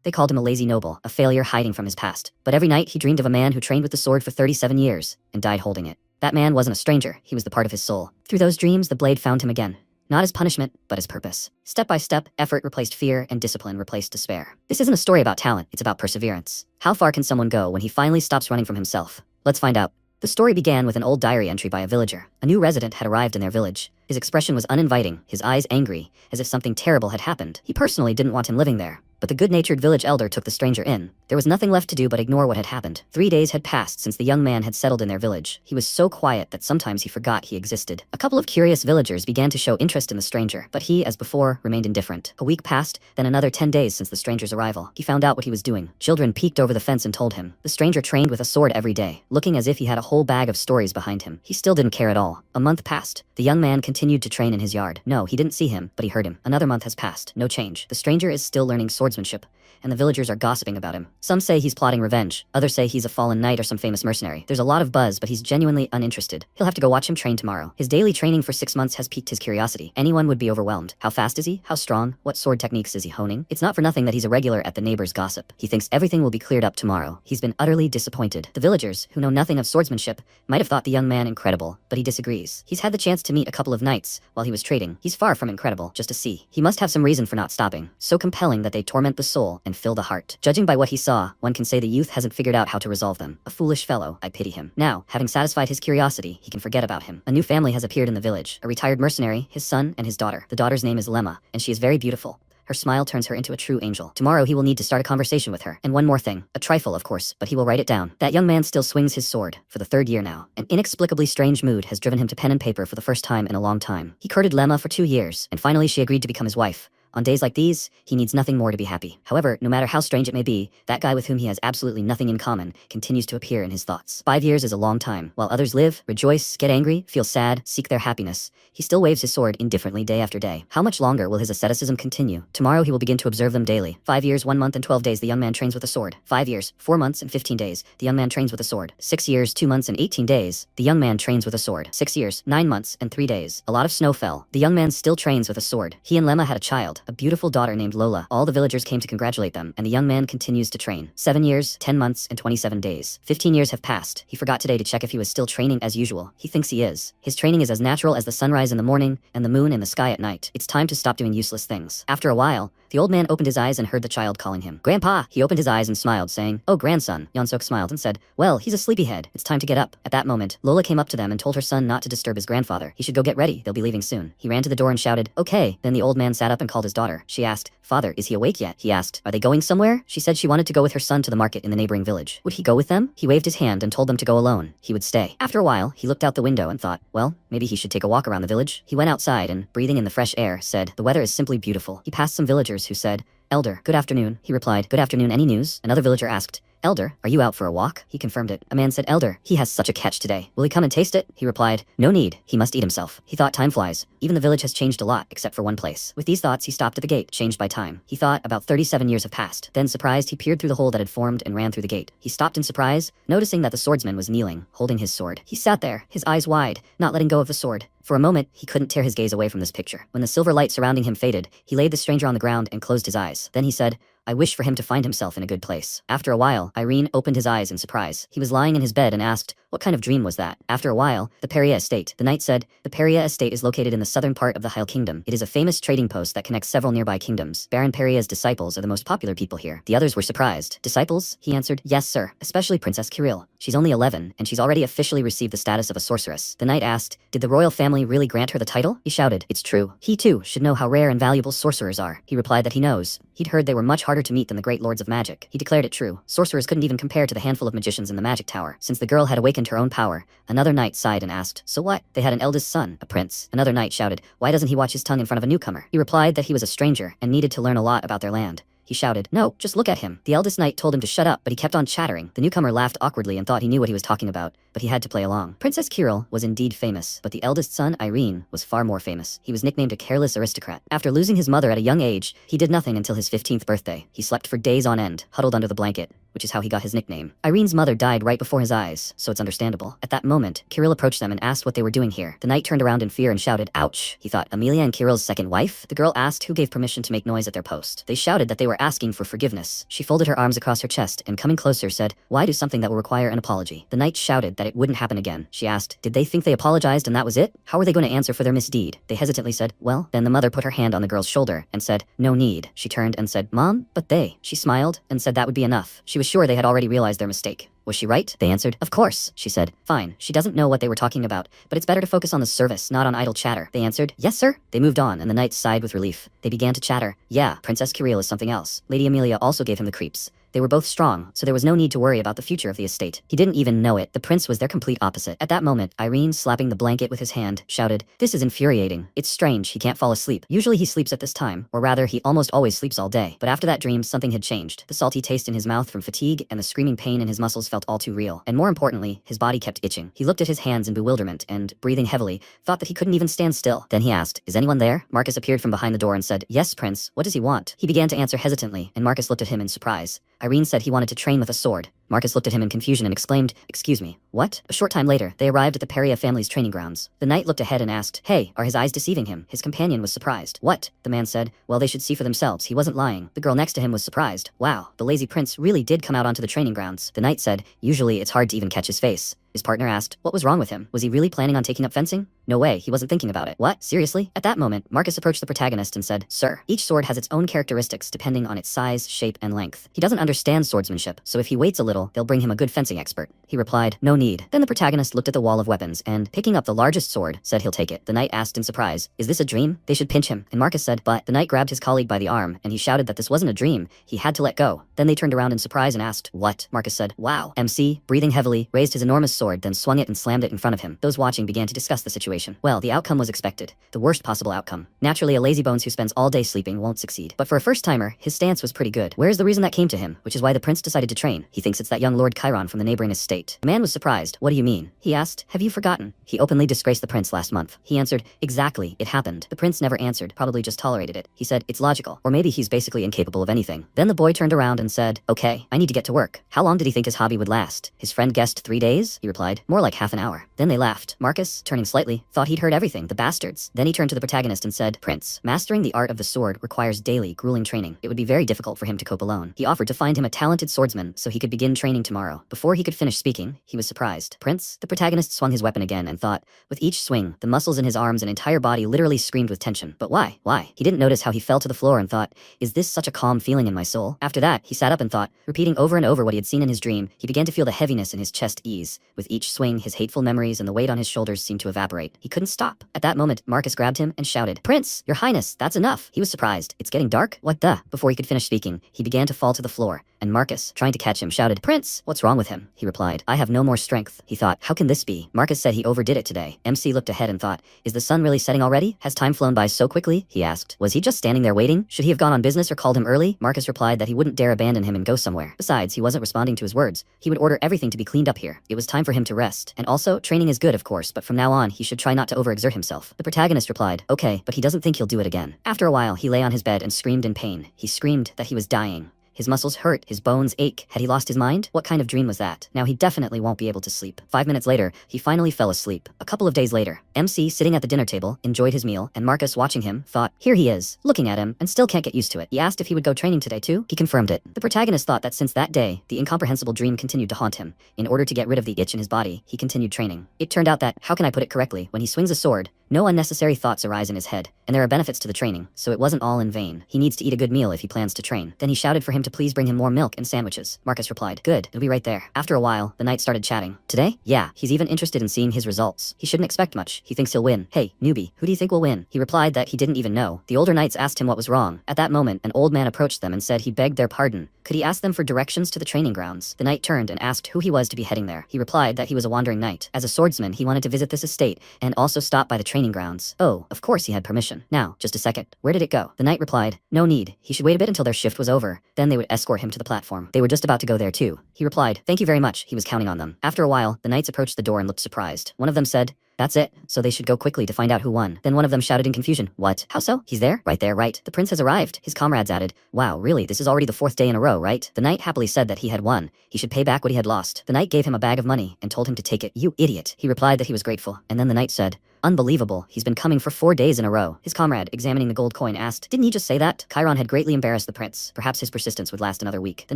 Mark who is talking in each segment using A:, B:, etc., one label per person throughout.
A: They called him a lazy noble, a failure hiding from his past. But every night he dreamed of a man who trained with the sword for 37 years and died holding it. That man wasn't a stranger, he was the part of his soul. Through those dreams, the blade found him again. Not as punishment, but as purpose. Step by step, effort replaced fear and discipline replaced despair. This isn't a story about talent, it's about perseverance. How far can someone go when he finally stops running from himself? Let's find out. The story began with an old diary entry by a villager. A new resident had arrived in their village. His expression was uninviting, his eyes angry, as if something terrible had happened. He personally didn't want him living there. But the good-natured village elder took the stranger in. There was nothing left to do but ignore what had happened. 3 days had passed since the young man had settled in their village. He was so quiet that sometimes he forgot he existed. A couple of curious villagers began to show interest in the stranger, but he, as before, remained indifferent. A week passed, then another 10 days since the stranger's arrival. He found out what he was doing. Children peeked over the fence and told him. The stranger trained with a sword every day, looking as if he had a whole bag of stories behind him. He still didn't care at all. A month passed. The young man continued to train in his yard. No, he didn't see him, but he heard him. Another month has passed. No change. The stranger is still learning swordsmanship, and the villagers are gossiping about him. Some say he's plotting revenge, others say he's a fallen knight or some famous mercenary. There's a lot of buzz, but he's genuinely uninterested. He'll have to go watch him train tomorrow. His daily training for 6 months has piqued his curiosity. Anyone would be overwhelmed. How fast is he? How strong? What sword techniques is he honing? It's not for nothing that he's a regular at the neighbor's gossip. He thinks everything will be cleared up tomorrow. He's been utterly disappointed. The villagers, who know nothing of swordsmanship, might have thought the young man incredible, but he disagrees. He's had the chance to meet a couple of knights while he was trading. He's far from incredible, just a C. He must have some reason for not stopping, so compelling that they torment the soul and fill the heart. Judging by what he saw, one can say the youth hasn't figured out how to resolve them. A foolish fellow, I pity him. Now, having satisfied his curiosity, he can forget about him. A new family has appeared in the village. A retired mercenary, his son, and his daughter. The daughter's name is Lemma, and she is very beautiful. Her smile turns her into a true angel. Tomorrow he will need to start a conversation with her. And one more thing. A trifle, of course, but he will write it down. That young man still swings his sword, for the 3rd year now. An inexplicably strange mood has driven him to pen and paper for the first time in a long time. He courted Lemma for 2 years, and finally she agreed to become his wife. On days like these, he needs nothing more to be happy. However, no matter how strange it may be, that guy with whom he has absolutely nothing in common continues to appear in his thoughts. 5 years is a long time. While others live, rejoice, get angry, feel sad, seek their happiness, he still waves his sword indifferently day after day. How much longer will his asceticism continue? Tomorrow he will begin to observe them daily. 5 years, 1 month and 12 days the young man trains with a sword. 5 years, 4 months and 15 days, the young man trains with a sword. 6 years, 2 months and 18 days, the young man trains with a sword. 6 years, 9 months and 3 days. A lot of snow fell. The young man still trains with a sword. He and Lemma had a child, a beautiful daughter named Lola. All the villagers came to congratulate them, and the young man continues to train. 7 years, 10 months, and 27 days. 15 years have passed. He forgot today to check if he was still training as usual. He thinks he is. His training is as natural as the sunrise in the morning and the moon in the sky at night. It's time to stop doing useless things. After a while, the old man opened his eyes and heard the child calling him. Grandpa! He opened his eyes and smiled, saying, "Oh, grandson." Yeonsok smiled and said, "Well, he's a sleepyhead. It's time to get up." At that moment, Lola came up to them and told her son not to disturb his grandfather. He should go get ready. They'll be leaving soon. He ran to the door and shouted, "Okay." Then the old man sat up and called his daughter. She asked, "Father, is he awake yet?" He asked, "Are they going somewhere?" She said she wanted to go with her son to the market in the neighboring village. Would he go with them? He waved his hand and told them to go alone. He would stay. After a while, he looked out the window and thought, well, maybe he should take a walk around the village. He went outside and, breathing in the fresh air, said, "The weather is simply beautiful." He passed some villagers who said, "Elder, good afternoon." He replied, "Good afternoon, any news?" Another villager asked, "Elder, are you out for a walk?" He confirmed it. A man said, "Elder, he has such a catch today. Will he come and taste it?" He replied, "No need. He must eat himself." He thought, time flies. Even the village has changed a lot, except for one place. With these thoughts, he stopped at the gate, changed by time. He thought about 37 years have passed. Then, surprised, he peered through the hole that had formed and ran through the gate. He stopped in surprise, noticing that the swordsman was kneeling, holding his sword. He sat there, his eyes wide, not letting go of the sword. For a moment, he couldn't tear his gaze away from this picture. When the silver light surrounding him faded, he laid the stranger on the ground and closed his eyes. Then he said, "I wish for him to find himself in a good place." After a while, Irene opened his eyes in surprise. He was lying in his bed and asked, "What kind of dream was that?" After a while, the Peria estate. The knight said, "The Peria estate is located in the southern part of the Heil kingdom. It is a famous trading post that connects several nearby kingdoms. Baron Peria's disciples are the most popular people here." The others were surprised. "Disciples?" He answered, "Yes, sir, especially Princess Kirill. She's only 11, and she's already officially received the status of a sorceress." The knight asked, "Did the royal family really grant her the title?" He shouted, "It's true. He too should know how rare and valuable sorcerers are." He replied that he knows. He'd heard they were much harder to meet than the great lords of magic. He declared it true. Sorcerers couldn't even compare to the handful of magicians in the magic tower. Since the girl had awakened her own power, another knight sighed and asked, "So what?" They had an eldest son, a prince. Another knight shouted, "Why doesn't he watch his tongue in front of a newcomer?" He replied that he was a stranger and needed to learn a lot about their land. He shouted, "No, just look at him." The eldest knight told him to shut up, but he kept on chattering. The newcomer laughed awkwardly and thought he knew what he was talking about, but he had to play along. Princess Kirill was indeed famous, but the eldest son, Irene, was far more famous. He was nicknamed a careless aristocrat. After losing his mother at a young age, he did nothing until his 15th birthday. He slept for days on end, huddled under the blanket, which is how he got his nickname. Irene's mother died right before his eyes, so it's understandable. At that moment, Kirill approached them and asked what they were doing here. The knight turned around in fear and shouted, "Ouch!" He thought, Amelia and Kirill's second wife? The girl asked who gave permission to make noise at their post. They shouted that they were asking for forgiveness. She folded her arms across her chest and coming closer said, "Why do something that will require an apology?" The knight shouted that it wouldn't happen again. She asked, did they think they apologized and that was it? How were they going to answer for their misdeed? They hesitantly said, well. Then the mother put her hand on the girl's shoulder and said, no need. She turned and said, Mom, but they. She smiled and said that would be enough. She was sure they had already realized their mistake. Was she right? They answered, of course. She said, fine. She doesn't know what they were talking about, but it's better to focus on the service, not on idle chatter. They answered, yes, sir. They moved on, and the knight sighed with relief. They began to chatter. Yeah, Princess Kirill is something else. Lady Amelia also gave him the creeps. They were both strong, so there was no need to worry about the future of the estate. He didn't even know it. The prince was their complete opposite. At that moment, Irene, slapping the blanket with his hand, shouted, this is infuriating. It's strange, he can't fall asleep. Usually he sleeps at this time, or rather, he almost always sleeps all day. But after that dream, something had changed. The salty taste in his mouth from fatigue and the screaming pain in his muscles felt all too real. And more importantly, his body kept itching. He looked at his hands in bewilderment and, breathing heavily, thought that he couldn't even stand still. Then he asked, is anyone there? Marcus appeared from behind the door and said, yes, prince. What does he want? He began to answer hesitantly, and Marcus looked at him in surprise. Irene said he wanted to train with a sword. Marcus looked at him in confusion and exclaimed, excuse me, what? A short time later, they arrived at the Peria family's training grounds. The knight looked ahead and asked, hey, are his eyes deceiving him? His companion was surprised. What? The man said, well, they should see for themselves. He wasn't lying. The girl next to him was surprised. Wow, the lazy prince really did come out onto the training grounds. The knight said, usually it's hard to even catch his face. His partner asked, what was wrong with him? Was he really planning on taking up fencing? No way, he wasn't thinking about it. What? Seriously? At that moment, Marcus approached the protagonist and said, sir, each sword has its own characteristics depending on its size, shape, and length. He doesn't understand swordsmanship, so if he waits a little, they'll bring him a good fencing expert. He replied, no need. Then the protagonist looked at the wall of weapons and, picking up the largest sword, said he'll take it. The knight asked in surprise, is this a dream? They should pinch him. And Marcus said, but the knight grabbed his colleague by the arm and he shouted that this wasn't a dream. He had to let go. Then they turned around in surprise and asked, what? Marcus said, wow. MC, breathing heavily, raised his enormous sword, then swung it and slammed it in front of him. Those watching began to discuss the situation. Well, the outcome was expected. The worst possible outcome. Naturally, a lazybones who spends all day sleeping won't succeed. But for a first-timer, his stance was pretty good. Where's the reason that came to him, which is why the prince decided to train. He thinks it's that young Lord Chiron from the neighboring estate. The man was surprised. What do you mean? He asked, have you forgotten? He openly disgraced the prince last month. He answered, exactly, it happened. The prince never answered, probably just tolerated it. He said, it's logical. Or maybe he's basically incapable of anything. Then the boy turned around and said, okay, I need to get to work. How long did he think his hobby would last? His friend guessed 3 days? He replied, more like half an hour. Then they laughed. Marcus, turning slightly, thought he'd heard everything, the bastards. Then he turned to the protagonist and said, Prince, mastering the art of the sword requires daily, grueling training. It would be very difficult for him to cope alone. He offered to find him a talented swordsman so he could begin training tomorrow. Before he could finish speaking, he was surprised. Prince? The protagonist swung his weapon again and thought, with each swing, the muscles in his arms and entire body literally screamed with tension. But why? Why? He didn't notice how he fell to the floor and thought, is this such a calm feeling in my soul? After that, he sat up and thought, repeating over and over what he had seen in his dream, he began to feel the heaviness in his chest ease. With each swing, his hateful memories and the weight on his shoulders seemed to evaporate. He couldn't stop. At that moment, Marcus grabbed him and shouted, Prince, your highness, that's enough. He was surprised. It's getting dark? What the? Before he could finish speaking, he began to fall to the floor, and Marcus, trying to catch him, shouted, Prince, what's wrong with him? He replied, I have no more strength. He thought, how can this be? Marcus said he overdid it today. MC looked ahead and thought, is the sun really setting already? Has time flown by so quickly? He asked. Was he just standing there waiting? Should he have gone on business or called him early? Marcus replied that he wouldn't dare abandon him and go somewhere. Besides, he wasn't responding to his words. He would order everything to be cleaned up here. It was time for him to rest. And also, training is good, of course, but from now on, he should try not to overexert himself. The protagonist replied, okay, but he doesn't think he'll do it again. After a while, he lay on his bed and screamed in pain. He screamed that he was dying. His muscles hurt, his bones ache. Had he lost his mind? What kind of dream was that? Now he definitely won't be able to sleep. 5 minutes later, he finally fell asleep. A couple of days later, MC, sitting at the dinner table, enjoyed his meal, and Marcus, watching him, thought, here he is, looking at him, and still can't get used to it. He asked if he would go training today too. He confirmed it. The protagonist thought that since that day, the incomprehensible dream continued to haunt him. In order to get rid of the itch in his body, he continued training. It turned out that, how can I put it correctly, when he swings a sword, no unnecessary thoughts arise in his head, and there are benefits to the training, so it wasn't all in vain. He needs to eat a good meal if he plans to train. Then he shouted for him to please bring him more milk and sandwiches. Marcus replied, good, it'll be right there. After a while, the knight started chatting. Today? Yeah, he's even interested in seeing his results. He shouldn't expect much. He thinks he'll win. Hey, newbie, who do you think will win? He replied that he didn't even know. The older knights asked him what was wrong. At that moment, an old man approached them and said he begged their pardon. Could he ask them for directions to the training grounds? The knight turned and asked who he was to be heading there. He replied that he was a wandering knight. As a swordsman, he wanted to visit this estate and also stop by the training grounds. Oh, of course he had permission. Now, just a second. Where did it go? The knight replied, no need. He should wait a bit until their shift was over. Then they would escort him to the platform. They were just about to go there too. He replied, thank you very much. He was counting on them. After a while, the knights approached the door and looked surprised. One of them said, That's it, so they should go quickly to find out who won. Then one of them shouted in confusion, what? How so? He's there? Right there, right. The prince has arrived. His comrades added, wow, really, this is already the 4th day in a row, right? The knight happily said that he had won. He should pay back what he had lost. The knight gave him a bag of money and told him to take it. You idiot. He replied that he was grateful, and then the knight said, unbelievable, he's been coming for 4 days in a row. His comrade, examining the gold coin, asked, didn't he just say that? Chiron had greatly embarrassed the prince. Perhaps his persistence would last another week. The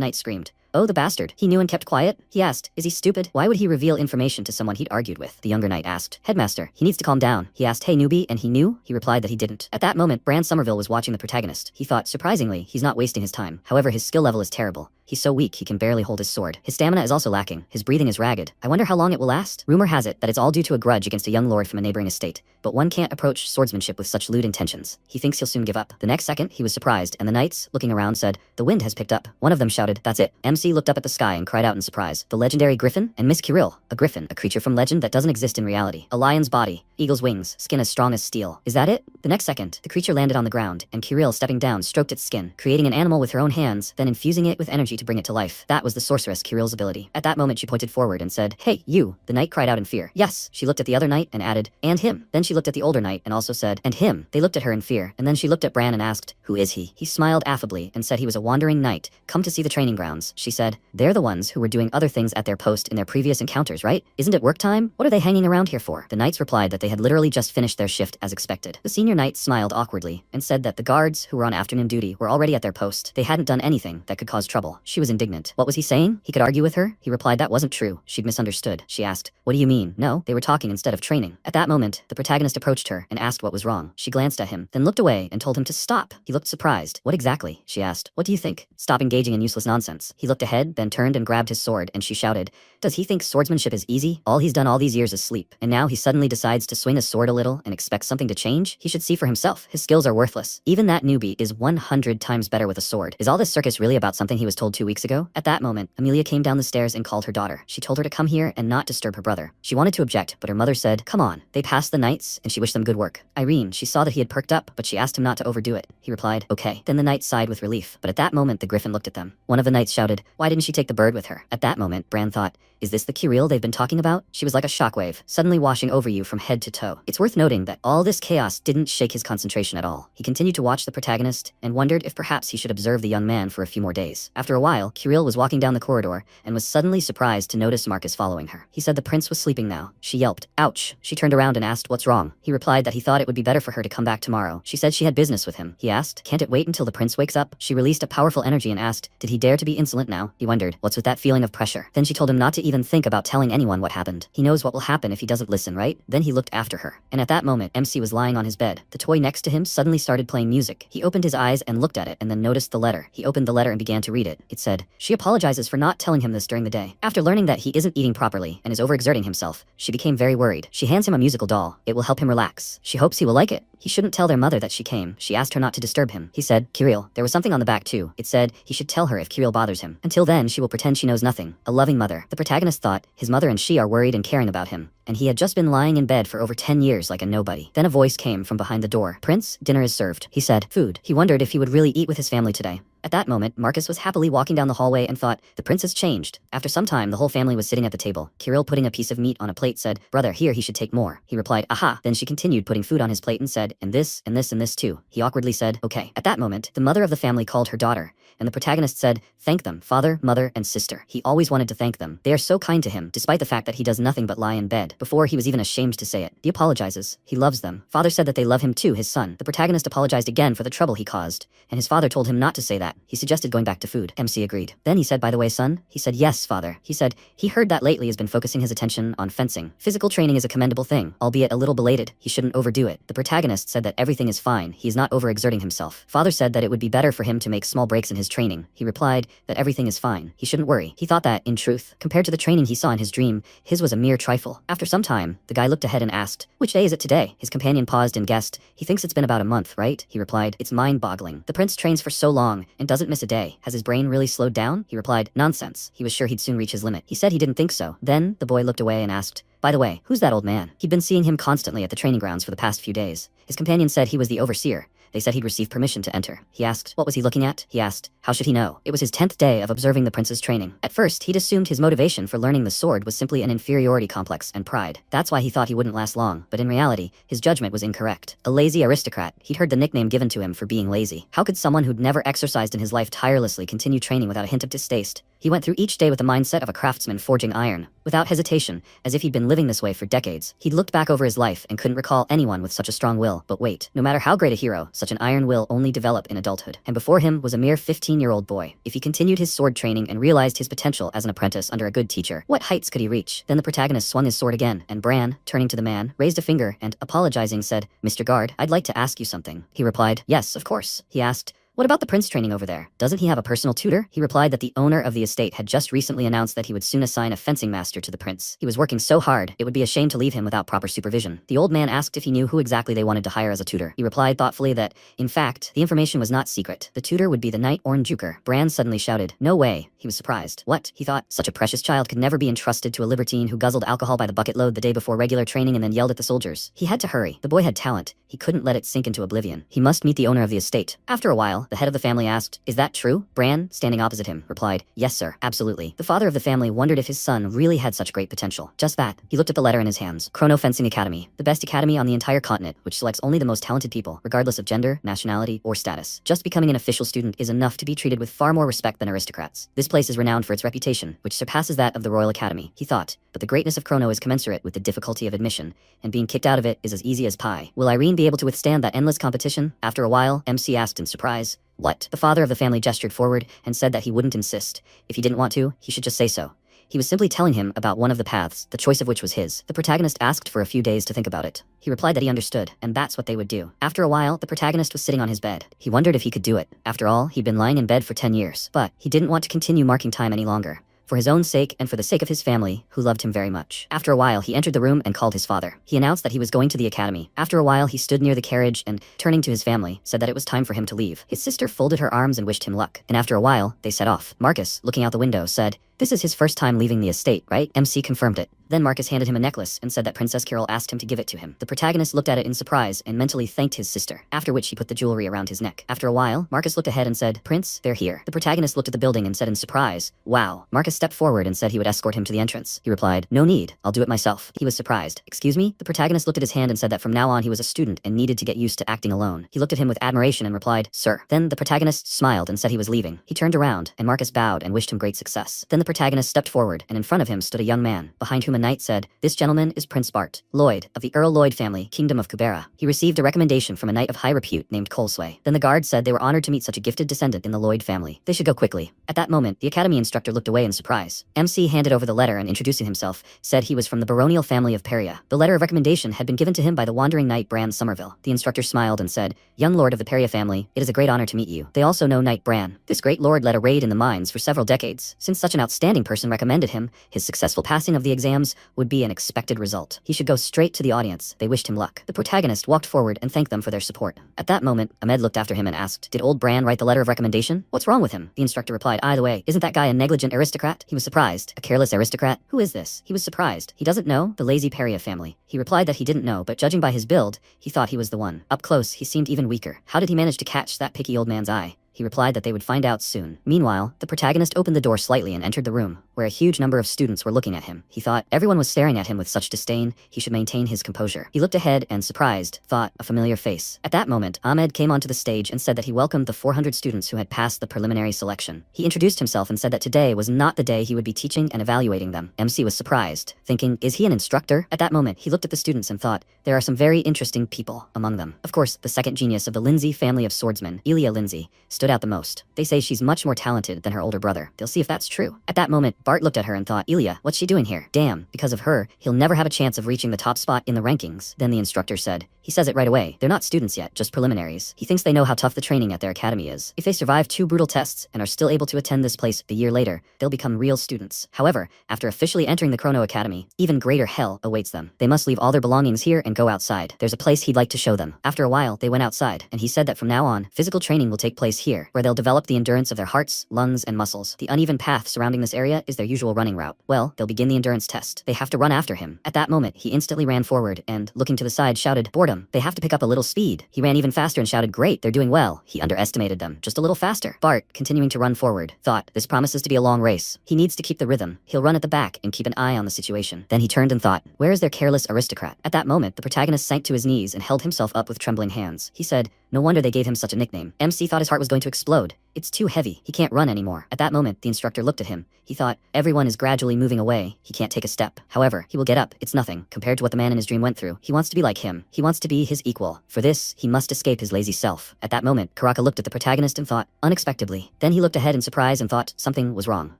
A: knight screamed, oh, the bastard. He knew and kept quiet? He asked, is he stupid? Why would he reveal information to someone he'd argued with? The younger knight asked, headmaster, he needs to calm down. He asked, hey newbie, and he knew? He replied that he didn't. At that moment, Bran Somerville was watching the protagonist. He thought, surprisingly, he's not wasting his time. However, his skill level is terrible. He's so weak he can barely hold his sword. His stamina is also lacking. His breathing is ragged. I wonder how long it will last. Rumor has it that it's all due to a grudge against a young lord from a neighboring estate. But one can't approach swordsmanship with such lewd intentions. He thinks he'll soon give up. The next second, he was surprised, and the knights, looking around, said, the wind has picked up. One of them shouted, that's it. MC looked up at the sky and cried out in surprise. The legendary griffin? And Miss Kirill. A griffin, a creature from legend that doesn't exist in reality. A lion's body, eagle's wings, skin as strong as steel. Is that it? The next second, the creature landed on the ground, and Kirill, stepping down, stroked its skin, creating an animal with her own hands, then infusing it with energy to bring it to life. That was the sorceress Kirill's ability. At that moment, she pointed forward and said, hey, you. The knight cried out in fear. Yes. She looked at the other knight and added, and him. Then she looked at the older knight and also said, and him. They looked at her in fear, and then she looked at Bran and asked, who is he? He smiled affably and said he was a wandering knight, come to see the training grounds. She said, they're the ones who were doing other things at their post in their previous encounters, right? Isn't it work time? What are they hanging around here for? The knights replied that they had literally just finished their shift as expected. The senior knight smiled awkwardly and said that the guards who were on afternoon duty were already at their post. They hadn't done anything that could cause trouble. She was indignant. What was he saying? He could argue with her? He replied that wasn't true. She'd misunderstood. She asked, what do you mean? No, they were talking instead of training. At that moment, the protagonist approached her and asked what was wrong. She glanced at him, then looked away and told him to stop. He looked surprised. What exactly? She asked. What do you think? Stop engaging in useless nonsense. He looked ahead, then turned and grabbed his sword, and she shouted, does he think swordsmanship is easy? All he's done all these years is sleep, and now he suddenly decides to swing a sword a little and expects something to change? He should see for himself. His skills are worthless. Even that newbie is 100 times better with a sword. Is all this circus really about something he was told 2 weeks ago? At that moment, Amelia came down the stairs and called her daughter. She told her to come here and not disturb her brother. She wanted to object, but her mother said, come on. They passed the knights, and she wished them good work. Irene, she saw that he had perked up, but she asked him not to overdo it. He replied, okay. Then the knights sighed with relief, but at that moment the griffin looked at them. One of the knights shouted, why didn't she take the bird with her? At that moment, Bran thought, is this the Kirill they've been talking about? She was like a shockwave, suddenly washing over you from head to toe. It's worth noting that all this chaos didn't shake his concentration at all. He continued to watch the protagonist and wondered if perhaps he should observe the young man for a few more days. After a while, Kirill was walking down the corridor and was suddenly surprised to notice Marcus following her. He said the prince was sleeping now. She yelped, ouch. She turned around and asked what's wrong. He replied that he thought it would be better for her to come back tomorrow. She said she had business with him. He asked, can't it wait until the prince wakes up? She released a powerful energy and asked, did he dare to be insolent now? He wondered, what's with that feeling of pressure? Then she told him not to even think about telling anyone what happened. He knows what will happen if he doesn't listen, right? Then he looked after her. And at that moment, MC was lying on his bed. The toy next to him suddenly started playing music. He opened his eyes and looked at it and then noticed the letter. He opened the letter and began to read it. It said, she apologizes for not telling him this during the day. After learning that he isn't eating properly and is overexerting himself, she became very worried. She hands him a musical doll. It will help him relax. She hopes he will like it. He shouldn't tell their mother that she came. She asked her not to disturb him. He said, Kirill, there was something on the back too. It said he should tell her if Kirill bothers him. Until then, she will pretend she knows nothing. A loving mother. The protagonist thought his mother and she are worried and caring about him. And he had just been lying in bed for over 10 years like a nobody. Then a voice came from behind the door. Prince, dinner is served. He said, food. He wondered if he would really eat with his family today. At that moment, Marcus was happily walking down the hallway and thought, the prince has changed. After some time, the whole family was sitting at the table. Kirill, putting a piece of meat on a plate, said, brother, here, he should take more. He replied, aha. Then she continued putting food on his plate and said, and this, and this, and this too. He awkwardly said, okay. At that moment, the mother of the family called her daughter, and the protagonist said, thank them, father, mother, and sister. He always wanted to thank them. They are so kind to him, despite the fact that he does nothing but lie in bed. Before, he was even ashamed to say it. He apologizes. He loves them. Father said that they love him too, his son. The protagonist apologized again for the trouble he caused, and his father told him not to say that. He suggested going back to food. MC agreed. Then he said, by the way, son? He said, yes, father. He said, he heard that lately has been focusing his attention on fencing. Physical training is a commendable thing, albeit a little belated. He shouldn't overdo it. The protagonist said that everything is fine. He is not overexerting himself. Father said that it would be better for him to make small breaks in his training. He replied that everything is fine. He shouldn't worry. He thought that, in truth, compared to the training he saw in his dream, his was a mere trifle. After some time, the guy looked ahead and asked, which day is it today? His companion paused and guessed, he thinks it's been about a month, right? He replied, it's mind-boggling. The prince trains for so long and doesn't miss a day. Has his brain really slowed down? He replied, nonsense. He was sure he'd soon reach his limit. He said he didn't think so. Then, the boy looked away and asked, by the way, who's that old man? He'd been seeing him constantly at the training grounds for the past few days. His companion said he was the overseer. They said he'd received permission to enter. He asked, what was he looking at? He asked, how should he know? It was his 10th day of observing the prince's training. At first, he'd assumed his motivation for learning the sword was simply an inferiority complex and pride. That's why he thought he wouldn't last long, but in reality, his judgment was incorrect. A lazy aristocrat, he'd heard the nickname given to him for being lazy. How could someone who'd never exercised in his life tirelessly continue training without a hint of distaste? He went through each day with the mindset of a craftsman forging iron, without hesitation, as if he'd been living this way for decades. He'd looked back over his life and couldn't recall anyone with such a strong will. But wait, no matter how great a hero, such an iron will only develop in adulthood. And before him was a mere 15-year-old boy. If he continued his sword training and realized his potential as an apprentice under a good teacher, what heights could he reach? Then the protagonist swung his sword again, and Bran, turning to the man, raised a finger and, apologizing, said, Mr. Guard, I'd like to ask you something. He replied, yes, of course. He asked, what about the prince training over there? Doesn't he have a personal tutor? He replied that the owner of the estate had just recently announced that he would soon assign a fencing master to the prince. He was working so hard, it would be a shame to leave him without proper supervision. The old man asked if he knew who exactly they wanted to hire as a tutor. He replied thoughtfully that, in fact, the information was not secret. The tutor would be the knight Ornjuker. Bran suddenly shouted, no way. He was surprised. What? He thought, such a precious child could never be entrusted to a libertine who guzzled alcohol by the bucket load the day before regular training and then yelled at the soldiers. He had to hurry. The boy had talent. He couldn't let it sink into oblivion. He must meet the owner of the estate. After a while, the head of the family asked, is that true? Bran, standing opposite him, replied, yes, sir, absolutely. The father of the family wondered if his son really had such great potential. Just that. He looked at the letter in his hands. Chrono Fencing Academy, the best academy on the entire continent, which selects only the most talented people, regardless of gender, nationality, or status. Just becoming an official student is enough to be treated with far more respect than aristocrats. This place is renowned for its reputation, which surpasses that of the Royal Academy, he thought. But the greatness of Chrono is commensurate with the difficulty of admission, and being kicked out of it is as easy as pie. Will Irene be able to withstand that endless competition? After a while, MC asked in surprise, what? The father of the family gestured forward and said that he wouldn't insist. If he didn't want to, he should just say so. He was simply telling him about one of the paths, the choice of which was his. The protagonist asked for a few days to think about it. He replied that he understood, and that's what they would do. After a while, the protagonist was sitting on his bed. He wondered if he could do it. After all, he'd been lying in bed for 10 years. But he didn't want to continue marking time any longer. For his own sake and for the sake of his family, who loved him very much. After a while, he entered the room and called his father. He announced that he was going to the academy. After a while, he stood near the carriage and, turning to his family, said that it was time for him to leave. His sister folded her arms and wished him luck. And after a while, they set off. Marcus, looking out the window, said, this is his first time leaving the estate, right? MC confirmed it. Then Marcus handed him a necklace and said that Princess Carol asked him to give it to him. The protagonist looked at it in surprise and mentally thanked his sister, after which he put the jewelry around his neck. After a while, Marcus looked ahead and said, Prince, they're here. The protagonist looked at the building and said in surprise, wow. Marcus stepped forward and said he would escort him to the entrance. He replied, no need, I'll do it myself. He was surprised. Excuse me? The protagonist looked at his hand and said that from now on he was a student and needed to get used to acting alone. He looked at him with admiration and replied, sir. Then the protagonist smiled and said he was leaving. He turned around and Marcus bowed and wished him great success. Then the protagonist stepped forward and in front of him stood a young man, behind whom a knight said, this gentleman is Prince Bart Lloyd, of the Earl Lloyd family, Kingdom of Kubera. He received a recommendation from a knight of high repute named Colesway. Then the guard said they were honored to meet such a gifted descendant in the Lloyd family. They should go quickly. At that moment, the academy instructor looked away in surprise. MC handed over the letter and introducing himself, said he was from the baronial family of Peria. The letter of recommendation had been given to him by the wandering knight Bran Somerville. The instructor smiled and said, young lord of the Peria family, it is a great honor to meet you. They also know Knight Bran. This great lord led a raid in the mines for several decades. Since such an outstanding person recommended him, his successful passing of the exams would be an expected result. He should go straight to the audience. They wished him luck. The protagonist walked forward and thanked them for their support. At that moment, Ahmed looked after him and asked, did old Bran write the letter of recommendation? What's wrong with him? The instructor replied, by the way, isn't that guy a negligent aristocrat? He was surprised. A careless aristocrat? Who is this? He was surprised. He doesn't know? The lazy Peria family. He replied that he didn't know, but judging by his build, he thought he was the one. Up close, he seemed even weaker. How did he manage to catch that picky old man's eye? He replied that they would find out soon. Meanwhile, the protagonist opened the door slightly and entered the room, where a huge number of students were looking at him. He thought everyone was staring at him with such disdain, he should maintain his composure. He looked ahead and, surprised, thought a familiar face. At that moment, Ahmed came onto the stage and said that he welcomed the 400 students who had passed the preliminary selection. He introduced himself and said that today was not the day he would be teaching and evaluating them. MC was surprised, thinking, is he an instructor? At that moment, he looked at the students and thought, there are some very interesting people among them. Of course, the second genius of the Lindsay family of swordsmen, Elia Lindsay, stood out the most. They say she's much more talented than her older brother. They'll see if that's true. At that moment, Bart looked at her and thought, Elia, what's she doing here? Damn, because of her, he'll never have a chance of reaching the top spot in the rankings. Then the instructor said, he says it right away. They're not students yet, just preliminaries. He thinks they know how tough the training at their academy is. If they survive 2 brutal tests and are still able to attend this place a year later, they'll become real students. However, after officially entering the Chrono Academy, even greater hell awaits them. They must leave all their belongings here and go outside. There's a place he'd like to show them. After a while, they went outside, and he said that from now on, physical training will take place here year, where they'll develop the endurance of their hearts, lungs, and muscles. The uneven path surrounding this area is their usual running route. Well, they'll begin the endurance test. They have to run after him. At that moment, he instantly ran forward and, looking to the side, shouted, "Boredom. They have to pick up a little speed." He ran even faster and shouted, "Great, they're doing well." He underestimated them. Just a little faster. Bart, continuing to run forward, thought, this promises to be a long race. He needs to keep the rhythm. He'll run at the back and keep an eye on the situation. Then he turned and thought, where is their careless aristocrat? At that moment, the protagonist sank to his knees and held himself up with trembling hands. He said, no wonder they gave him such a nickname. MC thought his heart was going to explode. It's too heavy. He can't run anymore. At that moment, the instructor looked at him. He thought, everyone is gradually moving away. He can't take a step. However, he will get up. It's nothing compared to what the man in his dream went through. He wants to be like him. He wants to be his equal. For this, he must escape his lazy self. At that moment, Karaka looked at the protagonist and thought, unexpectedly. Then he looked ahead in surprise and thought something was wrong.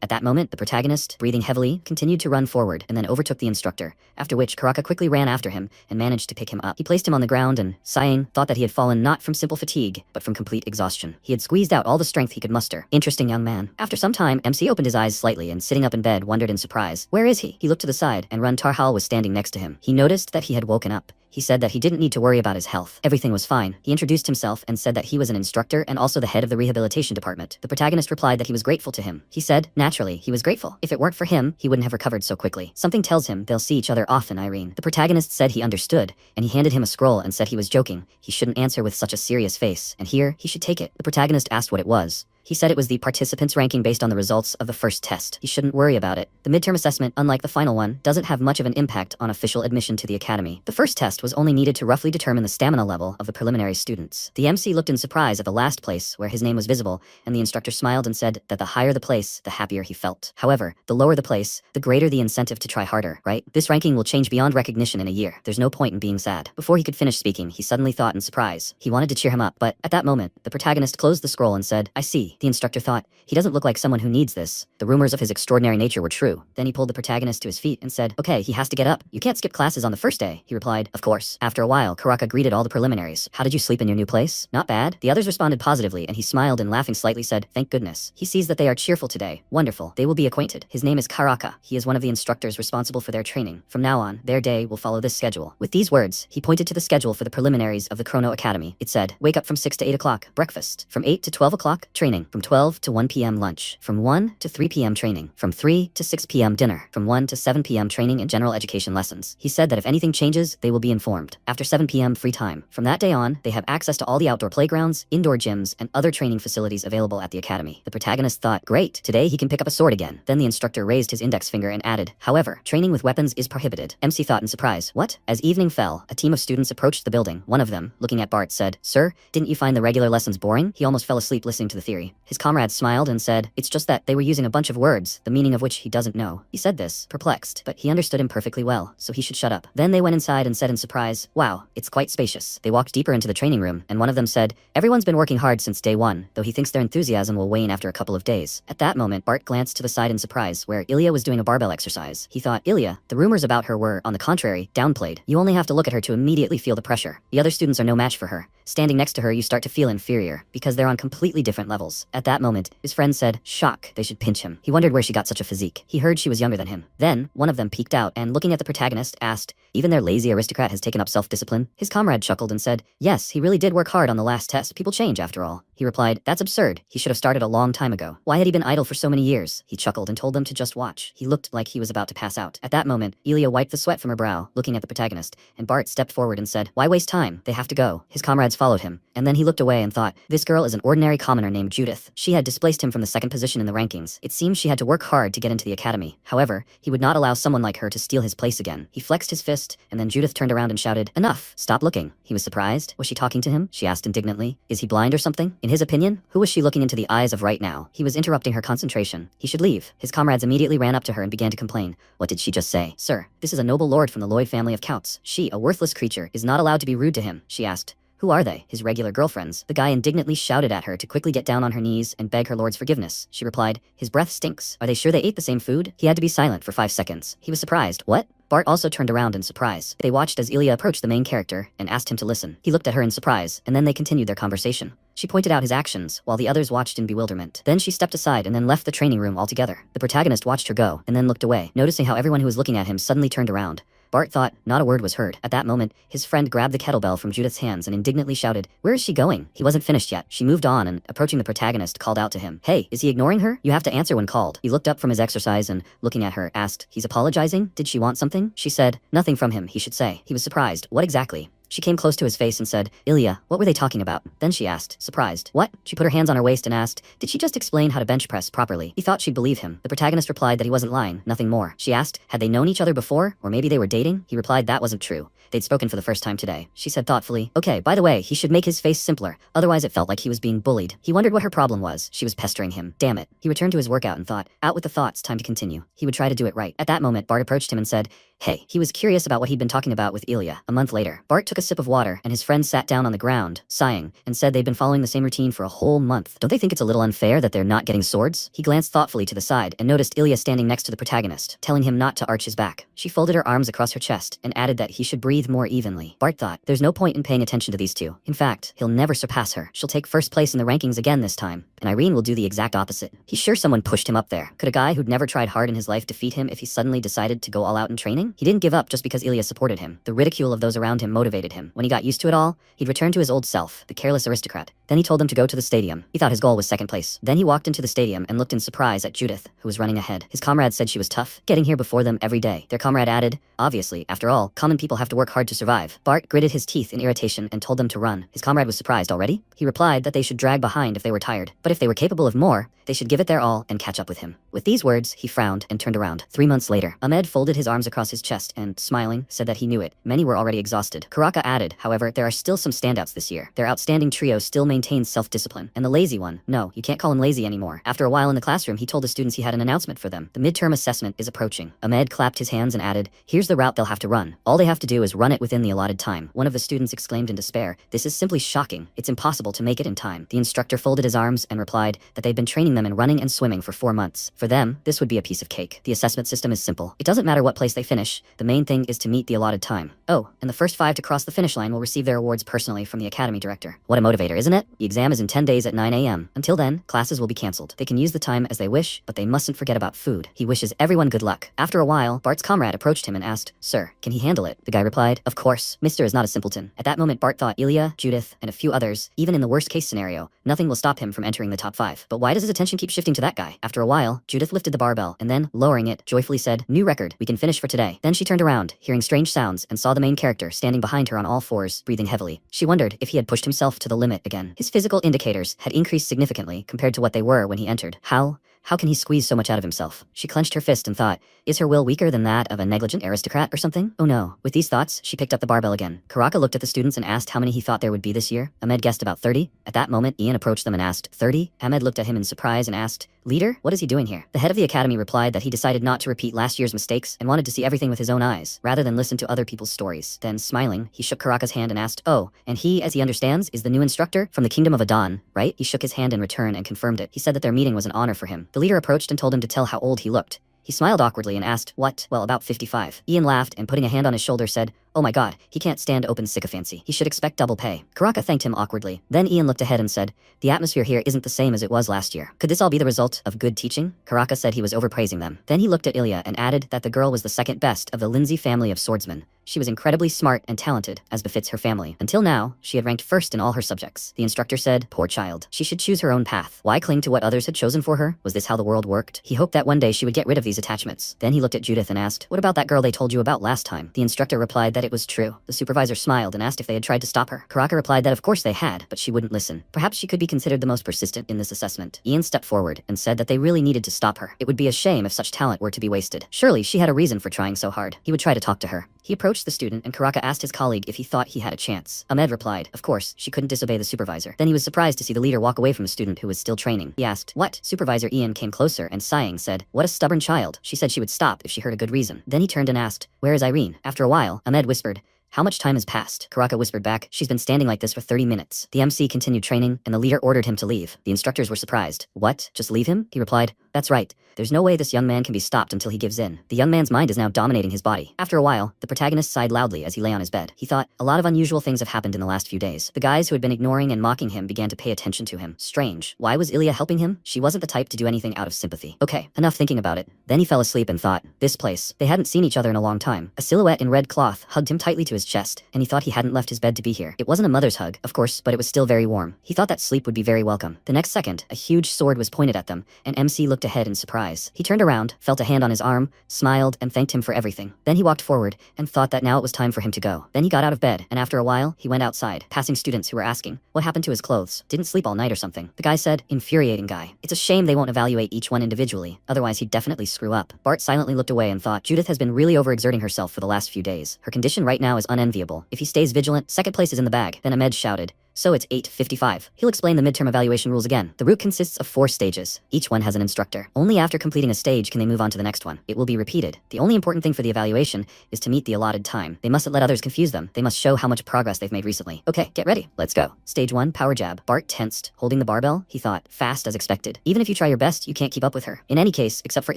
A: At that moment, the protagonist, breathing heavily, continued to run forward and then overtook the instructor, after which Karaka quickly ran after him and managed to pick him up. He placed him on the ground and, sighing, thought that he had fallen not from simple fatigue, but from complete exhaustion. He had squeezed out all the strength he could muster. Interesting young man. After some time, MC opened his eyes slightly and sitting up in bed wondered in surprise. Where is he? He looked to the side and Run Tarhal was standing next to him. He noticed that he had woken up. He said that he didn't need to worry about his health. Everything was fine. He introduced himself and said that he was an instructor and also the head of the rehabilitation department. The protagonist replied that he was grateful to him. He said, naturally, he was grateful. If it weren't for him, he wouldn't have recovered so quickly. Something tells him they'll see each other often, Irene. The protagonist said he understood, and he handed him a scroll and said he was joking. He shouldn't answer with such a serious face, and here, he should take it. The protagonist asked what it was. He said it was the participants' ranking based on the results of the first test. He shouldn't worry about it. The midterm assessment, unlike the final one, doesn't have much of an impact on official admission to the academy. The first test was only needed to roughly determine the stamina level of the preliminary students. The MC looked in surprise at the last place, where his name was visible, and the instructor smiled and said that the higher the place, the happier he felt. However, the lower the place, the greater the incentive to try harder, right? This ranking will change beyond recognition in a year. There's no point in being sad. Before he could finish speaking, he suddenly thought in surprise. He wanted to cheer him up, but at that moment, the protagonist closed the scroll and said, I see. The instructor thought, he doesn't look like someone who needs this. The rumors of his extraordinary nature were true. Then he pulled the protagonist to his feet and said, okay, he has to get up. You can't skip classes on the first day. He replied, of course. After a while, Karaka greeted all the preliminaries. How did you sleep in your new place? Not bad. The others responded positively, and he smiled and laughing slightly said, thank goodness. He sees that they are cheerful today. Wonderful. They will be acquainted. His name is Karaka. He is one of the instructors responsible for their training. From now on, their day will follow this schedule. With these words, he pointed to the schedule for the preliminaries of the Chrono Academy. It said, wake up from 6 to 8 o'clock, breakfast. From 8 to 12 o'clock, training. From 12 to 1 p.m. lunch. From 1 to 3 p.m. training. From 3 to 6 p.m. dinner. From 1 to 7 p.m. training and general education lessons. He said that if anything changes, they will be informed. After 7 p.m. free time. From that day on, they have access to all the outdoor playgrounds, indoor gyms, and other training facilities available at the academy. The protagonist thought, great, today he can pick up a sword again. Then the instructor raised his index finger and added, however, training with weapons is prohibited. MC thought in surprise, what? As evening fell, a team of students approached the building. One of them, looking at Bart, said, sir, didn't you find the regular lessons boring? He almost fell asleep listening to the theory. His comrade smiled and said, it's just that they were using a bunch of words, the meaning of which he doesn't know. He said this, perplexed, but he understood him perfectly well, so he should shut up. Then they went inside and said in surprise, wow, it's quite spacious. They walked deeper into the training room, and one of them said, everyone's been working hard since day one, though he thinks their enthusiasm will wane after a couple of days. At that moment, Bart glanced to the side in surprise, where Ilya was doing a barbell exercise. He thought, Ilya, the rumors about her were, on the contrary, downplayed. You only have to look at her to immediately feel the pressure. The other students are no match for her. Standing next to her, you start to feel inferior, because they're on completely different levels. At that moment, his friend said, shock, they should pinch him. He wondered where she got such a physique. He heard she was younger than him. Then, one of them peeked out and, looking at the protagonist, asked, even their lazy aristocrat has taken up self-discipline? His comrade chuckled and said, yes, he really did work hard on the last test. People change, after all. He replied, that's absurd. He should have started a long time ago. Why had he been idle for so many years? He chuckled and told them to just watch. He looked like he was about to pass out. At that moment, Ilya wiped the sweat from her brow, looking at the protagonist, and Bart stepped forward and said, why waste time? They have to go. His comrades followed him, and then he looked away and thought, this girl is an ordinary commoner named Judith. She had displaced him from the second position in the rankings. It seems she had to work hard to get into the academy. However, he would not allow someone like her to steal his place again. He flexed his fist, and then Judith turned around and shouted, enough, stop looking. He was surprised. Was she talking to him? She asked indignantly. Is he blind or something? In his opinion, who was she looking into the eyes of right now? He was interrupting her concentration. He should leave. His comrades immediately ran up to her and began to complain. What did she just say? Sir, this is a noble lord from the Lloyd family of counts. She, a worthless creature, is not allowed to be rude to him, she asked. Who are they? His regular girlfriends. The guy indignantly shouted at her to quickly get down on her knees and beg her lord's forgiveness. She replied, his breath stinks. Are they sure they ate the same food? He had to be silent for 5 seconds. He was surprised. What? Bart also turned around in surprise. They watched as Ilya approached the main character and asked him to listen. He looked at her in surprise, and then they continued their conversation. She pointed out his actions, while the others watched in bewilderment. Then she stepped aside and then left the training room altogether. The protagonist watched her go, and then looked away. Noticing how everyone who was looking at him suddenly turned around, Bart thought not a word was heard. At that moment, his friend grabbed the kettlebell from Judith's hands and indignantly shouted, "Where is she going?" He wasn't finished yet. She moved on and, approaching the protagonist, called out to him, "Hey, is he ignoring her? You have to answer when called." He looked up from his exercise and, looking at her, asked, "He's apologizing? Did she want something?" She said, "Nothing from him, he should say." He was surprised. What exactly? She came close to his face and said, "Ilya, what were they talking about?" Then she asked, surprised, "What?" She put her hands on her waist and asked, "Did she just explain how to bench press properly?" He thought she'd believe him. The protagonist replied that he wasn't lying, nothing more. She asked, had they known each other before, or maybe they were dating? He replied that wasn't true. They'd spoken for the first time today. She said thoughtfully, "Okay, by the way, he should make his face simpler, otherwise it felt like he was being bullied." He wondered what her problem was. She was pestering him. Damn it. He returned to his workout and thought, out with the thoughts, time to continue. He would try to do it right. At that moment, Bart approached him and said, "Hey." He was curious about what he'd been talking about with Ilya. A month later, Bart took a sip of water and his friend sat down on the ground, sighing, and said they'd been following the same routine for a whole month. Don't they think it's a little unfair that they're not getting swords? He glanced thoughtfully to the side and noticed Ilya standing next to the protagonist, telling him not to arch his back. She folded her arms across her chest and added that he should breathe more evenly. Bart thought, there's no point in paying attention to these two. In fact, he'll never surpass her. She'll take first place in the rankings again this time, and Irene will do the exact opposite. He's sure someone pushed him up there. Could a guy who'd never tried hard in his life defeat him if he suddenly decided to go all out in training? He didn't give up just because Ilya supported him. The ridicule of those around him motivated him. When he got used to it all, he'd return to his old self, the careless aristocrat. Then he told them to go to the stadium. He thought his goal was second place. Then he walked into the stadium and looked in surprise at Judith, who was running ahead. His comrade said she was tough, getting here before them every day. Their comrade added, obviously, after all, common people have to work hard to survive. Bart gritted his teeth in irritation and told them to run. His comrade was surprised already. He replied that they should drag behind if they were tired, but if they were capable of more, they should give it their all and catch up with him. With these words, he frowned and turned around. 3 months later, Ahmed folded his arms across his chest and, smiling, said that he knew it. Many were already exhausted. Karaka added, however, there are still some standouts this year. Their outstanding trio still maintains self-discipline. And the lazy one, no, you can't call him lazy anymore. After a while in the classroom, he told the students he had an announcement for them. The midterm assessment is approaching. Ahmed clapped his hands and added, here's the route they'll have to run. All they have to do is run it within the allotted time. One of the students exclaimed in despair, this is simply shocking. It's impossible to make it in time. The instructor folded his arms and replied that they'd been training them in running and swimming for 4 months. For them, this would be a piece of cake. The assessment system is simple. It doesn't matter what place they finish. The main thing is to meet the allotted time. Oh, and the first 5 to cross the finish line will receive their awards personally from the academy director. What a motivator, isn't it? The exam is in 10 days at 9 a.m. Until then, classes will be cancelled. They can use the time as they wish, but they mustn't forget about food. He wishes everyone good luck. After a while, Bart's comrade approached him and asked, Sir, can he handle it? The guy replied, Of course. Mr. is not a simpleton. At that moment, Bart thought Ilya, Judith, and a few others, even in the worst case scenario, nothing will stop him from entering the top 5. But why does his attention keep shifting to that guy? After a while, Judith lifted the barbell and then, lowering it, joyfully said, New record, we can finish for today. Then she turned around, hearing strange sounds, and saw the main character standing behind her on all fours, breathing heavily. She wondered if he had pushed himself to the limit again. His physical indicators had increased significantly compared to what they were when he entered. How can he squeeze so much out of himself? She clenched her fist and thought, is her will weaker than that of a negligent aristocrat or something? Oh no. With these thoughts, she picked up the barbell again. Karaka looked at the students and asked how many he thought there would be this year. Ahmed guessed about 30. At that moment, Ian approached them and asked, 30? Ahmed looked at him in surprise and asked, Leader, what is he doing here? The head of the academy replied that he decided not to repeat last year's mistakes and wanted to see everything with his own eyes, rather than listen to other people's stories. Then, smiling, he shook Karaka's hand and asked, Oh, and he, as he understands, is the new instructor from the Kingdom of Adan, right? He shook his hand in return and confirmed it. He said that their meeting was an honor for him. The leader approached and told him to tell how old he looked. He smiled awkwardly and asked, What? Well, about 55. Ian laughed and putting a hand on his shoulder said, Oh my god, he can't stand open sycophancy. He should expect double pay. Karaka thanked him awkwardly. Then Ian looked ahead and said, The atmosphere here isn't the same as it was last year. Could this all be the result of good teaching? Karaka said he was overpraising them. Then he looked at Ilya and added that the girl was the second best of the Lindsay family of swordsmen. She was incredibly smart and talented, as befits her family. Until now, she had ranked first in all her subjects. The instructor said, Poor child. She should choose her own path. Why cling to what others had chosen for her? Was this how the world worked? He hoped that one day she would get rid of these attachments. Then he looked at Judith and asked, What about that girl they told you about last time? The instructor replied that it was true. The supervisor smiled and asked if they had tried to stop her. Karaka replied that of course they had, but she wouldn't listen. Perhaps she could be considered the most persistent in this assessment. Ian stepped forward and said that they really needed to stop her. It would be a shame if such talent were to be wasted. Surely she had a reason for trying so hard. He would try to talk to her. He approached the student and Karaka asked his colleague if he thought he had a chance. Ahmed replied, Of course, she couldn't disobey the supervisor. Then he was surprised to see the leader walk away from a student who was still training. He asked, What? Supervisor Ian came closer and sighing said, What a stubborn child. She said she would stop if she heard a good reason. Then he turned and asked, Where is Irene? After a while, Ahmed whispered, How much time has passed? Karaka whispered back, She's been standing like this for 30 minutes. The MC continued training, and the leader ordered him to leave. The instructors were surprised. What? Just leave him? He replied, That's right. There's no way this young man can be stopped until he gives in. The young man's mind is now dominating his body. After a while, the protagonist sighed loudly as he lay on his bed. He thought, a lot of unusual things have happened in the last few days. The guys who had been ignoring and mocking him began to pay attention to him. Strange. Why was Ilya helping him? She wasn't the type to do anything out of sympathy. Okay, enough thinking about it. Then he fell asleep and thought, this place. They hadn't seen each other in a long time. A silhouette in red cloth hugged him tightly to his chest, and he thought he hadn't left his bed to be here. It wasn't a mother's hug, of course, but it was still very warm. He thought that sleep would be very welcome. The next second, a huge sword was pointed at them, and MC looked ahead in surprise. He turned around, felt a hand on his arm, smiled, and thanked him for everything. Then he walked forward, and thought that now it was time for him to go. Then he got out of bed, and after a while, he went outside, passing students who were asking, what happened to his clothes? Didn't sleep all night or something? The guy said, infuriating guy. It's a shame they won't evaluate each one individually, otherwise he'd definitely screw up. Bart silently looked away and thought, Judith has been really overexerting herself for the last few days. Her condition right now is unenviable. If he stays vigilant, second place is in the bag. Then Ahmed shouted, so it's 8:55. He'll explain the midterm evaluation rules again. The route consists of 4 stages. Each one has an instructor. Only after completing a stage can they move on to the next one. It will be repeated. The only important thing for the evaluation is to meet the allotted time. They mustn't let others confuse them. They must show how much progress they've made recently. Okay, get ready. Let's go. Stage 1, power jab. Bart tensed, holding the barbell. He thought, fast as expected. Even if you try your best, you can't keep up with her. In any case, except for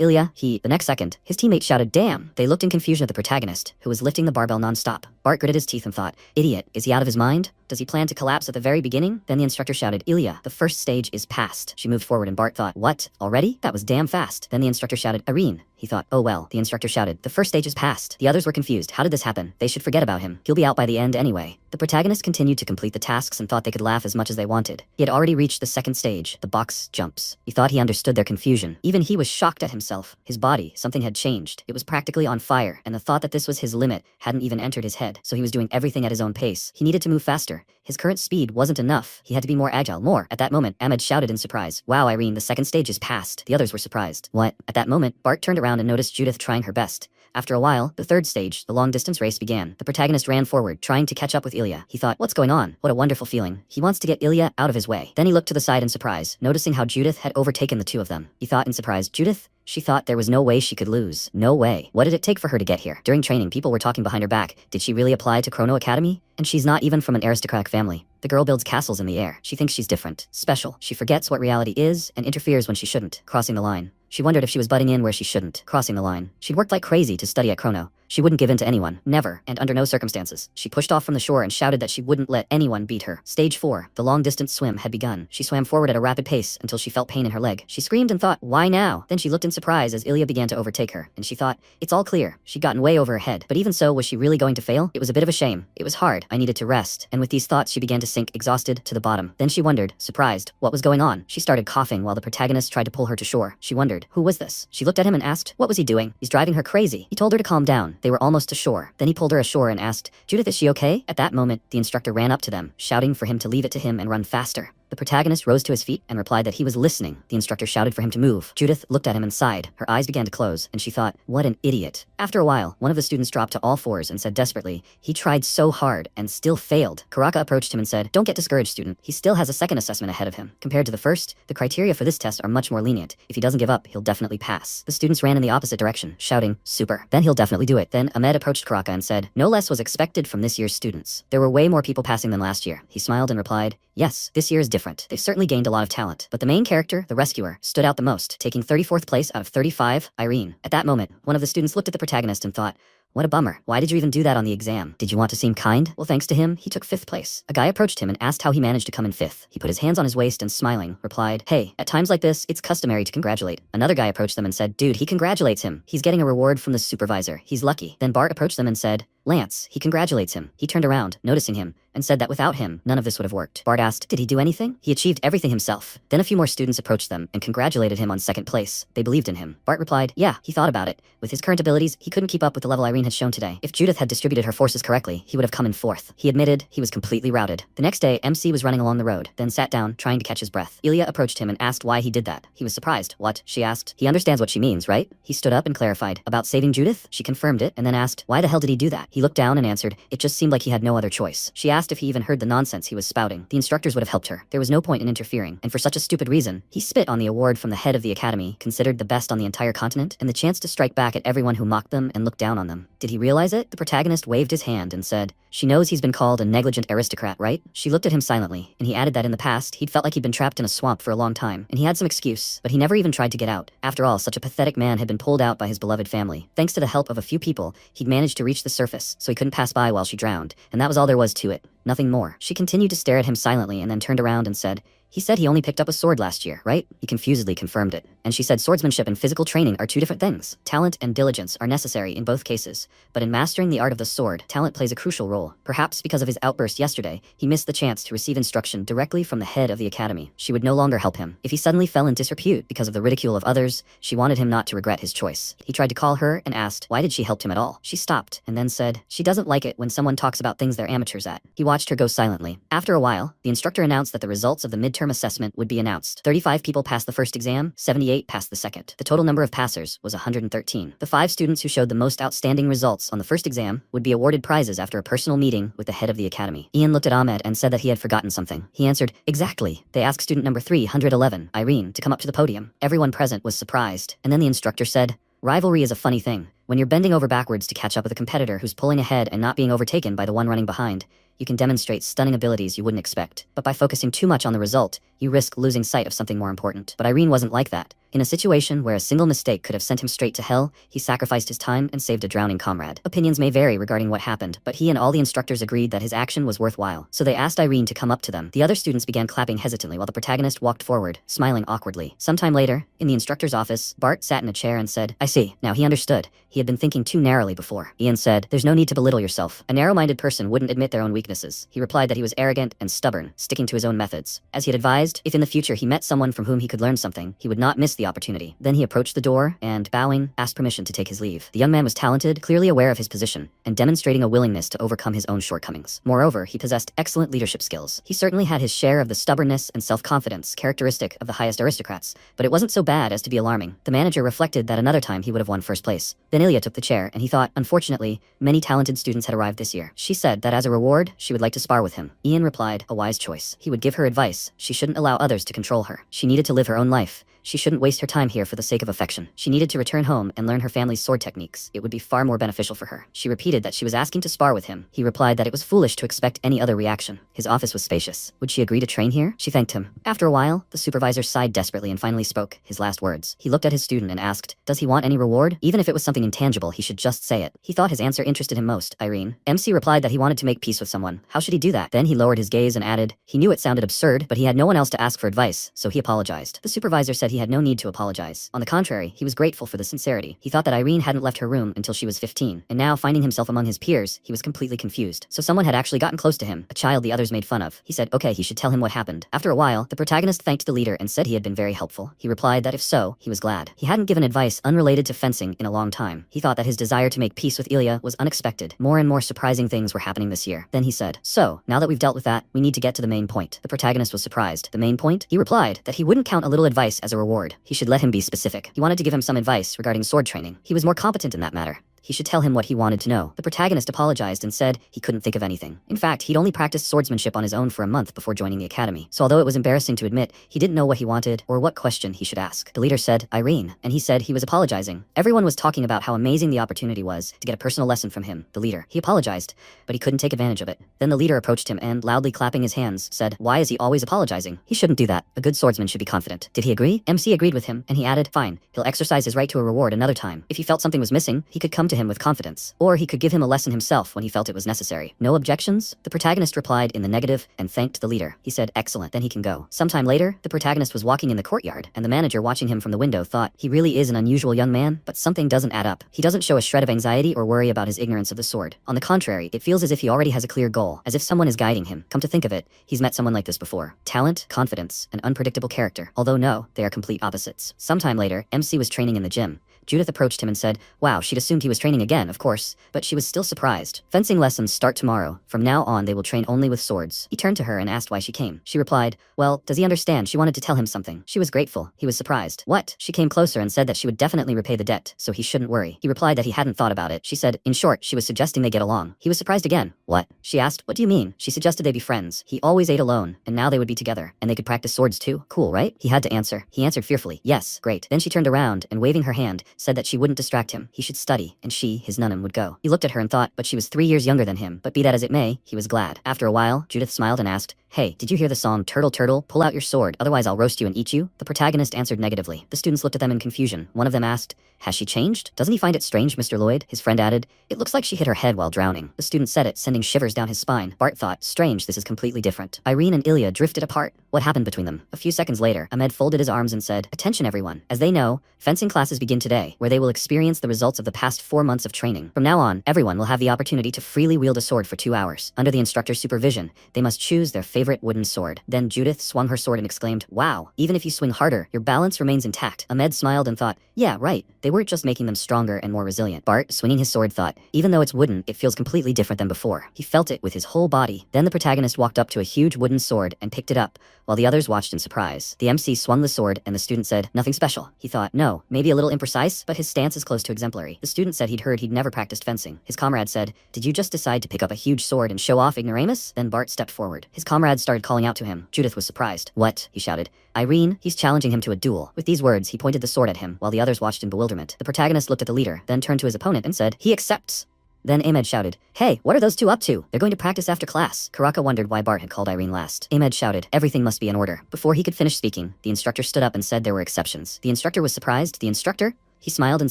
A: Ilya, the next second, his teammate shouted, damn. They looked in confusion at the protagonist, who was lifting the barbell non-stop. Bart gritted his teeth and thought, idiot, is he out of his mind? Does he plan to collapse at the very beginning? Then the instructor shouted, Ilya, the first stage is passed. She moved forward and Bart thought, what? Already? That was damn fast. Then the instructor shouted, Irene. He thought, oh well. The instructor shouted, the first stage is passed. The others were confused. How did this happen? They should forget about him. He'll be out by the end anyway. The protagonist continued to complete the tasks and thought they could laugh as much as they wanted. He had already reached the second stage, the box jumps. He thought he understood their confusion. Even he was shocked at himself. His body, something had changed. It was practically on fire, and the thought that this was his limit hadn't even entered his head, so he was doing everything at his own pace. He needed to move faster. His current speed wasn't enough. He had to be more agile, more. At that moment, Ahmed shouted in surprise, wow, Irene, the second stage is passed. The others were surprised. What? At that moment, Bart turned around and noticed Judith trying her best. After a while, the third stage, the long-distance race, began. The protagonist ran forward, trying to catch up with Ilya. He thought, what's going on? What a wonderful feeling. He wants to get Ilya out of his way. Then he looked to the side in surprise, noticing how Judith had overtaken the two of them. He thought in surprise, Judith? She thought there was no way she could lose. No way. What did it take for her to get here? During training, people were talking behind her back. Did she really apply to Chrono Academy? And she's not even from an aristocratic family. The girl builds castles in the air. She thinks she's different, special. She forgets what reality is and interferes when she shouldn't, crossing the line. She wondered if she was butting in where she shouldn't, crossing the line. She'd worked like crazy to study at Chrono. She wouldn't give in to anyone, never, and under no circumstances. She pushed off from the shore and shouted that she wouldn't let anyone beat her. Stage 4, the long-distance swim, had begun. She swam forward at a rapid pace until she felt pain in her leg. She screamed and thought, why now? Then she looked in surprise as Ilya began to overtake her, and she thought, it's all clear. She'd gotten way over her head. But even so, was she really going to fail? It was a bit of a shame. It was hard. I needed to rest. And with these thoughts, she began to sink, exhausted, to the bottom. Then she wondered, surprised, what was going on? She started coughing while the protagonist tried to pull her to shore. She wondered, who was this? She looked at him and asked, what was he doing? He's driving her crazy. He told her to calm down. They were almost to shore. Then he pulled her ashore and asked, Judith, is she okay? At that moment, the instructor ran up to them, shouting for him to leave it to him and run faster. The protagonist rose to his feet and replied that he was listening. The instructor shouted for him to move. Judith looked at him and sighed. Her eyes began to close, and she thought, what an idiot. After a while, one of the students dropped to all fours and said desperately, he tried so hard and still failed. Karaka approached him and said, don't get discouraged, student. He still has a second assessment ahead of him. Compared to the first, the criteria for this test are much more lenient. If he doesn't give up, he'll definitely pass. The students ran in the opposite direction, shouting, super. Then he'll definitely do it. Then Ahmed approached Karaka and said, no less was expected from this year's students. There were way more people passing than last year. He smiled and replied, yes, this year is different. They've certainly gained a lot of talent. But the main character, the rescuer, stood out the most, taking 34th place out of 35, Irene. At that moment, one of the students looked at the protagonist and thought, what a bummer. Why did you even do that on the exam? Did you want to seem kind? Well, thanks to him, he took 5th place. A guy approached him and asked how he managed to come in 5th. He put his hands on his waist and smiling, replied, hey, at times like this, it's customary to congratulate. Another guy approached them and said, dude, he congratulates him. He's getting a reward from the supervisor. He's lucky. Then Bart approached them and said, Lance, he congratulates him. He turned around, noticing him, and said that without him, none of this would have worked. Bart asked, did he do anything? He achieved everything himself. Then a few more students approached them and congratulated him on 2nd place. They believed in him. Bart replied, yeah, he thought about it. With his current abilities, he couldn't keep up with the level Irene had shown today. If Judith had distributed her forces correctly, he would have come in 4th. He admitted he was completely routed. The next day, MC was running along the road, then sat down, trying to catch his breath. Ilya approached him and asked why he did that. He was surprised. What? She asked. He understands what she means, right? He stood up and clarified. About saving Judith? She confirmed it, and then asked, why the hell did he do that? He looked down and answered, it just seemed like he had no other choice. She asked if he even heard the nonsense he was spouting. The instructors would have helped her. There was no point in interfering, and for such a stupid reason, he spit on the award from the head of the academy, considered the best on the entire continent, and the chance to strike back at everyone who mocked them and looked down on them. Did he realize it? The protagonist waved his hand and said, she knows he's been called a negligent aristocrat, right? She looked at him silently, and he added that in the past, he'd felt like he'd been trapped in a swamp for a long time, and he had some excuse, but he never even tried to get out. After all, such a pathetic man had been pulled out by his beloved family. Thanks to the help of a few people, he'd managed to reach the surface, so he couldn't pass by while she drowned, and that was all there was to it. Nothing more. She continued to stare at him silently and then turned around and said, he said he only picked up a sword last year, right? He confusedly confirmed it. and she said swordsmanship and physical training are two different things. Talent and diligence are necessary in both cases, but in mastering the art of the sword, talent plays a crucial role. Perhaps because of his outburst yesterday, he missed the chance to receive instruction directly from the head of the academy. She would no longer help him. If he suddenly fell in disrepute because of the ridicule of others, she wanted him not to regret his choice. He tried to call her and asked why did she help him at all. She stopped and then said she doesn't like it when someone talks about things they're amateurs at. He watched her go silently. After a while, the instructor announced that the results of the midterm assessment would be announced. 35 people passed the first exam, 78 passed the second. The total number of passers was 113. The 5 students who showed the most outstanding results on the first exam would be awarded prizes after a personal meeting with the head of the academy. Ian looked at Ahmed and said that he had forgotten something. He answered, exactly. They asked student number 311, Irene, to come up to the podium. Everyone present was surprised, and then the instructor said, rivalry is a funny thing. When you're bending over backwards to catch up with a competitor who's pulling ahead and not being overtaken by the one running behind, you can demonstrate stunning abilities you wouldn't expect. But by focusing too much on the result, you risk losing sight of something more important. But Irene wasn't like that. In a situation where a single mistake could have sent him straight to hell, he sacrificed his time and saved a drowning comrade. Opinions may vary regarding what happened, but he and all the instructors agreed that his action was worthwhile. So they asked Irene to come up to them. The other students began clapping hesitantly while the protagonist walked forward, smiling awkwardly. Sometime later, in the instructor's office, Bart sat in a chair and said, I see. Now he understood. He had been thinking too narrowly before. Ian said, there's no need to belittle yourself. A narrow-minded person wouldn't admit their own weaknesses. He replied that he was arrogant and stubborn, sticking to his own methods. As he had advised, if in the future he met someone from whom he could learn something, he would not miss the opportunity. Then he approached the door and, bowing, asked permission to take his leave. The young man was talented, clearly aware of his position, and demonstrating a willingness to overcome his own shortcomings. Moreover, he possessed excellent leadership skills. He certainly had his share of the stubbornness and self-confidence characteristic of the highest aristocrats, but it wasn't so bad as to be alarming. The manager reflected that another time he would have won first place. Then Ilya took the chair, and he thought, unfortunately, many talented students had arrived this year. She said that as a reward, she would like to spar with him. Ian replied, a wise choice. He would give her advice. She shouldn't allow others to control her. She needed to live her own life. She shouldn't waste her time here for the sake of affection. She needed to return home and learn her family's sword techniques. It would be far more beneficial for her. She repeated that she was asking to spar with him. He replied that it was foolish to expect any other reaction. His office was spacious. Would she agree to train here? She thanked him. After a while, the supervisor sighed desperately and finally spoke, his last words. He looked at his student and asked, does he want any reward? Even if it was something intangible, he should just say it. He thought his answer interested him most, Irene. MC replied that he wanted to make peace with someone. How should he do that? Then he lowered his gaze and added, he knew it sounded absurd, but he had no one else to ask for advice, so he apologized. The supervisor said he had no need to apologize. On the contrary, he was grateful for the sincerity. He thought that Irene hadn't left her room until she was 15, and now finding himself among his peers, he was completely confused. So someone had actually gotten close to him, a child the others made fun of. He said, okay, he should tell him what happened. After a while, the protagonist thanked the leader and said he had been very helpful. He replied that if so, he was glad. He hadn't given advice unrelated to fencing in a long time. He thought that his desire to make peace with Ilya was unexpected. More and more surprising things were happening this year. Then he said, so, now that we've dealt with that, we need to get to the main point. The protagonist was surprised. The main point? He replied that he wouldn't count a little advice as a reward. He should let him be specific. He wanted to give him some advice regarding sword training. He was more competent in that matter. He should tell him what he wanted to know. The protagonist apologized and said he couldn't think of anything. In fact, he'd only practiced swordsmanship on his own for a month before joining the academy. So although it was embarrassing to admit, he didn't know what he wanted or what question he should ask. The leader said, Irene, and he said he was apologizing. Everyone was talking about how amazing the opportunity was to get a personal lesson from him, the leader. He apologized, but he couldn't take advantage of it. Then the leader approached him and, loudly clapping his hands, said, why is he always apologizing? He shouldn't do that. A good swordsman should be confident. Did he agree? MC agreed with him, and he added, fine, he'll exercise his right to a reward another time. If he felt something was missing, he could come to him with confidence. Or he could give him a lesson himself when he felt it was necessary. No objections? The protagonist replied in the negative and thanked the leader. He said, excellent, then he can go. Sometime later, the protagonist was walking in the courtyard, and the manager watching him from the window thought, he really is an unusual young man, but something doesn't add up. He doesn't show a shred of anxiety or worry about his ignorance of the sword. On the contrary, it feels as if he already has a clear goal, as if someone is guiding him. Come to think of it, he's met someone like this before. Talent, confidence, and unpredictable character. Although no, they are complete opposites. Sometime later, MC was training in the gym. Judith approached him and said, wow, she'd assumed he was training again, of course, but she was still surprised. Fencing lessons start tomorrow. From now on, they will train only with swords. He turned to her and asked why she came. She replied, well, does he understand? She wanted to tell him something. She was grateful. He was surprised. What? She came closer and said that she would definitely repay the debt, so he shouldn't worry. He replied that he hadn't thought about it. She said, in short, she was suggesting they get along. He was surprised again. What? She asked, what do you mean? She suggested they be friends. He always ate alone, and now they would be together, and they could practice swords too. Cool, right? He had to answer. He answered fearfully, yes, great. Then she turned around and, waving her hand, said that she wouldn't distract him. He should study, and she, his nunnum, would go. He looked at her and thought, but she was 3 years younger than him, but be that as it may, he was glad. After a while, Judith smiled and asked, "Hey, did you hear the song Turtle Turtle? Pull out your sword, otherwise I'll roast you and eat you?" The protagonist answered negatively. The students looked at them in confusion. One of them asked, "Has she changed? Doesn't he find it strange, Mr. Lloyd?" His friend added, "It looks like she hit her head while drowning." The student said it, sending shivers down his spine. Bart thought, strange, this is completely different. Irene and Ilya drifted apart. What happened between them? A few seconds later, Ahmed folded his arms and said, "Attention everyone. As they know, fencing classes begin today, where they will experience the results of the past 4 months of training. From now on, everyone will have the opportunity to freely wield a sword for 2 hours. Under the instructor's supervision, they must choose their favorite wooden sword." Then Judith swung her sword and exclaimed, "Wow, even if you swing harder, your balance remains intact." Ahmed smiled and thought, "Yeah, right. They weren't just making them stronger and more resilient." Bart, swinging his sword, thought, "Even though it's wooden, it feels completely different than before." He felt it with his whole body. Then the protagonist walked up to a huge wooden sword and picked it up, while the others watched in surprise. The MC swung the sword and the student said, "Nothing special." He thought, no, maybe a little imprecise, but his stance is close to exemplary. The student said he'd never practiced fencing. His comrade said, "Did you just decide to pick up a huge sword and show off ignoramus?" Then Bart stepped forward. His comrade started calling out to him. Judith was surprised. "What?" he shouted. "Irene, he's challenging him to a duel." With these words, he pointed the sword at him, while the others watched in bewilderment. The protagonist looked at the leader, then turned to his opponent and said, "He accepts." Then Ahmed shouted, "Hey, what are those two up to? They're going to practice after class." Karaka wondered why Bart had called Irene last. Ahmed shouted, "Everything must be in order." Before he could finish speaking, the instructor stood up and said there were exceptions. The instructor was surprised. The instructor? He smiled and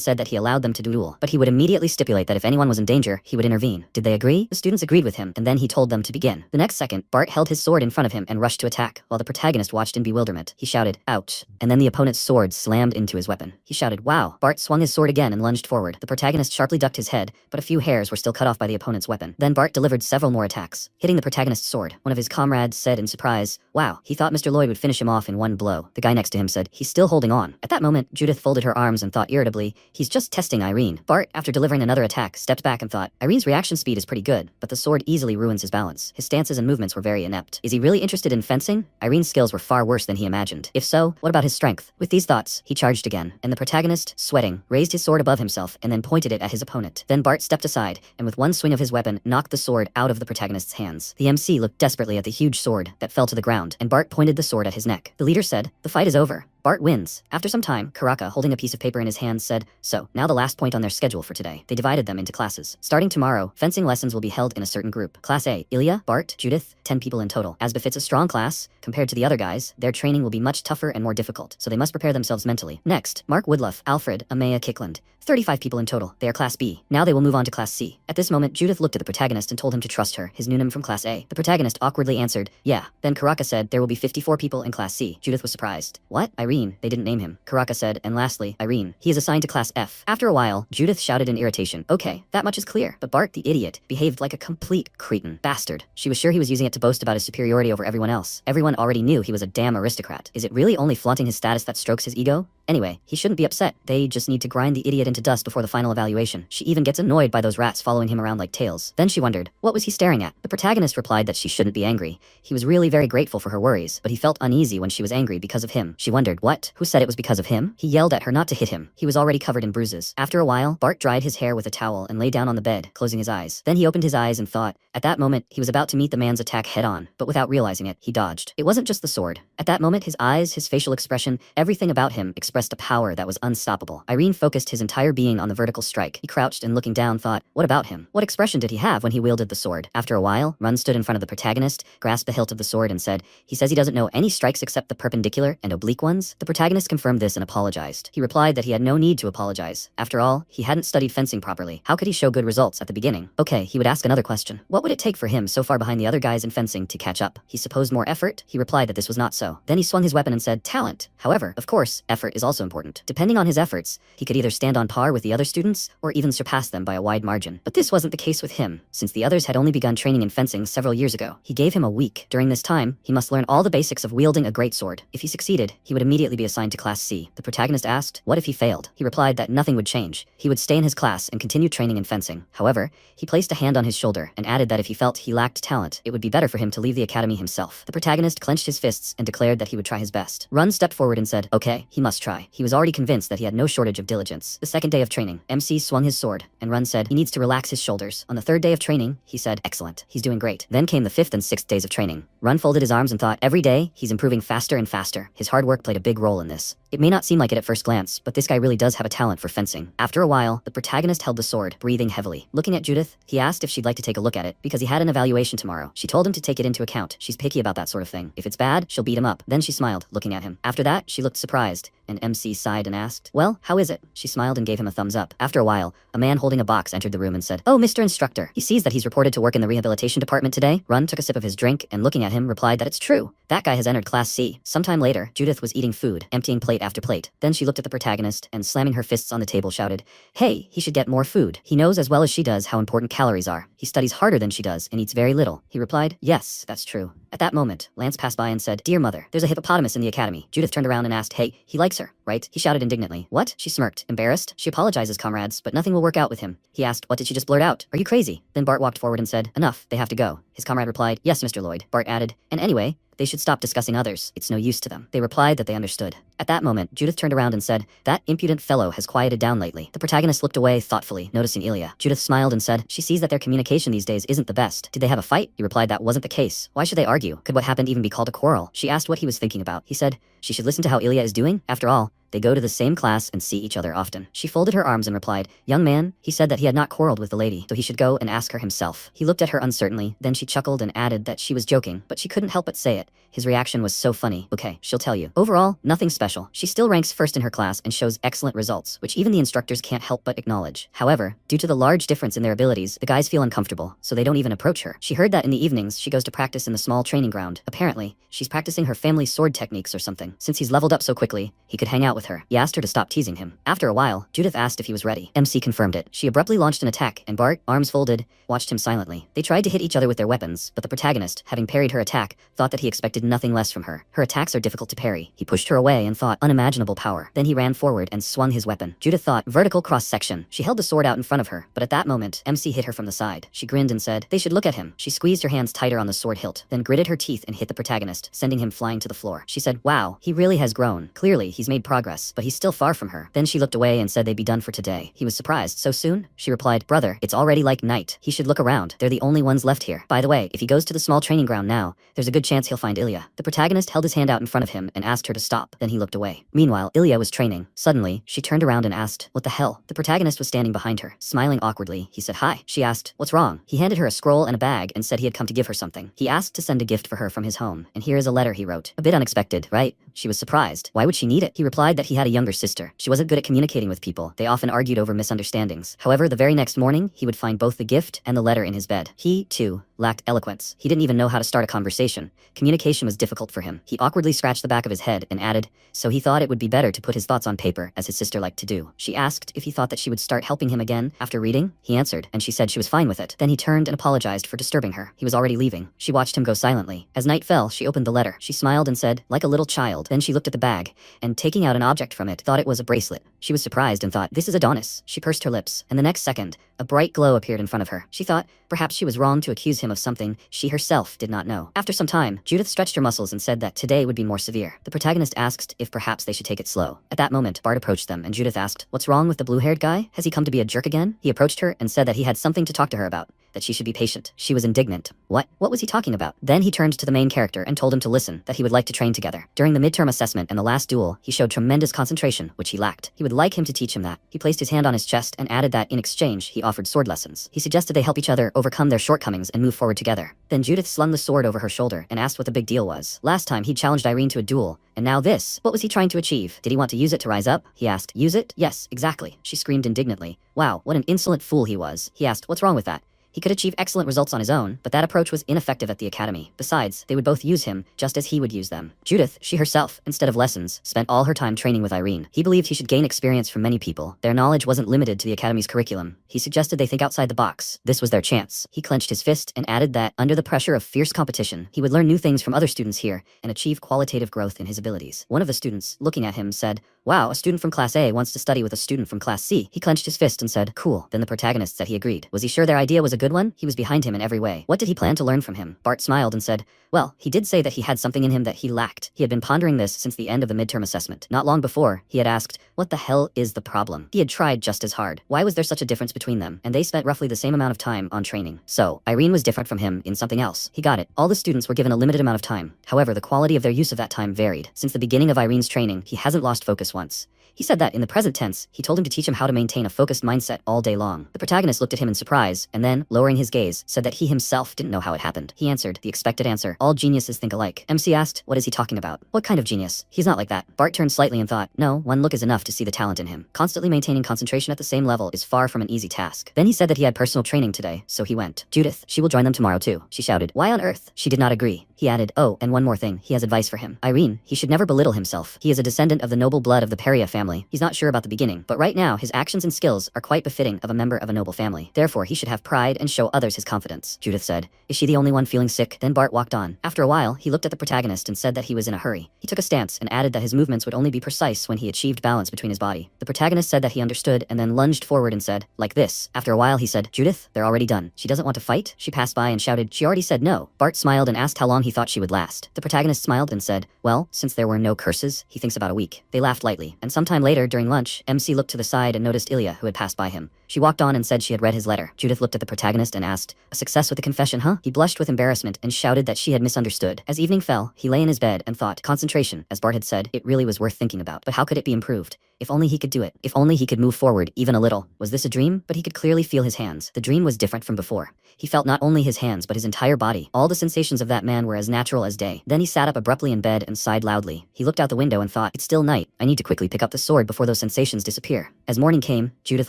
A: said that he allowed them to duel, but he would immediately stipulate that if anyone was in danger, he would intervene. Did they agree? The students agreed with him, and then he told them to begin. The next second, Bart held his sword in front of him and rushed to attack, while the protagonist watched in bewilderment. He shouted, "Ouch!" And then the opponent's sword slammed into his weapon. He shouted, "Wow!" Bart swung his sword again and lunged forward. The protagonist sharply ducked his head, but a few hairs were still cut off by the opponent's weapon. Then Bart delivered several more attacks, hitting the protagonist's sword. One of his comrades said in surprise, "Wow, he thought Mr. Lloyd would finish him off in one blow." The guy next to him said, "He's still holding on." At that moment, Judith folded her arms and thought irritably, "He's just testing Irene." Bart, after delivering another attack, stepped back and thought, Irene's reaction speed is pretty good, but the sword easily ruins his balance. His stances and movements were very inept. Is he really interested in fencing? Irene's skills were far worse than he imagined. If so, what about his strength? With these thoughts, he charged again, and the protagonist, sweating, raised his sword above himself and then pointed it at his opponent. Then Bart stepped aside, and with one swing of his weapon, knocked the sword out of the protagonist's hands. The MC looked desperately at the huge sword that fell to the ground, and Bart pointed the sword at his neck. The leader said, "The fight is over. Bart wins." After some time, Karaka, holding a piece of paper in his hands, said, "So, now the last point on their schedule for today." They divided them into classes. Starting tomorrow, fencing lessons will be held in a certain group. Class A, Ilya, Bart, Judith, 10 people in total. As befits a strong class, compared to the other guys, their training will be much tougher and more difficult, so they must prepare themselves mentally. Next, Mark Woodluff, Alfred, Amaya Kickland. 35 people in total. They are Class B. Now they will move on to Class C. At this moment, Judith looked at the protagonist and told him to trust her, his noonim from Class A. The protagonist awkwardly answered, "Yeah." Then Karaka said there will be 54 people in Class C. Judith was surprised. "What? Irene? They didn't name him." Karaka said, and lastly, Irene. He is assigned to Class F. After a while, Judith shouted in irritation, "Okay, that much is clear." But Bart, the idiot, behaved like a complete cretin. Bastard. She was sure he was using it to boast about his superiority over everyone else. Everyone already knew he was a damn aristocrat. Is it really only flaunting his status that strokes his ego? Anyway, he shouldn't be upset. They just need to grind the idiot into dust before the final evaluation. She even gets annoyed by those rats following him around like tails. Then she wondered, what was he staring at? The protagonist replied that she shouldn't be angry. He was really very grateful for her worries, but he felt uneasy when she was angry because of him. She wondered, what? Who said it was because of him? He yelled at her not to hit him. He was already covered in bruises. After a while, Bart dried his hair with a towel and lay down on the bed, closing his eyes. Then he opened his eyes and thought. At that moment, he was about to meet the man's attack head on, but without realizing it, he dodged. It wasn't just the sword. At that moment, his eyes, his facial expression, everything about him expressed a power that was unstoppable. Irene focused his entire being on the vertical strike. He crouched and looking down thought, what about him? What expression did he have when he wielded the sword? After a while, Run stood in front of the protagonist, grasped the hilt of the sword and said, he says he doesn't know any strikes except the perpendicular and oblique ones. The protagonist confirmed this and apologized. He replied that he had no need to apologize. After all, he hadn't studied fencing properly. How could he show good results at the beginning? Okay, he would ask another question. What would it take for him so far behind the other guys in fencing to catch up? He supposed more effort? He replied that this was not so. Then he swung his weapon and said, talent. However, of course, effort is also important. Depending on his efforts, he could either stand on par with the other students or even surpass them by a wide margin. But this wasn't the case with him, since the others had only begun training in fencing several years ago. He gave him a week. During this time, he must learn all the basics of wielding a great sword. If he succeeded, he would immediately be assigned to Class C. The protagonist asked, what if he failed? He replied that nothing would change. He would stay in his class and continue training in fencing. However, he placed a hand on his shoulder and added that if he felt he lacked talent, it would be better for him to leave the academy himself. The protagonist clenched his fists and declared that he would try his best. Run stepped forward and said, okay, he must try. try. He was already convinced that he had no shortage of diligence. The second day of training, MC swung his sword, and Run said he needs to relax his shoulders. On the third day of training, he said, excellent, he's doing great. Then came the fifth and sixth days of training. Run folded his arms and thought, every day, he's improving faster and faster. His hard work played a big role in this. It may not seem like it at first glance, but this guy really does have a talent for fencing. After a while, the protagonist held the sword, breathing heavily. Looking at Judith, he asked if she'd like to take a look at it, because he had an evaluation tomorrow. She told him to take it into account. She's picky about that sort of thing. If it's bad, she'll beat him up. Then she smiled, looking at him. After that, she looked surprised, and MC sighed and asked, well, how is it? She smiled and gave him a thumbs up. After a while, a man holding a box entered the room and said, oh, Mr. Instructor. He sees that he's reported to work in the rehabilitation department today. Run took a sip of his drink, and looking at him, replied that it's true. That guy has entered Class C. Sometime later, Judith was eating food, emptying plate after plate. Then she looked at the protagonist, and slamming her fists on the table shouted, hey, he should get more food. He knows as well as she does how important calories are. He studies harder than she does, and eats very little. He replied, yes, that's true. At that moment, Lance passed by and said, dear mother, there's a hippopotamus in the academy. Judith turned around and asked, hey, he likes her, right? He shouted indignantly. What? She smirked, embarrassed. She apologizes, comrades, but nothing will work out with him. He asked, what did she just blurt out? Are you crazy? Then Bart walked forward and said, enough, they have to go. His comrade replied, yes, Mr. Lloyd. Bart added, and anyway, they should stop discussing others. It's no use to them. They replied that they understood. At that moment, Judith turned around and said, that impudent fellow has quieted down lately. The protagonist looked away thoughtfully, noticing Ilya. Judith smiled and said, she sees that their communication these days isn't the best. Did they have a fight? He replied that wasn't the case. Why should they argue? Could what happened even be called a quarrel? She asked what he was thinking about. He said, she should listen to how Ilya is doing. After all, they go to the same class and see each other often. She folded her arms and replied, young man, he said that he had not quarreled with the lady, so he should go and ask her himself. He looked at her uncertainly, then she chuckled and added that she was joking, but she couldn't help but say it. His reaction was so funny. Okay, she'll tell you. Overall, nothing special. She still ranks first in her class and shows excellent results, which even the instructors can't help but acknowledge. However, due to the large difference in their abilities, the guys feel uncomfortable, so they don't even approach her. She heard that in the evenings she goes to practice in the small training ground. Apparently, she's practicing her family's sword techniques or something. Since he's leveled up so quickly, he could hang out with her. He asked her to stop teasing him. After a while, Judith asked if he was ready. MC confirmed it. She abruptly launched an attack, and Bart, arms folded, watched him silently. They tried to hit each other with their weapons, but the protagonist, having parried her attack, thought that he expected nothing less from her. Her attacks are difficult to parry. He pushed her away and thought unimaginable power. Then he ran forward and swung his weapon. Judith thought vertical cross-section. She held the sword out in front of her, but at that moment, MC hit her from the side. She grinned and said, they should look at him. She squeezed her hands tighter on the sword hilt, then gritted her teeth and hit the protagonist, sending him flying to the floor. She said, wow, he really has grown. Clearly, he's made progress, but he's still far from her. Then she looked away and said they'd be done for today. He was surprised. So soon? She replied, brother, it's already like night. He should look around. They're the only ones left here. By the way, if he goes to the small training ground now, there's a good chance he'll find Ilya. The protagonist held his hand out in front of him and asked her to stop. Then he looked away. Meanwhile, Ilya was training. Suddenly, she turned around and asked, what the hell? The protagonist was standing behind her. Smiling awkwardly, he said hi. She asked, what's wrong? He handed her a scroll and a bag and said he had come to give her something. He asked to send a gift for her from his home, and here is a letter he wrote. A bit unexpected, right? She was surprised. Why would she need it? He replied that he had a younger sister. She wasn't good at communicating with people. They often argued over misunderstandings. However, the very next morning, he would find both the gift and the letter in his bed. He, too, lacked eloquence. He didn't even know how to start a conversation. Communication was difficult for him. He awkwardly scratched the back of his head and added, so he thought it would be better to put his thoughts on paper, as his sister liked to do. She asked if he thought that she would start helping him again after reading. He answered, and she said she was fine with it. Then he turned and apologized for disturbing her. He was already leaving. She watched him go silently. As night fell, she opened the letter. She smiled and said, like a little child. Then she looked at the bag, and taking out an object from it, thought it was a bracelet. She was surprised and thought, this is Adonis. She pursed her lips, and the next second, a bright glow appeared in front of her. She thought, perhaps she was wrong to accuse him of something she herself did not know. After some time, Judith stretched her muscles and said that today would be more severe. The protagonist asked if perhaps they should take it slow. At that moment, Bart approached them, and Judith asked, what's wrong with the blue-haired guy? Has he come to be a jerk again? He approached her and said that he had something to talk to her about, that she should be patient. She was indignant. What? What was he talking about? Then he turned to the main character and told him to listen, that he would like to train together. During the midterm assessment and the last duel, he showed tremendous concentration, which he lacked. He would like him to teach him that. He placed his hand on his chest and added that in exchange, he offered sword lessons. He suggested they help each other overcome their shortcomings and move forward together. Then Judith slung the sword over her shoulder and asked what the big deal was. Last time he challenged Irene to a duel, and now this. What was he trying to achieve? Did he want to use it to rise up? He asked. Use it? Yes, exactly. She screamed indignantly. Wow, what an insolent fool he was. He asked, what's wrong with that? He could achieve excellent results on his own, but that approach was ineffective at the academy. Besides, they would both use him, just as he would use them. Judith, she herself, instead of lessons, spent all her time training with Irene. He believed he should gain experience from many people. Their knowledge wasn't limited to the academy's curriculum. He suggested they think outside the box. This was their chance. He clenched his fist and added that, under the pressure of fierce competition, he would learn new things from other students here and achieve qualitative growth in his abilities. One of the students, looking at him, said, wow, a student from Class A wants to study with a student from Class C. He clenched his fist and said, cool. Then the protagonist said he agreed. Was he sure their idea was a good one? He was behind him in every way. What did he plan to learn from him? Bart smiled and said, well, he did say that he had something in him that he lacked. He had been pondering this since the end of the midterm assessment. Not long before, he had asked, what the hell is the problem? He had tried just as hard. Why was there such a difference between them? And they spent roughly the same amount of time on training. So, Irene was different from him in something else. He got it. All the students were given a limited amount of time. However, the quality of their use of that time varied. Since the beginning of Irene's training, he hasn't lost focus once. He said that in the present tense, he told him to teach him how to maintain a focused mindset all day long. The protagonist looked at him in surprise, and then, lowering his gaze, said that he himself didn't know how it happened. He answered, the expected answer. All geniuses think alike. MC asked, what is he talking about? What kind of genius? He's not like that. Bart turned slightly and thought, no, one look is enough to see the talent in him. Constantly maintaining concentration at the same level is far from an easy task. Then he said that he had personal training today, so he went. Judith, she will join them tomorrow too. She shouted. Why on earth? She did not agree. He added, oh, and one more thing, he has advice for him. Irene, he should never belittle himself. He is a descendant of the noble blood of the Peria family. He's not sure about the beginning, but right now his actions and skills are quite befitting of a member of a noble family. Therefore, he should have pride and show others his confidence. Judith said, is she the only one feeling sick? Then Bart walked on. After a while, he looked at the protagonist and said that he was in a hurry. He took a stance and added that his movements would only be precise when he achieved balance between his body. The protagonist said that he understood and then lunged forward and said, like this. After a while, he said, Judith, they're already done. She doesn't want to fight? She passed by and shouted, she already said no. Bart smiled and asked how long he thought she would last. The protagonist smiled and said, well, since there were no curses, he thinks about a week. They laughed lightly, and sometime later during lunch, MC looked to the side and noticed Ilya, who had passed by him. She walked on and said she had read his letter. Judith looked at the protagonist and asked, a success with the confession, huh? He blushed with embarrassment and shouted that she had misunderstood. As evening fell, he lay in his bed and thought, concentration, as Bart had said, it really was worth thinking about. But how could it be improved? If only he could do it. If only he could move forward, even a little. Was this a dream? But he could clearly feel his hands. The dream was different from before. He felt not only his hands but his entire body. All the sensations of that man were as natural as day. Then he sat up abruptly in bed and sighed loudly. He looked out the window and thought, it's still night. I need to quickly pick up the sword before those sensations disappear. As morning came, Judith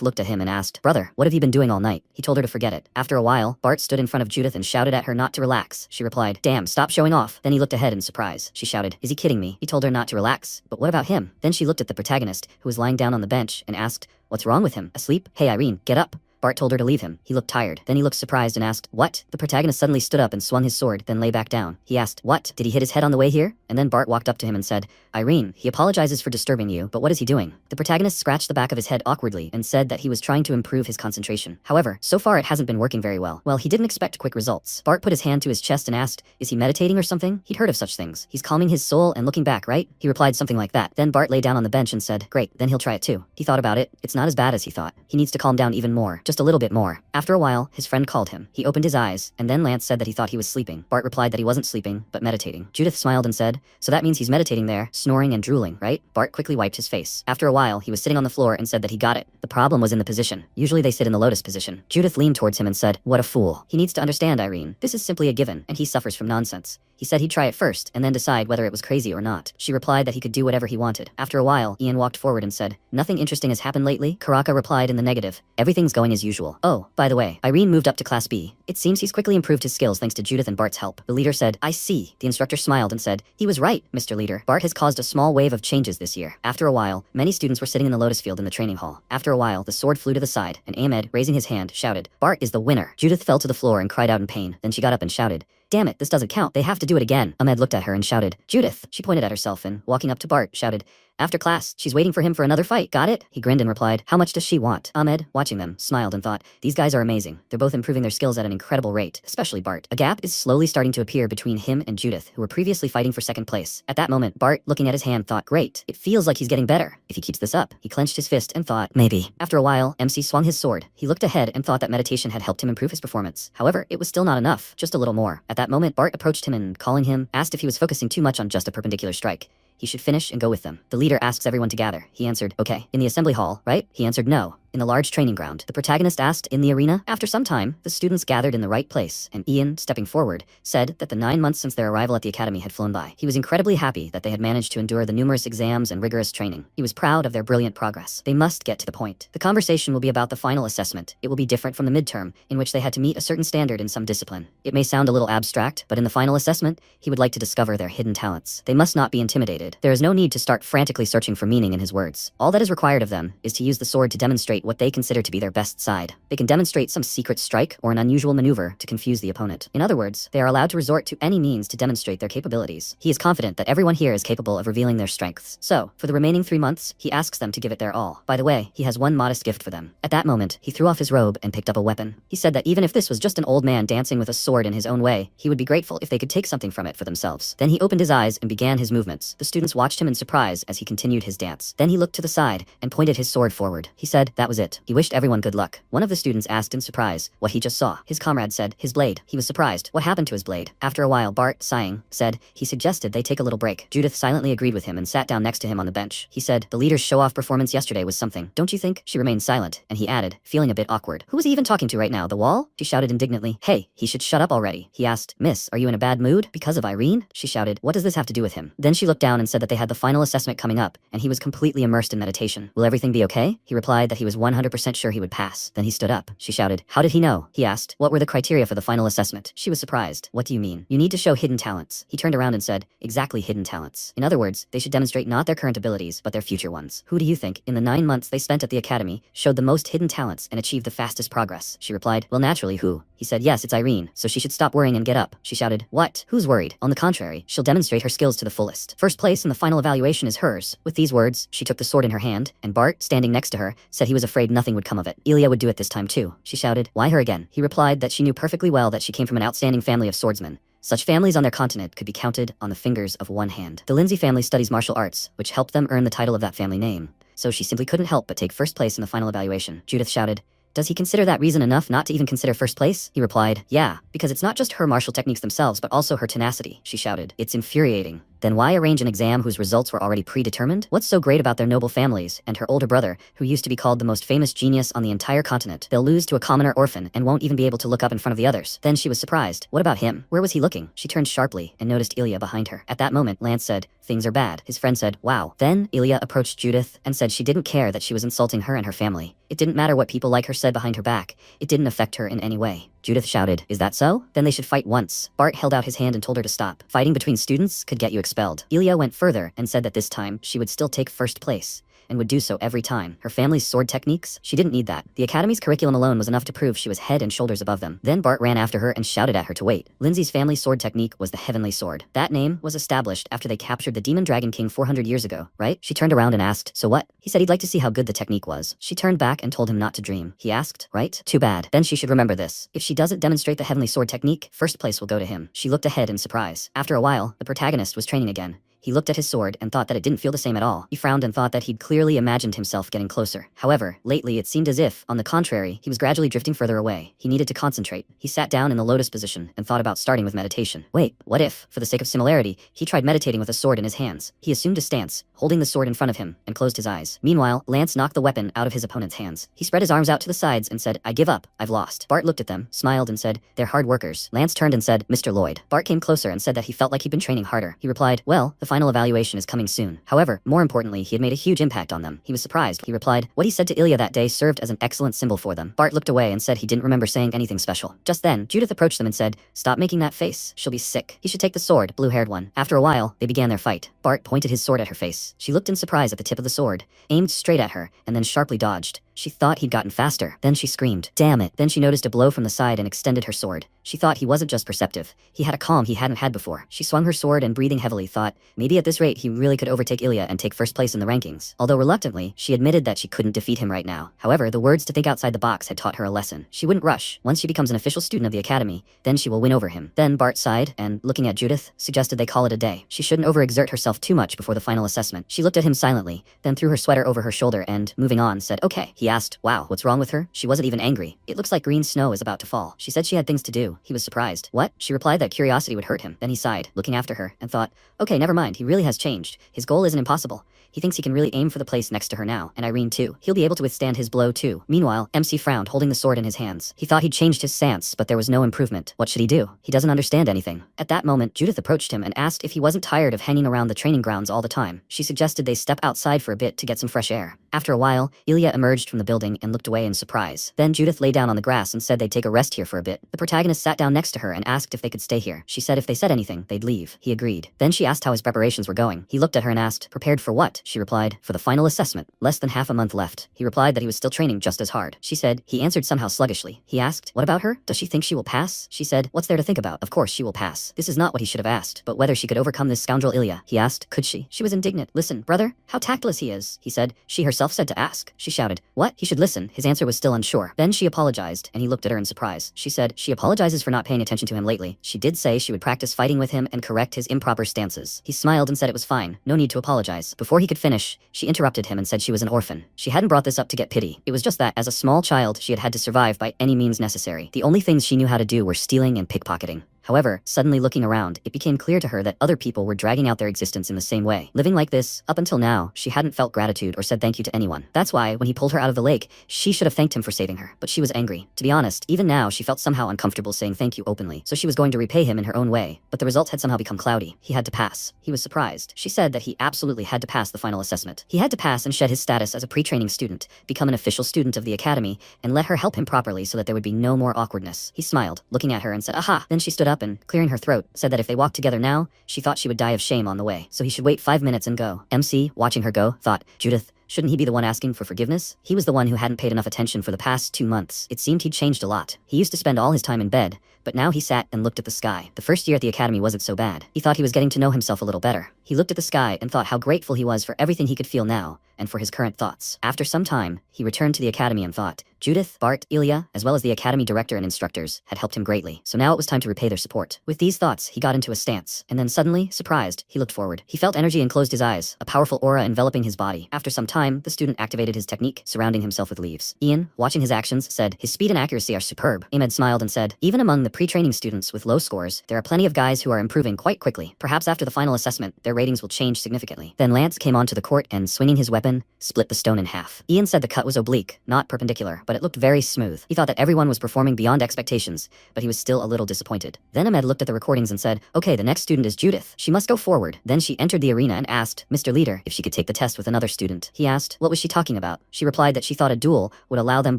A: looked at him and asked, brother, what have you been doing all night? He told her to forget it. After a while, Bart stood in front of Judith and shouted at her not to relax. She replied, damn, stop showing off. Then he looked ahead in surprise. She shouted, is he kidding me? He told her not to relax. But what about him? Then she looked at the protagonist, who was lying down on the bench, and asked, what's wrong with him? Asleep? Hey Irene, get up. Bart told her to leave him. He looked tired. Then he looked surprised and asked, what? The protagonist suddenly stood up and swung his sword, then lay back down. He asked, what? Did he hit his head on the way here? And then Bart walked up to him and said, Irene, he apologizes for disturbing you, but what is he doing? The protagonist scratched the back of his head awkwardly and said that he was trying to improve his concentration. However, so far it hasn't been working very well. Well, he didn't expect quick results. Bart put his hand to his chest and asked, is he meditating or something? He'd heard of such things. He's calming his soul and looking back, right? He replied something like that. Then Bart lay down on the bench and said, great, then he'll try it too. He thought about it. It's not as bad as he thought. He needs to calm down even more, just a little bit more. After a while, his friend called him. He opened his eyes, and then Lance said that he thought he was sleeping. Bart replied that he wasn't sleeping, but meditating. Judith smiled and said, so that means he's meditating there, snoring and drooling, right? Bart quickly wiped his face. After a while, he was sitting on the floor and said that he got it. The problem was in the position. Usually they sit in the lotus position. Judith leaned towards him and said, what a fool. He needs to understand, Irene. This is simply a given, and he suffers from nonsense. He said he'd try it first, and then decide whether it was crazy or not. She replied that he could do whatever he wanted. After a while, Ian walked forward and said, nothing interesting has happened lately? Karaka replied in the negative. Everything's going as usual. Oh, by the way, Irene moved up to Class B. It seems he's quickly improved his skills thanks to Judith and Bart's help. The leader said, I see. The instructor smiled and said, he was right, Mr. Leader. Bart has caused a small wave of changes this year. After a while, many students were sitting in the lotus field in the training hall. After a while, the sword flew to the side, and Ahmed, raising his hand, shouted, Bart is the winner. Judith fell to the floor and cried out in pain. Then she got up and shouted, damn it, this doesn't count. They have to do it again. Ahmed looked at her and shouted, Judith. She pointed at herself and, walking up to Bart, shouted, after class, she's waiting for him for another fight, got it? He grinned and replied, how much does she want? Ahmed, watching them, smiled and thought, these guys are amazing. They're both improving their skills at an incredible rate, especially Bart. A gap is slowly starting to appear between him and Judith, who were previously fighting for second place. At that moment, Bart, looking at his hand, thought, great, it feels like he's getting better. If he keeps this up, he clenched his fist and thought, maybe. After a while, MC swung his sword. He looked ahead and thought that meditation had helped him improve his performance. However, it was still not enough, just a little more. At that moment, Bart approached him and, calling him, asked if he was focusing too much on just a perpendicular strike. He should finish and go with them. The leader asks everyone to gather. He answered, okay. In the assembly hall, right? He answered, no. In the large training ground. The protagonist asked, in the arena? After some time, the students gathered in the right place, and Ian, stepping forward, said that the 9 months since their arrival at the academy had flown by. He was incredibly happy that they had managed to endure the numerous exams and rigorous training. He was proud of their brilliant progress. They must get to the point. The conversation will be about the final assessment. It will be different from the midterm, in which they had to meet a certain standard in some discipline. It may sound a little abstract, but in the final assessment, he would like to discover their hidden talents. They must not be intimidated. There is no need to start frantically searching for meaning in his words. All that is required of them is to use the sword to demonstrate demonstrate what they consider to be their best side. They can demonstrate some secret strike or an unusual maneuver to confuse the opponent. In other words, they are allowed to resort to any means to demonstrate their capabilities. He is confident that everyone here is capable of revealing their strengths. So, for the remaining 3 months, he asks them to give it their all. By the way, he has one modest gift for them. At that moment, he threw off his robe and picked up a weapon. He said that even if this was just an old man dancing with a sword in his own way, he would be grateful if they could take something from it for themselves. Then he opened his eyes and began his movements. The students watched him in surprise as he continued his dance. Then he looked to the side and pointed his sword forward. He said that was it. He wished everyone good luck. One of the students asked in surprise what he just saw. His comrade said, his blade. He was surprised. What happened to his blade? After a while, Bart, sighing, said he suggested they take a little break. Judith silently agreed with him and sat down next to him on the bench. He said, the leader's show-off performance yesterday was something, don't you think? She remained silent, and he added, feeling a bit awkward. Who was he even talking to right now, the wall? She shouted indignantly. Hey, he should shut up already. He asked, Miss, are you in a bad mood? Because of Irene? She shouted, what does this have to do with him? Then she looked down and said that they had the final assessment coming up, and he was completely immersed in meditation. Will everything be okay? He replied that he was 100% sure he would pass. Then he stood up. She shouted, how did he know? He asked, what were the criteria for the final assessment? She was surprised. What do you mean? You need to show hidden talents. He turned around and said, exactly, hidden talents. In other words, they should demonstrate not their current abilities, but their future ones. Who do you think, in the 9 months they spent at the academy, showed the most hidden talents and achieved the fastest progress? She replied, well, naturally, who? He said, yes, it's Irene, so she should stop worrying and get up. She shouted, what? Who's worried? On the contrary, she'll demonstrate her skills to the fullest. First place in the final evaluation is hers. With these words, she took the sword in her hand, and Bart, standing next to her, said he was afraid nothing would come of it. Ilya would do it this time too. She shouted, why her again? He replied that she knew perfectly well that she came from an outstanding family of swordsmen. Such families on their continent could be counted on the fingers of one hand. The Lindsay family studies martial arts, which helped them earn the title of that family name. So she simply couldn't help but take first place in the final evaluation. Judith shouted, does he consider that reason enough not to even consider first place? He replied, yeah, because it's not just her martial techniques themselves but also her tenacity. She shouted, it's infuriating. Then why arrange an exam whose results were already predetermined? What's so great about their noble families and her older brother, who used to be called the most famous genius on the entire continent? They'll lose to a commoner orphan and won't even be able to look up in front of the others. Then she was surprised. What about him? Where was he looking? She turned sharply and noticed Ilya behind her. At that moment, Lance said, things are bad. His friend said, wow. Then Ilya approached Judith and said she didn't care that she was insulting her and her family. It didn't matter what people like her said behind her back. It didn't affect her in any way. Judith shouted, is that so? Then they should fight once. Bart held out his hand and told her to stop. Fighting between students could get you expelled. Ilya went further and said that this time she would still take first place, and would do so every time. Her family's sword techniques? She didn't need that. The academy's curriculum alone was enough to prove she was head and shoulders above them. Then Bart ran after her and shouted at her to wait. Lindsay's family sword technique was the Heavenly Sword. That name was established after they captured the Demon Dragon King 400 years ago, right? She turned around and asked, so what? He said he'd like to see how good the technique was. She turned back and told him not to dream. He asked, right? Too bad. Then she should remember this. If she doesn't demonstrate the Heavenly Sword technique, first place will go to him. She looked ahead in surprise. After a while, the protagonist was training again. He looked at his sword and thought that it didn't feel the same at all. He frowned and thought that he'd clearly imagined himself getting closer. However, lately it seemed as if, on the contrary, he was gradually drifting further away. He needed to concentrate. He sat down in the lotus position and thought about starting with meditation. Wait, what if, for the sake of similarity, he tried meditating with a sword in his hands? He assumed a stance, holding the sword in front of him, and closed his eyes. Meanwhile, Lance knocked the weapon out of his opponent's hands. He spread his arms out to the sides and said, I give up. I've lost. Bart looked at them, smiled and said, they're hard workers. Lance turned and said, Mr. Lloyd. Bart came closer and said that he felt like he'd been training harder. He replied, well, the final evaluation is coming soon. However, more importantly, he had made a huge impact on them. He was surprised. He replied, what he said to Ilya that day served as an excellent symbol for them. Bart looked away and said he didn't remember saying anything special. Just then, Judith approached them and said, stop making that face. She'll be sick. He should take the sword, blue-haired one. After a while, they began their fight. Bart pointed his sword at her face. She looked in surprise at the tip of the sword, aimed straight at her, and then sharply dodged. She thought he'd gotten faster. Then she screamed, damn it. Then she noticed a blow from the side and extended her sword. She thought he wasn't just perceptive. He had a calm he hadn't had before. She swung her sword and breathing heavily thought, maybe at this rate he really could overtake Ilya and take first place in the rankings. Although reluctantly, she admitted that she couldn't defeat him right now. However, the words to think outside the box had taught her a lesson. She wouldn't rush. Once she becomes an official student of the academy, then she will win over him. Then Bart sighed and, looking at Judith, suggested they call it a day. She shouldn't overexert herself too much before the final assessment. She looked at him silently, then threw her sweater over her shoulder and, moving on, said, okay. He asked, wow, what's wrong with her? She wasn't even angry. It looks like green snow is about to fall. She said she had things to do. He was surprised. What? She replied that curiosity would hurt him. Then he sighed, looking after her, and thought, okay, never mind, he really has changed. His goal isn't impossible. He thinks he can really aim for the place next to her now, and Irene too. He'll be able to withstand his blow too. Meanwhile, MC frowned, holding the sword in his hands. He thought he'd changed his stance, but there was no improvement. What should he do? He doesn't understand anything. At that moment, Judith approached him and asked if he wasn't tired of hanging around the training grounds all the time. She suggested they step outside for a bit to get some fresh air. After a while, Ilya emerged from the building and looked away in surprise. Then Judith lay down on the grass and said they'd take a rest here for a bit. The protagonist sat down next to her and asked if they could stay here. She said if they said anything, they'd leave. He agreed. Then she asked how his preparations were going. He looked at her and asked, prepared for what? what? She replied, for the final assessment, less than half a month left. He replied that he was still training just as hard. She said, he answered somehow sluggishly. He asked, what about her? Does she think she will pass? She said, what's there to think about? Of course she will pass. This is not what he should have asked, but whether she could overcome this scoundrel Ilya. He asked, could she? She was indignant. Listen, brother, how tactless he is. He said, she herself said to ask. She shouted, what? He should listen. His answer was still unsure. Then she apologized, and he looked at her in surprise. She said, she apologizes for not paying attention to him lately. She did say she would practice fighting with him and correct his improper stances. He smiled and said it was fine. No need to apologize. Before he could finish, she interrupted him and said she was an orphan. She hadn't brought this up to get pity. It was just that, as a small child, she had had to survive by any means necessary. The only things she knew how to do were stealing and pickpocketing. However, suddenly looking around, it became clear to her that other people were dragging out their existence in the same way. Living like this, up until now, she hadn't felt gratitude or said thank you to anyone. That's why, when he pulled her out of the lake, she should have thanked him for saving her. But she was angry. To be honest, even now, she felt somehow uncomfortable saying thank you openly. So she was going to repay him in her own way. But the result had somehow become cloudy. He had to pass. He was surprised. She said that he absolutely had to pass the final assessment. He had to pass and shed his status as a pre-training student, become an official student of the academy, and let her help him properly so that there would be no more awkwardness. He smiled, looking at her and said, aha. Then she stood up and, clearing her throat, said that if they walked together now, she thought she would die of shame on the way, so he should wait 5 minutes and go. MC, watching her go, thought, Judith, shouldn't he be the one asking for forgiveness? He was the one who hadn't paid enough attention for the past 2 months. It seemed he'd changed a lot. He used to spend all his time in bed, but now he sat and looked at the sky. The first year at the academy wasn't so bad. He thought he was getting to know himself a little better. He looked at the sky and thought how grateful he was for everything he could feel now, and for his current thoughts. After some time, he returned to the academy and thought, Judith, Bart, Ilya, as well as the academy director and instructors, had helped him greatly, so now it was time to repay their support. With these thoughts, he got into a stance, and then suddenly, surprised, he looked forward. He felt energy and closed his eyes, a powerful aura enveloping his body. After some time, the student activated his technique, surrounding himself with leaves. Ian, watching his actions, said, his speed and accuracy are superb. Ahmed smiled and said, even among the pre-training students with low scores, there are plenty of guys who are improving quite quickly. Perhaps after the final assessment, their ratings will change significantly. Then Lance came onto the court and, swinging his weapon, split the stone in half. Ian said the cut was oblique, not perpendicular, but it looked very smooth. He thought that everyone was performing beyond expectations, but he was still a little disappointed. Then Ahmed looked at the recordings and said, okay, the next student is Judith. She must go forward. Then she entered the arena and asked, Mr. Leader, if she could take the test with another student. He asked, what was she talking about? She replied that she thought a duel would allow them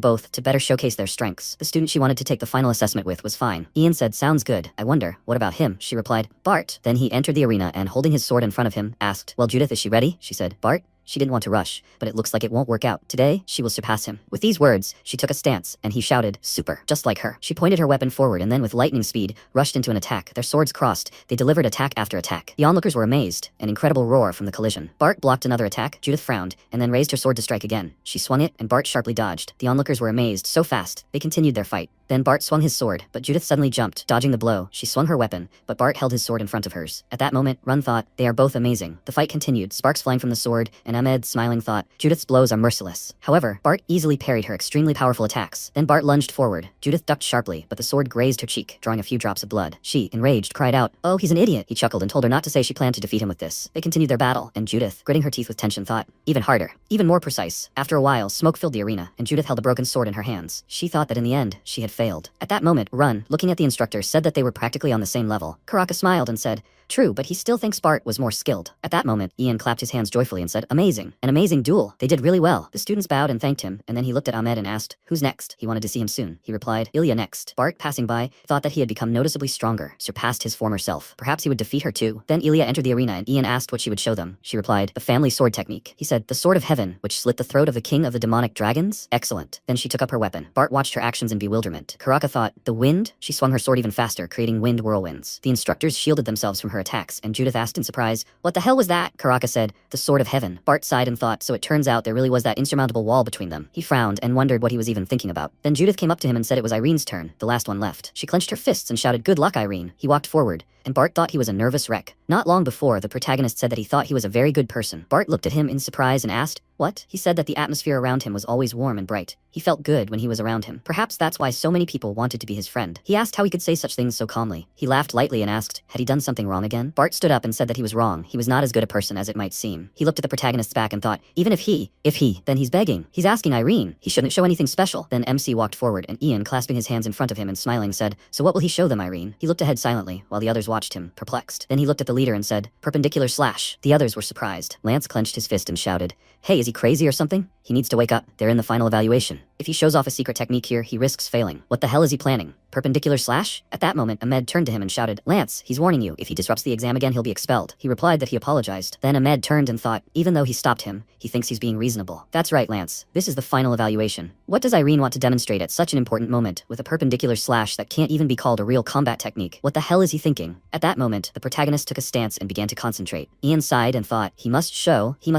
A: both to better showcase their strengths. The student she wanted to take the final assessment with was fine. Ian said, sounds good. I wonder, what about him? She replied, Bart. Then he entered the arena and, holding his sword in front of him, asked, well, Judith, is she ready? She said, Bart? She didn't want to rush, but it looks like it won't work out. Today, she will surpass him. With these words, she took a stance, and he shouted, super, just like her. She pointed her weapon forward and then with lightning speed, rushed into an attack. Their swords crossed. They delivered attack after attack. The onlookers were amazed. An incredible roar from the collision. Bart blocked another attack. Judith frowned, and then raised her sword to strike again. She swung it, and Bart sharply dodged. The onlookers were amazed. So fast. They continued their fight. Then Bart swung his sword, but Judith suddenly jumped, dodging the blow. She swung her weapon, but Bart held his sword in front of hers. At that moment, Run thought, they are both amazing. The fight continued, sparks flying from the sword, and Ahmed, smiling, thought, Judith's blows are merciless. However, Bart easily parried her extremely powerful attacks. Then Bart lunged forward. Judith ducked sharply, but the sword grazed her cheek, drawing a few drops of blood. She, enraged, cried out, oh, he's an idiot. He chuckled and told her not to say she planned to defeat him with this. They continued their battle, and Judith, gritting her teeth with tension, thought, even harder, even more precise. After a while, smoke filled the arena, and Judith held a broken sword in her hands. She thought that in the end, she had failed. At that moment, Run, looking at the instructor, said that they were practically on the same level. Karaka smiled and said, true, but he still thinks Bart was more skilled. At that moment, Ian clapped his hands joyfully and said, amazing. An amazing duel. They did really well. The students bowed and thanked him, and then he looked at Ahmed and asked, who's next? He wanted to see him soon. He replied, Ilya next. Bart, passing by, thought that he had become noticeably stronger, surpassed his former self. Perhaps he would defeat her too. Then Ilya entered the arena and Ian asked what she would show them. She replied, the family sword technique. He said, the sword of heaven, which slit the throat of the king of the demonic dragons? Excellent. Then she took up her weapon. Bart watched her actions in bewilderment. Karaka thought, the wind? She swung her sword even faster, creating wind whirlwinds. The instructors shielded themselves from her attacks, and Judith asked in surprise, what the hell was that? Karaka said, the sword of heaven. Bart sighed and thought, so it turns out there really was that insurmountable wall between them. He frowned and wondered what he was even thinking about. Then Judith came up to him and said it was Irene's turn, the last one left. She clenched her fists and shouted, good luck, Irene. He walked forward, and Bart thought he was a nervous wreck. Not long before, the protagonist said that he thought he was a very good person. Bart looked at him in surprise and asked, what? He said that the atmosphere around him was always warm and bright. He felt good when he was around him. Perhaps that's why so many people wanted to be his friend. He asked how he could say such things so calmly. He laughed lightly and asked, had he done something wrong again? Bart stood up and said that he was wrong. He was not as good a person as it might seem. He looked at the protagonist's back and thought, even if he, then he's begging. He's asking Irene. He shouldn't show anything special. Then MC walked forward and Ian, clasping his hands in front of him and smiling, said, so what will he show them, Irene? He looked ahead silently, while the others watched him, perplexed. Then he looked at the leader and said, perpendicular slash. The others were surprised. Lance clenched his fist and shouted, hey, is he crazy or something? He needs to wake up. They're in the final evaluation. If he shows off a secret technique here, he risks failing. What the hell is he planning? Perpendicular slash? At that moment, Ahmed turned to him and shouted, Lance, he's warning you, if he disrupts the exam again he'll be expelled. He replied that he apologized. Then Ahmed turned and thought, even though he stopped him, he thinks he's being reasonable. That's right, Lance. This is the final evaluation. What does Irene want to demonstrate at such an important moment, with a perpendicular slash that can't even be called a real combat technique? What the hell is he thinking? At that moment, the protagonist took a stance and began to concentrate. Ian sighed and thought, he must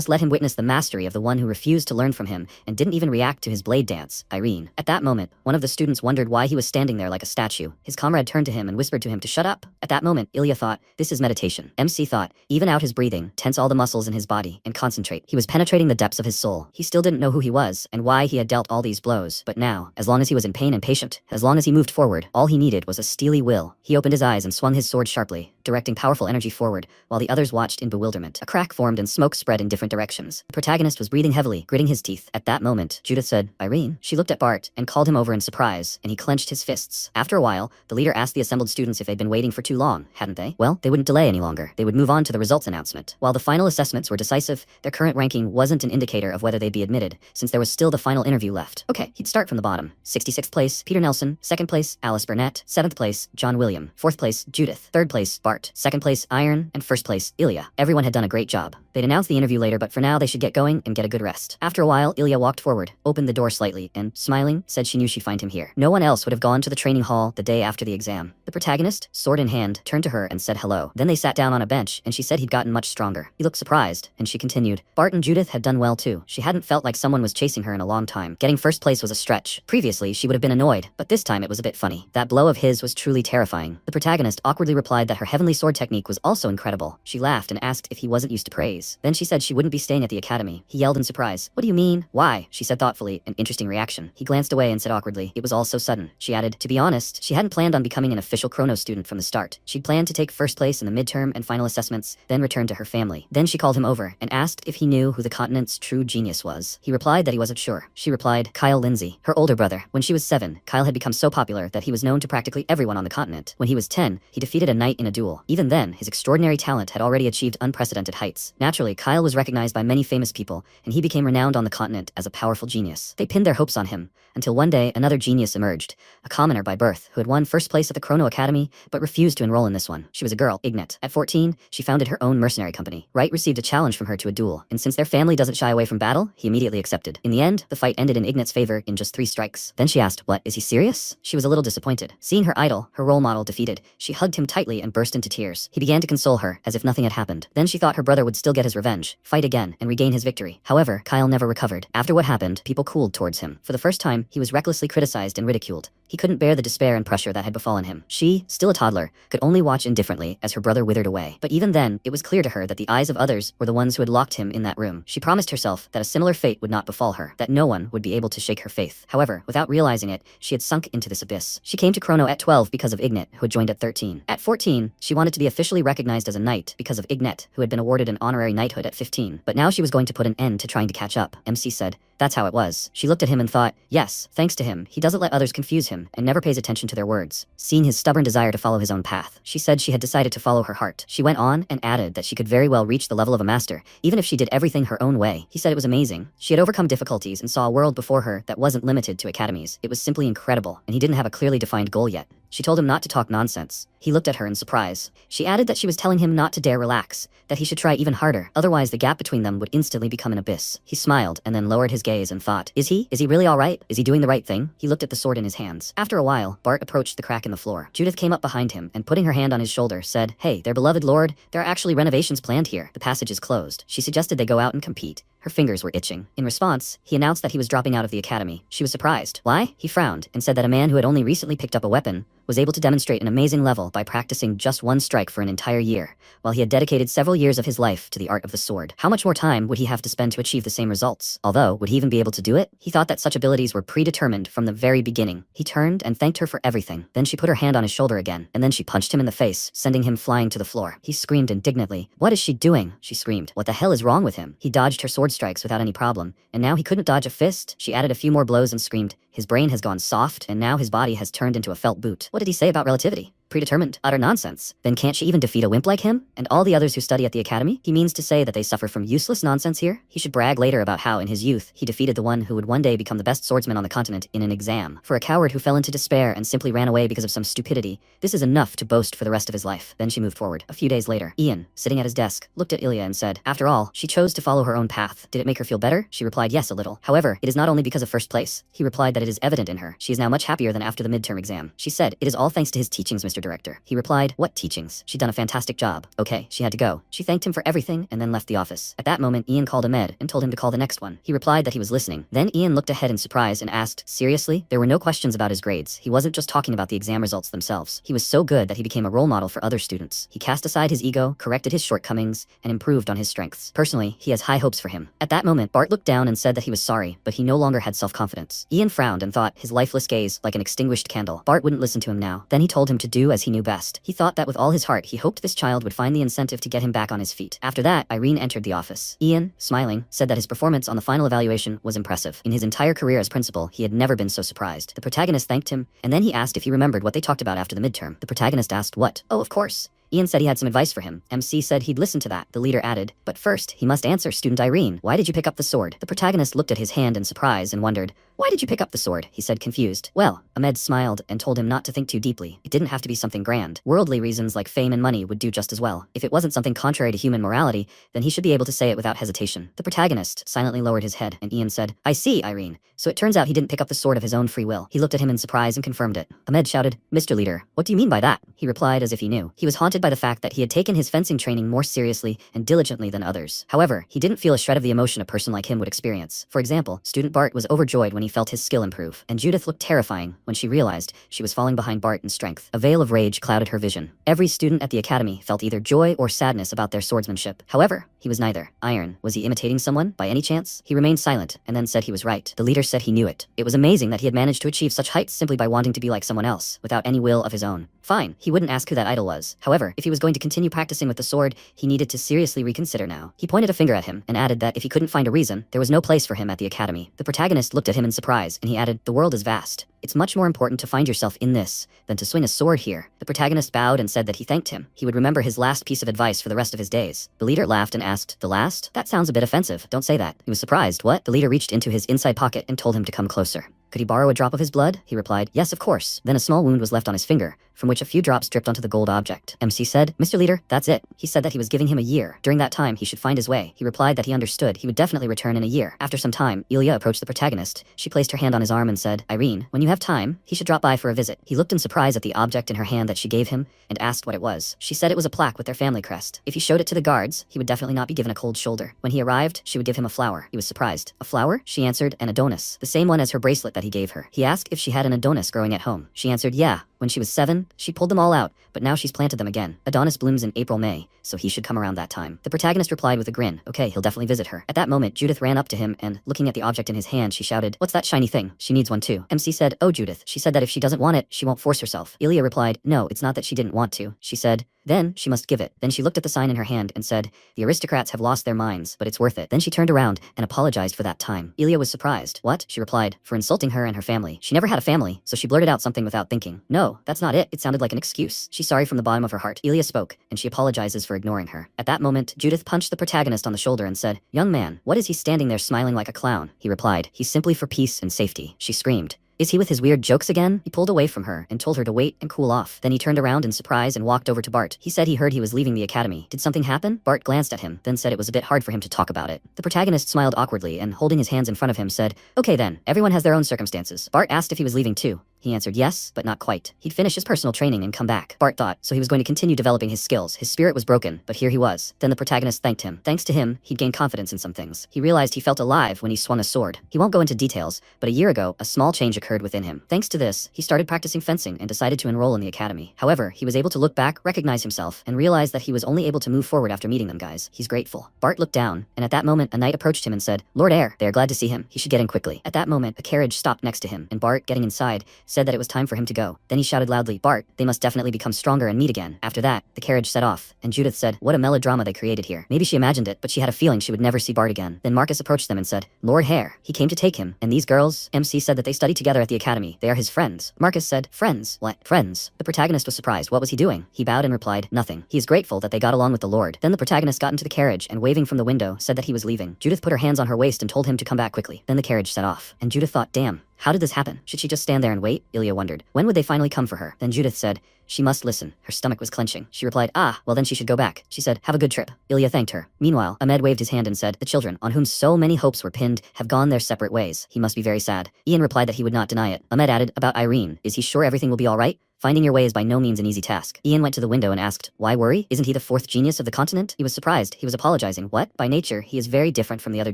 A: let him witness the mastery of the one who refused to learn from him and didn't even react to his blade dance, Irene. At that moment, one of the students wondered why he was standing there like a statue. His comrade turned to him and whispered to him to shut up. At that moment, Ilya thought, this is meditation. MC thought, even out his breathing, tense all the muscles in his body, and concentrate. He was penetrating the depths of his soul. He still didn't know who he was, and why he had dealt all these blows, but now, as long as he was in pain and patient, as long as he moved forward, all he needed was a steely will. He opened his eyes and swung his sword sharply, directing powerful energy forward, while the others watched in bewilderment. A crack formed and smoke spread in different directions. The protagonist was breathing heavily, gritting his teeth. At that moment, Judith said, Irene? She looked at Bart and called him over in surprise, and he clenched his fists. After a while, the leader asked the assembled students if they'd been waiting for too long, hadn't they? Well, they wouldn't delay any longer. They would move on to the results announcement. While the final assessments were decisive, their current ranking wasn't an indicator of whether they'd be admitted, since there was still the final interview left. Okay, he'd start from the bottom. 66th place, Peter Nelson. 2nd place, Alice Burnett. 7th place, John William. 4th place, Judith. 3rd place, Bart. 2nd place, Iron. And 1st place, Ilya. Everyone had done a great job. They'd announce the interview later, but for now they should get going and get a good rest. After a while, Ilya walked forward, opened the door slightly, and, smiling, said she knew she'd find him here. No one else would have gone to the training hall the day after the exam. The protagonist, sword in hand, turned to her and said hello. Then they sat down on a bench, and she said he'd gotten much stronger. He looked surprised, and she continued. Bart and Judith had done well too. She hadn't felt like someone was chasing her in a long time. Getting 1st place was a stretch. Previously, she would have been annoyed, but this time it was a bit funny. That blow of his was truly terrifying. The protagonist awkwardly replied that her heavenly sword technique was also incredible. She laughed and asked if he wasn't used to praise. Then she said she wouldn't be staying at the academy. He yelled in surprise. What do you mean? Why? She said thoughtfully, an interesting reaction. He glanced away and said awkwardly, it was all so sudden. She added, to be honest, she hadn't planned on becoming an official Chrono student from the start. She'd planned to take 1st place in the midterm and final assessments, then return to her family. Then she called him over and asked if he knew who the continent's true genius was. He replied that he wasn't sure. She replied, Kyle Lindsay, her older brother. When she was 7, Kyle had become so popular that he was known to practically everyone on the continent. When he was 10, he defeated a knight in a duel. Even then, his extraordinary talent had already achieved unprecedented heights. Naturally, Kyle was recognized by many famous people, and he became renowned on the continent as a powerful genius. They pinned their hopes on him, until one day another genius emerged, a commoner by birth, who had won 1st place at the Chrono Academy, but refused to enroll in this one. She was a girl, Ignet. At 14, she founded her own mercenary company. Wright received a challenge from her to a duel, and since their family doesn't shy away from battle, he immediately accepted. In the end, the fight ended in Ignet's favor in just 3 strikes. Then she asked, what, is he serious? She was a little disappointed. Seeing her idol, her role model, defeated, she hugged him tightly and burst into tears. He began to console her, as if nothing had happened. Then she thought her brother would still get his revenge, fight again, and regain his victory. However, Kyle never recovered. After what happened, people cooled towards him. For the first time, he was recklessly criticized and ridiculed. He couldn't bear the despair and pressure that had befallen him. She, still a toddler, could only watch indifferently as her brother withered away. But even then, it was clear to her that the eyes of others were the ones who had locked him in that room. She promised herself that a similar fate would not befall her, that no one would be able to shake her faith. However, without realizing it, she had sunk into this abyss. She came to Chrono at 12 because of Ignet, who had joined at 13. At 14, she wanted to be officially recognized as a knight because of Ignet, who had been awarded an honorary knighthood at 15. But now she was going to put an end to trying to catch up. MC said, that's how it was. She looked at him and thought, yes, thanks to him, he doesn't let others confuse him and never pays attention to their words. Seeing his stubborn desire to follow his own path, she said she had decided to follow her heart. She went on and added that she could very well reach the level of a master, even if she did everything her own way. He said it was amazing. She had overcome difficulties and saw a world before her that wasn't limited to academies. It was simply incredible, and he didn't have a clearly defined goal yet. She told him not to talk nonsense. He looked at her in surprise. She added that she was telling him not to dare relax, that he should try even harder, otherwise the gap between them would instantly become an abyss. He smiled and then lowered his gaze and thought, is he really all right? Is he doing the right thing? He looked at the sword in his hands. After a while, Bart approached the crack in the floor. Judith came up behind him and putting her hand on his shoulder said, hey, their beloved lord, there are actually renovations planned here. The passage is closed. She suggested they go out and compete. Her fingers were itching. In response, he announced that he was dropping out of the academy. She was surprised. Why? He frowned and said that a man who had only recently picked up a weapon was able to demonstrate an amazing level by practicing just 1 strike for an entire year, while he had dedicated several years of his life to the art of the sword. How much more time would he have to spend to achieve the same results? Although, would he even be able to do it? He thought that such abilities were predetermined from the very beginning. He turned and thanked her for everything. Then she put her hand on his shoulder again, and then she punched him in the face, sending him flying to the floor. He screamed indignantly. What is she doing? She screamed. What the hell is wrong with him? He dodged her sword strikes without any problem, and now he couldn't dodge a fist. She added a few more blows and screamed, his brain has gone soft, and now his body has turned into a felt boot. What did he say about relativity? Predetermined? Utter nonsense. Then can't she even defeat a wimp like him? And all the others who study at the academy? He means to say that they suffer from useless nonsense here? He should brag later about how, in his youth, he defeated the one who would one day become the best swordsman on the continent in an exam. For a coward who fell into despair and simply ran away because of some stupidity, this is enough to boast for the rest of his life. Then she moved forward. A few days later, Ian, sitting at his desk, looked at Ilya and said, after all, she chose to follow her own path. Did it make her feel better? She replied, yes, a little. However, it is not only because of first place. He replied that it is evident in her. She is now much happier than after the midterm exam. She said, it is all thanks to his teachings, Mr. Director. He replied, what teachings? She'd done a fantastic job. Okay, she had to go. She thanked him for everything and then left the office. At that moment, Ian called Ahmed and told him to call the next one. He replied that he was listening. Then Ian looked ahead in surprise and asked, seriously? There were no questions about his grades. He wasn't just talking about the exam results themselves. He was so good that he became a role model for other students. He cast aside his ego, corrected his shortcomings, and improved on his strengths. Personally, he has high hopes for him. At that moment, Bart looked down and said that he was sorry, but he no longer had self-confidence. Ian frowned and thought, his lifeless gaze like an extinguished candle. Bart wouldn't listen to him now. Then he told him to do as he knew best. He thought that with all his heart, he hoped this child would find the incentive to get him back on his feet. After that, Irene entered the office. Ian, smiling, said that his performance on the final evaluation was impressive. In his entire career as principal, he had never been so surprised. The protagonist thanked him, and then he asked if he remembered what they talked about after the midterm. The protagonist asked what? Oh, of course. Ian said he had some advice for him. MC said he'd listen to that. The leader added, but first, he must answer student Irene. Why did you pick up the sword? The protagonist looked at his hand in surprise and wondered, why did you pick up the sword? He said, confused. Well, Ahmed smiled and told him not to think too deeply. It didn't have to be something grand. Worldly reasons like fame and money would do just as well. If it wasn't something contrary to human morality, then he should be able to say it without hesitation. The protagonist silently lowered his head, and Ian said, I see, Irene. So it turns out he didn't pick up the sword of his own free will. He looked at him in surprise and confirmed it. Ahmed shouted, Mr. Leader, what do you mean by that? He replied as if he knew. He was haunted by the fact that he had taken his fencing training more seriously and diligently than others. However, he didn't feel a shred of the emotion a person like him would experience. For example, student Bart was overjoyed when he felt his skill improve, and Judith looked terrifying when she realized she was falling behind Bart in strength. A veil of rage clouded her vision. Every student at the academy felt either joy or sadness about their swordsmanship. However, he was neither. Iron, was he imitating someone, by any chance? He remained silent, and then said he was right. The leader said he knew it. It was amazing that he had managed to achieve such heights simply by wanting to be like someone else, without any will of his own. Fine, he wouldn't ask who that idol was. However, if he was going to continue practicing with the sword, he needed to seriously reconsider now. He pointed a finger at him, and added that if he couldn't find a reason, there was no place for him at the academy. The protagonist looked at him in surprise, and he added, the world is vast. It's much more important to find yourself in this than to swing a sword here. The protagonist bowed and said that he thanked him. He would remember his last piece of advice for the rest of his days. The leader laughed and asked, the last? That sounds a bit offensive. Don't say that. He was surprised. What? The leader reached into his inside pocket and told him to come closer. Could he borrow a drop of his blood? He replied, yes, of course. Then a small wound was left on his finger, from which a few drops dripped onto the gold object. MC said, Mr. Leader, that's it. He said that he was giving him a year. During that time, he should find his way. He replied that he understood. He would definitely return in a year. After some time, Ilya approached the protagonist. She placed her hand on his arm and said, Irene, when you have time, he should drop by for a visit. He looked in surprise at the object in her hand that she gave him and asked what it was. She said it was a plaque with their family crest. If he showed it to the guards, he would definitely not be given a cold shoulder. When he arrived, she would give him a flower. He was surprised. A flower? She answered, an Adonis, the same one as her bracelet that he gave her. He asked if she had an Adonis growing at home. She answered, yeah. When she was 7, she pulled them all out, but now she's planted them again. Adonis blooms in April-May, so he should come around that time. The protagonist replied with a grin, okay, he'll definitely visit her. At that moment, Judith ran up to him and, looking at the object in his hand, she shouted, what's that shiny thing? She needs one too. MC said, oh, Judith. She said that if she doesn't want it, she won't force herself. Ilya replied, no, it's not that she didn't want to. She said, then she must give it. Then she looked at the sign in her hand and said, the aristocrats have lost their minds, but it's worth it. Then she turned around and apologized for that time. Ilya was surprised. What? She replied, for insulting her and her family. She never had a family, so she blurted out something without thinking. No, that's not it. It sounded like an excuse. She's sorry from the bottom of her heart. Ilya spoke, and she apologizes for ignoring her. At that moment, Judith punched the protagonist on the shoulder and said, young man, what is he standing there smiling like a clown? He replied, he's simply for peace and safety. She screamed, is he with his weird jokes again? He pulled away from her and told her to wait and cool off. Then he turned around in surprise and walked over to Bart. He said he heard he was leaving the academy. Did something happen? Bart glanced at him, then said it was a bit hard for him to talk about it. The protagonist smiled awkwardly and, holding his hands in front of him, said, okay then, everyone has their own circumstances. Bart asked if he was leaving too. He answered yes, but not quite. He'd finish his personal training and come back. Bart thought, so he was going to continue developing his skills. His spirit was broken, but here he was. Then the protagonist thanked him. Thanks to him, he'd gained confidence in some things. He realized he felt alive when he swung a sword. He won't go into details, but a year ago, a small change occurred within him. Thanks to this, he started practicing fencing and decided to enroll in the academy. However, he was able to look back, recognize himself, and realize that he was only able to move forward after meeting them guys. He's grateful. Bart looked down, and at that moment, a knight approached him and said, Lord Heir, they are glad to see him. He should get in quickly. At that moment, a carriage stopped next to him, and Bart, getting inside, said that it was time for him to go. Then he shouted loudly, Bart, they must definitely become stronger and meet again. After that, the carriage set off, and Judith said, what a melodrama they created here. Maybe she imagined it, but she had a feeling she would never see Bart again. Then Marcus approached them and said, Lord Hare, he came to take him, and these girls? MC said that they study together at the academy. They are his friends. Marcus said, friends? What? Friends? The protagonist was surprised. What was he doing? He bowed and replied, nothing. He is grateful that they got along with the Lord. Then the protagonist got into the carriage and waving from the window, said that he was leaving. Judith put her hands on her waist and told him to come back quickly. Then the carriage set off, and Judith thought, damn, how did this happen? Should she just stand there and wait? Ilya wondered. When would they finally come for her? Then Judith said, she must listen. Her stomach was clenching. She replied, well then she should go back. She said, have a good trip. Ilya thanked her. Meanwhile, Ahmed waved his hand and said, the children, on whom so many hopes were pinned, have gone their separate ways. He must be very sad. Ian replied that he would not deny it. Ahmed added, about Irene, is he sure everything will be alright? Finding your way is by no means an easy task. Ian went to the window and asked, why worry? Isn't he the fourth genius of the continent? He was surprised. He was apologizing. What? By nature, he is very different from the other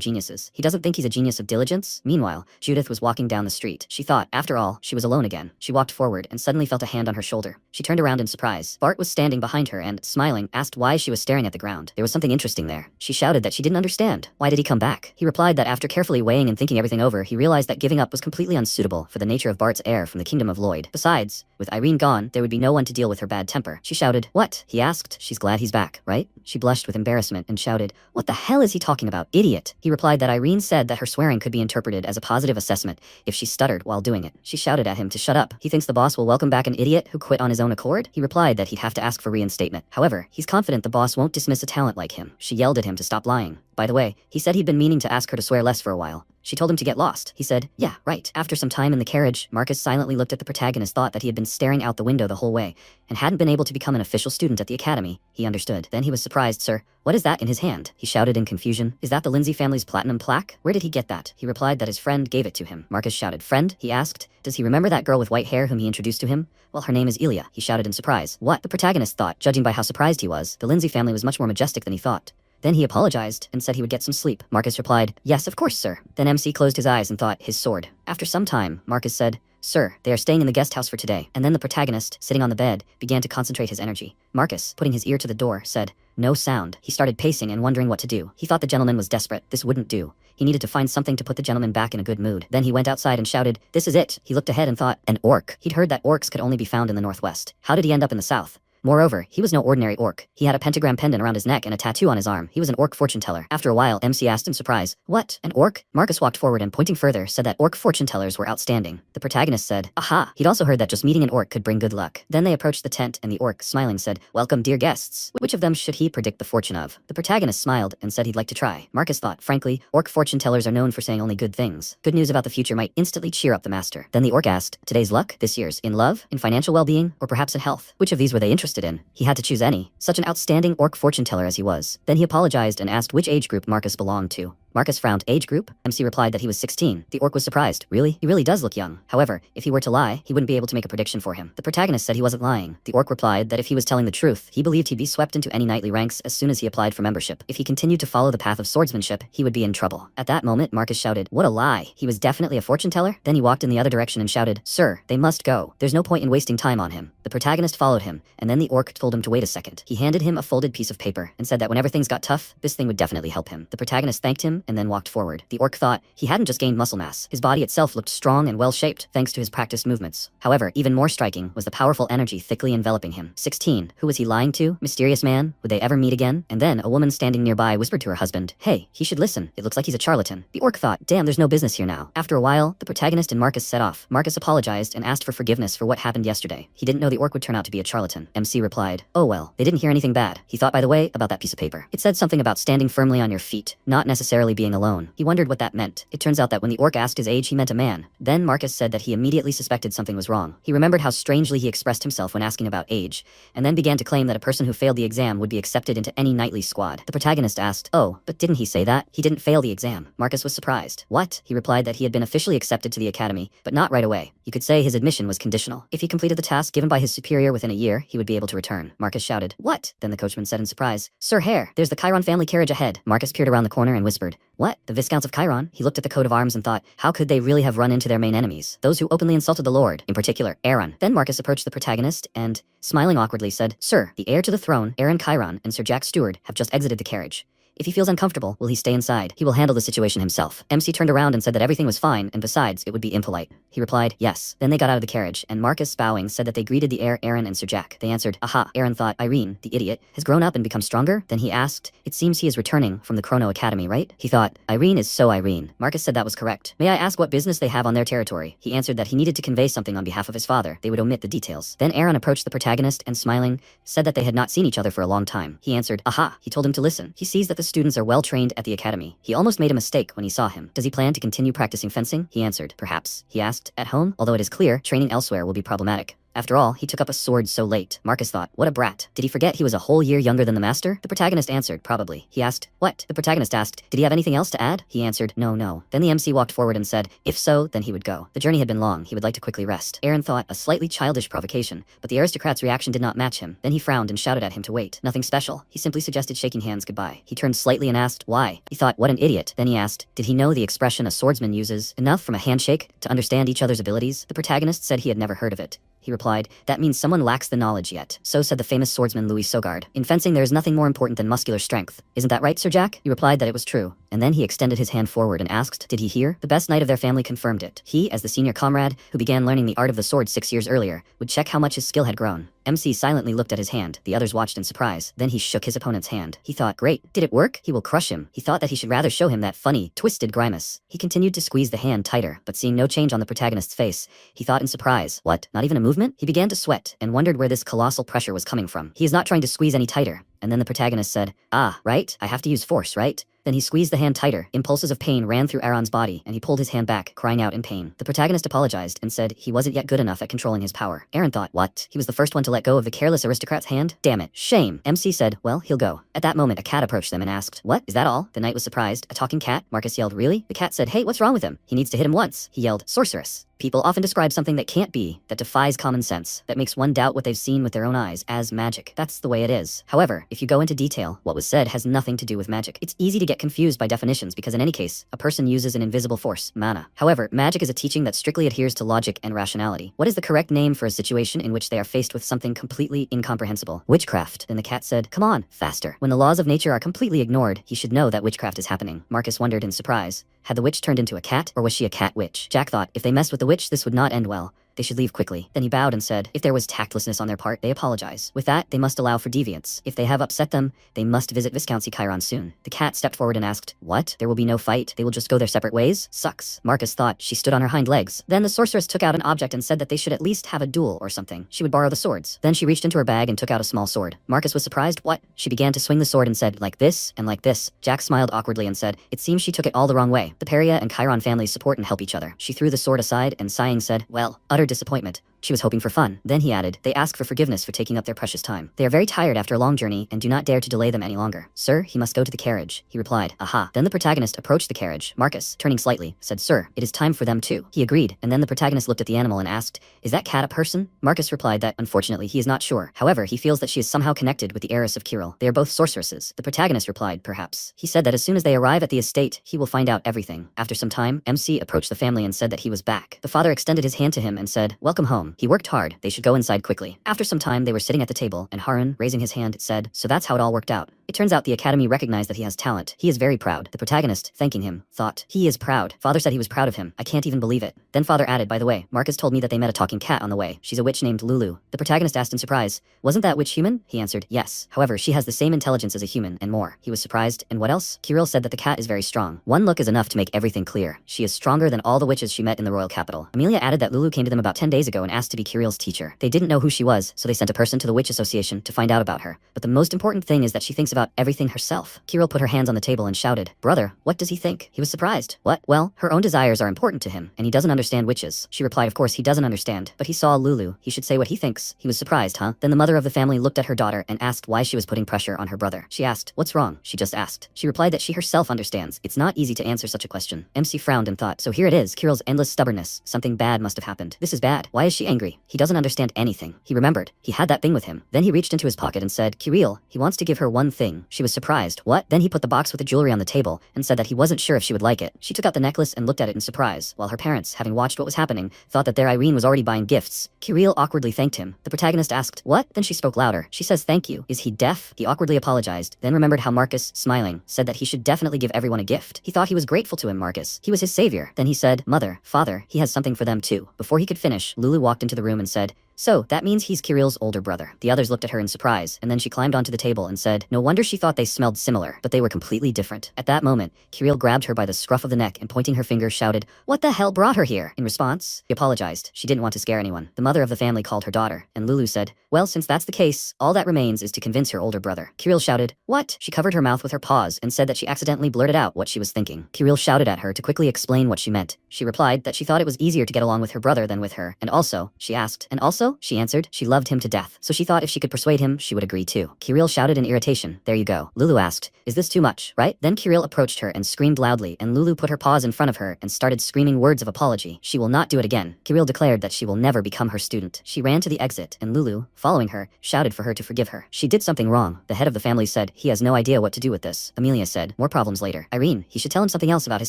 A: geniuses. He doesn't think he's a genius of diligence? Meanwhile, Judith was walking down the street. She thought, after all, she was alone again. She walked forward and suddenly felt a hand on her shoulder. She turned around in surprise. Bart was standing behind her and, smiling, asked why she was staring at the ground. There was something interesting there. She shouted that she didn't understand. Why did he come back? He replied that after carefully weighing and thinking everything over, he realized that giving up was completely unsuitable for the nature of Bart's heir from the kingdom of Lloyd. Besides, with Irene gone, there would be no one to deal with her bad temper. She shouted, what? He asked. She's glad he's back, right? She blushed with embarrassment and shouted, what the hell is he talking about, idiot? He replied that Irene said that her swearing could be interpreted as a positive assessment if she stuttered while doing it. She shouted at him to shut up. He thinks the boss will welcome back an idiot who quit on his own accord? He replied that he'd have to ask for reinstatement. However, he's confident the boss won't dismiss a talent like him. She yelled at him to stop lying. By the way, he said he'd been meaning to ask her to swear less for a while. She told him to get lost. He said, yeah, right. After some time in the carriage, Marcus silently looked at the protagonist, thought that he had been staring out the window the whole way, and hadn't been able to become an official student at the academy. He understood. Then he was surprised. Sir, what is that in his hand? He shouted in confusion. Is that the Lindsay family's platinum plaque? Where did he get that? He replied that his friend gave it to him. Marcus shouted, friend? He asked. Does he remember that girl with white hair whom he introduced to him? Well, her name is Ilya. He shouted in surprise. What? The protagonist thought, judging by how surprised he was, the Lindsay family was much more majestic than he thought. Then he apologized and said he would get some sleep. Marcus replied, yes, of course, sir. Then MC closed his eyes and thought, his sword. After some time, Marcus said, sir, they are staying in the guest house for today. And then the protagonist, sitting on the bed, began to concentrate his energy. Marcus, putting his ear to the door, said, no sound. He started pacing and wondering what to do. He thought the gentleman was desperate. This wouldn't do. He needed to find something to put the gentleman back in a good mood. Then he went outside and shouted, this is it. He looked ahead and thought, an orc. He'd heard that orcs could only be found in the northwest. How did he end up in the south? Moreover, he was no ordinary orc. He had a pentagram pendant around his neck and a tattoo on his arm. He was an orc fortune teller. After a while, MC asked in surprise, what? An orc? Marcus walked forward and pointing further said that orc fortune tellers were outstanding. The protagonist said, aha. He'd also heard that just meeting an orc could bring good luck. Then they approached the tent and the orc, smiling, said, welcome, dear guests. Which of them should he predict the fortune of? The protagonist smiled and said he'd like to try. Marcus thought, frankly, orc fortune tellers are known for saying only good things. Good news about the future might instantly cheer up the master. Then the orc asked, today's luck? This year's? In love? In financial well-being? Or perhaps in health? Which of these were they interested in? He had to choose any. Such an outstanding orc fortune teller as he was. Then he apologized and asked which age group Marcus belonged to. Marcus frowned. Age group? MC replied that he was 16. The orc was surprised. Really? He really does look young. However, if he were to lie, he wouldn't be able to make a prediction for him. The protagonist said he wasn't lying. The orc replied that if he was telling the truth, he believed he'd be swept into any knightly ranks as soon as he applied for membership. If he continued to follow the path of swordsmanship, he would be in trouble. At that moment, Marcus shouted, what a lie. He was definitely a fortune teller? Then he walked in the other direction and shouted, sir, they must go. There's no point in wasting time on him. The protagonist followed him, and then the orc told him to wait a second. He handed him a folded piece of paper and said that whenever things got tough, this thing would definitely help him. The protagonist thanked him and then walked forward. The orc thought he hadn't just gained muscle mass. His body itself looked strong and well-shaped thanks to his practiced movements. However, even more striking was the powerful energy thickly enveloping him. 16. Who was he lying to? Mysterious man? Would they ever meet again? And then a woman standing nearby whispered to her husband, hey, he should listen. It looks like he's a charlatan. The orc thought, damn, there's no business here now. After a while, the protagonist and Marcus set off. Marcus apologized and asked for forgiveness for what happened yesterday. He didn't know the orc would turn out to be a charlatan. MC replied, oh well, they didn't hear anything bad. He thought, by the way, about that piece of paper. It said something about standing firmly on your feet, not necessarily being alone. He wondered what that meant. It turns out that when the orc asked his age, he meant a man. Then Marcus said that he immediately suspected something was wrong. He remembered how strangely he expressed himself when asking about age, and then began to claim that a person who failed the exam would be accepted into any knightly squad. The protagonist asked, oh, but didn't he say that? He didn't fail the exam. Marcus was surprised. What? He replied that he had been officially accepted to the academy, but not right away. You could say his admission was conditional. If he completed the task given by his superior within a year, he would be able to return. Marcus shouted, what? Then the coachman said in surprise, Sir Hare, there's the Chiron family carriage ahead. Marcus peered around the corner and whispered, what? The Viscounts of Chiron? He looked at the coat of arms and thought, how could they really have run into their main enemies? Those who openly insulted the Lord, in particular, Aaron. Then Marcus approached the protagonist and, smiling awkwardly, said, Sir, the heir to the throne, Aaron Chiron, and Sir Jack Stewart have just exited the carriage. If he feels uncomfortable, will he stay inside? He will handle the situation himself. MC turned around and said that everything was fine, and besides, it would be impolite. He replied, yes. Then they got out of the carriage, and Marcus, bowing, said that they greeted the heir Aaron and Sir Jack. They answered, aha. Aaron thought, Irene, the idiot, has grown up and become stronger? Then he asked, it seems he is returning from the Chrono Academy, right? He thought, Irene is so Irene. Marcus said that was correct. May I ask what business they have on their territory? He answered that he needed to convey something on behalf of his father. They would omit the details. Then Aaron approached the protagonist and, smiling, said that they had not seen each other for a long time. He answered, aha. He told him to listen. He sees that the students are well trained at the academy. He almost made a mistake when he saw him. Does he plan to continue practicing fencing? He answered, perhaps. He asked, at home? Although it is clear, training elsewhere will be problematic. After all, he took up a sword so late. Marcus thought, what a brat. Did he forget he was a whole year younger than the master? The protagonist answered, probably. He asked, what? The protagonist asked, did he have anything else to add? He answered, no. Then the MC walked forward and said, if so, then he would go. The journey had been long, he would like to quickly rest. Aaron thought, a slightly childish provocation, but the aristocrat's reaction did not match him. Then he frowned and shouted at him to wait. Nothing special. He simply suggested shaking hands goodbye. He turned slightly and asked, why? He thought, what an idiot. Then he asked, did he know the expression a swordsman uses enough from a handshake to understand each other's abilities? The protagonist said he had never heard of it. He replied, that means someone lacks the knowledge yet. So said the famous swordsman Louis Sogard. In fencing there is nothing more important than muscular strength. Isn't that right, Sir Jack? He replied that it was true. And then he extended his hand forward and asked, did he hear? The best knight of their family confirmed it. He, as the senior comrade, who began learning the art of the sword 6 years earlier, would check how much his skill had grown. MC silently looked at his hand. The others watched in surprise. Then he shook his opponent's hand. He thought, great. Did it work? He will crush him. He thought that he should rather show him that funny, twisted grimace. He continued to squeeze the hand tighter, but seeing no change on the protagonist's face, he thought in surprise, what? Not even a movement? He began to sweat and wondered where this colossal pressure was coming from. He is not trying to squeeze any tighter. And then the protagonist said, ah, right? I have to use force, right? Then he squeezed the hand tighter. Impulses of pain ran through Aaron's body, and he pulled his hand back, crying out in pain. The protagonist apologized and said he wasn't yet good enough at controlling his power. Aaron thought, what? He was the first one to let go of the careless aristocrat's hand? Damn it. Shame. MC said, well, he'll go. At that moment, a cat approached them and asked, what? Is that all? The knight was surprised. A talking cat? Marcus yelled, really? The cat said, hey, what's wrong with him? He needs to hit him once. He yelled, sorceress. People often describe something that can't be, that defies common sense, that makes one doubt what they've seen with their own eyes, as magic. That's the way it is. However, if you go into detail, what was said has nothing to do with magic. It's easy to get confused by definitions because in any case, a person uses an invisible force, mana. However, magic is a teaching that strictly adheres to logic and rationality. What is the correct name for a situation in which they are faced with something completely incomprehensible? Witchcraft. Then the cat said, come on, faster. When the laws of nature are completely ignored, he should know that witchcraft is happening. Marcus wondered in surprise. Had the witch turned into a cat, or was she a cat witch? Jack thought, if they messed with the witch, this would not end well. They should leave quickly. Then he bowed and said, if there was tactlessness on their part, they apologize. With that, they must allow for deviance. If they have upset them, they must visit Viscountcy Chiron soon. The cat stepped forward and asked, what? There will be no fight? They will just go their separate ways? Sucks. Marcus thought. She stood on her hind legs. Then the sorceress took out an object and said that they should at least have a duel or something. She would borrow the swords. Then she reached into her bag and took out a small sword. Marcus was surprised. What? She began to swing the sword and said, like this and like this. Jack smiled awkwardly and said, it seems she took it all the wrong way. The Peria and Chiron families support and help each other. She threw the sword aside and sighing said, well, utter disappointment. She was hoping for fun. Then he added, they ask for forgiveness for taking up their precious time. They are very tired after a long journey and do not dare to delay them any longer. Sir, he must go to the carriage. He replied, aha. Then the protagonist approached the carriage. Marcus, turning slightly, said, sir, it is time for them too. He agreed, and then the protagonist looked at the animal and asked, is that cat a person? Marcus replied that, unfortunately, he is not sure. However, he feels that she is somehow connected with the heiress of Kirill. They are both sorceresses. The protagonist replied, perhaps. He said that as soon as they arrive at the estate, he will find out everything. After some time, MC approached the family and said that he was back. The father extended his hand to him and said, welcome home. He worked hard. They should go inside quickly. After some time, they were sitting at the table, and Harun, raising his hand, said, so that's how it all worked out. It turns out the academy recognized that he has talent. He is very proud. The protagonist, thanking him, thought, he is proud. Father said he was proud of him. I can't even believe it. Then father added, by the way, Marcus told me that they met a talking cat on the way. She's a witch named Lulu. The protagonist asked in surprise, wasn't that witch human? He answered, yes. However, she has the same intelligence as a human, and more. He was surprised. And what else? Kirill said that the cat is very strong. One look is enough to make everything clear. She is stronger than all the witches she met in the royal capital. Amelia added that Lulu came to them about 10 days ago and asked to be Kirill's teacher. They didn't know who she was, so they sent a person to the witch association to find out about her. But the most important thing is that she thinks about everything herself. Kirill put her hands on the table and shouted, brother, what does he think? He was surprised. What? Well, her own desires are important to him, and he doesn't understand witches. She replied, of course he doesn't understand, but he saw Lulu. He should say what he thinks. He was surprised, huh? Then the mother of the family looked at her daughter and asked why she was putting pressure on her brother. She asked, what's wrong? She just asked. She replied that she herself understands. It's not easy to answer such a question. MC frowned and thought, so here it is, Kirill's endless stubbornness. Something bad must have happened. This is bad. Why is she angry? He doesn't understand anything. He remembered. He had that thing with him. Then he reached into his pocket and said, Kirill, he wants to give her one thing. ring. She was surprised. What? Then he put the box with the jewelry on the table and said that he wasn't sure if she would like it. She took out the necklace and looked at it in surprise, while her parents, having watched what was happening, thought that their Irene was already buying gifts. Kirill awkwardly thanked him. The protagonist asked, "What?" Then she spoke louder. She says, "Thank you." Is he deaf? He awkwardly apologized, then remembered how Marcus, smiling, said that he should definitely give everyone a gift. He thought he was grateful to him, Marcus. He was his savior. Then he said, "Mother, father, he has something for them too." Before he could finish, Lulu walked into the room and said, "So, that means he's Kirill's older brother." The others looked at her in surprise, and then she climbed onto the table and said, "No wonder she thought they smelled similar, but they were completely different." At that moment, Kirill grabbed her by the scruff of the neck and pointing her finger shouted, "What the hell brought her here?" In response, he apologized. She didn't want to scare anyone. The mother of the family called her daughter, and Lulu said, "Well, since that's the case, all that remains is to convince her older brother." Kirill shouted, "What?" She covered her mouth with her paws and said that she accidentally blurted out what she was thinking. Kirill shouted at her to quickly explain what she meant. She replied that she thought it was easier to get along with her brother than with her, and also, she asked, "And also?" She answered, she loved him to death, so she thought if she could persuade him, she would agree too. Kirill shouted in irritation, "There you go." Lulu asked, "Is this too much, right?" Then Kirill approached her and screamed loudly, and Lulu put her paws in front of her and started screaming words of apology. She will not do it again. Kirill declared that she will never become her student. She ran to the exit, and Lulu, following her, shouted for her to forgive her. She did something wrong. The head of the family said, "He has no idea what to do with this." Amelia said, "More problems later." Irene, "He should tell him something else about his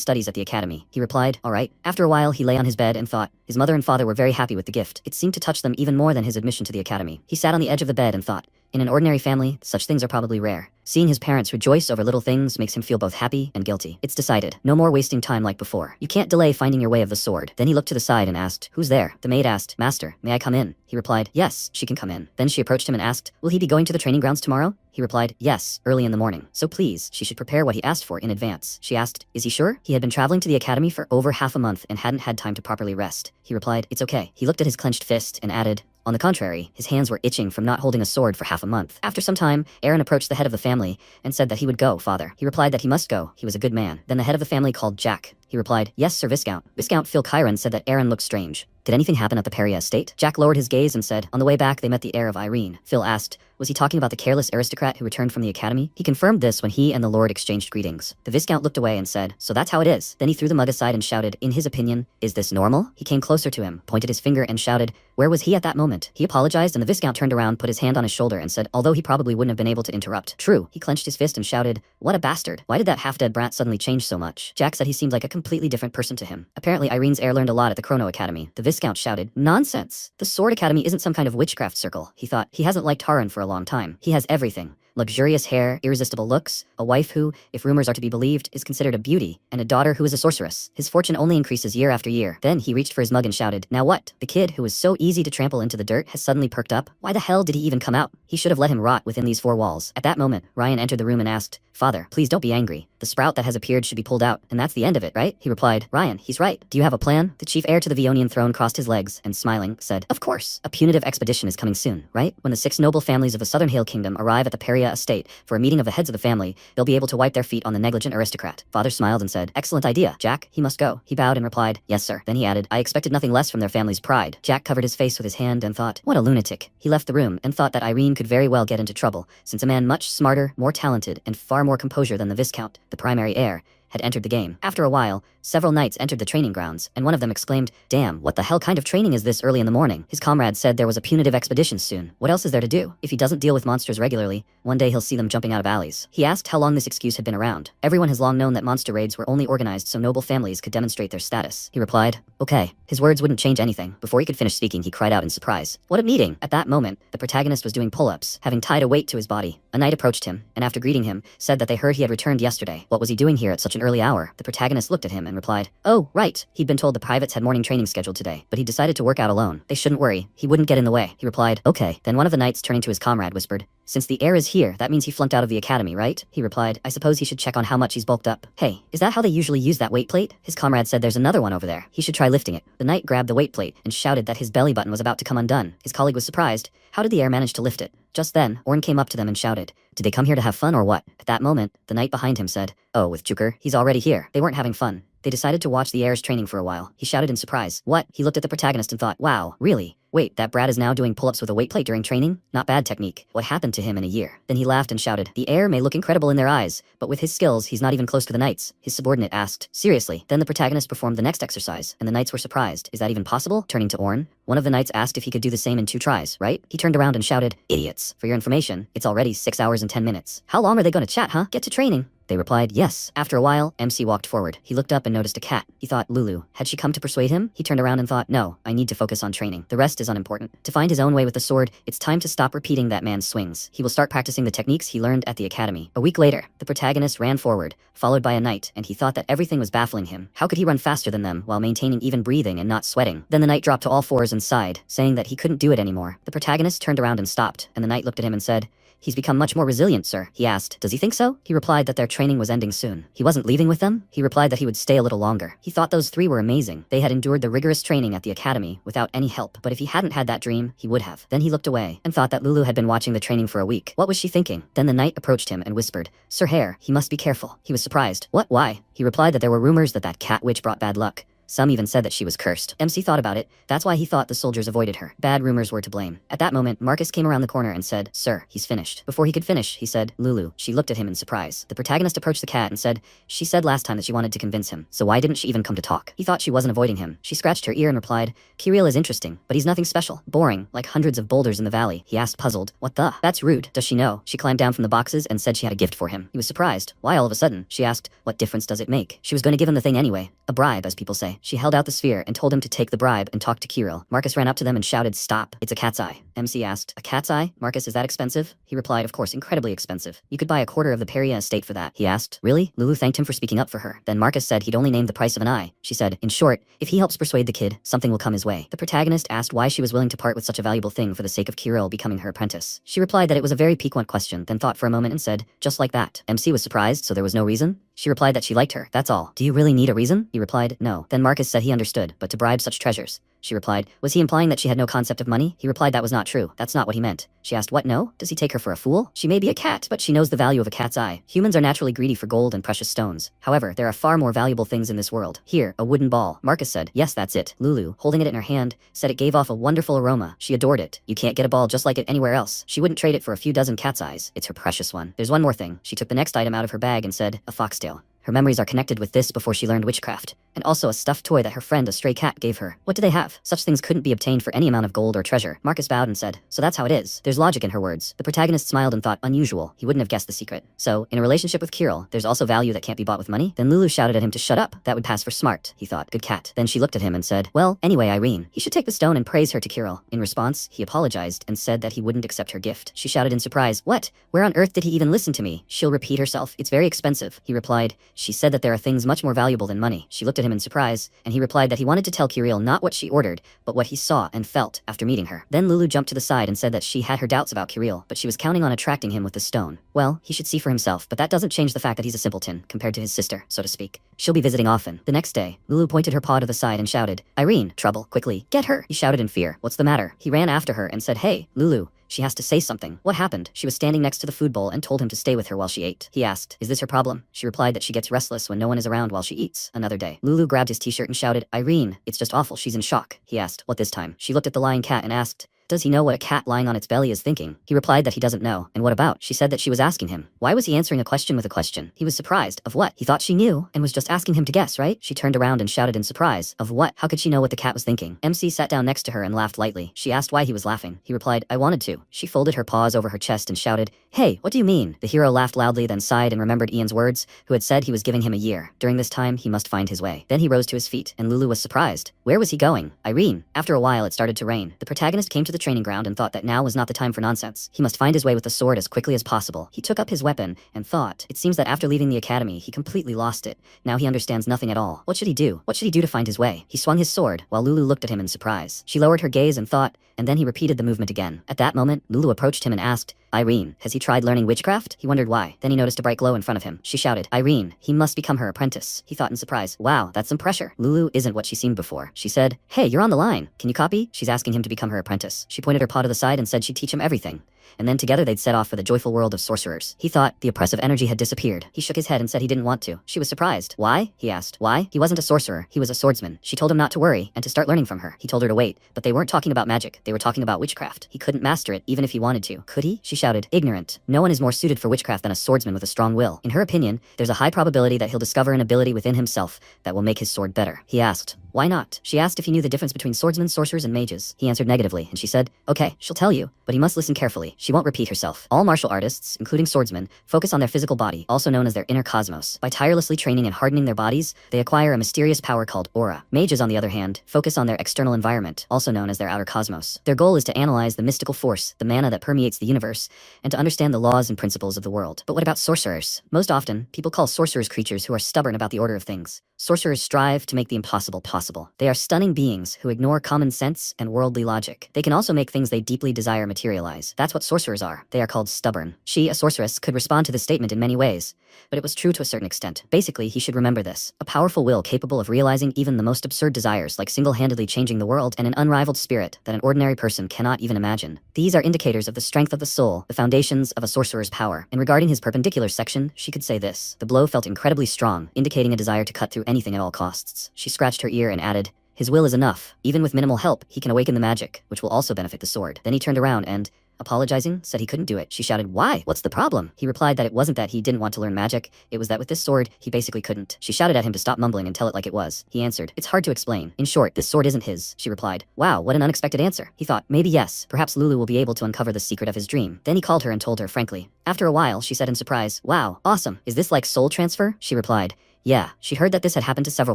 A: studies at the academy." He replied, "All right." After a while, he lay on his bed and thought. His mother and father were very happy with the gift. It seemed to touch them even more than his admission to the academy. He sat on the edge of the bed and thought, in an ordinary family, such things are probably rare. Seeing his parents rejoice over little things makes him feel both happy and guilty. It's decided. No more wasting time like before. You can't delay finding your way of the sword. Then he looked to the side and asked, "Who's there?" The maid asked, "Master, may I come in?" He replied, "Yes, she can come in." Then she approached him and asked, "Will he be going to the training grounds tomorrow?" He replied, "Yes, early in the morning. So please, she should prepare what he asked for in advance." She asked, "Is he sure?" He had been traveling to the academy for over half a month and hadn't had time to properly rest. He replied, "It's okay." He looked at his clenched fist and added, on the contrary, his hands were itching from not holding a sword for half a month. After some time, Aaron approached the head of the family and said that he would go, father. He replied that he must go. He was a good man. Then the head of the family called Jack. He replied, "Yes, Sir Viscount." Viscount Phil Chiron said that Aaron looked strange. Did anything happen at the Peria estate? Jack lowered his gaze and said, on the way back they met the heir of Irene. Phil asked, was he talking about the careless aristocrat who returned from the academy? He confirmed this when he and the lord exchanged greetings. The Viscount looked away and said, so that's how it is. Then he threw the mug aside and shouted, in his opinion, is this normal? He came closer to him, pointed his finger and shouted, where was he at that moment? He apologized and the Viscount turned around, put his hand on his shoulder and said, although he probably wouldn't have been able to interrupt. True. He clenched his fist and shouted, what a bastard. Why did that half-dead brat suddenly change so much? Jack said he seemed like a completely different person to him. Apparently Irene's heir learned a lot at the Chrono Academy. The Viscount shouted, nonsense. The Sword Academy isn't some kind of witchcraft circle. He thought. He hasn't liked Taran for a long time. He has everything. Luxurious hair, irresistible looks, a wife who, if rumors are to be believed, is considered a beauty, and a daughter who is a sorceress. His fortune only increases year after year. Then he reached for his mug and shouted, now what? The kid, who was so easy to trample into the dirt, has suddenly perked up? Why the hell did he even come out? He should have let him rot within these four walls. At that moment, Ryan entered the room and asked, Father, please don't be angry. The sprout that has appeared should be pulled out, and that's the end of it, right? He replied, Ryan, he's right. Do you have a plan? The chief heir to the Vionian throne crossed his legs, and smiling, said, of course. A punitive expedition is coming soon, right? When the 6 noble families of the Southern Hale Kingdom arrive at the Peria estate for a meeting of the heads of the family, they'll be able to wipe their feet on the negligent aristocrat. Father smiled and said, excellent idea, Jack. He must go. He bowed and replied, yes, sir. Then he added, I expected nothing less from their family's pride. Jack covered his face with his hand and thought, what a lunatic. He left the room and thought that Irene could very well get into trouble, since a man much smarter, more talented, and far more composure than the Viscount, the primary heir, had entered the game. After a while, several knights entered the training grounds, and one of them exclaimed, damn, what the hell kind of training is this early in the morning? His comrade said there was a punitive expedition soon. What else is there to do? If he doesn't deal with monsters regularly, one day he'll see them jumping out of alleys. He asked how long this excuse had been around. Everyone has long known that monster raids were only organized so noble families could demonstrate their status. He replied, okay. His words wouldn't change anything. Before he could finish speaking, he cried out in surprise. What a meeting! At that moment, the protagonist was doing pull-ups, having tied a weight to his body. A knight approached him, and after greeting him, said that they heard he had returned yesterday. What was he doing here at such an early hour? The protagonist looked at him and replied, oh, right. He'd been told the privates had morning training scheduled today, but he decided to work out alone. They shouldn't worry. He wouldn't get in the way. He replied, okay. Then one of the knights, turning to his comrade, whispered, since the heir is here, that means he flunked out of the academy, right? He replied, I suppose he should check on how much he's bulked up. Hey, is that how they usually use that weight plate? His comrade said there's another one over there. He should try lifting it. The knight grabbed the weight plate and shouted that his belly button was about to come undone. His colleague was surprised. How did the heir manage to lift it? Just then, Orn came up to them and shouted, did they come here to have fun or what? At that moment, the knight behind him said, oh, with Juker, he's already here. They weren't having fun. They decided to watch the heir's training for a while. He shouted in surprise, what? He looked at the protagonist and thought, wow, really? Wait, that brat is now doing pull-ups with a weight plate during training? Not bad technique. What happened to him in a year? Then he laughed and shouted, the heir may look incredible in their eyes, but with his skills, he's not even close to the knights. His subordinate asked, seriously? Then the protagonist performed the next exercise, and the knights were surprised. Is that even possible? Turning to Orn, one of the knights asked if he could do the same in 2 tries, right? He turned around and shouted, idiots. For your information, it's already 6 hours and 10 minutes. How long are they gonna chat, huh? Get to training. They replied, yes. After a while, MC walked forward. He looked up and noticed a cat. He thought, Lulu. Had she come to persuade him? He turned around and thought, no, I need to focus on training. The rest is unimportant. To find his own way with the sword, it's time to stop repeating that man's swings. He will start practicing the techniques he learned at the academy. A week later, the protagonist ran forward, followed by a knight, and he thought that everything was baffling him. How could he run faster than them while maintaining even breathing and not sweating? Then the knight dropped to all fours and sighed, saying that he couldn't do it anymore. The protagonist turned around and stopped, and the knight looked at him and said, he's become much more resilient, sir. He asked, does he think so? He replied that their training was ending soon. He wasn't leaving with them? He replied that he would stay a little longer. He thought those 3 were amazing. They had endured the rigorous training at the academy without any help, but if he hadn't had that dream, he would have. Then he looked away and thought that Lulu had been watching the training for a week. What was she thinking? Then the knight approached him and whispered, Sir Hare, he must be careful. He was surprised. What? Why? He replied that there were rumors that cat witch brought bad luck. Some even said that she was cursed. MC thought about it. That's why he thought the soldiers avoided her. Bad rumors were to blame. At that moment, Marcus came around the corner and said, sir, he's finished. Before he could finish, he said, Lulu. She looked at him in surprise. The protagonist approached the cat and said, she said last time that she wanted to convince him, so why didn't she even come to talk? He thought she wasn't avoiding him. She scratched her ear and replied, Kirill is interesting, but he's nothing special. Boring, like hundreds of boulders in the valley. He asked, puzzled, what the? That's rude. Does she know? She climbed down from the boxes and said she had a gift for him. He was surprised. Why all of a sudden? She asked, what difference does it make? She was going to give him the thing anyway. A bribe, as people say. She held out the sphere and told him to take the bribe and talk to Kirill. Marcus ran up to them and shouted, stop. It's a cat's eye. MC asked, a cat's eye? Marcus, is that expensive? He replied, of course, incredibly expensive. You could buy a quarter of the Peria estate for that. He asked, really? Lulu thanked him for speaking up for her. Then Marcus said he'd only named the price of an eye. She said, in short, if he helps persuade the kid, something will come his way. The protagonist asked why she was willing to part with such a valuable thing for the sake of Kirill becoming her apprentice. She replied that it was a very piquant question, then thought for a moment and said, just like that. MC was surprised, so there was no reason? She replied that she liked her, that's all. Do you really need a reason? He replied, no. Then Marcus said he understood, but to bribe such treasures. She replied, was he implying that she had no concept of money? He replied that was not true. That's not what he meant. She asked, what, no? Does he take her for a fool? She may be a cat, but she knows the value of a cat's eye. Humans are naturally greedy for gold and precious stones. However, there are far more valuable things in this world. Here, a wooden ball. Marcus said, yes, that's it. Lulu, holding it in her hand, said it gave off a wonderful aroma. She adored it. You can't get a ball just like it anywhere else. She wouldn't trade it for a few dozen cat's eyes. It's her precious one. There's one more thing. She took the next item out of her bag and said, a foxtail. Her memories are connected with this before she learned witchcraft, and also a stuffed toy that her friend a stray cat gave her. What do they have? Such things couldn't be obtained for any amount of gold or treasure. Marcus bowed and said, so that's how it is. There's logic in her words. The protagonist smiled and thought, unusual. He wouldn't have guessed the secret. So, in a relationship with Kirill, there's also value that can't be bought with money? Then Lulu shouted at him to shut up. That would pass for smart, he thought. Good cat. Then she looked at him and said, well, anyway, Irene, he should take the stone and praise her to Kirill. In response, he apologized and said that he wouldn't accept her gift. She shouted in surprise, what? Where on earth did he even listen to me? She'll repeat herself. It's very expensive. He replied, she said that there are things much more valuable than money. She looked at him in surprise, and he replied that he wanted to tell Kirill not what she ordered, but what he saw and felt after meeting her. Then Lulu jumped to the side and said that she had her doubts about Kirill, but she was counting on attracting him with the stone. Well, he should see for himself, but that doesn't change the fact that he's a simpleton, compared to his sister, so to speak. She'll be visiting often. The next day, Lulu pointed her paw to the side and shouted, Irene, trouble, quickly, get her! He shouted in fear. What's the matter? He ran after her and said, hey, Lulu. She has to say something. What happened? She was standing next to the food bowl and told him to stay with her while she ate. He asked, is this her problem? She replied that she gets restless when no one is around while she eats. Another day, Lulu grabbed his t-shirt and shouted, Irene, it's just awful. She's in shock. He asked, what this time? She looked at the lying cat and asked, does he know what a cat lying on its belly is thinking? He replied that he doesn't know. And what about? She said that she was asking him. Why was he answering a question with a question? He was surprised. Of what? He thought she knew and was just asking him to guess, right? She turned around and shouted in surprise. Of what? How could she know what the cat was thinking? MC sat down next to her and laughed lightly. She asked why he was laughing. He replied, I wanted to. She folded her paws over her chest and shouted, hey, what do you mean? The hero laughed loudly, then sighed and remembered Ian's words, who had said he was giving him a year. During this time, he must find his way. Then he rose to his feet, and Lulu was surprised. Where was he going? Irene. After a while, it started to rain. The protagonist came to the training ground and thought that now was not the time for nonsense. He must find his way with the sword as quickly as possible. He took up his weapon and thought, it seems that after leaving the academy, he completely lost it. Now he understands nothing at all. What should he do? What should he do to find his way? He swung his sword, while Lulu looked at him in surprise. She lowered her gaze and thought, and then he repeated the movement again. At that moment, Lulu approached him and asked, Irene, has he tried learning witchcraft? He wondered why. Then he noticed a bright glow in front of him. She shouted, Irene, he must become her apprentice. He thought in surprise, wow, that's some pressure. Lulu isn't what she seemed before. She said, hey, you're on the line. Can you copy? She's asking him to become her apprentice. She pointed her paw to the side and said she'd teach him everything. and then together they'd set off for the joyful world of sorcerers. He thought the oppressive energy had disappeared. He shook his head and said he didn't want to. She was surprised. Why? He asked. Why? He wasn't a sorcerer, he was a swordsman. She told him not to worry, and to start learning from her. He told her to wait, but they weren't talking about magic, they were talking about witchcraft. He couldn't master it, even if he wanted to. Could he? She shouted. Ignorant. No one is more suited for witchcraft than a swordsman with a strong will. In her opinion, there's a high probability that he'll discover an ability within himself that will make his sword better. He asked, why not? She asked if he knew the difference between swordsmen, sorcerers, and mages. He answered negatively, and she said, okay, she'll tell you, but he must listen carefully. She won't repeat herself. All martial artists, including swordsmen, focus on their physical body, also known as their inner cosmos. By tirelessly training and hardening their bodies, they acquire a mysterious power called aura. Mages, on the other hand, focus on their external environment, also known as their outer cosmos. Their goal is to analyze the mystical force, the mana that permeates the universe, and to understand the laws and principles of the world. But what about sorcerers? Most often, people call sorcerers creatures who are stubborn about the order of things. Sorcerers strive to make the impossible possible. They are stunning beings who ignore common sense and worldly logic. They can also make things they deeply desire materialize. That's what sorcerers are. They are called stubborn. She, a sorceress, could respond to this statement in many ways, but it was true to a certain extent. Basically, he should remember this. A powerful will capable of realizing even the most absurd desires, like single-handedly changing the world, and an unrivaled spirit that an ordinary person cannot even imagine. These are indicators of the strength of the soul, the foundations of a sorcerer's power. And regarding his perpendicular section, she could say this. The blow felt incredibly strong, indicating a desire to cut through anything at all costs. She scratched her ear and added, his will is enough. Even with minimal help, he can awaken the magic, which will also benefit the sword. Then he turned around and, apologizing, said he couldn't do it. She shouted, why? What's the problem? He replied that it wasn't that he didn't want to learn magic, it was that with this sword, he basically couldn't. She shouted at him to stop mumbling and tell it like it was. He answered, it's hard to explain. In short, this sword isn't his. She replied, wow, what an unexpected answer. He thought, maybe yes, perhaps Lulu will be able to uncover the secret of his dream. Then he called her and told her frankly. After a while, she said in surprise, wow, awesome. Is this like soul transfer? She replied, yeah, she'd heard that this had happened to several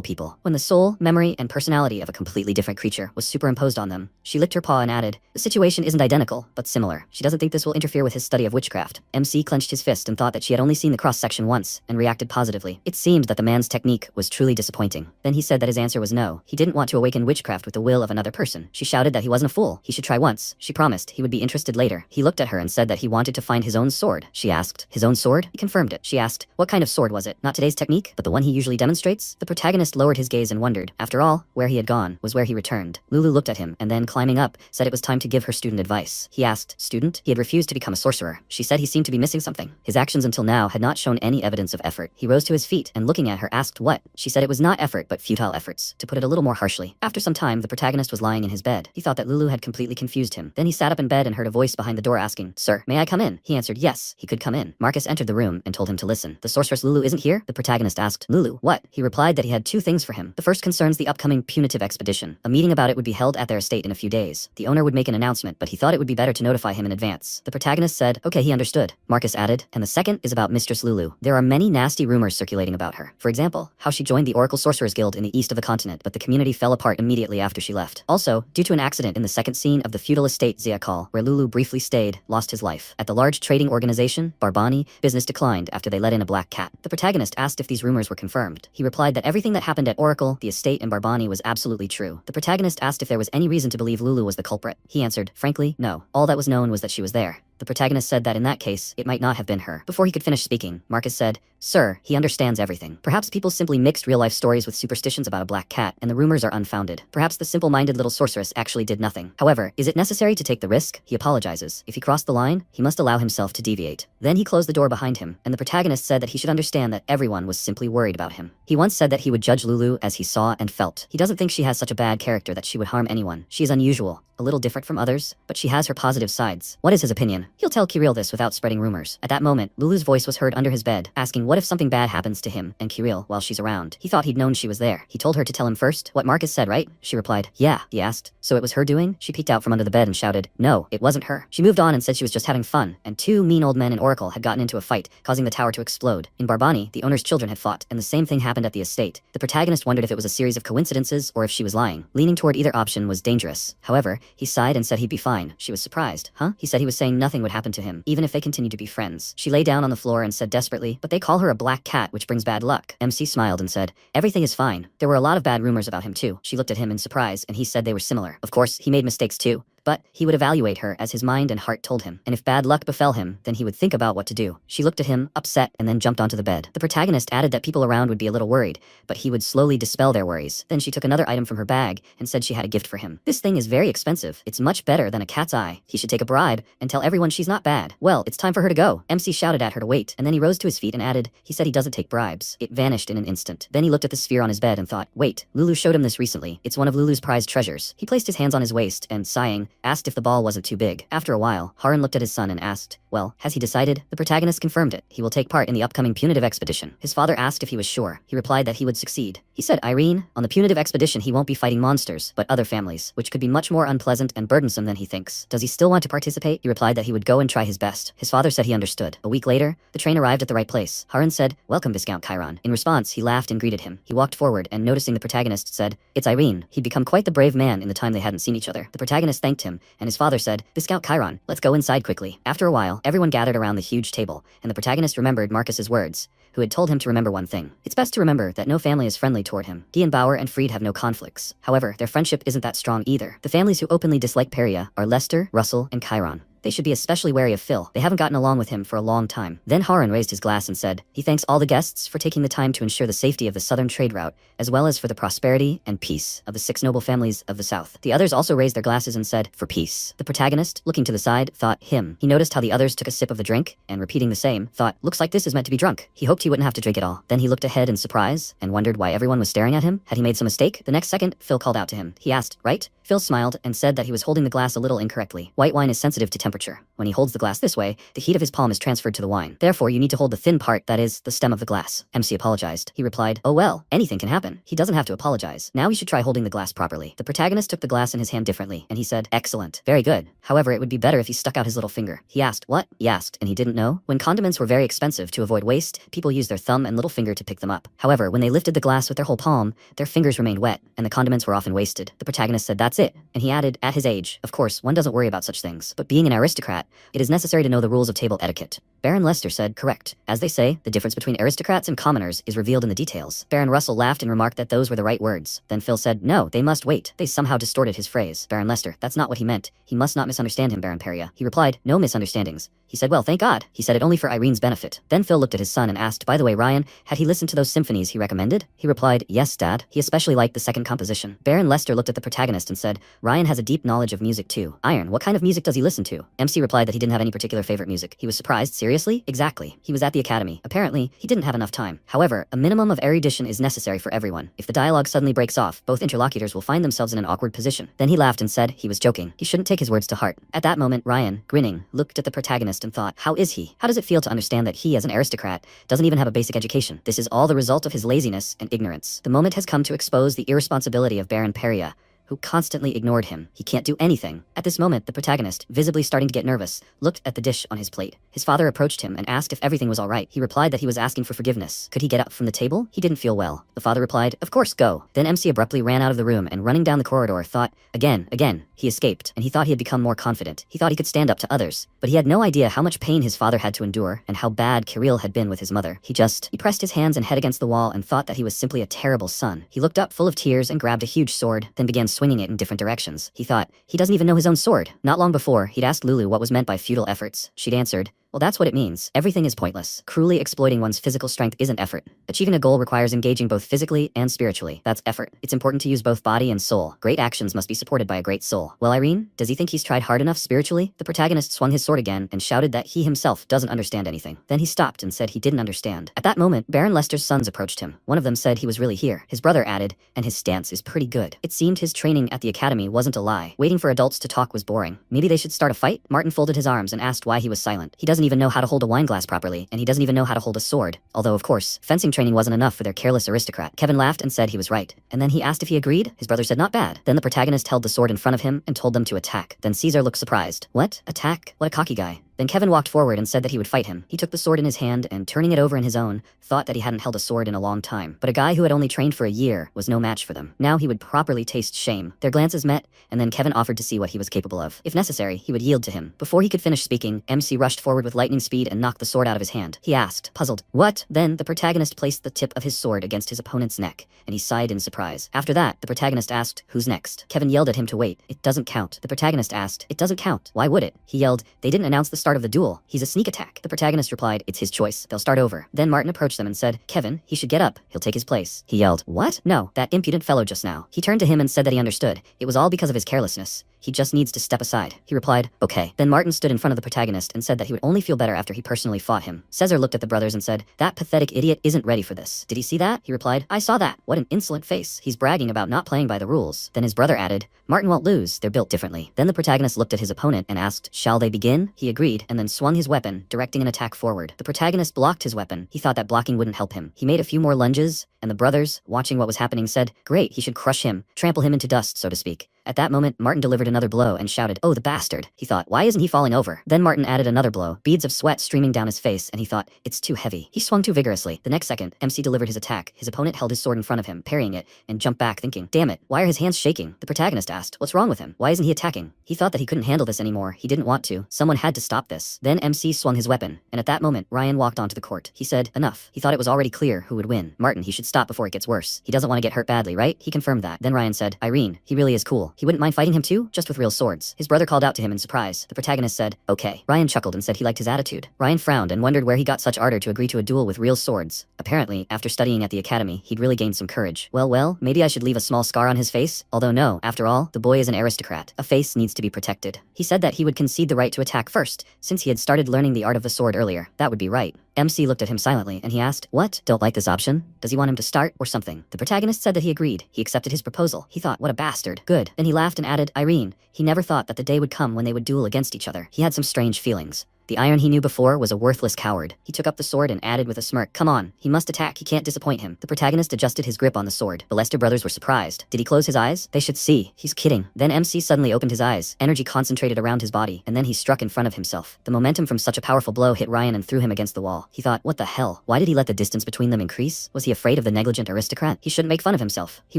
A: people. When the soul, memory, and personality of a completely different creature was superimposed on them, she licked her paw and added, the situation isn't identical, but similar. She doesn't think this will interfere with his study of witchcraft. MC clenched his fist and thought that she had only seen the cross-section once, and reacted positively. It seemed that the man's technique was truly disappointing. Then he said that his answer was no. He didn't want to awaken witchcraft with the will of another person. She shouted that he wasn't a fool. He should try once. She promised he would be interested later. He looked at her and said that he wanted to find his own sword. She asked, his own sword? He confirmed it. She asked, what kind of sword was it? Not today's technique, but the one he usually demonstrates? The protagonist lowered his gaze and wondered. After all, where he had gone was where he returned. Lulu looked at him and then, climbing up, said it was time to give her student advice. He asked, student? He had refused to become a sorcerer. She said he seemed to be missing something. His actions until now had not shown any evidence of effort. He rose to his feet and, looking at her, asked what? She said it was not effort but futile efforts, to put it a little more harshly. After some time, the protagonist was lying in his bed. He thought that Lulu had completely confused him. Then he sat up in bed and heard a voice behind the door asking, sir, may I come in? He answered yes, he could come in. Marcus entered the room and told him to listen. The sorceress Lulu isn't here? The protagonist asked. Lulu, what? He replied that he had two things for him. The first concerns the upcoming punitive expedition. A meeting about it would be held at their estate in a few days. The owner would make an announcement, but he thought it would be better to notify him in advance. The protagonist said, okay, he understood. Marcus added, and the second is about Mistress Lulu. There are many nasty rumors circulating about her. For example, how she joined the Oracle Sorcerers Guild in the east of the continent, but the community fell apart immediately after she left. Also, due to an accident in the second scene of the feudal estate Ziakal, where Lulu briefly stayed, lost his life. At the large trading organization, Barbani, business declined after they let in a black cat. The protagonist asked if these rumors were confirmed. He replied that everything that happened at Oracle, the estate, and Barbani was absolutely true. The protagonist asked if there was any reason to believe Lulu was the culprit. He answered, frankly, no. All that was known was that she was there. The protagonist said that in that case, it might not have been her. Before he could finish speaking, Marcus said, sir, he understands everything. Perhaps people simply mixed real-life stories with superstitions about a black cat, and the rumors are unfounded. Perhaps the simple-minded little sorceress actually did nothing. However, is it necessary to take the risk? He apologizes. If he crossed the line, he must allow himself to deviate. Then he closed the door behind him, and the protagonist said that he should understand that everyone was simply worried about him. He once said that he would judge Lulu as he saw and felt. He doesn't think she has such a bad character that she would harm anyone. She is unusual, a little different from others, but she has her positive sides. What is his opinion? He'll tell Kirill this without spreading rumors. At that moment, Lulu's voice was heard under his bed, asking what if something bad happens to him and Kirill while she's around. He thought he'd known she was there. He told her to tell him first what Marcus said, right? She replied, yeah. He asked, so it was her doing? She peeked out from under the bed and shouted, no, it wasn't her. She moved on and said she was just having fun, and two mean old men in Oracle had gotten into a fight, causing the tower to explode. In Barbani, the owner's children had fought, and the same thing happened at the estate. The protagonist wondered if it was a series of coincidences or if she was lying. Leaning toward either option was dangerous. However, he sighed and said he'd be fine. She was surprised. Huh? He said he was saying nothing would happen to him, even if they continued to be friends. She lay down on the floor and said desperately, but they call her a black cat, which brings bad luck. MC smiled and said, everything is fine. There were a lot of bad rumors about him too. She looked at him in surprise, and he said they were similar. Of course, he made mistakes too, but he would evaluate her as his mind and heart told him, and if bad luck befell him, then he would think about what to do. She looked at him, upset, and then jumped onto the bed. The protagonist added that people around would be a little worried, but he would slowly dispel their worries. Then she took another item from her bag and said she had a gift for him. This thing is very expensive. It's much better than a cat's eye. He should take a bribe and tell everyone she's not bad. Well, it's time for her to go. MC shouted at her to wait, and then he rose to his feet and added, he said he doesn't take bribes. It vanished in an instant. Then he looked at the sphere on his bed and thought, wait, Lulu showed him this recently. It's one of Lulu's prized treasures. He placed his hands on his waist and, sighing, asked if the ball wasn't too big. After a while, Harun looked at his son and asked, well, has he decided? The protagonist confirmed it. He will take part in the upcoming punitive expedition. His father asked if he was sure. He replied that he would succeed. He said, Irene, on the punitive expedition he won't be fighting monsters, but other families, which could be much more unpleasant and burdensome than he thinks. Does he still want to participate? He replied that he would go and try his best. His father said he understood. A week later, the train arrived at the right place. Harun said, welcome Viscount Chiron. In response, he laughed and greeted him. He walked forward and, noticing the protagonist, said, it's Irene. He'd become quite the brave man in the time they hadn't seen each other. The protagonist thanked him, and his father said, Viscount Chiron, let's go inside quickly. After a while, everyone gathered around the huge table, and the protagonist remembered Marcus's words, who had told him to remember one thing. It's best to remember that no family is friendly toward him. He and Bauer and Fried have no conflicts. However, their friendship isn't that strong either. The families who openly dislike Peria are Lester, Russell, and Chiron. They should be especially wary of Phil. They haven't gotten along with him for a long time. Then Harun raised his glass and said, he thanks all the guests for taking the time to ensure the safety of the southern trade route, as well as for the prosperity and peace of the 6 noble families of the south. The others also raised their glasses and said, for peace. The protagonist, looking to the side, thought, him. He noticed how the others took a sip of the drink, and repeating the same, thought, looks like this is meant to be drunk. He hoped he wouldn't have to drink it all. Then he looked ahead in surprise, and wondered why everyone was staring at him. Had he made some mistake? The next second, Phil called out to him. He asked, right? Phil smiled and said that he was holding the glass a little incorrectly. White wine is sensitive to temperature. When he holds the glass this way, the heat of his palm is transferred to the wine. Therefore, you need to hold the thin part, that is, the stem of the glass. MC apologized. He replied, oh well, anything can happen. He doesn't have to apologize. Now he should try holding the glass properly. The protagonist took the glass in his hand differently, and he said, excellent. Very good. However, it would be better if he stuck out his little finger. He asked, what? He asked, and he didn't know. When condiments were very expensive, to avoid waste, people used their thumb and little finger to pick them up. However, when they lifted the glass with their whole palm, their fingers remained wet, and the condiments were often wasted. The protagonist said, that's it. And he added, at his age, of course, one doesn't worry about such things. But being an aristocrat, it is necessary to know the rules of table etiquette. Baron Lester said, correct. As they say, the difference between aristocrats and commoners is revealed in the details. Baron Russell laughed and remarked that those were the right words. Then Phil said, no, they must wait. They somehow distorted his phrase. Baron Lester, that's not what he meant. He must not misunderstand him, Baron Peria. He replied, no misunderstandings. He said, well, thank God. He said it only for Irene's benefit. Then Phil looked at his son and asked, by the way, Ryan, had he listened to those symphonies he recommended? He replied, yes, Dad. He especially liked the second composition. Baron Lester looked at the protagonist and said, Ryan has a deep knowledge of music too. Iron, what kind of music does he listen to? MC replied that he didn't have any particular favorite music. He was surprised. Seriously? Exactly. He was at the academy. Apparently, he didn't have enough time. However, a minimum of erudition is necessary for everyone. If the dialogue suddenly breaks off, both interlocutors will find themselves in an awkward position. Then he laughed and said he was joking. He shouldn't take his words to heart. At that moment, Ryan, grinning, looked at the protagonist and thought, how is he? How does it feel to understand that he, as an aristocrat, doesn't even have a basic education? This is all the result of his laziness and ignorance. The moment has come to expose the irresponsibility of Baron Peria, who constantly ignored him. He can't do anything. At this moment, the protagonist, visibly starting to get nervous, looked at the dish on his plate. His father approached him and asked if everything was all right. He replied that he was asking for forgiveness. Could he get up from the table? He didn't feel well. The father replied, of course, go. Then MC abruptly ran out of the room and, running down the corridor, thought, again, he escaped, and he thought he had become more confident. He thought he could stand up to others. But he had no idea how much pain his father had to endure and how bad Kirill had been with his mother. He pressed his hands and head against the wall and thought that he was simply a terrible son. He looked up full of tears and grabbed a huge sword, then began swinging it in different directions. He thought, he doesn't even know his own sword. Not long before, he'd asked Lulu what was meant by futile efforts. She'd answered, well, that's what it means. Everything is pointless. Cruelly exploiting one's physical strength isn't effort. Achieving a goal requires engaging both physically and spiritually. That's effort. It's important to use both body and soul. Great actions must be supported by a great soul. Well, Irene, does he think he's tried hard enough spiritually? The protagonist swung his sword again and shouted that he himself doesn't understand anything. Then he stopped and said he didn't understand. At that moment, Baron Lester's sons approached him. One of them said he was really here. His brother added, and his stance is pretty good. It seemed his training at the academy wasn't a lie. Waiting for adults to talk was boring. Maybe they should start a fight? Martin folded his arms and asked why he was silent. He doesn't even know how to hold a wine glass properly, and he doesn't even know how to hold a sword. Although, of course, fencing training wasn't enough for their careless aristocrat. Kevin laughed and said he was right. And then he asked if he agreed. His brother said not bad. Then the protagonist held the sword in front of him and told them to attack. Then Caesar looked surprised. What? Attack? What a cocky guy. Then Kevin walked forward and said that he would fight him. He took the sword in his hand and, turning it over in his own, thought that he hadn't held a sword in a long time. But a guy who had only trained for a year was no match for them. Now he would properly taste shame. Their glances met, and then Kevin offered to see what he was capable of. If necessary, he would yield to him. Before he could finish speaking, MC rushed forward with lightning speed and knocked the sword out of his hand. He asked, puzzled, "What?" Then the protagonist placed the tip of his sword against his opponent's neck, and he sighed in surprise. After that, the protagonist asked, "Who's next?" Kevin yelled at him to wait. "It doesn't count." The protagonist asked, "It doesn't count. Why would it?" He yelled, "They didn't announce the start of the duel. He's a sneak attack." The protagonist replied, "It's his choice. They'll start over." Then Martin approached them and said, "Kevin, he should get up. He'll take his place." He yelled, "What? No, that impudent fellow just now." He turned to him and said that he understood. It was all because of his carelessness. He just needs to step aside. He replied, "Okay." Then Martin stood in front of the protagonist and said that he would only feel better after he personally fought him. Cesar looked at the brothers and said, "That pathetic idiot isn't ready for this. Did he see that?" He replied, "I saw that. What an insolent face. He's bragging about not playing by the rules." Then his brother added, "Martin won't lose. They're built differently." Then the protagonist looked at his opponent and asked, "Shall they begin?" He agreed and then swung his weapon, directing an attack forward. The protagonist blocked his weapon. He thought that blocking wouldn't help him. He made a few more lunges, and the brothers, watching what was happening, said, "Great, he should crush him, trample him into dust, so to speak." At that moment, Martin delivered another blow and shouted, "Oh, the bastard." He thought, "Why isn't he falling over?" Then Martin added another blow, beads of sweat streaming down his face, and he thought, "It's too heavy." He swung too vigorously. The next second, MC delivered his attack. His opponent held his sword in front of him, parrying it, and jumped back thinking, "Damn it, why are his hands shaking?" The protagonist asked, "What's wrong with him? Why isn't he attacking?" He thought that he couldn't handle this anymore. He didn't want to. Someone had to stop this. Then MC swung his weapon, and at that moment, Ryan walked onto the court. He said, "Enough." He thought it was already clear who would win. Martin, he should stop before it gets worse. He doesn't want to get hurt badly, right? He confirmed that. Then Ryan said, "Irene, he really is cool. He wouldn't mind fighting him too? Just with real swords." His brother called out to him in surprise. The protagonist said, "Okay." Ryan chuckled and said he liked his attitude. Ryan frowned and wondered where he got such ardor to agree to a duel with real swords. Apparently, after studying at the academy, he'd really gained some courage. Well, maybe I should leave a small scar on his face? Although no, after all, the boy is an aristocrat. A face needs to be protected. He said that he would concede the right to attack first, since he had started learning the art of the sword earlier. That would be right. MC looked at him silently, and he asked, "What? Don't like this option? Does he want him to start, or something?" The protagonist said that he agreed. He accepted his proposal. He thought, "What a bastard." Good. Then he laughed and added, "Irene, he never thought that the day would come when they would duel against each other." He had some strange feelings. The Iron he knew before was a worthless coward. He took up the sword and added with a smirk, "Come on, he must attack, he can't disappoint him." The protagonist adjusted his grip on the sword. The Lester brothers were surprised. Did he close his eyes? They should see. He's kidding. Then MC suddenly opened his eyes. Energy concentrated around his body, and then he struck in front of himself. The momentum from such a powerful blow hit Ryan and threw him against the wall. He thought, what the hell? Why did he let the distance between them increase? Was he afraid of the negligent aristocrat? He shouldn't make fun of himself. He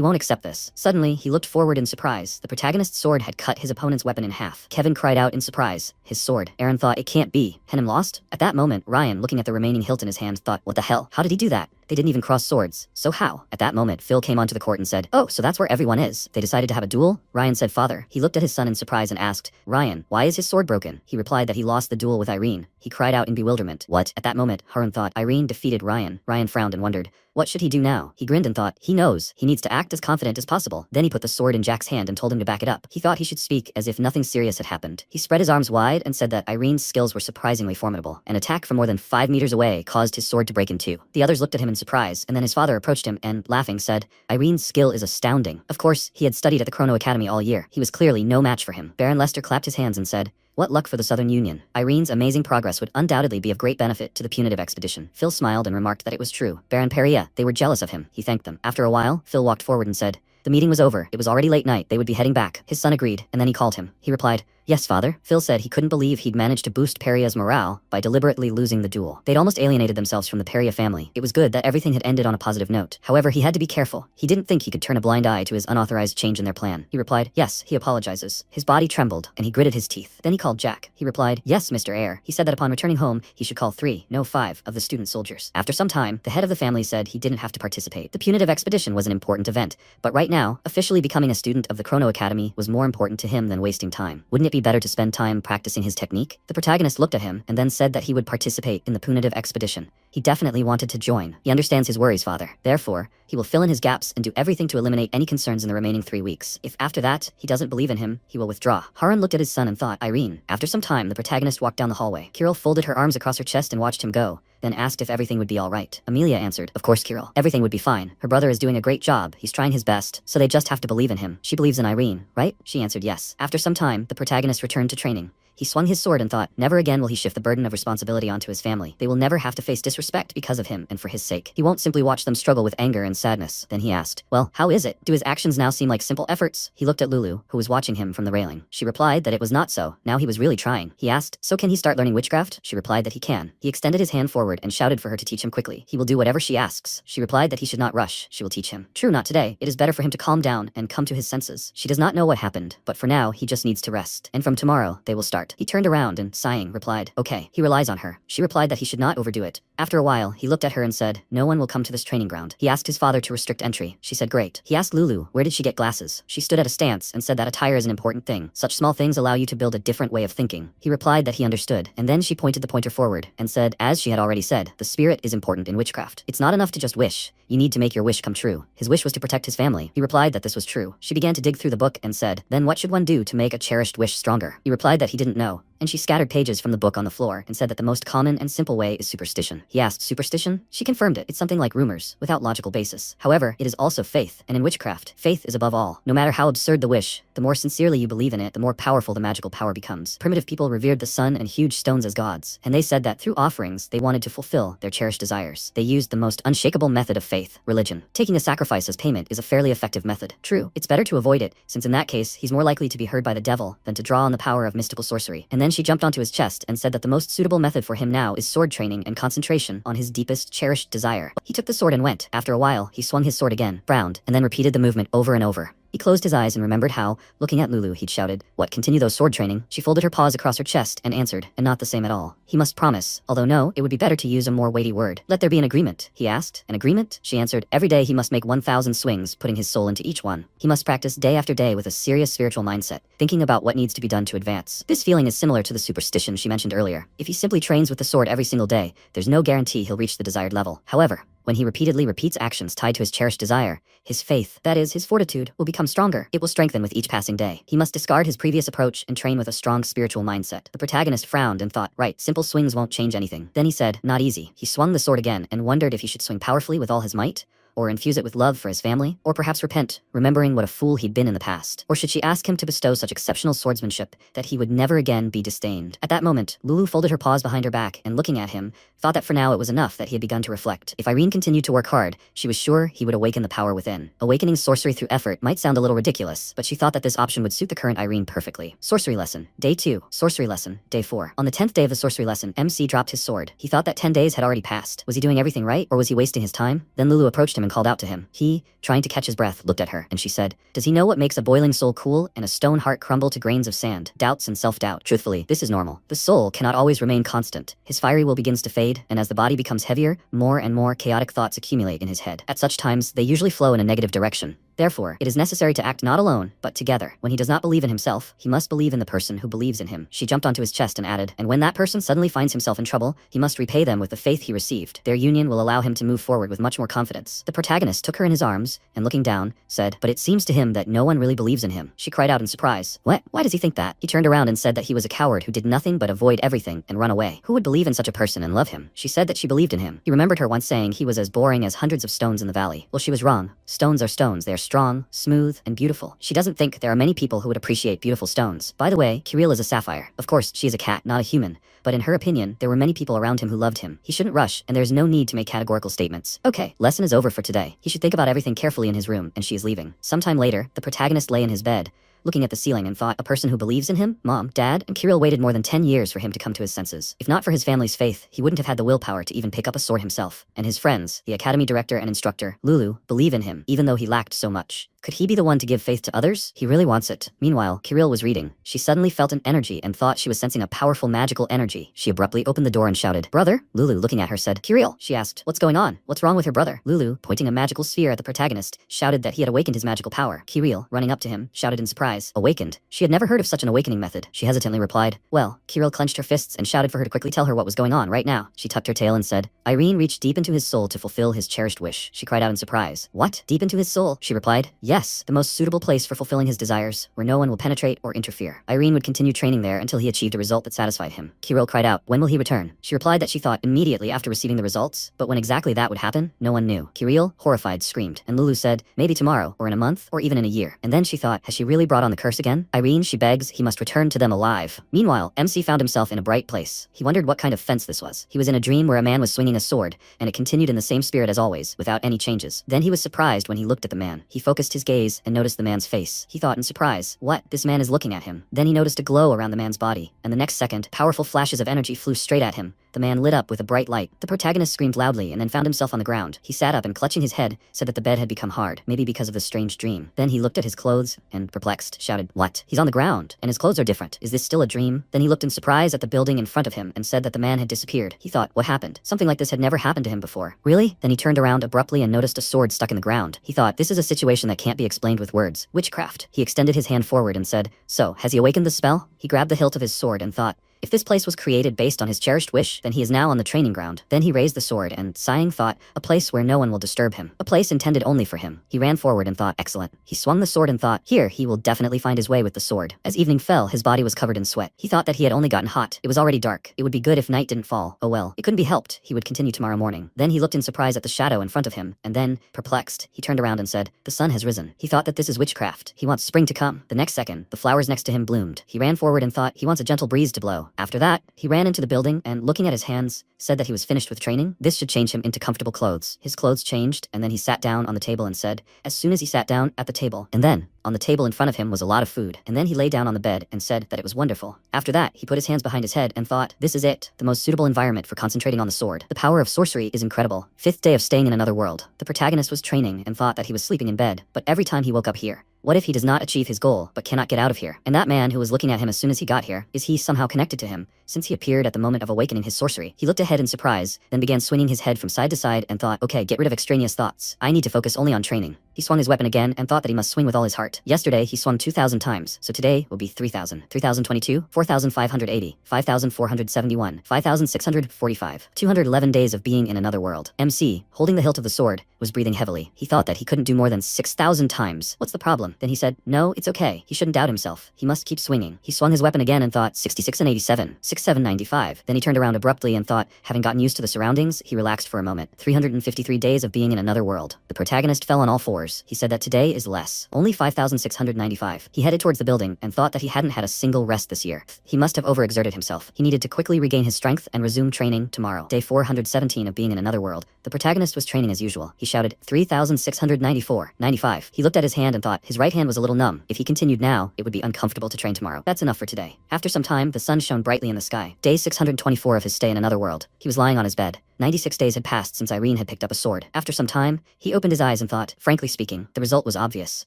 A: won't accept this. Suddenly, he looked forward in surprise. The protagonist's sword had cut his opponent's weapon in half. Kevin cried out in surprise. His sword. Aaron thought, it can't be. Henham lost? At that moment, Ryan, looking at the remaining hilt in his hand, thought, what the hell? How did he do that? They didn't even cross swords. So how? At that moment, Phil came onto the court and said, "Oh, so that's where everyone is. They decided to have a duel?" Ryan said, "Father." He looked at his son in surprise and asked, "Ryan, why is his sword broken?" He replied that he lost the duel with Irene. He cried out in bewilderment. What? At that moment, Harun thought, Irene defeated Ryan. Ryan frowned and wondered, what should he do now? He grinned and thought, he knows. He needs to act as confident as possible. Then he put the sword in Jack's hand and told him to back it up. He thought he should speak as if nothing serious had happened. He spread his arms wide and said that Irene's skills were surprisingly formidable. An attack from more than 5 meters away caused his sword to break in two. The others looked at him in surprise, and then his father approached him and, laughing, said, Irene's skill is astounding. Of course, he had studied at the Chrono Academy all year. He was clearly no match for him. Baron Lester clapped his hands and said, what luck for the Southern Union. Irene's amazing progress would undoubtedly be of great benefit to the punitive expedition. Phil smiled and remarked that it was true. Baron Peria, they were jealous of him. He thanked them. After a while, Phil walked forward and said, the meeting was over. It was already late night. They would be heading back. His son agreed, and then he called him. He replied, yes, father. Phil said he couldn't believe he'd managed to boost Peria's morale by deliberately losing the duel. They'd almost alienated themselves from the Peria family. It was good that everything had ended on a positive note. However, he had to be careful. He didn't think he could turn a blind eye to his unauthorized change in their plan. He replied, yes, he apologizes. His body trembled, and he gritted his teeth. Then he called Jack. He replied, yes, Mr. Eyre. He said that upon returning home, he should call 3, no 5, of the student soldiers. After some time, the head of the family said he didn't have to participate. The punitive expedition was an important event, but right now, officially becoming a student of the Chrono Academy was more important to him than wasting time. Wouldn't it be better to spend time practicing his technique? The protagonist looked at him and then said that he would participate in the punitive expedition. He definitely wanted to join. He understands his worries, father. Therefore, he will fill in his gaps and do everything to eliminate any concerns in the remaining 3 weeks. If after that, he doesn't believe in him, he will withdraw. Harun looked at his son and thought, Irene. After some time, the protagonist walked down the hallway. Kirill folded her arms across her chest and watched him go, then asked if everything would be all right. Amelia answered, of course, Kirill. Everything would be fine. Her brother is doing a great job. He's trying his best, so they just have to believe in him. She believes in Irene, right? She answered yes. After some time, the protagonist returned to training. He swung his sword and thought, never again will he shift the burden of responsibility onto his family. They will never have to face disrespect because of him and for his sake. He won't simply watch them struggle with anger and sadness. Then he asked, well, how is it? Do his actions now seem like simple efforts? He looked at Lulu, who was watching him from the railing. She replied that it was not so. Now he was really trying. He asked, so can he start learning witchcraft? She replied that he can. He extended his hand forward and shouted for her to teach him quickly. He will do whatever she asks. She replied that he should not rush. She will teach him. True, not today. It is better for him to calm down and come to his senses. She does not know what happened, but for now, he just needs to rest. And from tomorrow, they will start. He turned around and, sighing, replied, okay. He relies on her. She replied that he should not overdo it. After a while, he looked at her and said, no one will come to this training ground. He asked his father to restrict entry. She said, great. He asked Lulu, where did she get glasses? She stood at a stance and said that attire is an important thing. Such small things allow you to build a different way of thinking. He replied that he understood, and then she pointed the pointer forward and said, as she had already said, the spirit is important in witchcraft. It's not enough to just wish. You need to make your wish come true. His wish was to protect his family. He replied that this was true. She began to dig through the book and said, then what should one do to make a cherished wish stronger? He replied that he didn't know. And she scattered pages from the book on the floor and said that the most common and simple way is superstition. He asked, superstition? She confirmed it. It's something like rumors, without logical basis. However, it is also faith, and in witchcraft, faith is above all. No matter how absurd the wish, the more sincerely you believe in it, the more powerful the magical power becomes. Primitive people revered the sun and huge stones as gods, and they said that through offerings, they wanted to fulfill their cherished desires. They used the most unshakable method of faith, religion. Taking a sacrifice as payment is a fairly effective method. True, it's better to avoid it, since in that case, he's more likely to be heard by the devil than to draw on the power of mystical sorcery. And then she jumped onto his chest and said that the most suitable method for him now is sword training and concentration on his deepest, cherished desire. He took the sword and went. After a while, he swung his sword again, frowned, and then repeated the movement over and over. He closed his eyes and remembered how, looking at Lulu, he'd shouted, what, continue those sword training? She folded her paws across her chest and answered, and not the same at all. He must promise, although no, it would be better to use a more weighty word. Let there be an agreement, he asked. An agreement? She answered, every day he must make 1,000 swings, putting his soul into each one. He must practice day after day with a serious spiritual mindset, thinking about what needs to be done to advance. This feeling is similar to the superstition she mentioned earlier. If he simply trains with the sword every single day, there's no guarantee he'll reach the desired level. However, when he repeatedly repeats actions tied to his cherished desire, his faith, that is, his fortitude, will become stronger. It will strengthen with each passing day. He must discard his previous approach and train with a strong spiritual mindset. The protagonist frowned and thought, right, simple swings won't change anything. Then he said, not easy. He swung the sword again and wondered if he should swing powerfully with all his might, or infuse it with love for his family, or perhaps repent, remembering what a fool he'd been in the past. Or should she ask him to bestow such exceptional swordsmanship that he would never again be disdained? At that moment, Lulu folded her paws behind her back and, looking at him, thought that for now it was enough that he had begun to reflect. If Irene continued to work hard, she was sure he would awaken the power within. Awakening sorcery through effort might sound a little ridiculous, but she thought that this option would suit the current Irene perfectly. Sorcery lesson, day 2. Sorcery lesson, day 4. On the 10th day of the sorcery lesson, MC dropped his sword. He thought that 10 days had already passed. Was he doing everything right, or was he wasting his time? Then Lulu approached him and called out to him. He, trying to catch his breath, looked at her, and she said, does he know what makes a boiling soul cool and a stone heart crumble to grains of sand? Doubts and self-doubt. Truthfully, this is normal. The soul cannot always remain constant. His fiery will begins to fade, and as the body becomes heavier, more and more chaotic thoughts accumulate in his head. At such times, they usually flow in a negative direction. Therefore, it is necessary to act not alone, but together. When he does not believe in himself, he must believe in the person who believes in him. She jumped onto his chest and added, and when that person suddenly finds himself in trouble, he must repay them with the faith he received. Their union will allow him to move forward with much more confidence. The protagonist took her in his arms, and looking down, said, but it seems to him that no one really believes in him. She cried out in surprise. What? Why does he think that? He turned around and said that he was a coward who did nothing but avoid everything and run away. Who would believe in such a person and love him? She said that she believed in him. He remembered her once saying he was as boring as hundreds of stones in the valley. Well, she was wrong. Stones are stones. They are strong, smooth, and beautiful. She doesn't think there are many people who would appreciate beautiful stones. By the way, Kirill is a sapphire. Of course, she is a cat, not a human. But in her opinion, there were many people around him who loved him. He shouldn't rush, and there's no need to make categorical statements. Okay, lesson is over for today. He should think about everything carefully in his room, and she is leaving. Sometime later, the protagonist lay in his bed, looking at the ceiling, and thought, a person who believes in him? Mom, Dad, and Kirill waited more than 10 years for him to come to his senses. If not for his family's faith, he wouldn't have had the willpower to even pick up a sword himself. And his friends, the academy director and instructor, Lulu, believe in him, even though he lacked so much. Could he be the one to give faith to others? He really wants it. Meanwhile, Kirill was reading. She suddenly felt an energy and thought she was sensing a powerful magical energy. She abruptly opened the door and shouted, brother? Lulu, looking at her, said, Kirill. She asked, what's going on? What's wrong with her brother? Lulu, pointing a magical sphere at the protagonist, shouted that he had awakened his magical power. Kirill, running up to him, shouted in surprise, awakened? She had never heard of such an awakening method. She hesitantly replied, well. Kirill clenched her fists and shouted for her to quickly tell her what was going on right now. She tucked her tail and said, Irene reached deep into his soul to fulfill his cherished wish. She cried out in surprise. What? Deep into his soul? She replied, yes, the most suitable place for fulfilling his desires, where no one will penetrate or interfere. Irene would continue training there until he achieved a result that satisfied him. Kirill cried out, when will he return? She replied that she thought immediately after receiving the results, but when exactly that would happen, no one knew. Kirill, horrified, screamed, and Lulu said, maybe tomorrow, or in a month, or even in a year. And then she thought, has she really brought on the curse again? Irene, she begs, he must return to them alive. Meanwhile, MC found himself in a bright place. He wondered what kind of fence this was. He was in a dream where a man was swinging a sword, and it continued in the same spirit as always, without any changes. Then he was surprised when he looked at the man. He focused his gaze and noticed the man's face. He thought in surprise, what? This man is looking at him. Then he noticed a glow around the man's body, and the next second, powerful flashes of energy flew straight at him. The man lit up with a bright light. The protagonist screamed loudly and then found himself on the ground. He sat up and, clutching his head, said that the bed had become hard, maybe because of the strange dream. Then he looked at his clothes and, perplexed, shouted, what? He's on the ground, and his clothes are different. Is this still a dream? Then he looked in surprise at the building in front of him and said that the man had disappeared. He thought, what happened? Something like this had never happened to him before. Really? Then he turned around abruptly and noticed a sword stuck in the ground. He thought, this is a situation that can't be explained with words. Witchcraft. He extended his hand forward and said, so, has he awakened the spell? He grabbed the hilt of his sword and thought, if this place was created based on his cherished wish, then he is now on the training ground. Then he raised the sword and, sighing, thought, a place where no one will disturb him. A place intended only for him. He ran forward and thought, excellent. He swung the sword and thought, here, he will definitely find his way with the sword. As evening fell, his body was covered in sweat. He thought that he had only gotten hot. It was already dark. It would be good if night didn't fall. Oh well, it couldn't be helped. He would continue tomorrow morning. Then he looked in surprise at the shadow in front of him, and then, perplexed, he turned around and said, the sun has risen. He thought that this is witchcraft. He wants spring to come. The next second, the flowers next to him bloomed. He ran forward and thought, he wants a gentle breeze to blow. After that, he ran into the building and, looking at his hands, said that he was finished with training. This should change him into comfortable clothes. His clothes changed, and then he sat down on the table and said, as soon as he sat down at the table, and then, on the table in front of him was a lot of food, and then he lay down on the bed and said that it was wonderful. After that, he put his hands behind his head and thought, this is it, the most suitable environment for concentrating on the sword. The power of sorcery is incredible. 5th day of staying in another world. The protagonist was training and thought that he was sleeping in bed, but every time he woke up here, what if he does not achieve his goal, but cannot get out of here? And that man who was looking at him as soon as he got here, is he somehow connected to him, since he appeared at the moment of awakening his sorcery? He looked ahead in surprise, then began swinging his head from side to side and thought, okay, get rid of extraneous thoughts. I need to focus only on training. He swung his weapon again and thought that he must swing with all his heart. Yesterday, he swung 2,000 times, so today will be 3,000. 3,022, 4,580, 5,471, 5,645. 211 days of being in another world. MC, holding the hilt of the sword, was breathing heavily. He thought that he couldn't do more than 6,000 times. What's the problem? Then he said, no, it's okay. He shouldn't doubt himself. He must keep swinging. He swung his weapon again and thought, 66 and 87, 6795. Then he turned around abruptly and thought, having gotten used to the surroundings, he relaxed for a moment. 353 days of being in another world. The protagonist fell on all fours. He said that today is less. Only 5,695. He headed towards the building and thought that he hadn't had a single rest this year. He must have overexerted himself. He needed to quickly regain his strength and resume training tomorrow. Day 417 of being in another world. The protagonist was training as usual. He shouted, 3,694, 95. He looked at his hand and thought, his right hand was a little numb. If he continued now, it would be uncomfortable to train tomorrow. That's enough for today. After some time, the sun shone brightly in the sky. Day 624 of his stay in another world. He was lying on his bed. 96 days had passed since Irene had picked up a sword. After some time, he opened his eyes and thought, frankly speaking, the result was obvious.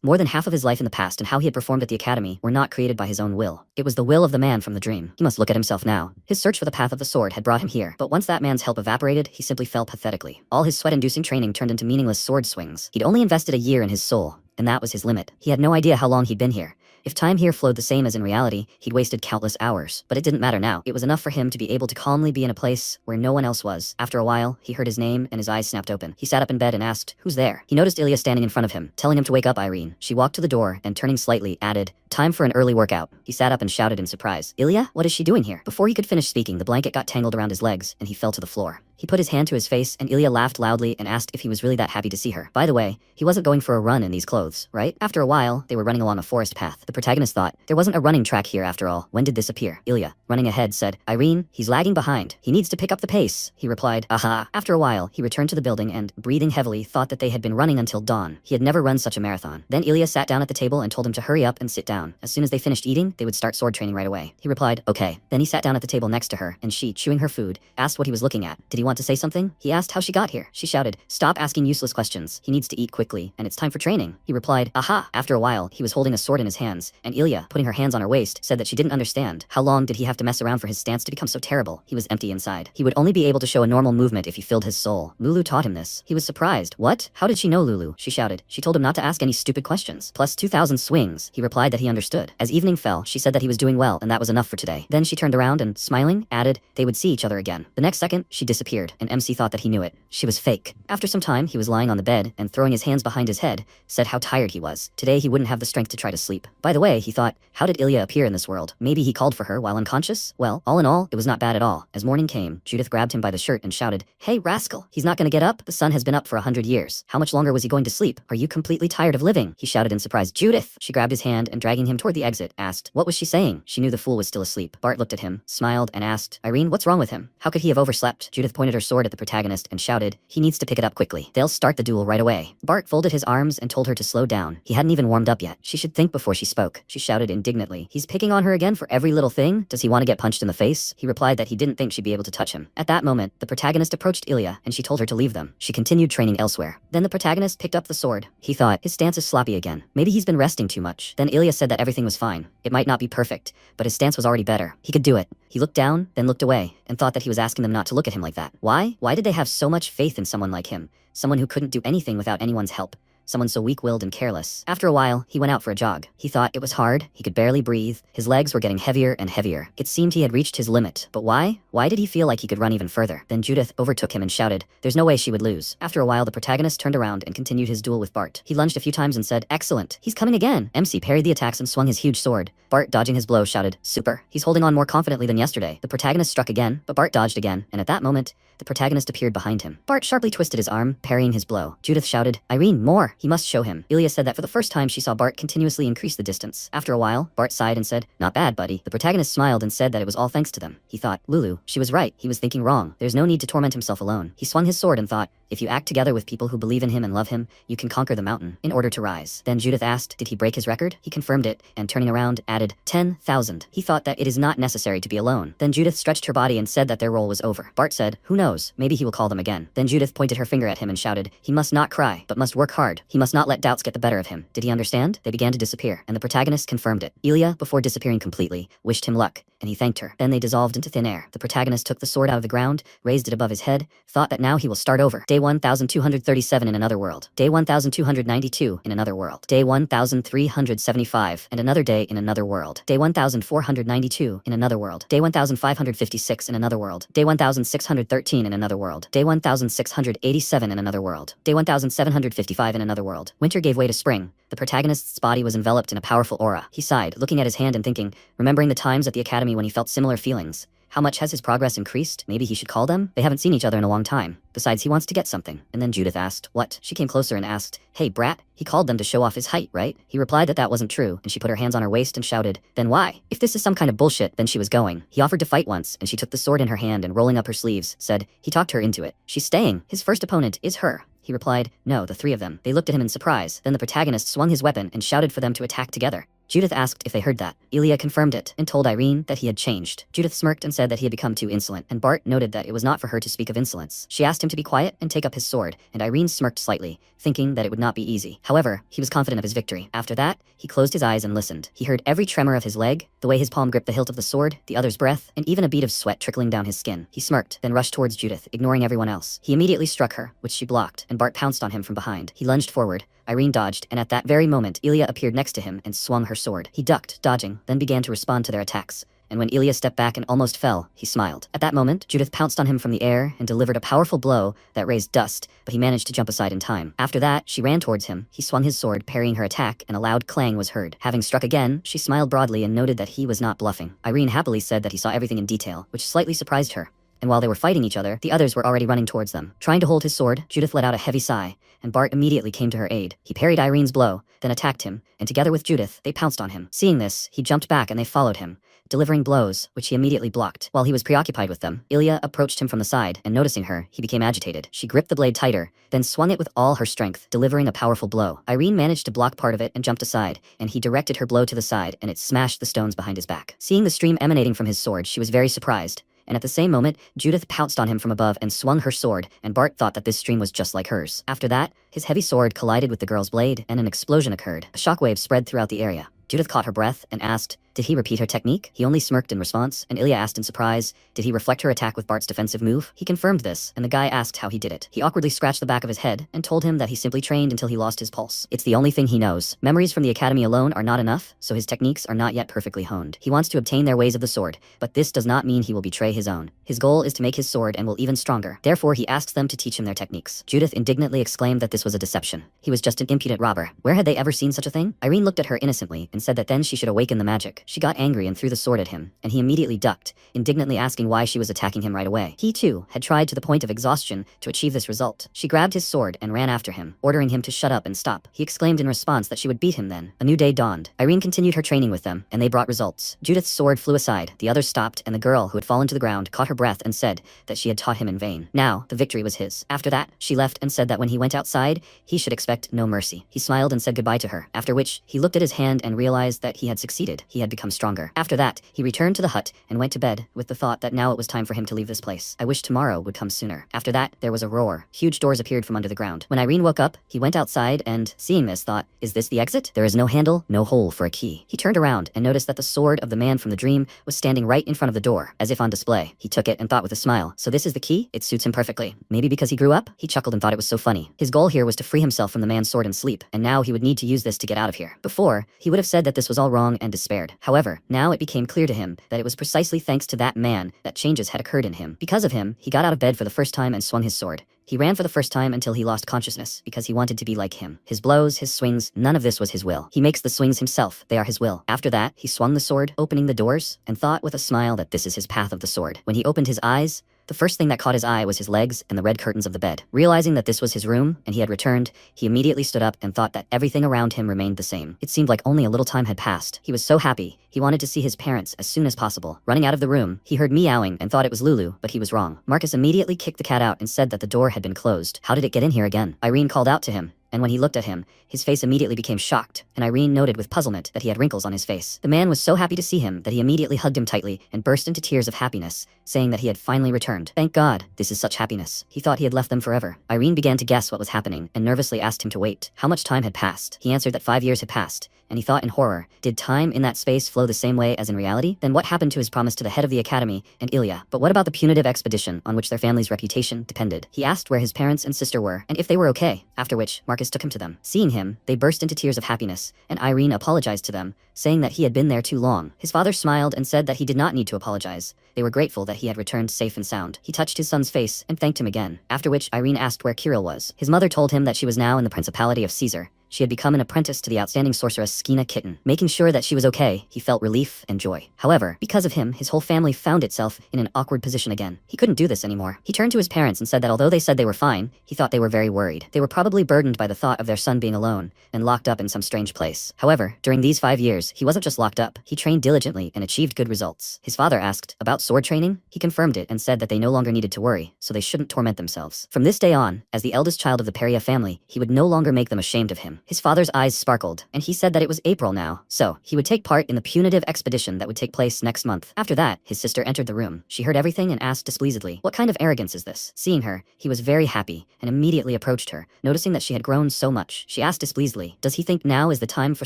A: More than half of his life in the past and how he had performed at the academy were not created by his own will. It was the will of the man from the dream. He must look at himself now. His search for the path of the sword had brought him here, but once that man's help evaporated, he simply fell pathetically. All his sweat-inducing training turned into meaningless sword swings. He'd only invested a year in his soul, and that was his limit. He had no idea how long he'd been here. If time here flowed the same as in reality, he'd wasted countless hours. But it didn't matter now. It was enough for him to be able to calmly be in a place where no one else was. After a while, he heard his name and his eyes snapped open. He sat up in bed and asked, who's there? He noticed Ilya standing in front of him, telling him to wake up, Irene. She walked to the door and, turning slightly, added, time for an early workout. He sat up and shouted in surprise, Ilya, what is she doing here? Before he could finish speaking, the blanket got tangled around his legs and he fell to the floor. He put his hand to his face and Ilya laughed loudly and asked if he was really that happy to see her. By the way, he wasn't going for a run in these clothes, right? After a while, they were running along a forest path. The protagonist thought, there wasn't a running track here after all. When did this appear? Ilya, running ahead, said, Irene, he's lagging behind. He needs to pick up the pace. He replied, aha. After a while, he returned to the building and, breathing heavily, thought that they had been running until dawn. He had never run such a marathon. Then Ilya sat down at the table and told him to hurry up and sit down. As soon as they finished eating, they would start sword training right away. He replied, okay. Then he sat down at the table next to her, and she, chewing her food, asked what he was looking at. Did he want to say something? He asked how she got here. She shouted, stop asking useless questions. He needs to eat quickly, and it's time for training. He replied, aha. After a while, he was holding a sword in his hands, and Ilya, putting her hands on her waist, said that she didn't understand. How long did he have to mess around for his stance to become so terrible? He was empty inside. He would only be able to show a normal movement if he filled his soul. Lulu taught him this. He was surprised. What? How did she know, Lulu? She shouted. She told him not to ask any stupid questions. Plus 2,000 swings. He replied that he understood. As evening fell, she said that he was doing well, and that was enough for today. Then she turned around and, smiling, added, they would see each other again. The next second, she disappeared. appeared, and MC thought that he knew it. She was fake. After some time, he was lying on the bed and throwing his hands behind his head, said how tired he was. Today he wouldn't have the strength to try to sleep. By the way, he thought, how did Ilya appear in this world? Maybe he called for her while unconscious? Well, all in all, it was not bad at all. As morning came, Judith grabbed him by the shirt and shouted, "Hey, rascal, he's not gonna get up? The sun has been up for 100 years. How much longer was he going to sleep? Are you completely tired of living?" He shouted in surprise. Judith! She grabbed his hand and dragging him toward the exit, asked, what was she saying? She knew the fool was still asleep. Bart looked at him, smiled, and asked, Irene, what's wrong with him? How could he have overslept? Judith pointed her sword at the protagonist and shouted, he needs to pick it up quickly. They'll start the duel right away. Bart folded his arms and told her to slow down. He hadn't even warmed up yet. She should think before she spoke. She shouted indignantly, he's picking on her again for every little thing? Does he want to get punched in the face? He replied that he didn't think she'd be able to touch him. At that moment, the protagonist approached Ilya and she told her to leave them. She continued training elsewhere. Then the protagonist picked up the sword. He thought, his stance is sloppy again. Maybe he's been resting too much. Then Ilya said that everything was fine. It might not be perfect, but his stance was already better. He could do it. He looked down, then looked away, and thought that he was asking them not to look at him like that. Why? Why did they have so much faith in someone like him? Someone who couldn't do anything without anyone's help. Someone so weak-willed and careless. After a while, he went out for a jog. He thought it was hard, he could barely breathe, his legs were getting heavier and heavier. It seemed he had reached his limit, but why? Why did he feel like he could run even further? Then Judith overtook him and shouted, there's no way she would lose. After a while, the protagonist turned around and continued his duel with Bart. He lunged a few times and said, excellent, he's coming again. MC parried the attacks and swung his huge sword. Bart, dodging his blow, shouted, super, he's holding on more confidently than yesterday. The protagonist struck again, but Bart dodged again, and at that moment, the protagonist appeared behind him. Bart sharply twisted his arm, parrying his blow. Judith shouted, Irene, more! He must show him. Ilya said that for the first time she saw Bart continuously increase the distance. After a while, Bart sighed and said, not bad, buddy. The protagonist smiled and said that it was all thanks to them. He thought, Lulu, she was right. He was thinking wrong. There's no need to torment himself alone. He swung his sword and thought, if you act together with people who believe in him and love him, you can conquer the mountain in order to rise. Then Judith asked, did he break his record? He confirmed it, and turning around, added, 10,000. He thought that it is not necessary to be alone. Then Judith stretched her body and said that their role was over. Bart said, who knows, maybe he will call them again. Then Judith pointed her finger at him and shouted, he must not cry, but must work hard. He must not let doubts get the better of him. Did he understand? They began to disappear, and the protagonist confirmed it. Ilya, before disappearing completely, wished him luck, and he thanked her. Then they dissolved into thin air. The protagonist took the sword out of the ground, raised it above his head, thought that now he will start over. Day 1237 in another world. Day 1292 in another world. Day 1375 and another day in another world. Day 1492 in another world. Day 1556 in another world. Day 1613 in another world. Day 1687 in another world. Day 1755 in another world. Winter gave way to spring. The protagonist's body was enveloped in a powerful aura. He sighed, looking at his hand and thinking, remembering the times at the academy when he felt similar feelings. How much has his progress increased? Maybe he should call them? They haven't seen each other in a long time. Besides, he wants to get something. And then Judith asked, what? She came closer and asked, hey, brat, he called them to show off his height, right? He replied that that wasn't true, and she put her hands on her waist and shouted, then why? If this is some kind of bullshit, then she was going. He offered to fight once, and she took the sword in her hand and rolling up her sleeves, said, he talked her into it. She's staying. His first opponent is her. He replied, no, the three of them. They looked at him in surprise. Then the protagonist swung his weapon and shouted for them to attack together. Judith asked if they heard that. Ilya confirmed it and told Irene that he had changed. Judith smirked and said that he had become too insolent, and Bart noted that it was not for her to speak of insolence. She asked him to be quiet and take up his sword, and Irene smirked slightly, thinking that it would not be easy. However, he was confident of his victory. After that, he closed his eyes and listened. He heard every tremor of his leg, the way his palm gripped the hilt of the sword, the other's breath, and even a bead of sweat trickling down his skin. He smirked, then rushed towards Judith, ignoring everyone else. He immediately struck her, which she blocked, and Bart pounced on him from behind. He lunged forward. Irene dodged, and at that very moment, Ilya appeared next to him and swung her sword. He ducked, dodging, then began to respond to their attacks. And when Ilya stepped back and almost fell, he smiled. At that moment, Judith pounced on him from the air and delivered a powerful blow that raised dust, but he managed to jump aside in time. After that, she ran towards him. He swung his sword, parrying her attack, and a loud clang was heard. Having struck again, she smiled broadly and noted that he was not bluffing. Irene happily said that he saw everything in detail, which slightly surprised her. And while they were fighting each other, the others were already running towards them. Trying to hold his sword, Judith let out a heavy sigh, and Bart immediately came to her aid. He parried Irene's blow, then attacked him, and together with Judith, they pounced on him. Seeing this, he jumped back and they followed him, delivering blows, which he immediately blocked. While he was preoccupied with them, Ilya approached him from the side, and noticing her, he became agitated. She gripped the blade tighter, then swung it with all her strength, delivering a powerful blow. Irene managed to block part of it and jumped aside, and he directed her blow to the side, and it smashed the stones behind his back. Seeing the stream emanating from his sword, she was very surprised. And at the same moment, Judith pounced on him from above and swung her sword, and Bart thought that this stream was just like hers. After that, his heavy sword collided with the girl's blade, and an explosion occurred. A shockwave spread throughout the area. Judith caught her breath and asked, Did he repeat her technique? He only smirked in response, and Ilya asked in surprise, did he reflect her attack with Bart's defensive move? He confirmed this, and the guy asked how he did it. He awkwardly scratched the back of his head and told him that he simply trained until he lost his pulse. It's the only thing he knows. Memories from the academy alone are not enough, so his techniques are not yet perfectly honed. He wants to obtain their ways of the sword, but this does not mean he will betray his own. His goal is to make his sword and will even stronger. Therefore, he asks them to teach him their techniques. Judith indignantly exclaimed that this was a deception. He was just an impudent robber. Where had they ever seen such a thing? Irene looked at her innocently and said that then she should awaken the magic. She got angry and threw the sword at him, and he immediately ducked, indignantly asking why she was attacking him right away. He too had tried to the point of exhaustion to achieve this result. She grabbed his sword and ran after him, ordering him to shut up and stop. He exclaimed in response that she would beat him then. A new day dawned. Irene continued her training with them, and they brought results. Judith's sword flew aside, the others stopped, and the girl who had fallen to the ground caught her breath and said that she had taught him in vain. Now, the victory was his. After that, she left and said that when he went outside, he should expect no mercy. He smiled and said goodbye to her, after which he looked at his hand and realized that he had succeeded. He had become stronger. After that, he returned to the hut and went to bed with the thought that now it was time for him to leave this place. I wish tomorrow would come sooner. After that, there was a roar. Huge doors appeared from under the ground. When Irene woke up, he went outside and, seeing this, thought, is this the exit? There is no handle, no hole for a key. He turned around and noticed that the sword of the man from the dream was standing right in front of the door, as if on display. He took it and thought with a smile, so this is the key? It suits him perfectly. Maybe because he grew up? He chuckled and thought it was so funny. His goal here was to free himself from the man's sword and sleep, and now he would need to use this to get out of here. Before, he would have said that this was all wrong and despaired. However, now it became clear to him that it was precisely thanks to that man that changes had occurred in him. Because of him, he got out of bed for the first time and swung his sword. He ran for the first time until he lost consciousness, because he wanted to be like him. His blows, his swings, none of this was his will. He makes the swings himself, they are his will. After that, he swung the sword, opening the doors, and thought with a smile that this is his path of the sword. When he opened his eyes, the first thing that caught his eye was his legs and the red curtains of the bed. Realizing that this was his room, and he had returned, he immediately stood up and thought that everything around him remained the same. It seemed like only a little time had passed. He was so happy, he wanted to see his parents as soon as possible. Running out of the room, he heard meowing and thought it was Lulu, but he was wrong. Marcus immediately kicked the cat out and said that the door had been closed. How did it get in here again? Irene called out to him, and when he looked at him, his face immediately became shocked, and Irene noted with puzzlement that he had wrinkles on his face. The man was so happy to see him that he immediately hugged him tightly and burst into tears of happiness, saying that he had finally returned. Thank God, this is such happiness. He thought he had left them forever. Irene began to guess what was happening and nervously asked him to wait. How much time had passed? He answered that 5 years had passed, and he thought in horror, did time in that space flow the same way as in reality? Then what happened to his promise to the head of the academy and Ilya? But what about the punitive expedition on which their family's reputation depended? He asked where his parents and sister were, and if they were okay, after which Marcus took him to them. Seeing him, they burst into tears of happiness, and Irene apologized to them, saying that he had been there too long. His father smiled and said that he did not need to apologize. They were grateful that he had returned safe and sound. He touched his son's face and thanked him again, after which Irene asked where Kirill was. His mother told him that she was now in the Principality of Caesar. She had become an apprentice to the outstanding sorceress Skina Kitten. Making sure that she was okay, he felt relief and joy. However, because of him, his whole family found itself in an awkward position again. He couldn't do this anymore. He turned to his parents and said that although they said they were fine, he thought they were very worried. They were probably burdened by the thought of their son being alone and locked up in some strange place. However, during these 5 years, he wasn't just locked up. He trained diligently and achieved good results. His father asked about sword training. He confirmed it and said that they no longer needed to worry, so they shouldn't torment themselves. From this day on, as the eldest child of the Peria family, he would no longer make them ashamed of him. His father's eyes sparkled, and he said that it was April now, so he would take part in the punitive expedition that would take place next month. After that, his sister entered the room. She heard everything and asked displeasedly, what kind of arrogance is this? Seeing her, he was very happy and immediately approached her, noticing that she had grown so much. She asked displeasedly, does he think now is the time for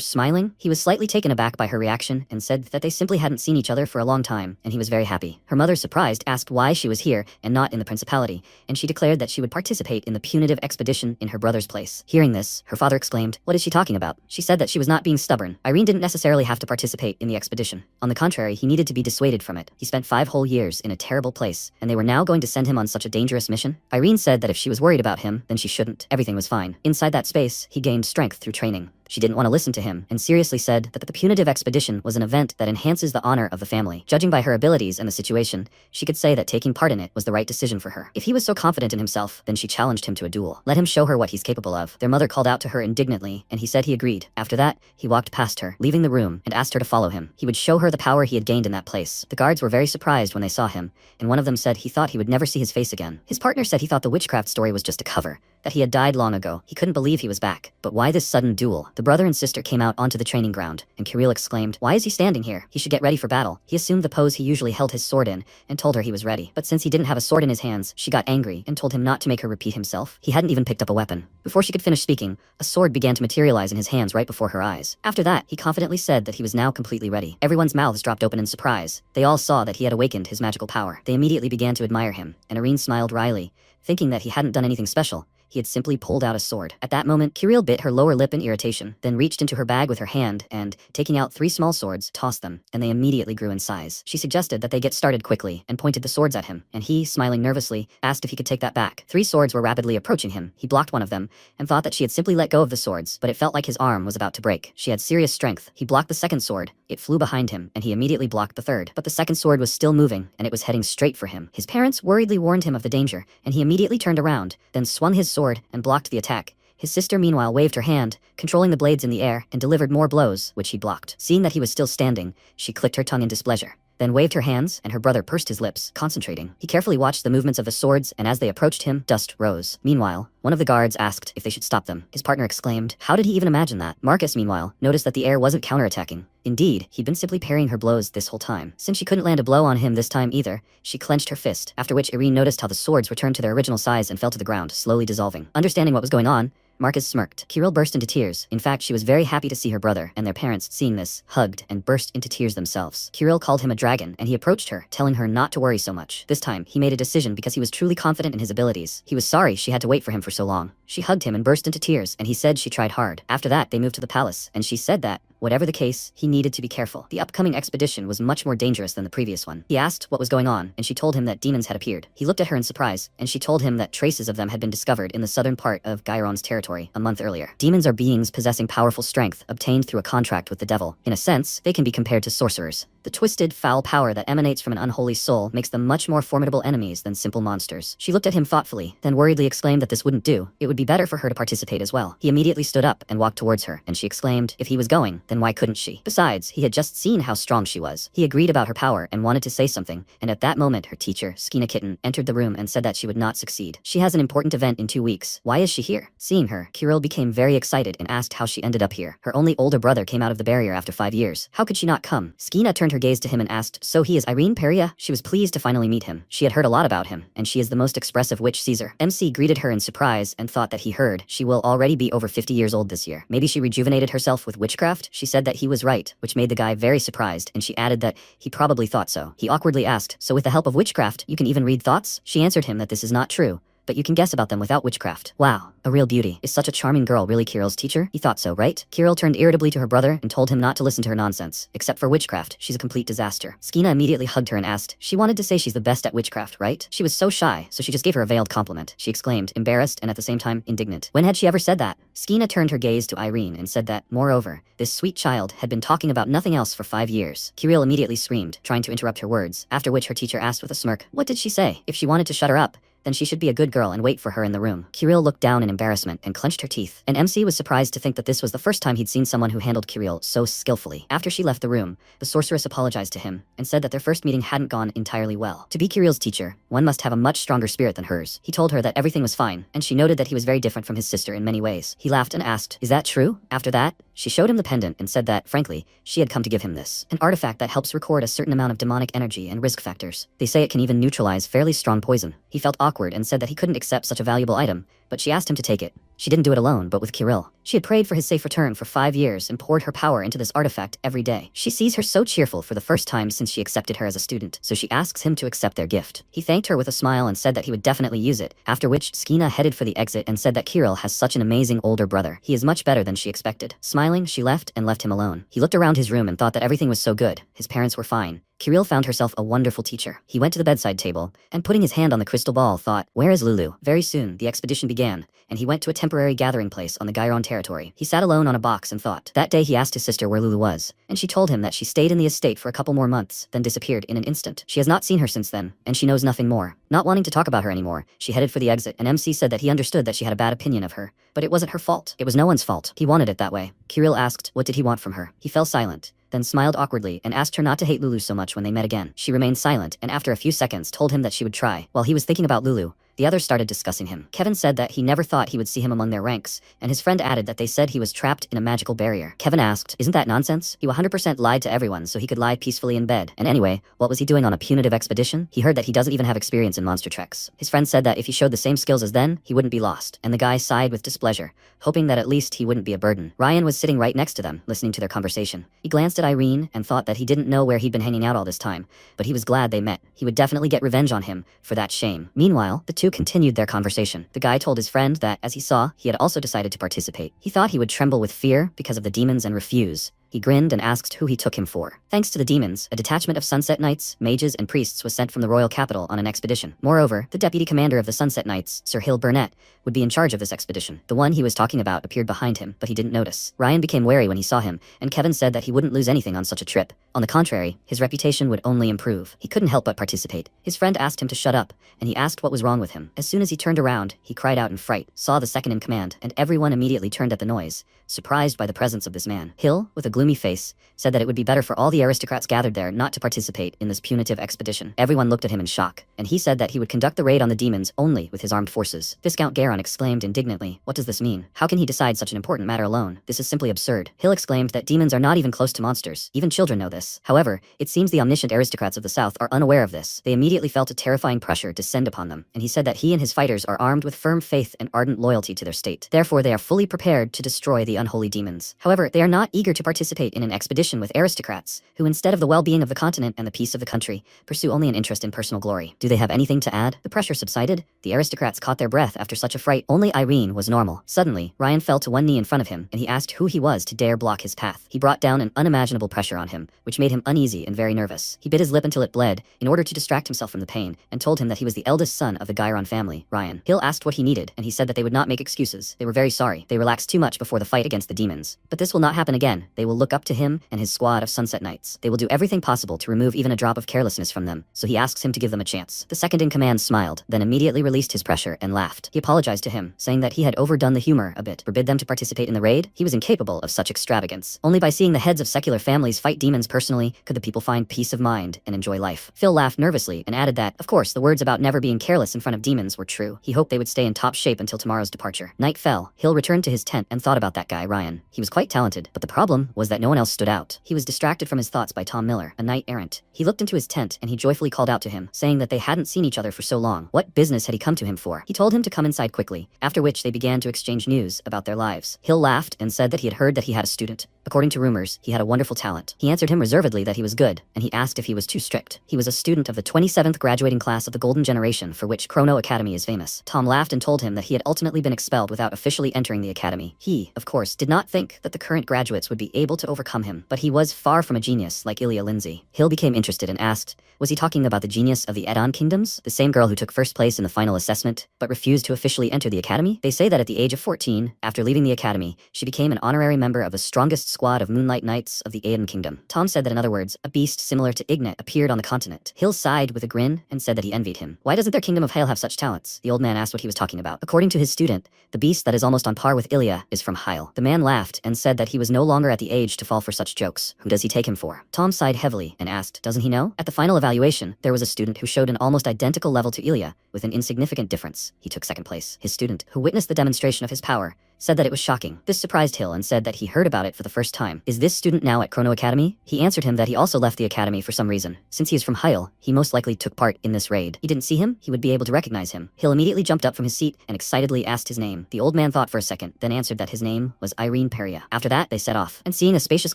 A: smiling? He was slightly taken aback by her reaction and said that they simply hadn't seen each other for a long time, and he was very happy. Her mother, surprised, asked why she was here and not in the principality, and she declared that she would participate in the punitive expedition in her brother's place. Hearing this, her father exclaimed, what is she talking about? She said that she was not being stubborn. Irene didn't necessarily have to participate in the expedition. On the contrary, he needed to be dissuaded from it. He spent 5 whole years in a terrible place, and they were now going to send him on such a dangerous mission? Irene said that if she was worried about him, then she shouldn't. Everything was fine. Inside that space, he gained strength through training. She didn't want to listen to him, and seriously said that the punitive expedition was an event that enhances the honor of the family. Judging by her abilities and the situation, she could say that taking part in it was the right decision for her. If he was so confident in himself, then she challenged him to a duel. Let him show her what he's capable of. Their mother called out to her indignantly, and he said he agreed. After that, he walked past her, leaving the room, and asked her to follow him. He would show her the power he had gained in that place. The guards were very surprised when they saw him, and one of them said he thought he would never see his face again. His partner said he thought the witchcraft story was just a cover, that he had died long ago. He couldn't believe he was back. But why this sudden duel? The brother and sister came out onto the training ground, and Kirill exclaimed, "Why is he standing here? He should get ready for battle." He assumed the pose he usually held his sword in, and told her he was ready. But since he didn't have a sword in his hands, she got angry and told him not to make her repeat himself. He hadn't even picked up a weapon. Before she could finish speaking, a sword began to materialize in his hands right before her eyes. After that, he confidently said that he was now completely ready. Everyone's mouths dropped open in surprise. They all saw that he had awakened his magical power. They immediately began to admire him, and Irene smiled wryly, thinking that he hadn't done anything special. He had simply pulled out a sword. At that moment, Kirill bit her lower lip in irritation, then reached into her bag with her hand and, taking out 3 small swords, tossed them, and they immediately grew in size. She suggested that they get started quickly and pointed the swords at him, and he, smiling nervously, asked if he could take that back. 3 swords were rapidly approaching him. He blocked one of them and thought that she had simply let go of the swords, but it felt like his arm was about to break. She had serious strength. He blocked the second sword. It flew behind him, and he immediately blocked the third. But the second sword was still moving, and it was heading straight for him. His parents worriedly warned him of the danger, and he immediately turned around, then swung his sword and blocked the attack. His sister meanwhile waved her hand, controlling the blades in the air, and delivered more blows, which he blocked. Seeing that he was still standing, she clicked her tongue in displeasure, then waved her hands, and her brother pursed his lips, concentrating. He carefully watched the movements of the swords, and as they approached him, dust rose. Meanwhile, one of the guards asked if they should stop them. His partner exclaimed, "How did he even imagine that?" Marcus, meanwhile, noticed that the air wasn't counterattacking. Indeed, he'd been simply parrying her blows this whole time. Since she couldn't land a blow on him this time either, she clenched her fist, after which Irene noticed how the swords returned to their original size and fell to the ground, slowly dissolving. Understanding what was going on, Marcus smirked. Kirill burst into tears. In fact, she was very happy to see her brother, and their parents, seeing this, hugged and burst into tears themselves. Kirill called him a dragon, and he approached her, telling her not to worry so much. This time, he made a decision because he was truly confident in his abilities. He was sorry she had to wait for him for so long. She hugged him and burst into tears, and he said she tried hard. After that, they moved to the palace, and she said that, whatever the case, he needed to be careful. The upcoming expedition was much more dangerous than the previous one. He asked what was going on, and she told him that demons had appeared. He looked at her in surprise, and she told him that traces of them had been discovered in the southern part of Gyron's territory a month earlier. Demons are beings possessing powerful strength obtained through a contract with the devil. In a sense, they can be compared to sorcerers. The twisted, foul power that emanates from an unholy soul makes them much more formidable enemies than simple monsters. She looked at him thoughtfully, then worriedly exclaimed that this wouldn't do. It would be better for her to participate as well. He immediately stood up and walked towards her, and she exclaimed, if he was going, then why couldn't she? Besides, he had just seen how strong she was. He agreed about her power and wanted to say something, and at that moment her teacher, Skina Kitten, entered the room and said that she would not succeed. She has an important event in 2 weeks. Why is she here? Seeing her, Kirill became very excited and asked how she ended up here. Her only older brother came out of the barrier after 5 years. How could she not come? Skina turned her gaze to him and asked, so he is Irene Peria? She was pleased to finally meet him. She had heard a lot about him, and she is the most expressive witch Caesar. MC greeted her in surprise and thought that he heard she will already be over 50 years old this year. Maybe she rejuvenated herself with witchcraft? She said that he was right, which made the guy very surprised, and she added that he probably thought so. He awkwardly asked, so with the help of witchcraft, you can even read thoughts? She answered him that this is not true, but you can guess about them without witchcraft. Wow, a real beauty. Is such a charming girl really Kirill's teacher? He thought so, right? Kirill turned irritably to her brother and told him not to listen to her nonsense. Except for witchcraft, she's a complete disaster. Skina immediately hugged her and asked, she wanted to say she's the best at witchcraft, right? She was so shy, so she just gave her a veiled compliment. She exclaimed, embarrassed and at the same time indignant. When had she ever said that? Skina turned her gaze to Irene and said that, moreover, this sweet child had been talking about nothing else for 5 years. Kirill immediately screamed, trying to interrupt her words, after which her teacher asked with a smirk, what did she say? If she wanted to shut her up, then she should be a good girl and wait for her in the room. Kirill looked down in embarrassment and clenched her teeth, and MC was surprised to think that this was the first time he'd seen someone who handled Kirill so skillfully. After she left the room, the sorceress apologized to him and said that their first meeting hadn't gone entirely well. To be Kirill's teacher, one must have a much stronger spirit than hers. He told her that everything was fine, and she noted that he was very different from his sister in many ways. He laughed and asked, is that true? After that, she showed him the pendant and said that, frankly, she had come to give him this. An artifact that helps record a certain amount of demonic energy and risk factors. They say it can even neutralize fairly strong poison. He felt awkward and said that he couldn't accept such a valuable item, but she asked him to take it. She didn't do it alone, but with Kirill. She had prayed for his safe return for 5 years and poured her power into this artifact every day. She sees her so cheerful for the first time since she accepted her as a student, so she asks him to accept their gift. He thanked her with a smile and said that he would definitely use it, after which Skina headed for the exit and said that Kirill has such an amazing older brother. He is much better than she expected. Smiling, she left and left him alone. He looked around his room and thought that everything was so good. His parents were fine. Kirill found herself a wonderful teacher. He went to the bedside table, and putting his hand on the crystal ball thought, where is Lulu? Very soon, the expedition began, and he went to a temporary gathering place on the Gyron territory. He sat alone on a box and thought. That day he asked his sister where Lulu was, and she told him that she stayed in the estate for a couple more months, then disappeared in an instant. She has not seen her since then, and she knows nothing more. Not wanting to talk about her anymore, she headed for the exit, and MC said that he understood that she had a bad opinion of her, but it wasn't her fault. It was no one's fault. He wanted it that way. Kirill asked, what did he want from her? He fell silent, then smiled awkwardly and asked her not to hate Lulu so much when they met again. She remained silent, and after a few seconds told him that she would try. While he was thinking about Lulu, The others started discussing him. Kevin said that he never thought he would see him among their ranks, and his friend added that they said he was trapped in a magical barrier. Kevin asked, "Isn't that nonsense? He 100% lied to everyone so he could lie peacefully in bed. And anyway, what was he doing on a punitive expedition? He heard that he doesn't even have experience in monster treks." His friend said that if he showed the same skills as then, he wouldn't be lost, and the guy sighed with displeasure, hoping that at least he wouldn't be a burden. Ryan was sitting right next to them, listening to their conversation. He glanced at Irene and thought that he didn't know where he'd been hanging out all this time, but he was glad they met. He would definitely get revenge on him for that shame. Meanwhile, the two continued their conversation. The guy told his friend that, as he saw, he had also decided to participate. He thought he would tremble with fear because of the demons and refuse. He grinned and asked who he took him for. Thanks to the demons, a detachment of Sunset Knights, mages, and priests was sent from the royal capital on an expedition. Moreover, the deputy commander of the Sunset Knights, Sir Hill Burnett, would be in charge of this expedition. The one he was talking about appeared behind him, but he didn't notice. Ryan became wary when he saw him, and Kevin said that he wouldn't lose anything on such a trip. On the contrary, his reputation would only improve. He couldn't help but participate. His friend asked him to shut up, and he asked what was wrong with him. As soon as he turned around, he cried out in fright, saw the second in command, and everyone immediately turned at the noise, surprised by the presence of this man. Hill, with a gloomy face, said that it would be better for all the aristocrats gathered there not to participate in this punitive expedition. Everyone looked at him in shock, and he said that he would conduct the raid on the demons only with his armed forces. Viscount Garon exclaimed indignantly, "What does this mean? How can he decide such an important matter alone? This is simply absurd." Hill exclaimed that demons are not even close to monsters. Even children know this. However, it seems the omniscient aristocrats of the South are unaware of this. They immediately felt a terrifying pressure descend upon them, and he said that he and his fighters are armed with firm faith and ardent loyalty to their state. Therefore, they are fully prepared to destroy the unholy demons. However, they are not eager to participate in an expedition with aristocrats who, instead of the well-being of the continent and the peace of the country, pursue only an interest in personal glory. Do they have anything to add? The pressure subsided. The aristocrats caught their breath after such a fright. Only Irene was normal. Suddenly, Ryan fell to one knee in front of him, and he asked who he was to dare block his path. He brought down an unimaginable pressure on him, which made him uneasy and very nervous. He bit his lip until it bled, in order to distract himself from the pain, and told him that he was the eldest son of the Gyron family, Ryan. Hill asked what he needed, and he said that they would not make excuses. They were very sorry. They relaxed too much before the fight against the demons. But this will not happen again. They will look up to him and his squad of Sunset Knights. They will do everything possible to remove even a drop of carelessness from them, so he asks him to give them a chance. The second in command smiled, then immediately released his pressure and laughed. He apologized to him, saying that he had overdone the humor a bit. Forbid them to participate in the raid? He was incapable of such extravagance. Only by seeing the heads of secular families fight demons personally could the people find peace of mind and enjoy life. Phil laughed nervously and added that, of course, the words about never being careless in front of demons were true. He hoped they would stay in top shape until tomorrow's departure. Night fell. Hill returned to his tent and thought about that guy, Ryan. He was quite talented, but the problem was that no one else stood out. He was distracted from his thoughts by Tom Miller, a knight errant. He looked into his tent and he joyfully called out to him, saying that they hadn't seen each other for so long. What business had he come to him for? He told him to come inside quickly, after which they began to exchange news about their lives. Hill laughed and said that he had heard that he had a student. According to rumors, he had a wonderful talent. He answered him reservedly that he was good, and he asked if he was too strict. He was a student of the 27th graduating class of the Golden Generation, for which Chrono Academy is famous. Tom laughed and told him that he had ultimately been expelled without officially entering the academy. He, of course, did not think that the current graduates would be able to overcome him, but he was far from a genius like Ilya Lindsay. Hill became interested and asked, was he talking about the genius of the Edon Kingdoms? The same girl who took first place in the final assessment, but refused to officially enter the academy? They say that at the age of 14, after leaving the academy, she became an honorary member of the strongest squad of Moonlight Knights of the Aedan Kingdom. Tom said that in other words, a beast similar to Ignet appeared on the continent. Hill sighed with a grin and said that he envied him. Why doesn't their kingdom of Hail have such talents? The old man asked what he was talking about. According to his student, the beast that is almost on par with Ilya is from Hail. The man laughed and said that he was no longer at the age to fall for such jokes. Who does he take him for? Tom sighed heavily and asked, doesn't he know? At the final evaluation, there was a student who showed an almost identical level to Ilya, with an insignificant difference. He took second place. His student, who witnessed the demonstration of his power, said that it was shocking. This surprised Hill and said that he heard about it for the first time. Is this student now at Chrono Academy? He answered him that he also left the academy for some reason. Since he is from Hail, he most likely took part in this raid. He didn't see him, he would be able to recognize him. Hill immediately jumped up from his seat and excitedly asked his name. The old man thought for a second, then answered that his name was Irene Peria. After that, they set off, and seeing a spacious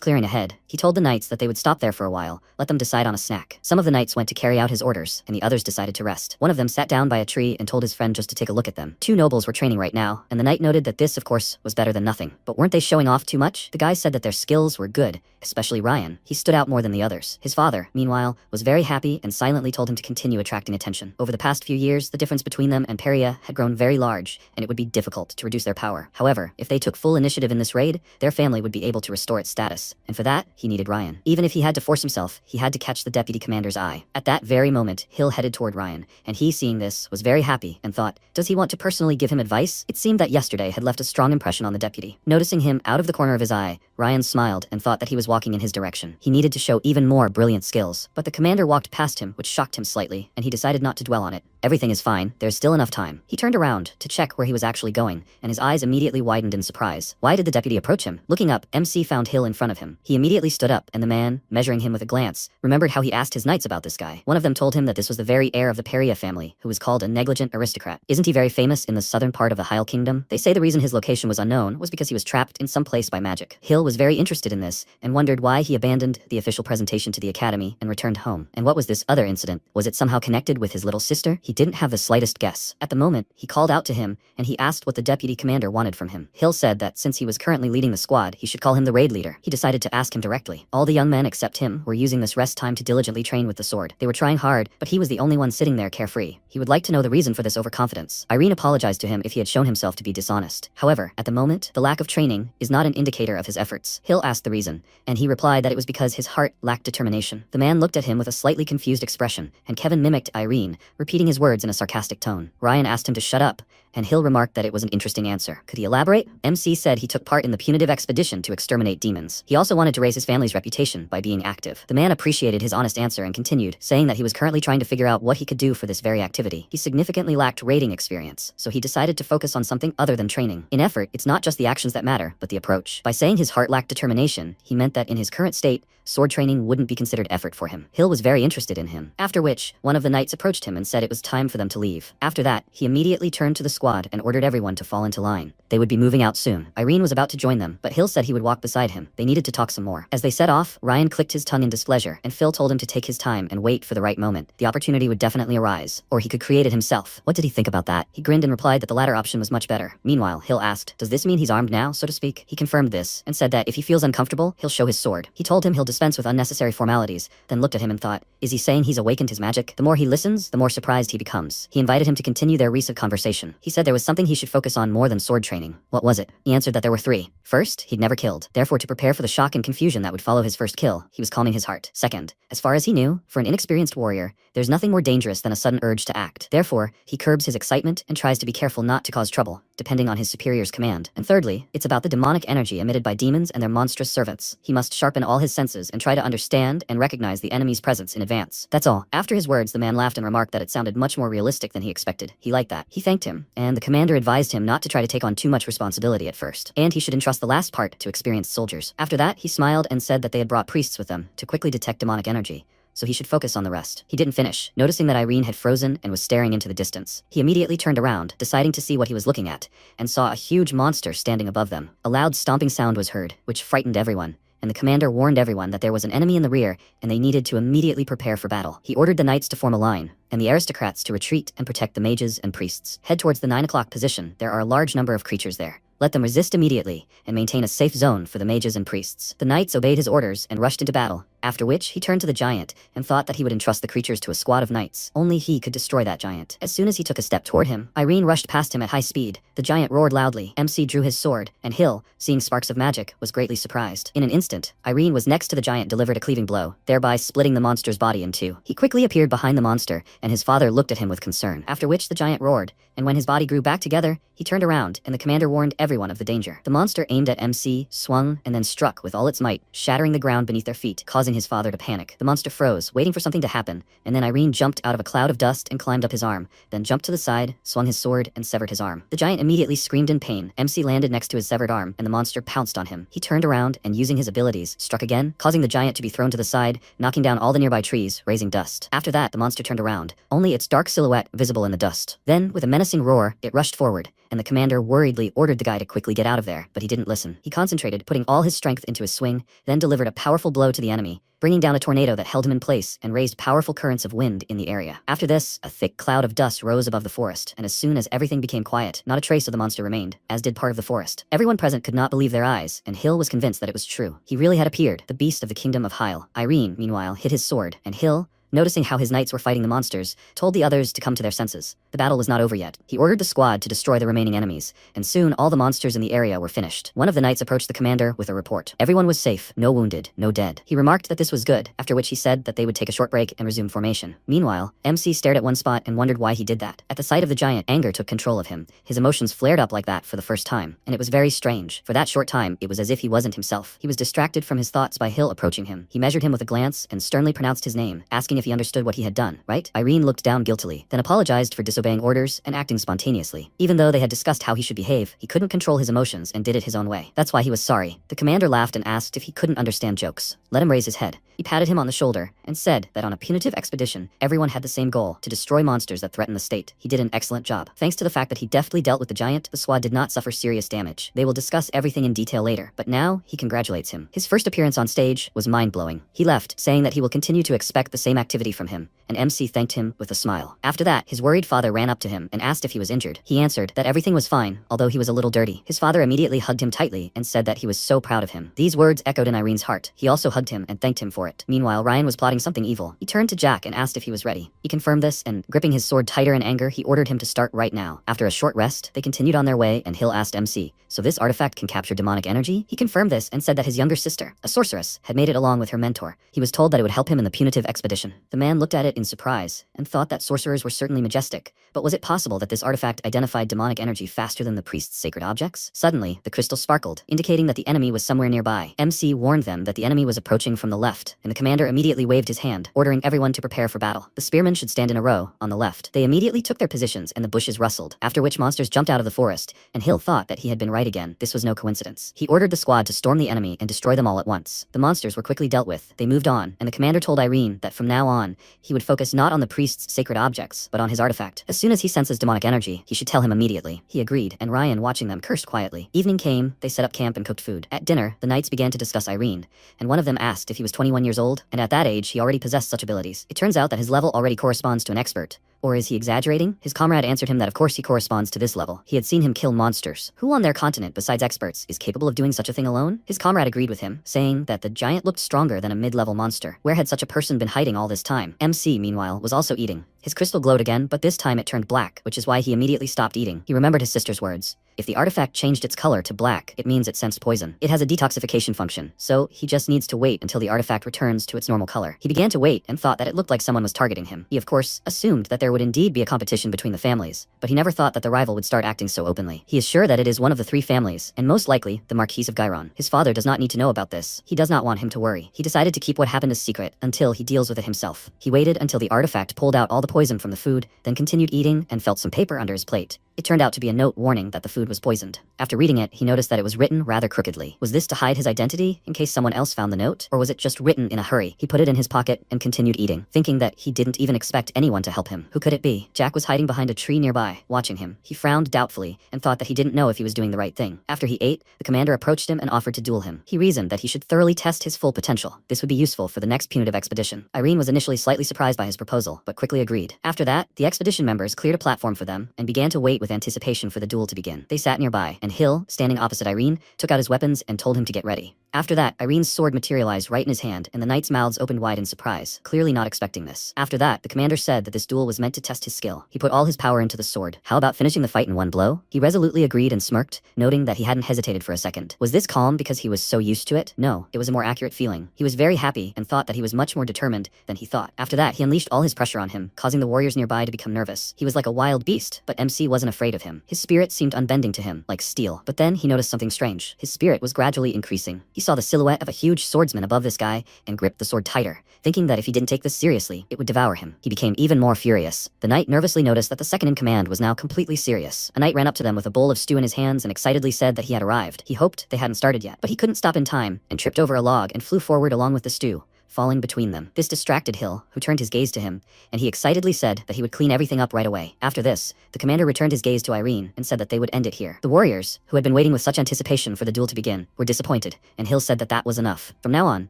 A: clearing ahead, he told the knights that they would stop there for a while, let them decide on a snack. Some of the knights went to carry out his orders, and the others decided to rest. One of them sat down by a tree and told his friend just to take a look at them. Two nobles were training right now, and the knight noted that this, of course, was better than nothing. But weren't they showing off too much? The guy said that their skills were good, especially Ryan. He stood out more than the others. His father, meanwhile, was very happy and silently told him to continue attracting attention. Over the past few years, the difference between them and Peria had grown very large, and it would be difficult to reduce their power. However, if they took full initiative in this raid, their family would be able to restore its status, and for that, he needed Ryan. Even if he had to force himself, he had to catch the deputy commander's eye. At that very moment, Hill headed toward Ryan, and he, seeing this, was very happy and thought, does he want to personally give him advice? It seemed that yesterday had left a strong strong impression on the deputy. Noticing him out of the corner of his eye, Ryan smiled and thought that he was walking in his direction. He needed to show even more brilliant skills, but the commander walked past him, which shocked him slightly, and he decided not to dwell on it. Everything is fine, there's still enough time. He turned around to check where he was actually going, and his eyes immediately widened in surprise. Why did the deputy approach him? Looking up, MC found Hill in front of him. He immediately stood up, and the man, measuring him with a glance, remembered how he asked his knights about this guy. One of them told him that this was the very heir of the Peria family, who was called a negligent aristocrat. Isn't he very famous in the southern part of the Heil Kingdom? They say the reason his location was unknown was because he was trapped in some place by magic. Hill was very interested in this, and wondered why he abandoned the official presentation to the academy and returned home. And what was this other incident? Was it somehow connected with his little sister? He didn't have the slightest guess. At the moment, he called out to him, and he asked what the deputy commander wanted from him. Hill said that since he was currently leading the squad, he should call him the raid leader. He decided to ask him directly. All the young men except him were using this rest time to diligently train with the sword. They were trying hard, but he was the only one sitting there carefree. He would like to know the reason for this overconfidence. Irene apologized to him if he had shown himself to be dishonest. However, at the moment, the lack of training is not an indicator of his efforts. Hill asked the reason, and he replied that it was because his heart lacked determination. The man looked at him with a slightly confused expression, and Kevin mimicked Irene, repeating his words in a sarcastic tone. Ryan asked him to shut up, and Hill remarked that it was an interesting answer. Could he elaborate? MC said he took part in the punitive expedition to exterminate demons. He also wanted to raise his family's reputation by being active. The man appreciated his honest answer and continued, saying that he was currently trying to figure out what he could do for this very activity. He significantly lacked raiding experience, so he decided to focus on something other than training. In effort, it's not just the actions that matter, but the approach. By saying his heart lacked determination, he meant that in his current state, sword training wouldn't be considered effort for him. Hill was very interested in him. After which, one of the knights approached him and said it was time for them to leave. After that, he immediately turned to the squad and ordered everyone to fall into line. They would be moving out soon. Irene was about to join them, but Hill said he would walk beside him. They needed to talk some more. As they set off, Ryan clicked his tongue in displeasure, and Phil told him to take his time and wait for the right moment. The opportunity would definitely arise, or he could create it himself. What did he think about that? He grinned and replied that the latter option was much better. Meanwhile, Hill asked, does this mean he's armed now, so to speak? He confirmed this, and said that if he feels uncomfortable, he'll show his sword. He told him he'll dispense with unnecessary formalities, then looked at him and thought, is he saying he's awakened his magic? The more he listens, the more surprised he becomes. He invited him to continue their recent conversation. He said there was something he should focus on more than sword training. What was it? He answered that there were three. First, he'd never killed. Therefore, to prepare for the shock and confusion that would follow his first kill, he was calming his heart. Second, as far as he knew, for an inexperienced warrior, there's nothing more dangerous than a sudden urge to act. Therefore, he curbs his excitement and tries to be careful not to cause trouble, depending on his superior's command. And thirdly, it's about the demonic energy emitted by demons and their monstrous servants. He must sharpen all his senses and try to understand and recognize the enemy's presence in advance. That's all. After his words, the man laughed and remarked that it sounded much more realistic than he expected. He liked that. He thanked him, and the commander advised him not to try to take on too much responsibility at first, and he should entrust the last part to experienced soldiers. After that, he smiled and said that they had brought priests with them to quickly detect demonic energy, so he should focus on the rest. He didn't finish, noticing that Irene had frozen and was staring into the distance. He immediately turned around, deciding to see what he was looking at, and saw a huge monster standing above them. A loud stomping sound was heard, which frightened everyone, and the commander warned everyone that there was an enemy in the rear and they needed to immediately prepare for battle. He ordered the knights to form a line, and the aristocrats to retreat and protect the mages and priests. Head towards the 9 o'clock position. There are a large number of creatures there. Let them resist immediately, and maintain a safe zone for the mages and priests. The knights obeyed his orders and rushed into battle, after which he turned to the giant and thought that he would entrust the creatures to a squad of knights. Only he could destroy that giant. As soon as he took a step toward him, Irene rushed past him at high speed. The giant roared loudly. MC drew his sword, and Hill, seeing sparks of magic, was greatly surprised. In an instant, Irene was next to the giant, delivered a cleaving blow, thereby splitting the monster's body in two. He quickly appeared behind the monster, and his father looked at him with concern, after which the giant roared, and when his body grew back together, he turned around, and the commander warned everyone of the danger. The monster aimed at MC, swung, and then struck with all its might, shattering the ground beneath their feet, causing his father to panic. The monster froze, waiting for something to happen, and then Irene jumped out of a cloud of dust and climbed up his arm, then jumped to the side, swung his sword, and severed his arm. The giant immediately screamed in pain. MC landed next to his severed arm, and the monster pounced on him. He turned around, and using his abilities, struck again, causing the giant to be thrown to the side, knocking down all the nearby trees, raising dust. After that, the monster turned around, only its dark silhouette visible in the dust. Then, with a menacing roar, it rushed forward, and the commander worriedly ordered the guy to quickly get out of there, but he didn't listen. He concentrated, putting all his strength into his swing, then delivered a powerful blow to the enemy, bringing down a tornado that held him in place and raised powerful currents of wind in the area. After this, a thick cloud of dust rose above the forest, and as soon as everything became quiet, not a trace of the monster remained, as did part of the forest. Everyone present could not believe their eyes, and Hill was convinced that it was true. He really had appeared, the beast of the kingdom of Heil. Irene, meanwhile, hit his sword, and Hill, noticing how his knights were fighting the monsters, told the others to come to their senses. The battle was not over yet. He ordered the squad to destroy the remaining enemies, and soon all the monsters in the area were finished. One of the knights approached the commander with a report. Everyone was safe, no wounded, no dead. He remarked that this was good, after which he said that they would take a short break and resume formation. Meanwhile, MC stared at one spot and wondered why he did that. At the sight of the giant, anger took control of him. His emotions flared up like that for the first time, and it was very strange. For that short time, it was as if he wasn't himself. He was distracted from his thoughts by Hill approaching him. He measured him with a glance and sternly pronounced his name, asking if he understood what he had done, right? Irene looked down guiltily, then apologized for disobeying orders and acting spontaneously. Even though they had discussed how he should behave, he couldn't control his emotions and did it his own way. That's why he was sorry. The commander laughed and asked if he couldn't understand jokes. Let him raise his head. He patted him on the shoulder and said that on a punitive expedition, everyone had the same goal, to destroy monsters that threaten the state. He did an excellent job. Thanks to the fact that he deftly dealt with the giant, the squad did not suffer serious damage. They will discuss everything in detail later, but now he congratulates him. His first appearance on stage was mind-blowing. He left, saying that he will continue to expect the same activity from him, and MC thanked him with a smile. After that, his worried father ran up to him and asked if he was injured. He answered that everything was fine, although he was a little dirty. His father immediately hugged him tightly and said that he was so proud of him. These words echoed in Irene's heart. He also hugged him and thanked him for it. Meanwhile, Ryan was plotting something evil. He turned to Jack and asked if he was ready. He confirmed this, and gripping his sword tighter in anger, he ordered him to start right now. After a short rest, they continued on their way, and Hill asked MC, so this artifact can capture demonic energy? He confirmed this and said that his younger sister, a sorceress, had made it along with her mentor. He was told that it would help him in the punitive expedition. The man looked at it in surprise and thought that sorcerers were certainly majestic, but was it possible that this artifact identified demonic energy faster than the priest's sacred objects? Suddenly, the crystal sparkled, indicating that the enemy was somewhere nearby. MC warned them that the enemy was approaching from the left, and the commander immediately waved his hand, ordering everyone to prepare for battle. The spearmen should stand in a row, on the left. They immediately took their positions and the bushes rustled, after which monsters jumped out of the forest, and Hill thought that he had been right again. This was no coincidence. He ordered the squad to storm the enemy and destroy them all at once. The monsters were quickly dealt with. They moved on, and the commander told Irene that from now on, he would focus not on the priest's sacred objects, but on his artifact. As soon as he senses demonic energy, he should tell him immediately. He agreed, and Ryan, watching them, cursed quietly. Evening came, they set up camp and cooked food. At dinner, the knights began to discuss Irene, and one of them asked if he was 21 years old, and at that age he already possessed such abilities. It turns out that his level already corresponds to an expert. Or is he exaggerating? His comrade answered him that of course he corresponds to this level. He had seen him kill monsters. Who on their continent, besides experts, is capable of doing such a thing alone? His comrade agreed with him, saying that the giant looked stronger than a mid-level monster. Where had such a person been hiding all this time? MC, meanwhile, was also eating. His crystal glowed again, but this time it turned black, which is why he immediately stopped eating. He remembered his sister's words. If the artifact changed its color to black, it means it sensed poison. It has a detoxification function, so he just needs to wait until the artifact returns to its normal color. He began to wait and thought that it looked like someone was targeting him. He of course assumed that there would indeed be a competition between the families, but he never thought that the rival would start acting so openly. He is sure that it is one of the three families, and most likely, the Marquis of Gyron. His father does not need to know about this. He does not want him to worry. He decided to keep what happened a secret until he deals with it himself. He waited until the artifact pulled out all the poison from the food, then continued eating and felt some paper under his plate. It turned out to be a note warning that the food was poisoned. After reading it, he noticed that it was written rather crookedly. Was this to hide his identity, in case someone else found the note? Or was it just written in a hurry? He put it in his pocket and continued eating, thinking that he didn't even expect anyone to help him. Who could it be? Jack was hiding behind a tree nearby, watching him. He frowned doubtfully, and thought that he didn't know if he was doing the right thing. After he ate, the commander approached him and offered to duel him. He reasoned that he should thoroughly test his full potential. This would be useful for the next punitive expedition. Irene was initially slightly surprised by his proposal, but quickly agreed. After that, the expedition members cleared a platform for them, and began to wait with anticipation for the duel to begin. They sat nearby, and Hill, standing opposite Irene, took out his weapons and told him to get ready. After that, Irene's sword materialized right in his hand, and the knights' mouths opened wide in surprise, clearly not expecting this. After that, the commander said that this duel was meant to test his skill. He put all his power into the sword. How about finishing the fight in one blow? He resolutely agreed and smirked, noting that he hadn't hesitated for a second. Was this calm because he was so used to it? No, it was a more accurate feeling. He was very happy and thought that he was much more determined than he thought. After that, he unleashed all his pressure on him, causing the warriors nearby to become nervous. He was like a wild beast, but MC wasn't afraid of him. His spirit seemed unbending to him, like steel. But then he noticed something strange. His spirit was gradually increasing. He saw the silhouette of a huge swordsman above this guy and gripped the sword tighter, thinking that if he didn't take this seriously, it would devour him. He became even more furious. The knight nervously noticed that the second in command was now completely serious. A knight ran up to them with a bowl of stew in his hands and excitedly said that he had arrived. He hoped they hadn't started yet, but he couldn't stop in time and tripped over a log and flew forward along with the stew, falling between them. This distracted Hill, who turned his gaze to him, and he excitedly said that he would clean everything up right away. After this, the commander returned his gaze to Irene and said that they would end it here. The warriors, who had been waiting with such anticipation for the duel to begin, were disappointed, and Hill said that that was enough. From now on,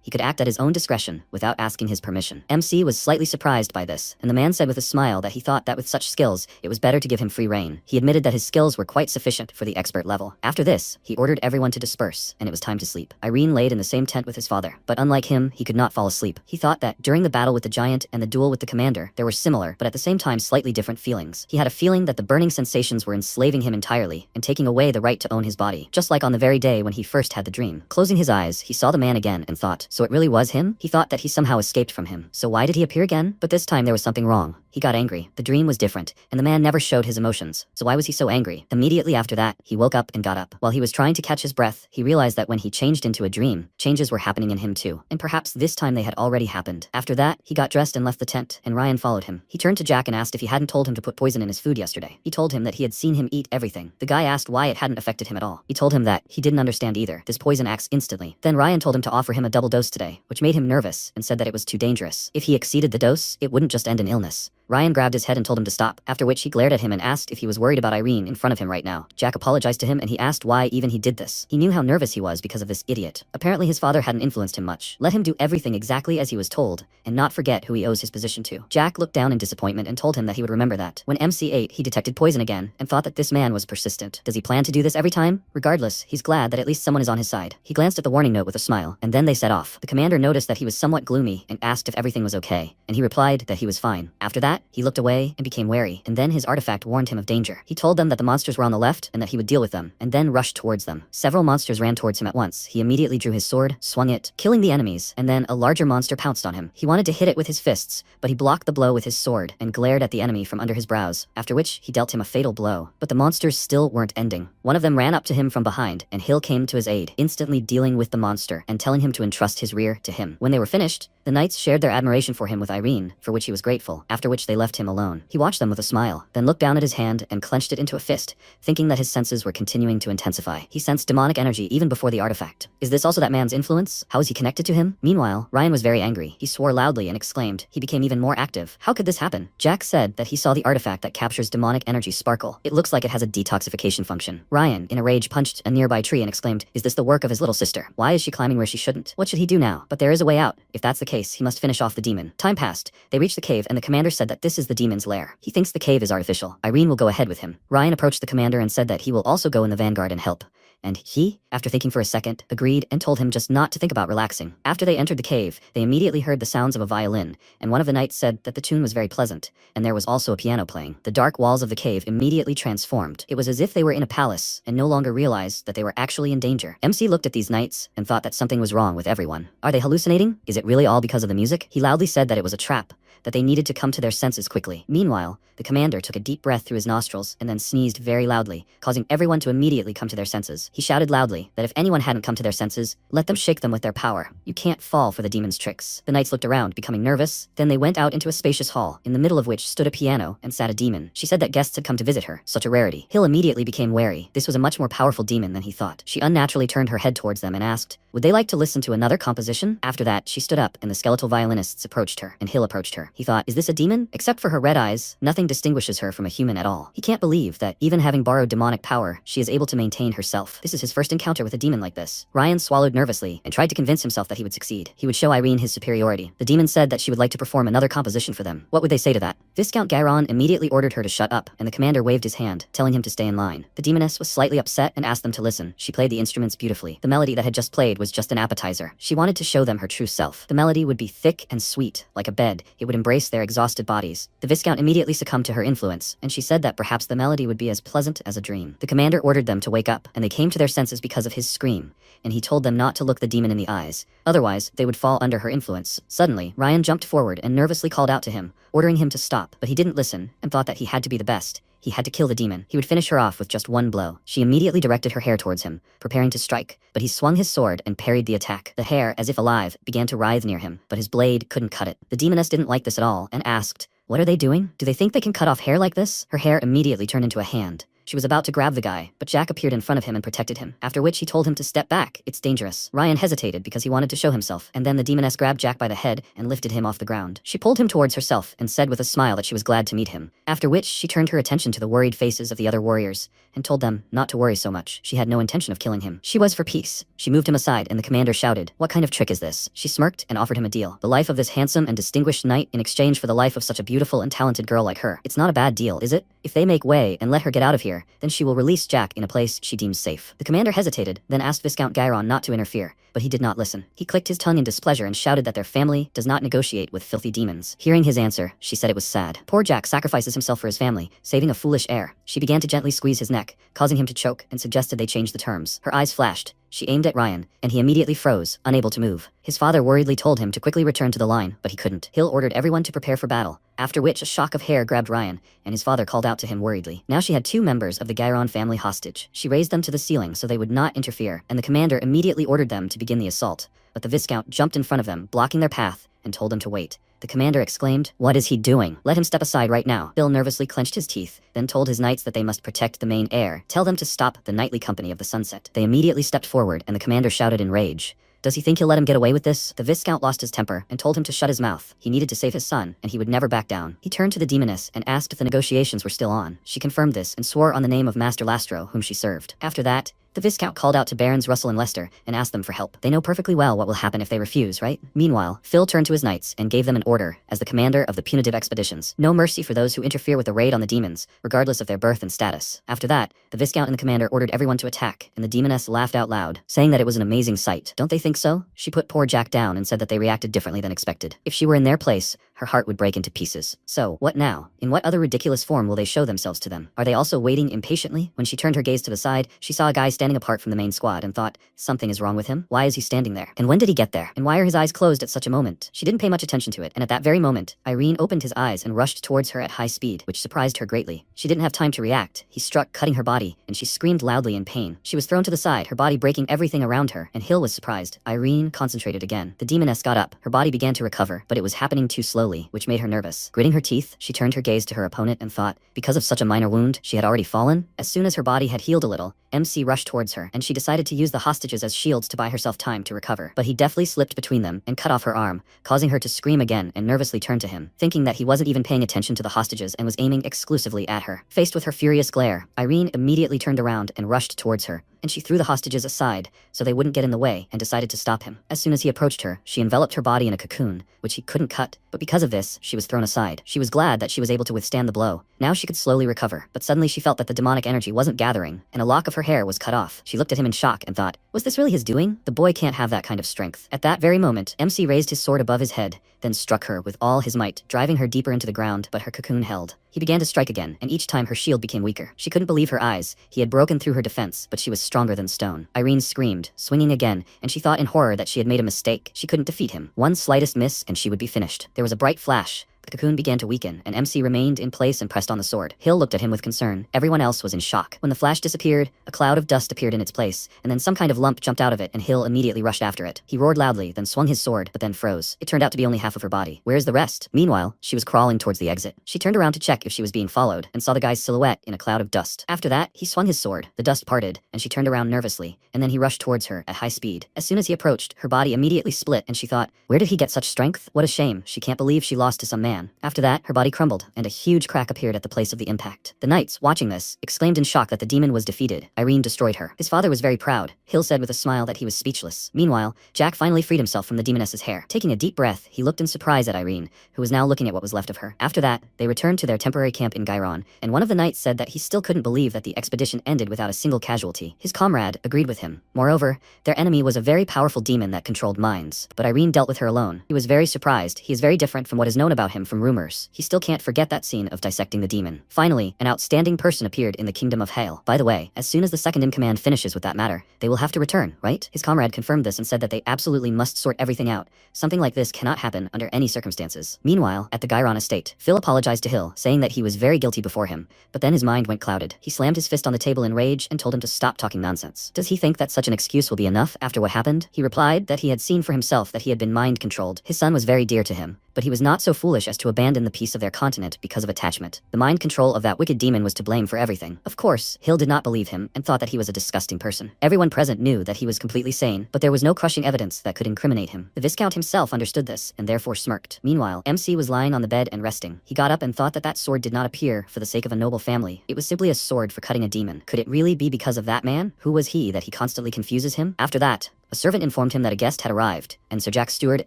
A: he could act at his own discretion without asking his permission. MC was slightly surprised by this, and the man said with a smile that he thought that with such skills, it was better to give him free rein. He admitted that his skills were quite sufficient for the expert level. After this, he ordered everyone to disperse, and it was time to sleep. Irene laid in the same tent with his father, but unlike him, he could not fall asleep. asleep. He thought that during the battle with the giant and the duel with the commander, there were similar, but at the same time slightly different feelings. He had a feeling that the burning sensations were enslaving him entirely and taking away the right to own his body, just like on the very day when he first had the dream. Closing his eyes, he saw the man again and thought, so it really was him? He thought that he somehow escaped from him. So why did he appear again? But this time there was something wrong. He got angry. The dream was different, and the man never showed his emotions. So why was he so angry? Immediately after that, he woke up and got up. While he was trying to catch his breath, he realized that when he changed into a dream, changes were happening in him too. And perhaps this time they had already happened. After that, he got dressed and left the tent, and Ryan followed him. He turned to Jack and asked if he hadn't told him to put poison in his food yesterday. He told him that he had seen him eat everything. The guy asked why it hadn't affected him at all. He told him that he didn't understand either. This poison acts instantly. Then Ryan told him to offer him a double dose today, which made him nervous and said that it was too dangerous. If he exceeded the dose, it wouldn't just end in illness. Ryan grabbed his head and told him to stop, after which he glared at him and asked if he was worried about Irene in front of him right now. Jack apologized to him and he asked why even he did this. He knew how nervous he was because of this idiot. Apparently his father hadn't influenced him much. Let him do everything exactly as he was told, and not forget who he owes his position to. Jack looked down in disappointment and told him that he would remember that. When MC ate, he detected poison again, and thought that this man was persistent. Does he plan to do this every time? Regardless, he's glad that at least someone is on his side. He glanced at the warning note with a smile, and then they set off. The commander noticed that he was somewhat gloomy and asked if everything was okay, and he replied that he was fine. After that, he looked away and became wary, and then his artifact warned him of danger. He told them that the monsters were on the left and that he would deal with them, and then rushed towards them. Several monsters ran towards him at once. He immediately drew his sword, swung it, killing the enemies, and then a larger monster pounced on him. He wanted to hit it with his fists, but he blocked the blow with his sword and glared at the enemy from under his brows, after which he dealt him a fatal blow. But the monsters still weren't ending. One of them ran up to him from behind, and Hill came to his aid, instantly dealing with the monster and telling him to entrust his rear to him. When they were finished, the knights shared their admiration for him with Irene, for which he was grateful, after which they left him alone. He watched them with a smile, then looked down at his hand and clenched it into a fist, thinking that his senses were continuing to intensify. He sensed demonic energy even before the artifact. Is this also that man's influence? How is he connected to him? Meanwhile, Ryan was very angry. He swore loudly and exclaimed. He became even more active. How could this happen? Jack said that he saw the artifact that captures demonic energy sparkle. It looks like it has a detoxification function. Ryan, in a rage, punched a nearby tree and exclaimed, is this the work of his little sister? Why is she climbing where she shouldn't? What should he do now? But there is a way out. If that's the case, he must finish off the demon. Time passed. They reached the cave and the commander said that this is the demon's lair. He thinks the cave is artificial. Irene will go ahead with him. Ryan approached the commander and said that he will also go in the vanguard and help. And he, after thinking for a second, agreed and told him just not to think about relaxing. After they entered the cave, they immediately heard the sounds of a violin, and one of the knights said that the tune was very pleasant, and there was also a piano playing. The dark walls of the cave immediately transformed. It was as if they were in a palace, and no longer realized that they were actually in danger. MC looked at these knights, and thought that something was wrong with everyone. Are they hallucinating? Is it really all because of the music? He loudly said that it was a trap, that they needed to come to their senses quickly. Meanwhile, the commander took a deep breath through his nostrils and then sneezed very loudly, causing everyone to immediately come to their senses. He shouted loudly that if anyone hadn't come to their senses, let them shake them with their power. You can't fall for the demon's tricks. The knights looked around, becoming nervous. Then they went out into a spacious hall, in the middle of which stood a piano and sat a demon. She said that guests had come to visit her, such a rarity. Hill immediately became wary. This was a much more powerful demon than he thought. She unnaturally turned her head towards them and asked, would they like to listen to another composition? After that, she stood up and the skeletal violinists approached her, and Hill approached her. He thought, is this a demon? Except for her red eyes, nothing distinguishes her from a human at all. He can't believe that, even having borrowed demonic power, she is able to maintain herself. This is his first encounter with a demon like this. Ryan swallowed nervously and tried to convince himself that he would succeed. He would show Irene his superiority. The demon said that she would like to perform another composition for them. What would they say to that? Viscount Gairon immediately ordered her to shut up, and the commander waved his hand, telling him to stay in line. The demoness was slightly upset and asked them to listen. She played the instruments beautifully. The melody that had just played was just an appetizer. She wanted to show them her true self. The melody would be thick and sweet, like a bed. It would embrace their exhausted bodies. The Viscount immediately succumbed to her influence, and she said that perhaps the melody would be as pleasant as a dream. The commander ordered them to wake up, and they came to their senses because of his scream, and he told them not to look the demon in the eyes, otherwise they would fall under her influence. Suddenly, Ryan jumped forward and nervously called out to him, ordering him to stop, but he didn't listen, and thought that he had to be the best. He had to kill the demon. He would finish her off with just one blow. She immediately directed her hair towards him, preparing to strike, but he swung his sword and parried the attack. The hair, as if alive, began to writhe near him, but his blade couldn't cut it. The demoness didn't like this at all, and asked, what are they doing? Do they think they can cut off hair like this? Her hair immediately turned into a hand. She was about to grab the guy, but Jack appeared in front of him and protected him, after which he told him to step back. It's dangerous. Ryan hesitated because he wanted to show himself, and then the demoness grabbed Jack by the head and lifted him off the ground. She pulled him towards herself and said with a smile that she was glad to meet him, after which she turned her attention to the worried faces of the other warriors and told them not to worry so much. She had no intention of killing him. She was for peace. She moved him aside and the commander shouted, what kind of trick is this? She smirked and offered him a deal. The life of this handsome and distinguished knight in exchange for the life of such a beautiful and talented girl like her. It's not a bad deal, is it? If they make way and let her get out of here, then she will release Jack in a place she deems safe. The commander hesitated, then asked Viscount Gyron not to interfere, but he did not listen. He clicked his tongue in displeasure and shouted that their family does not negotiate with filthy demons. Hearing his answer, she said it was sad. Poor Jack sacrifices himself for his family, saving a foolish heir. She began to gently squeeze his neck, causing him to choke, and suggested they change the terms. Her eyes flashed. She aimed at Ryan, and he immediately froze, unable to move. His father worriedly told him to quickly return to the line, but he couldn't. Hill ordered everyone to prepare for battle, after which a shock of hair grabbed Ryan, and his father called out to him worriedly. Now she had 2 members of the Gyron family hostage. She raised them to the ceiling so they would not interfere, and the commander immediately ordered them to begin the assault. But the Viscount jumped in front of them, blocking their path, and told them to wait. The commander exclaimed, "What is he doing? Let him step aside right now." Bill nervously clenched his teeth, then told his knights that they must protect the main heir. Tell them to stop the nightly company of the sunset. They immediately stepped forward, and the commander shouted in rage, "Does he think he'll let him get away with this?" The Viscount lost his temper and told him to shut his mouth. He needed to save his son, and he would never back down. He turned to the demoness and asked if the negotiations were still on. She confirmed this and swore on the name of Master Lastro, whom she served. After that, the Viscount called out to Barons Russell and Lester and asked them for help. They know perfectly well what will happen if they refuse, right? Meanwhile, Phil turned to his knights and gave them an order as the commander of the punitive expeditions. No mercy for those who interfere with the raid on the demons, regardless of their birth and status. After that, the Viscount and the commander ordered everyone to attack, and the demoness laughed out loud, saying that it was an amazing sight. Don't they think so? She put poor Jack down and said that they reacted differently than expected. If she were in their place, her heart would break into pieces. So, what now? In what other ridiculous form will they show themselves to them? Are they also waiting impatiently? When she turned her gaze to the side, she saw a guy standing apart from the main squad and thought, something is wrong with him? Why is he standing there? And when did he get there? And why are his eyes closed at such a moment? She didn't pay much attention to it, and at that very moment, Irene opened his eyes and rushed towards her at high speed, which surprised her greatly. She didn't have time to react. He struck, cutting her body, and she screamed loudly in pain. She was thrown to the side, her body breaking everything around her, and Hill was surprised. Irene concentrated again. The demoness got up. Her body began to recover, but it was happening too slowly, which made her nervous. Gritting her teeth, she turned her gaze to her opponent and thought, because of such a minor wound, she had already fallen? As soon as her body had healed a little, MC rushed towards her, and she decided to use the hostages as shields to buy herself time to recover. But he deftly slipped between them and cut off her arm, causing her to scream again and nervously turn to him, thinking that he wasn't even paying attention to the hostages and was aiming exclusively at her. Faced with her furious glare, Irene immediately turned around and rushed towards her, and she threw the hostages aside so they wouldn't get in the way and decided to stop him. As soon as he approached her, she enveloped her body in a cocoon, which he couldn't cut, but because of this, she was thrown aside. She was glad that she was able to withstand the blow. Now she could slowly recover, but suddenly she felt that the demonic energy wasn't gathering, and a lock of her hair was cut off. She looked at him in shock and thought, was this really his doing? The boy can't have that kind of strength. At that very moment, MC raised his sword above his head, then struck her with all his might, driving her deeper into the ground, but her cocoon held. He began to strike again, and each time her shield became weaker. She couldn't believe her eyes. He had broken through her defense, but she was stronger than stone. Irene screamed, swinging again, and she thought in horror that she had made a mistake. She couldn't defeat him. One slightest miss, and she would be finished. There was a bright flash. The cocoon began to weaken, and MC remained in place and pressed on the sword. Hill looked at him with concern. Everyone else was in shock. When the flash disappeared, a cloud of dust appeared in its place, and then some kind of lump jumped out of it, and Hill immediately rushed after it. He roared loudly, then swung his sword, but then froze. It turned out to be only half of her body. Where's the rest? Meanwhile, she was crawling towards the exit. She turned around to check if she was being followed, and saw the guy's silhouette in a cloud of dust. After that, he swung his sword. The dust parted, and she turned around nervously, and then he rushed towards her at high speed. As soon as he approached, her body immediately split, and she thought, where did he get such strength? What a shame. She can't believe she lost to some man. After that, her body crumbled, and a huge crack appeared at the place of the impact. The knights, watching this, exclaimed in shock that the demon was defeated. Irene destroyed her. His father was very proud. Hill said with a smile that he was speechless. Meanwhile, Jack finally freed himself from the demoness's hair. Taking a deep breath, he looked in surprise at Irene, who was now looking at what was left of her. After that, they returned to their temporary camp in Gyron, and one of the knights said that he still couldn't believe that the expedition ended without a single casualty. His comrade agreed with him. Moreover, their enemy was a very powerful demon that controlled minds, but Irene dealt with her alone. He was very surprised. He is very different from what is known about him from rumors. He still can't forget that scene of dissecting the demon. Finally, an outstanding person appeared in the kingdom of Hale. By the way, as soon as the second-in-command finishes with that matter, they will have to return, right? His comrade confirmed this and said that they absolutely must sort everything out. Something like this cannot happen under any circumstances. Meanwhile, at the Gyron estate, Phil apologized to Hill, saying that he was very guilty before him, but then his mind went clouded. He slammed his fist on the table in rage and told him to stop talking nonsense. Does he think that such an excuse will be enough after what happened? He replied that he had seen for himself that he had been mind-controlled. His son was very dear to him, but he was not so foolish as to abandon the peace of their continent because of attachment. The mind control of that wicked demon was to blame for everything. Of course, Hill did not believe him and thought that he was a disgusting person. Everyone present knew that he was completely sane, but there was no crushing evidence that could incriminate him. The Viscount himself understood this and therefore smirked. Meanwhile, MC was lying on the bed and resting. He got up and thought that that sword did not appear for the sake of a noble family. It was simply a sword for cutting a demon. Could it really be because of that man? Who was he that he constantly confuses him? After that, A servant informed him that a guest had arrived, and so Jack's steward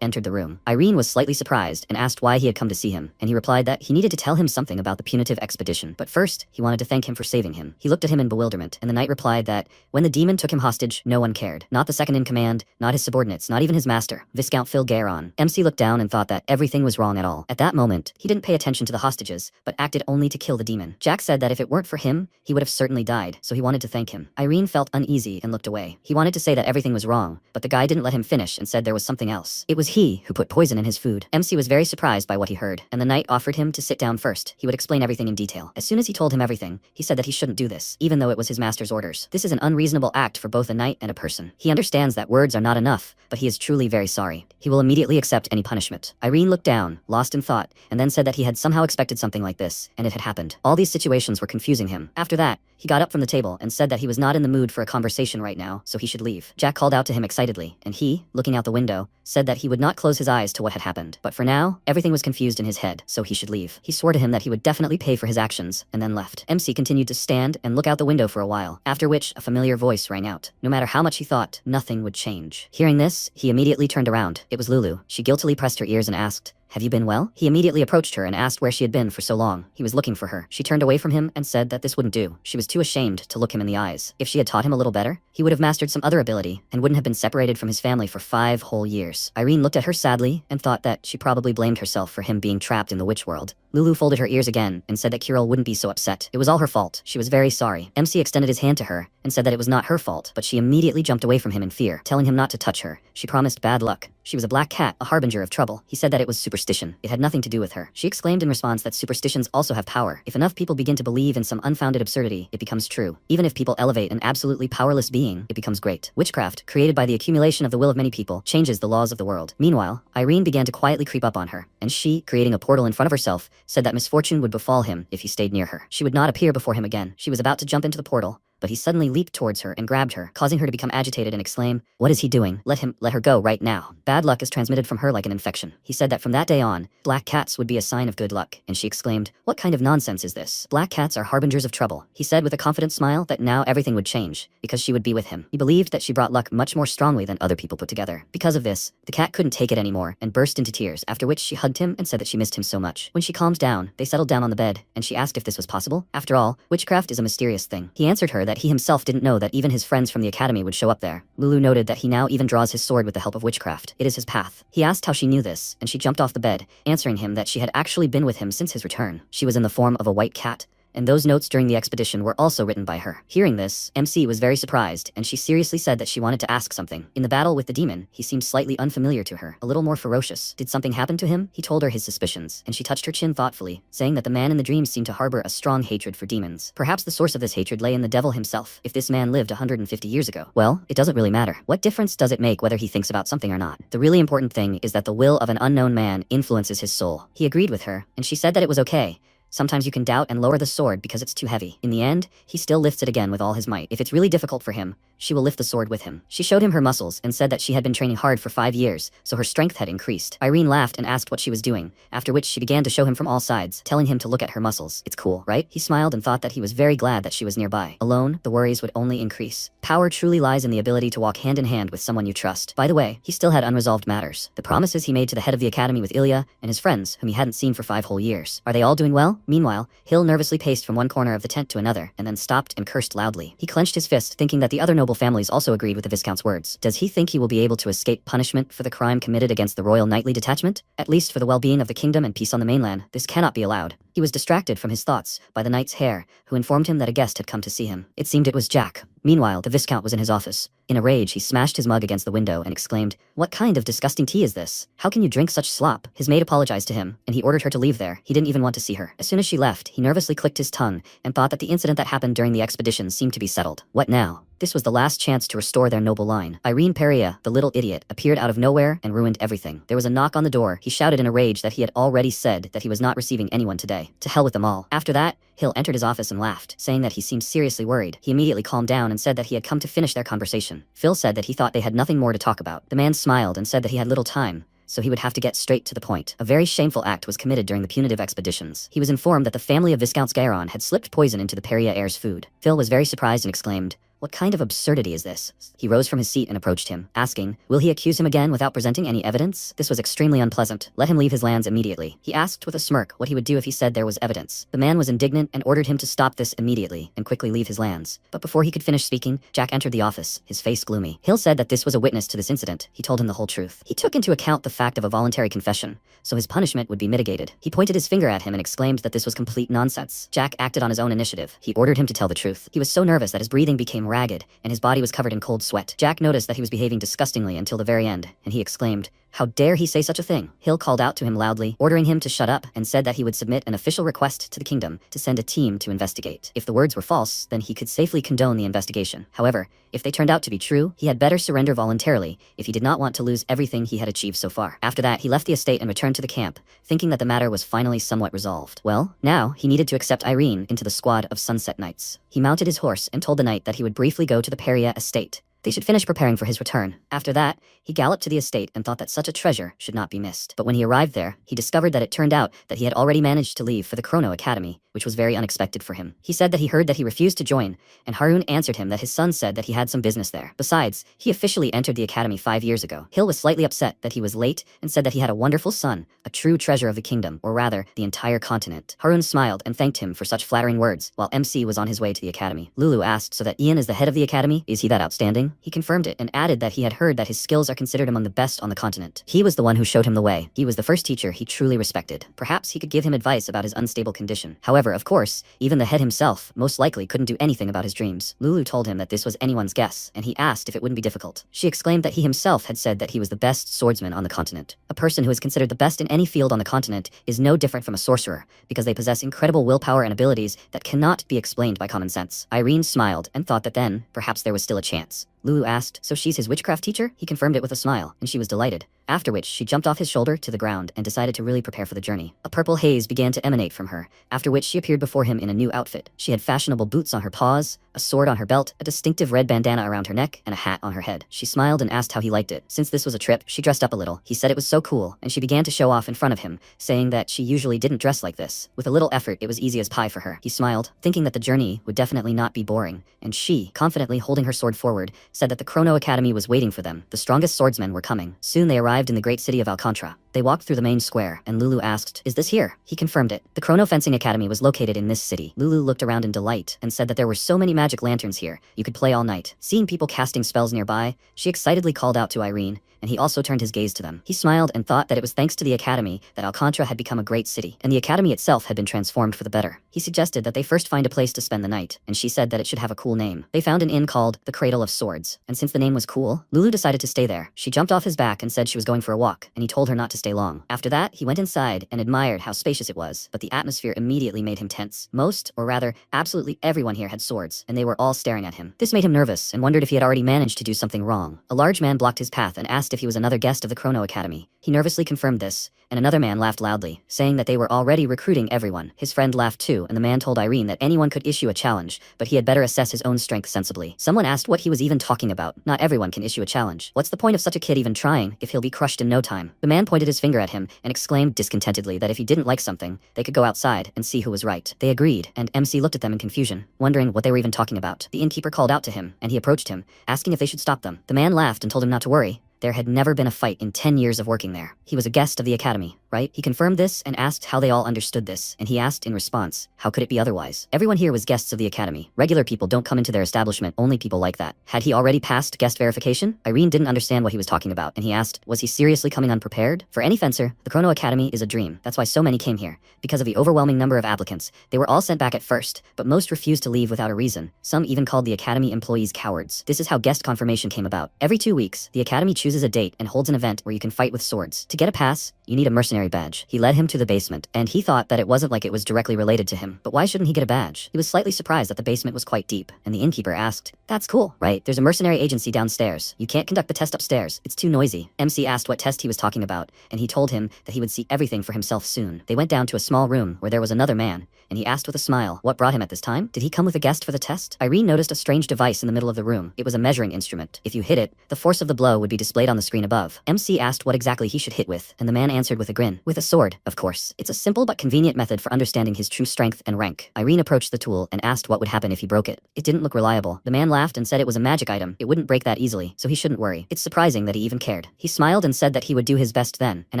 A: entered the room. Irene was slightly surprised and asked why he had come to see him, and he replied that he needed to tell him something about the punitive expedition, but first, he wanted to thank him for saving him. He looked at him in bewilderment, and the knight replied that when the demon took him hostage, no one cared. Not the second in command, not his subordinates, not even his master, Viscount Phil Guerin. MC looked down and thought that everything was wrong at all. At that moment, he didn't pay attention to the hostages, but acted only to kill the demon. Jack said that if it weren't for him, he would have certainly died, so he wanted to thank him. Irene felt uneasy and looked away. He wanted to say that everything was wrong, but the guy didn't let him finish and said there was something else. It was he who put poison in his food. MC was very surprised by what he heard, and the knight offered him to sit down first. He would explain everything in detail. As soon as he told him everything, he said that he shouldn't do this, even though it was his master's orders. This is an unreasonable act for both a knight and a person. He understands that words are not enough, but he is truly very sorry. He will immediately accept any punishment. Irene looked down, lost in thought, and then said that he had somehow expected something like this, and it had happened. All these situations were confusing him. After that, he got up from the table and said that he was not in the mood for a conversation right now, so he should leave. Jack called out to him excitedly, and he, looking out the window, said that he would not close his eyes to what had happened. But for now, everything was confused in his head, so he should leave. He swore to him that he would definitely pay for his actions, and then left. MC continued to stand and look out the window for a while, after which a familiar voice rang out. No matter how much he thought, nothing would change. Hearing this, he immediately turned around. It was Lulu. She guiltily pressed her ears and asked, "Have you been well?" He immediately approached her and asked where she had been for so long. He was looking for her. She turned away from him and said that this wouldn't do. She was too ashamed to look him in the eyes. If she had taught him a little better, he would have mastered some other ability and wouldn't have been separated from his family for 5 whole years. Irene looked at her sadly and thought that she probably blamed herself for him being trapped in the witch world. Lulu folded her ears again and said that Kirill wouldn't be so upset. It was all her fault. She was very sorry. MC extended his hand to her and said that it was not her fault, but she immediately jumped away from him in fear, telling him not to touch her. She promised bad luck. She was a black cat, a harbinger of trouble. He said that it was superstition. It had nothing to do with her. She exclaimed in response that superstitions also have power. If enough people begin to believe in some unfounded absurdity, it becomes true. Even if people elevate an absolutely powerless being, it becomes great. Witchcraft, created by the accumulation of the will of many people, changes the laws of the world. Meanwhile, Irene began to quietly creep up on her, and she, creating a portal in front of herself, said that misfortune would befall him if he stayed near her. She would not appear before him again. She was about to jump into the portal, but he suddenly leaped towards her and grabbed her, causing her to become agitated and exclaim, "What is he doing? Let her go right now." Bad luck is transmitted from her like an infection. He said that from that day on, black cats would be a sign of good luck, and she exclaimed, "What kind of nonsense is this? Black cats are harbingers of trouble." He said with a confident smile that now everything would change, because she would be with him. He believed that she brought luck much more strongly than other people put together. Because of this, the cat couldn't take it anymore and burst into tears, after which she hugged him and said that she missed him so much. When she calmed down, they settled down on the bed, and she asked if this was possible. After all, witchcraft is a mysterious thing. He answered her that he himself didn't know that even his friends from the academy would show up there. Lulu noted that he now even draws his sword with the help of witchcraft. It is his path. He asked how she knew this, and she jumped off the bed, answering him that she had actually been with him since his return. She was in the form of a white cat, and those notes during the expedition were also written by her. Hearing this, MC was very surprised, and she seriously said that she wanted to ask something. In the battle with the demon, he seemed slightly unfamiliar to her, a little more ferocious. Did something happen to him? He told her his suspicions, and she touched her chin thoughtfully, saying that the man in the dream seemed to harbor a strong hatred for demons. Perhaps the source of this hatred lay in the devil himself, if this man lived 150 years ago. Well, it doesn't really matter. What difference does it make whether he thinks about something or not? The really important thing is that the will of an unknown man influences his soul. He agreed with her, and she said that it was okay. Sometimes you can doubt and lower the sword because it's too heavy. In the end, he still lifts it again with all his might. If it's really difficult for him, she will lift the sword with him. She showed him her muscles and said that she had been training hard for 5 years, so her strength had increased. Irene laughed and asked what she was doing, after which she began to show him from all sides, telling him to look at her muscles. It's cool, right? He smiled and thought that he was very glad that she was nearby. Alone, the worries would only increase. Power truly lies in the ability to walk hand in hand with someone you trust. By the way, he still had unresolved matters. The promises he made to the head of the academy with Ilya and his friends, whom he hadn't seen for 5 whole years. Are they all doing well? Meanwhile, Hill nervously paced from one corner of the tent to another, and then stopped and cursed loudly. He clenched his fist, thinking that the other noble families also agreed with the Viscount's words. Does he think he will be able to escape punishment for the crime committed against the Royal Knightly Detachment? At least for the well-being of the kingdom and peace on the mainland, this cannot be allowed. He was distracted from his thoughts by the knight's hair, who informed him that a guest had come to see him. It seemed it was Jack. Meanwhile, the Viscount was in his office. In a rage, he smashed his mug against the window and exclaimed, "What kind of disgusting tea is this? How can you drink such slop?" His maid apologized to him, and he ordered her to leave there. He didn't even want to see her. As soon as she left, he nervously clicked his tongue and thought that the incident that happened during the expedition seemed to be settled. What now? This was the last chance to restore their noble line. Irene Peria, the little idiot, appeared out of nowhere and ruined everything. There was a knock on the door. He shouted in a rage that he had already said that he was not receiving anyone today. To hell with them all. After that, Hill entered his office and laughed, saying that he seemed seriously worried. He immediately calmed down and said that he had come to finish their conversation. Phil said that he thought they had nothing more to talk about. The man smiled and said that he had little time, so he would have to get straight to the point. A very shameful act was committed during the punitive expeditions. He was informed that the family of Viscount Guerin had slipped poison into the Peria heir's food. Phil was very surprised and exclaimed, What kind of absurdity is this? He rose from his seat and approached him, asking, will he accuse him again without presenting any evidence? This was extremely unpleasant. Let him leave his lands immediately. He asked with a smirk what he would do if he said there was evidence. The man was indignant and ordered him to stop this immediately and quickly leave his lands. But before he could finish speaking, Jack entered the office, his face gloomy. Hill said that this was a witness to this incident. He told him the whole truth. He took into account the fact of a voluntary confession, so his punishment would be mitigated. He pointed his finger at him and exclaimed that this was complete nonsense. Jack acted on his own initiative. He ordered him to tell the truth. He was so nervous that his breathing became ragged, and his body was covered in cold sweat. Jack noticed that he was behaving disgustingly until the very end, and he exclaimed, how dare he say such a thing? Hill called out to him loudly, ordering him to shut up, and said that he would submit an official request to the kingdom to send a team to investigate. If the words were false, then he could safely condone the investigation. However, if they turned out to be true, he had better surrender voluntarily if he did not want to lose everything he had achieved so far. After that, he left the estate and returned to the camp, thinking that the matter was finally somewhat resolved. Well, now he needed to accept Irene into the squad of Sunset Knights. He mounted his horse and told the knight that he would briefly go to the Peria estate. They should finish preparing for his return. After that, he galloped to the estate and thought that such a treasure should not be missed. But when he arrived there, he discovered that it turned out that he had already managed to leave for the Chrono Academy, which was very unexpected for him. He said that he heard that he refused to join, and Harun answered him that his son said that he had some business there. Besides, he officially entered the academy 5 years ago. Hill was slightly upset that he was late and said that he had a wonderful son, a true treasure of the kingdom, or rather, the entire continent. Harun smiled and thanked him for such flattering words, while MC was on his way to the academy. Lulu asked, so that Ian is the head of the academy? Is he that outstanding? He confirmed it and added that he had heard that his skills are considered among the best on the continent. He was the one who showed him the way. He was the first teacher he truly respected. Perhaps he could give him advice about his unstable condition. However, of course, even the head himself most likely couldn't do anything about his dreams. Lulu told him that this was anyone's guess, and he asked if it wouldn't be difficult. She exclaimed that he himself had said that he was the best swordsman on the continent. A person who is considered the best in any field on the continent is no different from a sorcerer, because they possess incredible willpower and abilities that cannot be explained by common sense. Irene smiled and thought that then, perhaps there was still a chance. Lulu asked, so she's his witchcraft teacher? He confirmed it with a smile, and she was delighted. After which, she jumped off his shoulder to the ground and decided to really prepare for the journey. A purple haze began to emanate from her, after which she appeared before him in a new outfit. She had fashionable boots on her paws, a sword on her belt, a distinctive red bandana around her neck, and a hat on her head. She smiled and asked how he liked it. Since this was a trip, she dressed up a little. He said it was so cool, and she began to show off in front of him, saying that she usually didn't dress like this. With a little effort, it was easy as pie for her. He smiled, thinking that the journey would definitely not be boring, and she, confidently holding her sword forward, said that the Chrono Academy was waiting for them. The strongest swordsmen were coming. Soon they arrived in the great city of Alcantara. They walked through the main square, and Lulu asked, is this here? He confirmed it. The Chrono Fencing Academy was located in this city. Lulu looked around in delight and said that there were so many magic lanterns here, you could play all night. Seeing people casting spells nearby, she excitedly called out to Irene, and he also turned his gaze to them. He smiled and thought that it was thanks to the academy that Alcantara had become a great city, and the academy itself had been transformed for the better. He suggested that they first find a place to spend the night, and she said that it should have a cool name. They found an inn called the Cradle of Swords, and since the name was cool, Lulu decided to stay there. She jumped off his back and said she was going for a walk, and he told her not to stay long. After that, he went inside and admired how spacious it was, but the atmosphere immediately made him tense. Most, or rather, absolutely everyone here had swords, and they were all staring at him. This made him nervous and wondered if he had already managed to do something wrong. A large man blocked his path and asked if he was another guest of the Chrono Academy. He nervously confirmed this, and another man laughed loudly, saying that they were already recruiting everyone. His friend laughed too, and the man told Irene that anyone could issue a challenge, but he had better assess his own strength sensibly. Someone asked what he was even talking about. Not everyone can issue a challenge. What's the point of such a kid even trying if he'll be crushed in no time? The man pointed his finger at him and exclaimed discontentedly that if he didn't like something, they could go outside and see who was right. They agreed, and MC looked at them in confusion, wondering what they were even talking about. The innkeeper called out to him, and he approached him, asking if they should stop them. The man laughed and told him not to worry. There had never been a fight in 10 years of working there. He was a guest of the academy, right? He confirmed this and asked how they all understood this, and he asked in response, how could it be otherwise? Everyone here was guests of the academy. Regular people don't come into their establishment, only people like that. Had he already passed guest verification? Irene didn't understand what he was talking about, and he asked, was he seriously coming unprepared? For any fencer, the Chrono Academy is a dream. That's why so many came here. Because of the overwhelming number of applicants, they were all sent back at first, but most refused to leave without a reason. Some even called the academy employees cowards. This is how guest confirmation came about. Every 2 weeks, the academy chooses a date and holds an event where you can fight with swords. To get a pass, you need a mercenary badge. He led him to the basement, and he thought that it wasn't like it was directly related to him. But why shouldn't he get a badge? He was slightly surprised that the basement was quite deep, and the innkeeper asked, that's cool, right? There's a mercenary agency downstairs. You can't conduct the test upstairs. It's too noisy. MC asked what test he was talking about, and he told him that he would see everything for himself soon. They went down to a small room where there was another man, and he asked with a smile, what brought him at this time? Did he come with a guest for the test? Irene noticed a strange device in the middle of the room. It was a measuring instrument. If you hit it, the force of the blow would be displayed on the screen above. MC asked what exactly he should hit with, and the man answered with a grin. With a sword, of course. It's a simple but convenient method for understanding his true strength and rank. Irene approached the tool and asked what would happen if he broke it. It didn't look reliable. The man laughed and said it was a magic item. It wouldn't break that easily, so he shouldn't worry. It's surprising that he even cared. He smiled and said that he would do his best then, and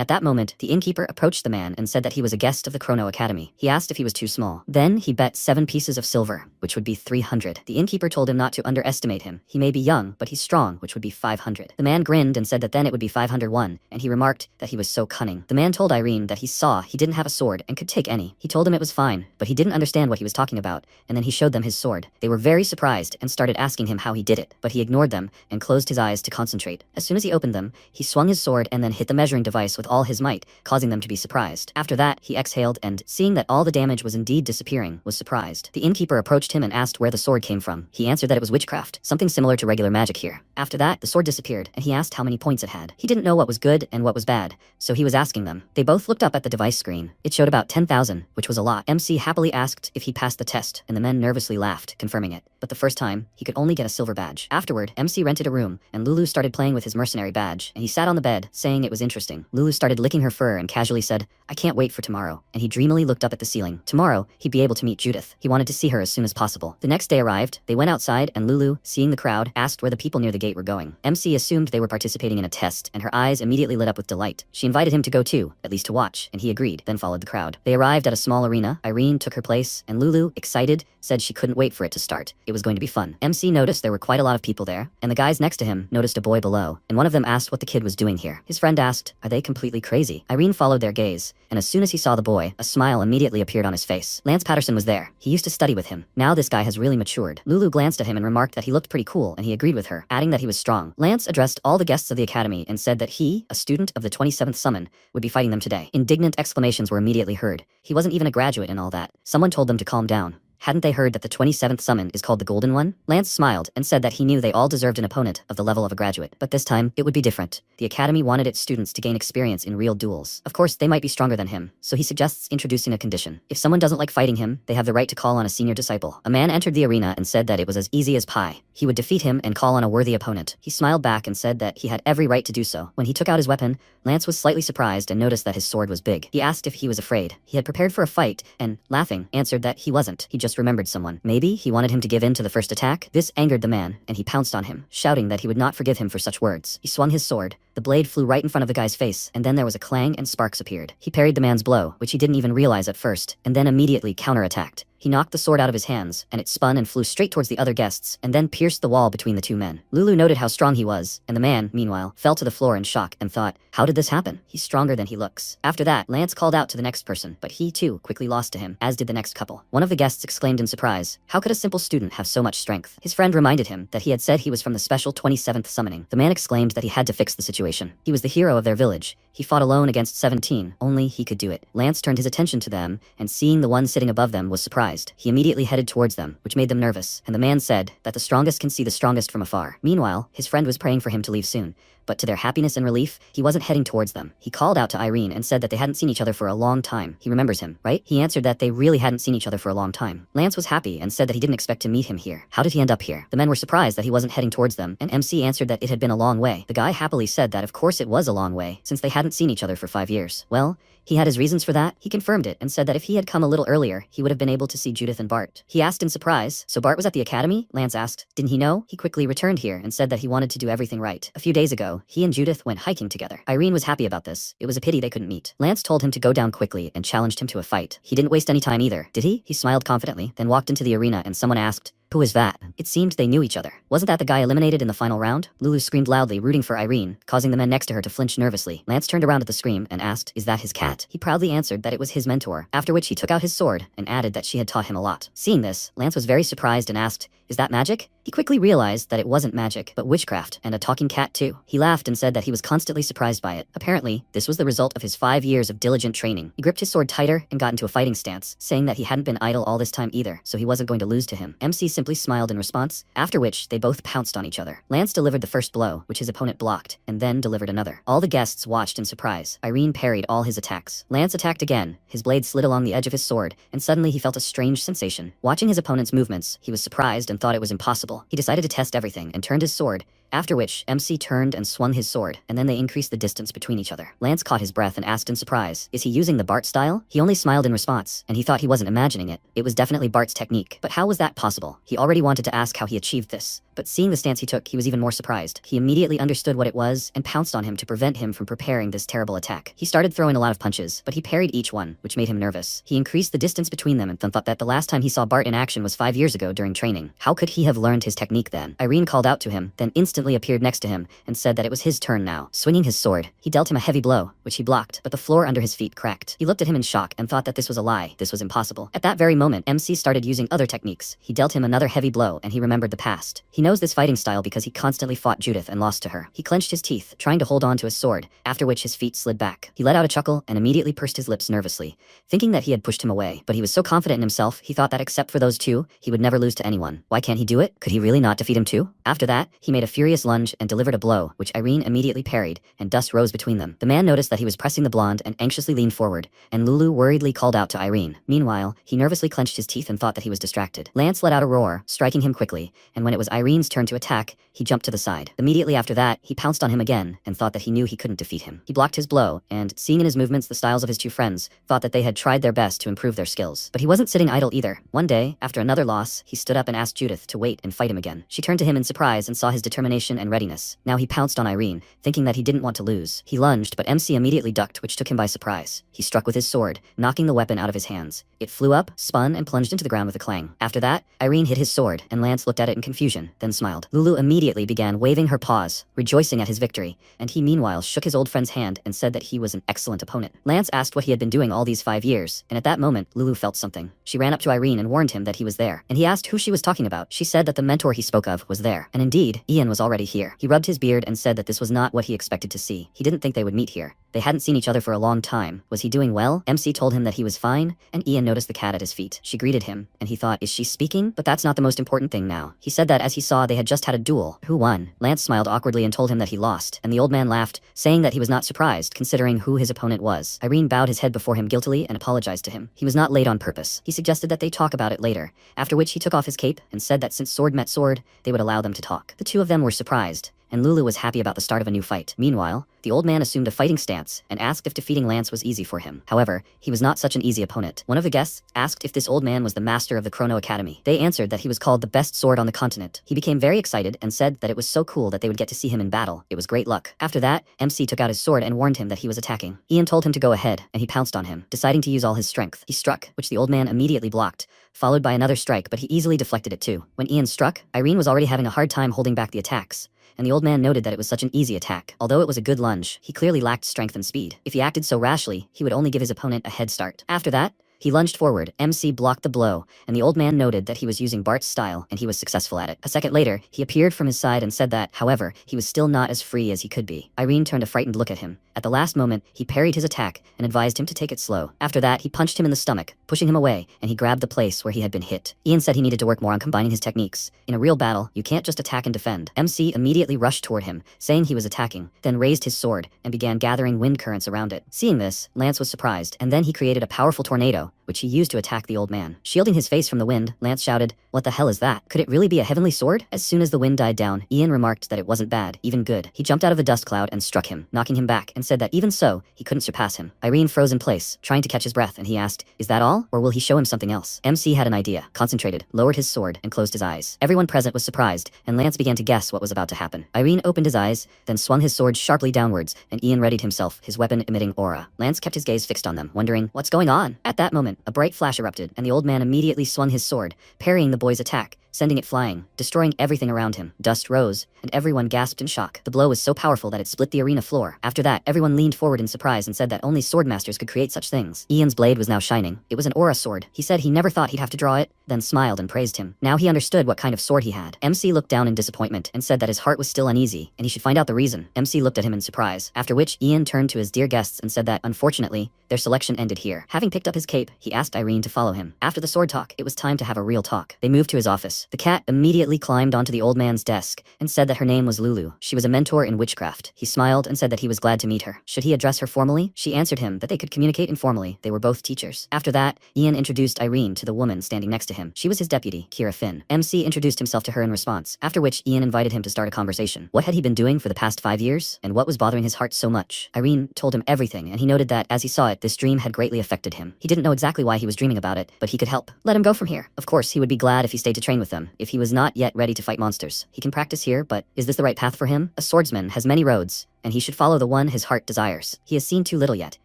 A: at that moment, the innkeeper approached the man and said that he was a guest of the Chrono Academy. He asked if he was too small. Then he bet 7 pieces of silver, which would be 300. The innkeeper told him not to underestimate him. He may be young, but he's strong, which would be 500. The man grinned and said that then it would be 501, and he remarked that he was so cunning. The man told Irene that he saw he didn't have a sword and could take any. He told him it was fine, but he didn't understand what he was talking about, and then he showed them his sword. They were very surprised and started asking him how he did it, but he ignored them and closed his eyes to concentrate. As soon as he opened them, he swung his sword and then hit the measuring device with all his might, causing them to be surprised. After that, he exhaled and, seeing that all the damage was indeed disappearing, was surprised. The innkeeper approached him and asked where the sword came from. He answered that it was witchcraft, something similar to regular magic here. After that, the sword disappeared, and he asked how many points it had. He didn't know what was good and what was bad, so he was asking them. They both looked up at the device screen. It showed about 10,000, which was a lot. MC happily asked if he passed the test, and the men nervously laughed, confirming it. But the first time, he could only get a silver badge. Afterward, MC rented a room, and Lulu started playing with his mercenary badge, and he sat on the bed, saying it was interesting. Lulu started licking her fur and casually said, "I can't wait for tomorrow," and he dreamily looked up at the ceiling. Tomorrow, he'd be able to meet Judith. He wanted to see her as soon as possible. The next day arrived, they went outside, and Lulu, seeing the crowd, asked where the people near the gate were going. MC assumed they were participating in a test, and her eyes immediately lit up with delight. She invited him to go too, at least to watch, and he agreed, then followed the crowd. They arrived at a small arena. Irene took her place, and Lulu, excited, said she couldn't wait for it to start. It was going to be fun. MC noticed there were quite a lot of people there, and the guys next to him noticed a boy below, and one of them asked what the kid was doing here. His friend asked, "Are they completely crazy?" Irene followed their gaze, and as soon as he saw the boy, a smile immediately appeared on his face. Lance Patterson was there. He used to study with him. Now this guy has really matured. Lulu glanced at him and remarked that he looked pretty cool, and he agreed with her, adding that he was strong. Lance addressed all the guests of the academy and said that he, a student of the 27th summon, would be fighting them today. Indignant exclamations were immediately heard. He wasn't even a graduate and all that. Someone told them to calm down. Hadn't they heard that the 27th summon is called the Golden One? Lance smiled and said that he knew they all deserved an opponent of the level of a graduate, but this time, it would be different. The academy wanted its students to gain experience in real duels. Of course, they might be stronger than him, so he suggests introducing a condition. If someone doesn't like fighting him, they have the right to call on a senior disciple. A man entered the arena and said that it was as easy as pie. He would defeat him and call on a worthy opponent. He smiled back and said that he had every right to do so. When he took out his weapon, Lance was slightly surprised and noticed that his sword was big. He asked if he was afraid. He had prepared for a fight and, laughing, answered that he wasn't. He just remembered someone. Maybe he wanted him to give in to the first attack? This angered the man, and he pounced on him, shouting that he would not forgive him for such words. He swung his sword. The blade flew right in front of the guy's face, and then there was a clang and sparks appeared. He parried the man's blow, which he didn't even realize at first, and then immediately counterattacked. He knocked the sword out of his hands, and it spun and flew straight towards the other guests, and then pierced the wall between the two men. Lulu noted how strong he was, and the man, meanwhile, fell to the floor in shock and thought, how did this happen? He's stronger than he looks. After that, Lance called out to the next person, but he too quickly lost to him, as did the next couple. One of the guests exclaimed in surprise, how could a simple student have so much strength? His friend reminded him that he had said he was from the special 27th summoning. The man exclaimed that he had to fix the situation. He was the hero of their village. He fought alone against 17, only he could do it. Lance turned his attention to them, and seeing the one sitting above them was surprised. He immediately headed towards them, which made them nervous, and the man said that the strongest can see the strongest from afar. Meanwhile, his friend was praying for him to leave soon, but to their happiness and relief, he wasn't heading towards them. He called out to Irene and said that they hadn't seen each other for a long time. He remembers him, right? He answered that they really hadn't seen each other for a long time. Lance was happy and said that he didn't expect to meet him here. How did he end up here? The men were surprised that he wasn't heading towards them, and MC answered that it had been a long way. The guy happily said that of course it was a long way, since they hadn't seen each other for 5 years. Well, he had his reasons for that. He confirmed it and said that if he had come a little earlier, he would have been able to see Judith and Bart. He asked in surprise, so Bart was at the academy? Lance asked. Didn't he know? He quickly returned here and said that he wanted to do everything right. A few days ago, he and Judith went hiking together. Irene was happy about this. It was a pity they couldn't meet. Lance told him to go down quickly and challenged him to a fight. He didn't waste any time either, did he? He smiled confidently, then walked into the arena and someone asked, who is that? It seemed they knew each other. Wasn't that the guy eliminated in the final round? Lulu screamed loudly, rooting for Irene, causing the men next to her to flinch nervously. Lance turned around at the scream and asked, is that his cat? He proudly answered that it was his mentor, after which he took out his sword and added that she had taught him a lot. Seeing this, Lance was very surprised and asked, is that magic? He quickly realized that it wasn't magic, but witchcraft, and a talking cat too. He laughed and said that he was constantly surprised by it. Apparently, this was the result of his 5 years of diligent training. He gripped his sword tighter and got into a fighting stance, saying that he hadn't been idle all this time either, so he wasn't going to lose to him. MC simply smiled in response, after which they both pounced on each other. Lance delivered the first blow, which his opponent blocked, and then delivered another. All the guests watched in surprise. Irene parried all his attacks. Lance attacked again. His blade slid along the edge of his sword, and suddenly he felt a strange sensation. Watching his opponent's movements, he was surprised and thought it was impossible. He decided to test everything and turned his sword, After which, MC turned and swung his sword, and then they increased the distance between each other. Lance caught his breath and asked in surprise, is he using the Bart style? He only smiled in response, and he thought he wasn't imagining it. It was definitely Bart's technique. But how was that possible? He already wanted to ask how he achieved this. But seeing the stance he took, he was even more surprised. He immediately understood what it was and pounced on him to prevent him from preparing this terrible attack. He started throwing a lot of punches, but he parried each one, which made him nervous. He increased the distance between them and thought that the last time he saw Bart in action was 5 years ago during training. How could he have learned his technique then? Irene called out to him, then instantly appeared next to him and said that it was his turn now. Swinging his sword, he dealt him a heavy blow, which he blocked, but the floor under his feet cracked. He looked at him in shock and thought that this was a lie. This was impossible. At that very moment, MC started using other techniques. He dealt him another heavy blow and he remembered the past. He knows this fighting style because he constantly fought Judith and lost to her. He clenched his teeth, trying to hold on to his sword, after which his feet slid back. He let out a chuckle and immediately pursed his lips nervously, thinking that he had pushed him away. But he was so confident in himself, he thought that except for those two, he would never lose to anyone. Why can't he do it? Could he really not defeat him too? After that, he made a furious lunge and delivered a blow, which Irene immediately parried, and dust rose between them. The man noticed that he was pressing the blonde and anxiously leaned forward, and Lulu worriedly called out to Irene. Meanwhile, he nervously clenched his teeth and thought that he was distracted. Lance let out a roar, striking him quickly, and when it was Irene's turn to attack, he jumped to the side. Immediately after that, he pounced on him again and thought that he knew he couldn't defeat him. He blocked his blow, and seeing in his movements the styles of his two friends, thought that they had tried their best to improve their skills. But he wasn't sitting idle either. One day, after another loss, he stood up and asked Judith to wait and fight him again. She turned to him in surprise and saw his determination and readiness. Now he pounced on Irene, thinking that he didn't want to lose. He lunged, but MC immediately ducked, which took him by surprise. He struck with his sword, knocking the weapon out of his hands. It flew up, spun, and plunged into the ground with a clang. After that, Irene hit his sword, and Lance looked at it in confusion, then smiled. Lulu immediately began waving her paws, rejoicing at his victory, and he meanwhile shook his old friend's hand and said that he was an excellent opponent. Lance asked what he had been doing all these 5 years, and at that moment, Lulu felt something. She ran up to Irene and warned him that he was there, and he asked who she was talking about. She said that the mentor he spoke of was there, and indeed, Ian was already here. He rubbed his beard and said that this was not what he expected to see. He didn't think they would meet here. They hadn't seen each other for a long time. Was he doing well? MC told him that he was fine, and Ian noticed the cat at his feet. She greeted him, and he thought, is she speaking? But that's not the most important thing now. He said that as he saw they had just had a duel. Who won? Lance smiled awkwardly and told him that he lost, and the old man laughed, saying that he was not surprised, considering who his opponent was. Irene bowed his head before him guiltily and apologized to him. He was not late on purpose. He suggested that they talk about it later, after which he took off his cape and said that since sword met sword, they would allow them to talk. The two of them were surprised, and Lulu was happy about the start of a new fight. Meanwhile, the old man assumed a fighting stance and asked if defeating Lance was easy for him. However, he was not such an easy opponent. One of the guests asked if this old man was the master of the Chrono Academy. They answered that he was called the best sword on the continent. He became very excited and said that it was so cool that they would get to see him in battle. It was great luck. After that, MC took out his sword and warned him that he was attacking. Ian told him to go ahead, and he pounced on him, deciding to use all his strength. He struck, which the old man immediately blocked, followed by another strike, but he easily deflected it too. When Ian struck, Irene was already having a hard time holding back the attacks, and the old man noted that it was such an easy attack. Although it was a good lunge, he clearly lacked strength and speed. If he acted so rashly, he would only give his opponent a head start. After that, he lunged forward, MC blocked the blow, and the old man noted that he was using Bart's style, and he was successful at it. A second later, he appeared from his side and said that, however, he was still not as free as he could be. Irene turned a frightened look at him. At the last moment, he parried his attack and advised him to take it slow. After that, he punched him in the stomach, pushing him away, and he grabbed the place where he had been hit. Ian said he needed to work more on combining his techniques. In a real battle, you can't just attack and defend. MC immediately rushed toward him, saying he was attacking, then raised his sword and began gathering wind currents around it. Seeing this, Lance was surprised, and then he created a powerful tornado, which he used to attack the old man. Shielding his face from the wind, Lance shouted, "What the hell is that? Could it really be a heavenly sword?" As soon as the wind died down, Ian remarked that it wasn't bad, even good. He jumped out of the dust cloud and struck him, knocking him back, and said that even so, he couldn't surpass him. Irene froze in place, trying to catch his breath, and he asked, "Is that all, or will he show him something else?" MC had an idea, concentrated, lowered his sword, and closed his eyes. Everyone present was surprised, and Lance began to guess what was about to happen. Irene opened his eyes, then swung his sword sharply downwards, and Ian readied himself, his weapon emitting aura. Lance kept his gaze fixed on them, wondering, what's going on? At that moment, a bright flash erupted, and the old man immediately swung his sword, parrying the boy's attack, sending it flying, destroying everything around him. Dust rose, and everyone gasped in shock. The blow was so powerful that it split the arena floor. After that, everyone leaned forward in surprise and said that only swordmasters could create such things. Ian's blade was now shining. It was an aura sword. He said he never thought he'd have to draw it, then smiled and praised him. Now he understood what kind of sword he had. MC looked down in disappointment and said that his heart was still uneasy, and he should find out the reason. MC looked at him in surprise, after which Ian turned to his dear guests and said that, unfortunately, their selection ended here. Having picked up his cape, he asked Irene to follow him. After the sword talk, it was time to have a real talk. They moved to his office, cat. The cat immediately climbed onto the old man's desk and said that her name was Lulu. She was a mentor in witchcraft. He smiled and said that he was glad to meet her. Should he address her formally? She answered him that they could communicate informally. They were both teachers. After that, Ian introduced Irene to the woman standing next to him. She was his deputy, Kira Finn. MC introduced himself to her in response, after which Ian invited him to start a conversation. What had he been doing for the past 5 years? And what was bothering his heart so much? Irene told him everything, and he noted that, as he saw it, this dream had greatly affected him. He didn't know exactly why he was dreaming about it, but he could help. Let him go from here. Of course, he would be glad if he stayed to train with them. If he was not yet ready to fight monsters, he can practice here, but is this the right path for him? A swordsman has many roads, and he should follow the one his heart desires. He has seen too little yet.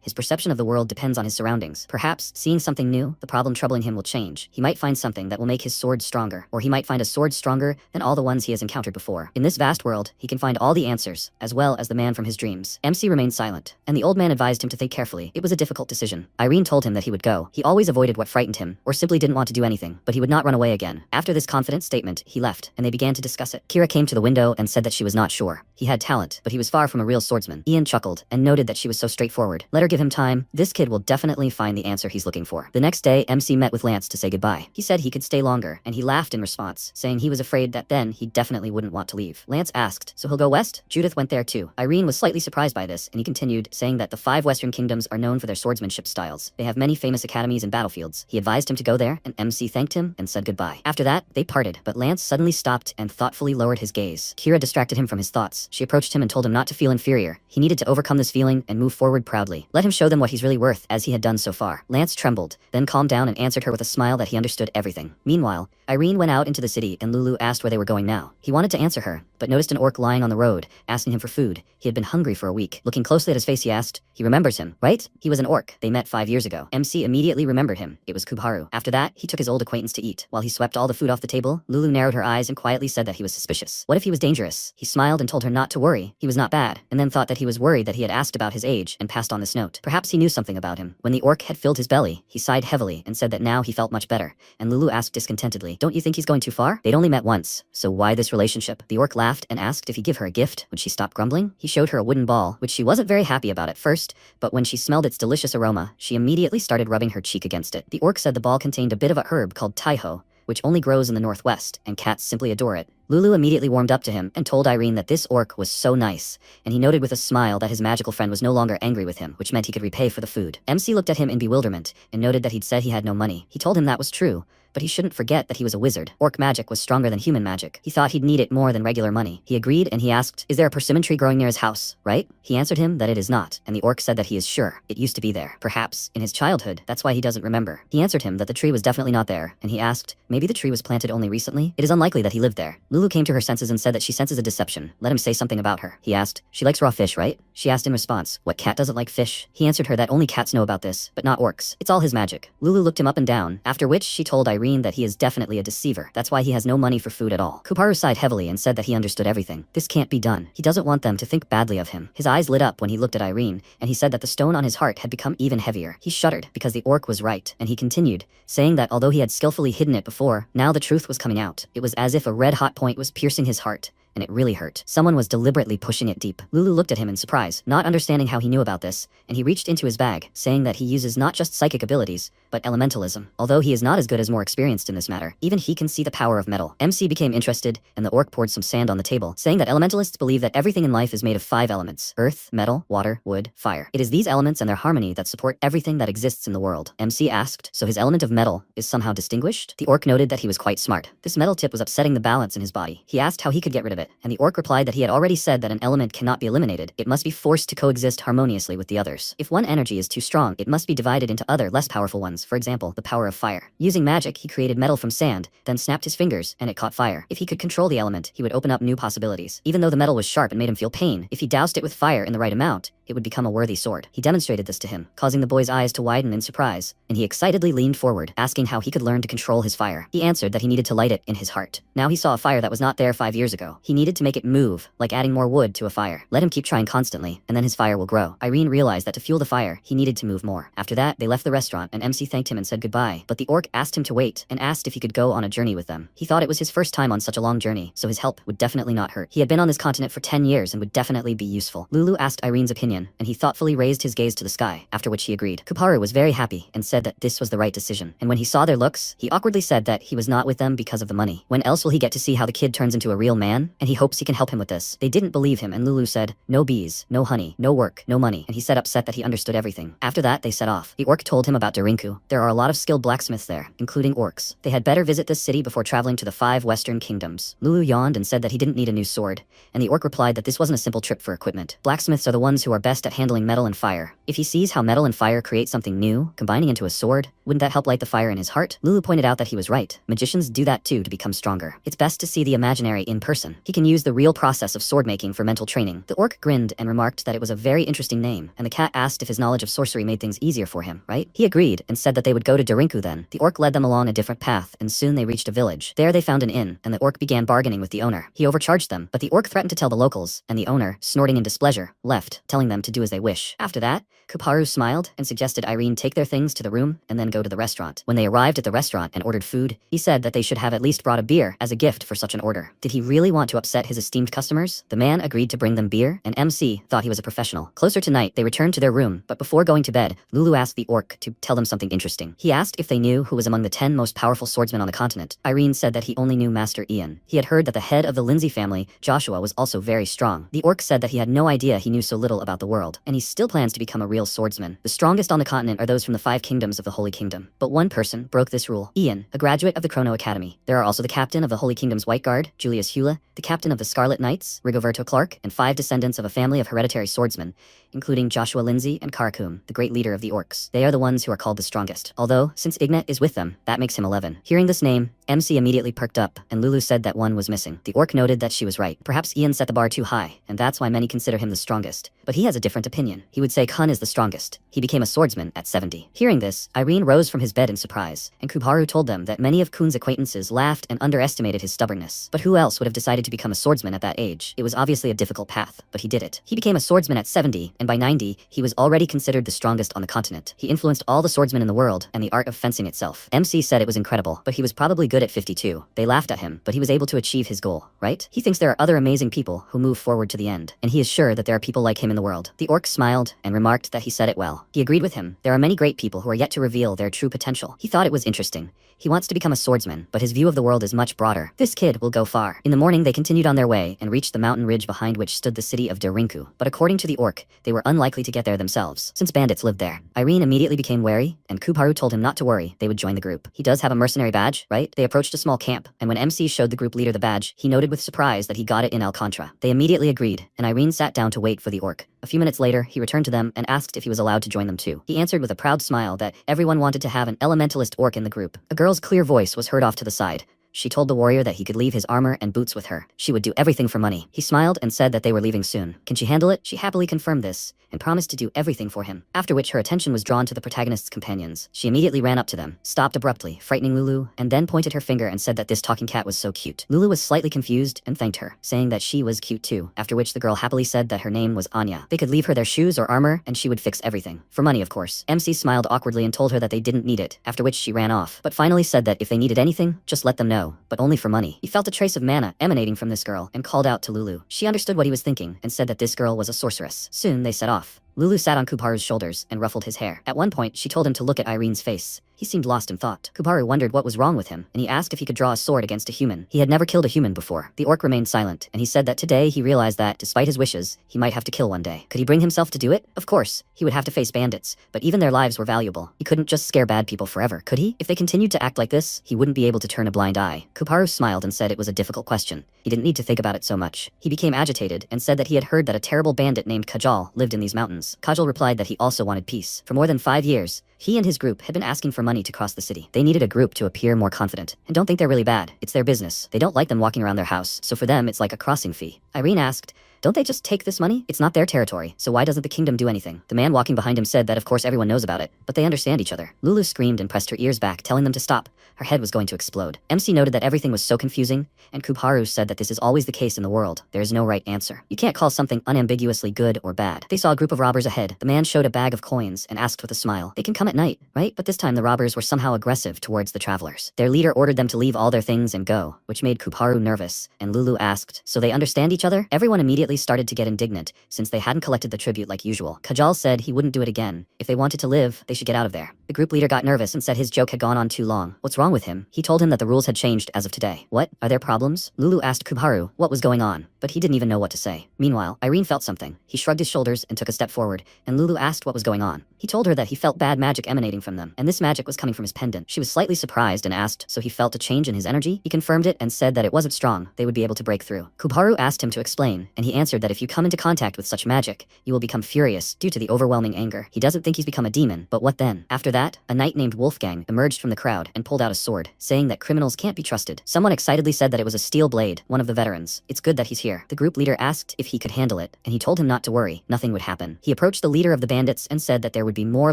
A: His perception of the world depends on his surroundings. Perhaps, seeing something new, the problem troubling him will change. He might find something that will make his sword stronger, or he might find a sword stronger than all the ones he has encountered before. In this vast world, he can find all the answers, as well as the man from his dreams. MC remained silent, and the old man advised him to think carefully. It was a difficult decision. Irene told him that he would go. He always avoided what frightened him, or simply didn't want to do anything, but he would not run away again. After this confident statement, he left, and they began to discuss it. Kira came to the window and said that she was not sure. He had talent, but he was far from a real swordsman. Ian chuckled, and noted that she was so straightforward. Let her give him time. This kid will definitely find the answer he's looking for. The next day, MC met with Lance to say goodbye. He said he could stay longer, and he laughed in response, saying he was afraid that then he definitely wouldn't want to leave. Lance asked, so he'll go west? Judith went there too. Irene was slightly surprised by this, and he continued, saying that the 5 western kingdoms are known for their swordsmanship styles. They have many famous academies and battlefields. He advised him to go there, and MC thanked him and said goodbye. After that, they parted, but Lance suddenly stopped and thoughtfully lowered his gaze. Kira distracted him from his thoughts. She approached him and told him not to feel inferior. He needed to overcome this feeling and move forward proudly. Let him show them what he's really worth, as he had done so far. Lance trembled, then calmed down and answered her with a smile that he understood everything. Meanwhile, Irene went out into the city and Lulu asked where they were going now. He wanted to answer her, but noticed an orc lying on the road, asking him for food. He had been hungry for a week. Looking closely at his face, he asked, he remembers him, right? He was an orc. They met 5 years ago. MC immediately remembered him. It was Kubharu. After that, he took his old acquaintance to eat. While he swept all the food off the table, Lulu narrowed her eyes and quietly said that he was suspicious. What if he was dangerous? He smiled and told her not to worry. He was not bad, and then thought that he was worried that he had asked about his age and passed on this note. Perhaps he knew something about him. When the orc had filled his belly, he sighed heavily and said that now he felt much better, and Lulu asked discontentedly, don't you think he's going too far? They'd only met once, so why this relationship? The orc laughed and asked if he'd give her a gift. Would she stop grumbling? He showed her a wooden ball, which she wasn't very happy about at first, but when she smelled its delicious aroma, she immediately started rubbing her cheek against it. The orc said the ball contained a bit of a herb called taiho, which only grows in the northwest, and cats simply adore it. Lulu immediately warmed up to him and told Irene that this orc was so nice, and he noted with a smile that his magical friend was no longer angry with him, which meant he could repay for the food. MC looked at him in bewilderment and noted that he'd said he had no money. He told him that was true, but he shouldn't forget that he was a wizard. Orc magic was stronger than human magic. He thought he'd need it more than regular money. He agreed and he asked, is there a persimmon tree growing near his house, right? He answered him that it is not, and the orc said that he is sure. It used to be there. Perhaps, in his childhood, that's why he doesn't remember. He answered him that the tree was definitely not there, and he asked, maybe the tree was planted only recently? It is unlikely that he lived there. Lulu came to her senses and said that she senses a deception. Let him say something about her. He asked, she likes raw fish, right? She asked in response, what cat doesn't like fish? He answered her that only cats know about this, but not orcs. It's all his magic. Lulu looked him up and down, after which she told Irene that he is definitely a deceiver. That's why he has no money for food at all. Kuparu sighed heavily and said that he understood everything. This can't be done. He doesn't want them to think badly of him. His eyes lit up when he looked at Irene, and he said that the stone on his heart had become even heavier. He shuddered because the orc was right, and he continued, saying that although he had skillfully hidden it before, now the truth was coming out. It was as if a red-hot point was piercing his heart, and it really hurt. Someone was deliberately pushing it deep. Lulu looked at him in surprise, not understanding how he knew about this, and he reached into his bag, saying that he uses not just psychic abilities, but elementalism. Although he is not as good as more experienced in this matter, even he can see the power of metal. MC became interested, and the orc poured some sand on the table, saying that elementalists believe that everything in life is made of 5 elements: earth, metal, water, wood, fire. It is these elements and their harmony that support everything that exists in the world. MC asked, so his element of metal is somehow distinguished? The orc noted that he was quite smart. This metal tip was upsetting the balance in his body. He asked how he could get rid of it, and the orc replied that he had already said that an element cannot be eliminated. It must be forced to coexist harmoniously with the others. If one energy is too strong, it must be divided into other, less powerful ones. For example, the power of fire. Using magic, he created metal from sand, then snapped his fingers, and it caught fire. If he could control the element, he would open up new possibilities. Even though the metal was sharp and made him feel pain, if he doused it with fire in the right amount, it would become a worthy sword. He demonstrated this to him, causing the boy's eyes to widen in surprise, and he excitedly leaned forward, asking how he could learn to control his fire. He answered that he needed to light it in his heart. Now he saw a fire that was not there 5 years ago. He needed to make it move, like adding more wood to a fire. Let him keep trying constantly, and then his fire will grow. Irene realized that to fuel the fire, he needed to move more. After that, they left the restaurant, and MC thanked him and said goodbye, but the orc asked him to wait and asked if he could go on a journey with them. He thought it was his first time on such a long journey, so his help would definitely not hurt. He had been on this continent for 10 years and would definitely be useful. Lulu asked Irene's opinion, and he thoughtfully raised his gaze to the sky, after which he agreed. Kuparu was very happy and said that this was the right decision. And when he saw their looks, he awkwardly said that he was not with them because of the money. When else will he get to see how the kid turns into a real man? And he hopes he can help him with this. They didn't believe him, and Lulu said, no bees, no honey, no work, no money, and he said upset that he understood everything. After that, they set off. The orc told him about Darinku. There are a lot of skilled blacksmiths there, including orcs. They had better visit this city before traveling to the 5 western kingdoms. Lulu yawned and said that he didn't need a new sword, and the orc replied that this wasn't a simple trip for equipment. Blacksmiths are the ones who are best at handling metal and fire. If he sees how metal and fire create something new, combining into a sword, wouldn't that help light the fire in his heart? Lulu pointed out that he was right. Magicians do that too to become stronger. It's best to see the imaginary in person. He can use the real process of sword making for mental training. The orc grinned and remarked that it was a very interesting name, and the cat asked if his knowledge of sorcery made things easier for him, right? He agreed and said that they would go to Darinku then. The orc led them along a different path, and soon they reached a village. There they found an inn, and the orc began bargaining with the owner. He overcharged them, but the orc threatened to tell the locals, and the owner, snorting in displeasure, left, telling them to do as they wish. After that, Kuparu smiled and suggested Irene take their things to the room and then go to the restaurant. When they arrived at the restaurant and ordered food, he said that they should have at least brought a beer as a gift for such an order. Did he really want to upset his esteemed customers? The man agreed to bring them beer, and MC thought he was a professional. Closer to night, they returned to their room, but before going to bed, Lulu asked the orc to tell them something interesting. He asked if they knew who was among the 10 most powerful swordsmen on the continent. Irene said that he only knew Master Ian. He had heard that the head of the Lindsay family, Joshua, was also very strong. The orc said that he had no idea he knew so little about the world, and he still plans to become a real swordsman. The strongest on the continent are those from the 5 kingdoms of the Holy Kingdom. But one person broke this rule. Ian, a graduate of the Chrono Academy. There are also the captain of the Holy Kingdom's White Guard, Julius Hula, the captain of the Scarlet Knights, Rigoberto Clark, and 5 descendants of a family of hereditary swordsmen, including Joshua Lindsay and Karakum, the great leader of the orcs. They are the ones who are called the strongest. Although, since Ignet is with them, that makes him 11. Hearing this name, MC immediately perked up, and Lulu said that one was missing. The orc noted that she was right. Perhaps Ian set the bar too high, and that's why many consider him the strongest. But he has a different opinion. He would say Kun is the strongest. He became a swordsman at 70. Hearing this, Irene rose from his bed in surprise, and Kuparu told them that many of Kun's acquaintances laughed and underestimated his stubbornness. But who else would have decided to become a swordsman at that age? It was obviously a difficult path, but he did it. He became a swordsman at 70, and by 90, he was already considered the strongest on the continent. He influenced all the swordsmen in the world and the art of fencing itself. MC said it was incredible, but he was probably good at 52. They laughed at him, but he was able to achieve his goal, right? He thinks there are other amazing people who move forward to the end, and he is sure that there are people like him in the world. The orc smiled and remarked that he said it well. He agreed with him. There are many great people who are yet to reveal their true potential. He thought it was interesting. He wants to become a swordsman, but his view of the world is much broader. This kid will go far. In the morning, they continued on their way and reached the mountain ridge behind which stood the city of Darinku. But according to the orc, they were unlikely to get there themselves, since bandits lived there. Irene immediately became wary, and Kuparu told him not to worry, they would join the group. He does have a mercenary badge, right? They approached a small camp, and when MC showed the group leader the badge, he noted with surprise that he got it in Alcantara. They immediately agreed, and Irene sat down to wait for the orc. A few minutes later, he returned to them and asked if he was allowed to join them too. He answered with a proud smile that everyone wanted to have an elementalist orc in the group. A girl's clear voice was heard off to the side. She told the warrior that he could leave his armor and boots with her. She would do everything for money. He smiled and said that they were leaving soon. Can she handle it? She happily confirmed this and promised to do everything for him. After which her attention was drawn to the protagonist's companions. She immediately ran up to them, stopped abruptly, frightening Lulu, and then pointed her finger and said that this talking cat was so cute. Lulu was slightly confused and thanked her, saying that she was cute too, after which the girl happily said that her name was Anya. They could leave her their shoes or armor and she would fix everything. For money, of course. MC smiled awkwardly and told her that they didn't need it, after which she ran off, but finally said that if they needed anything, just let them know, but only for money. He felt a trace of mana emanating from this girl and called out to Lulu. She understood what he was thinking and said that this girl was a sorceress. Soon they set off. Lulu sat on Kuparu's shoulders and ruffled his hair. At one point, she told him to look at Irene's face. He seemed lost in thought. Kuparu wondered what was wrong with him, and he asked if he could draw a sword against a human. He had never killed a human before. The orc remained silent, and he said that today he realized that, despite his wishes, he might have to kill one day. Could he bring himself to do it? Of course. He would have to face bandits, but even their lives were valuable. He couldn't just scare bad people forever, could he? If they continued to act like this, he wouldn't be able to turn a blind eye. Kuparu smiled and said it was a difficult question. He didn't need to think about it so much. He became agitated and said that he had heard that a terrible bandit named Kajal lived in these mountains. Kajal replied that he also wanted peace. For more than 5 years, he and his group had been asking for money to cross the city. They needed a group to appear more confident. And don't think they're really bad. It's their business. They don't like them walking around their house, so for them it's like a crossing fee. Irene asked, Don't they just take this money? It's not their territory, so why doesn't the kingdom do anything? The man walking behind him said that of course everyone knows about it, but they understand each other. Lulu screamed and pressed her ears back, telling them to stop. Her head was going to explode. MC noted that everything was so confusing, and Kubharu said that this is always the case in the world. There is no right answer. You can't call something unambiguously good or bad. They saw a group of robbers ahead. The man showed a bag of coins and asked with a smile, "They can come at night, right?" But this time the robbers were somehow aggressive towards the travelers. Their leader ordered them to leave all their things and go, which made Kubharu nervous, and Lulu asked, "So they understand each other?" Everyone immediately started to get indignant, since they hadn't collected the tribute like usual. Kajal said he wouldn't do it again. If they wanted to live, they should get out of there. The group leader got nervous and said his joke had gone on too long. What's wrong with him? He told him that the rules had changed as of today. What? Are there problems? Lulu asked Kubharu what was going on, but he didn't even know what to say. Meanwhile, Irene felt something. He shrugged his shoulders and took a step forward, and Lulu asked what was going on. He told her that he felt bad magic emanating from them, and this magic was coming from his pendant. She was slightly surprised and asked, so he felt a change in his energy? He confirmed it and said that it wasn't strong, they would be able to break through. Kubharu asked him to explain, and he answered that if you come into contact with such magic, you will become furious due to the overwhelming anger. He doesn't think he's become a demon, but what then? After that, a knight named Wolfgang emerged from the crowd and pulled out a sword, saying that criminals can't be trusted. Someone excitedly said that it was a steel blade, one of the veterans. It's good that he's here. The group leader asked if he could handle it, and he told him not to worry, nothing would happen. He approached the leader of the bandits and said that there would be more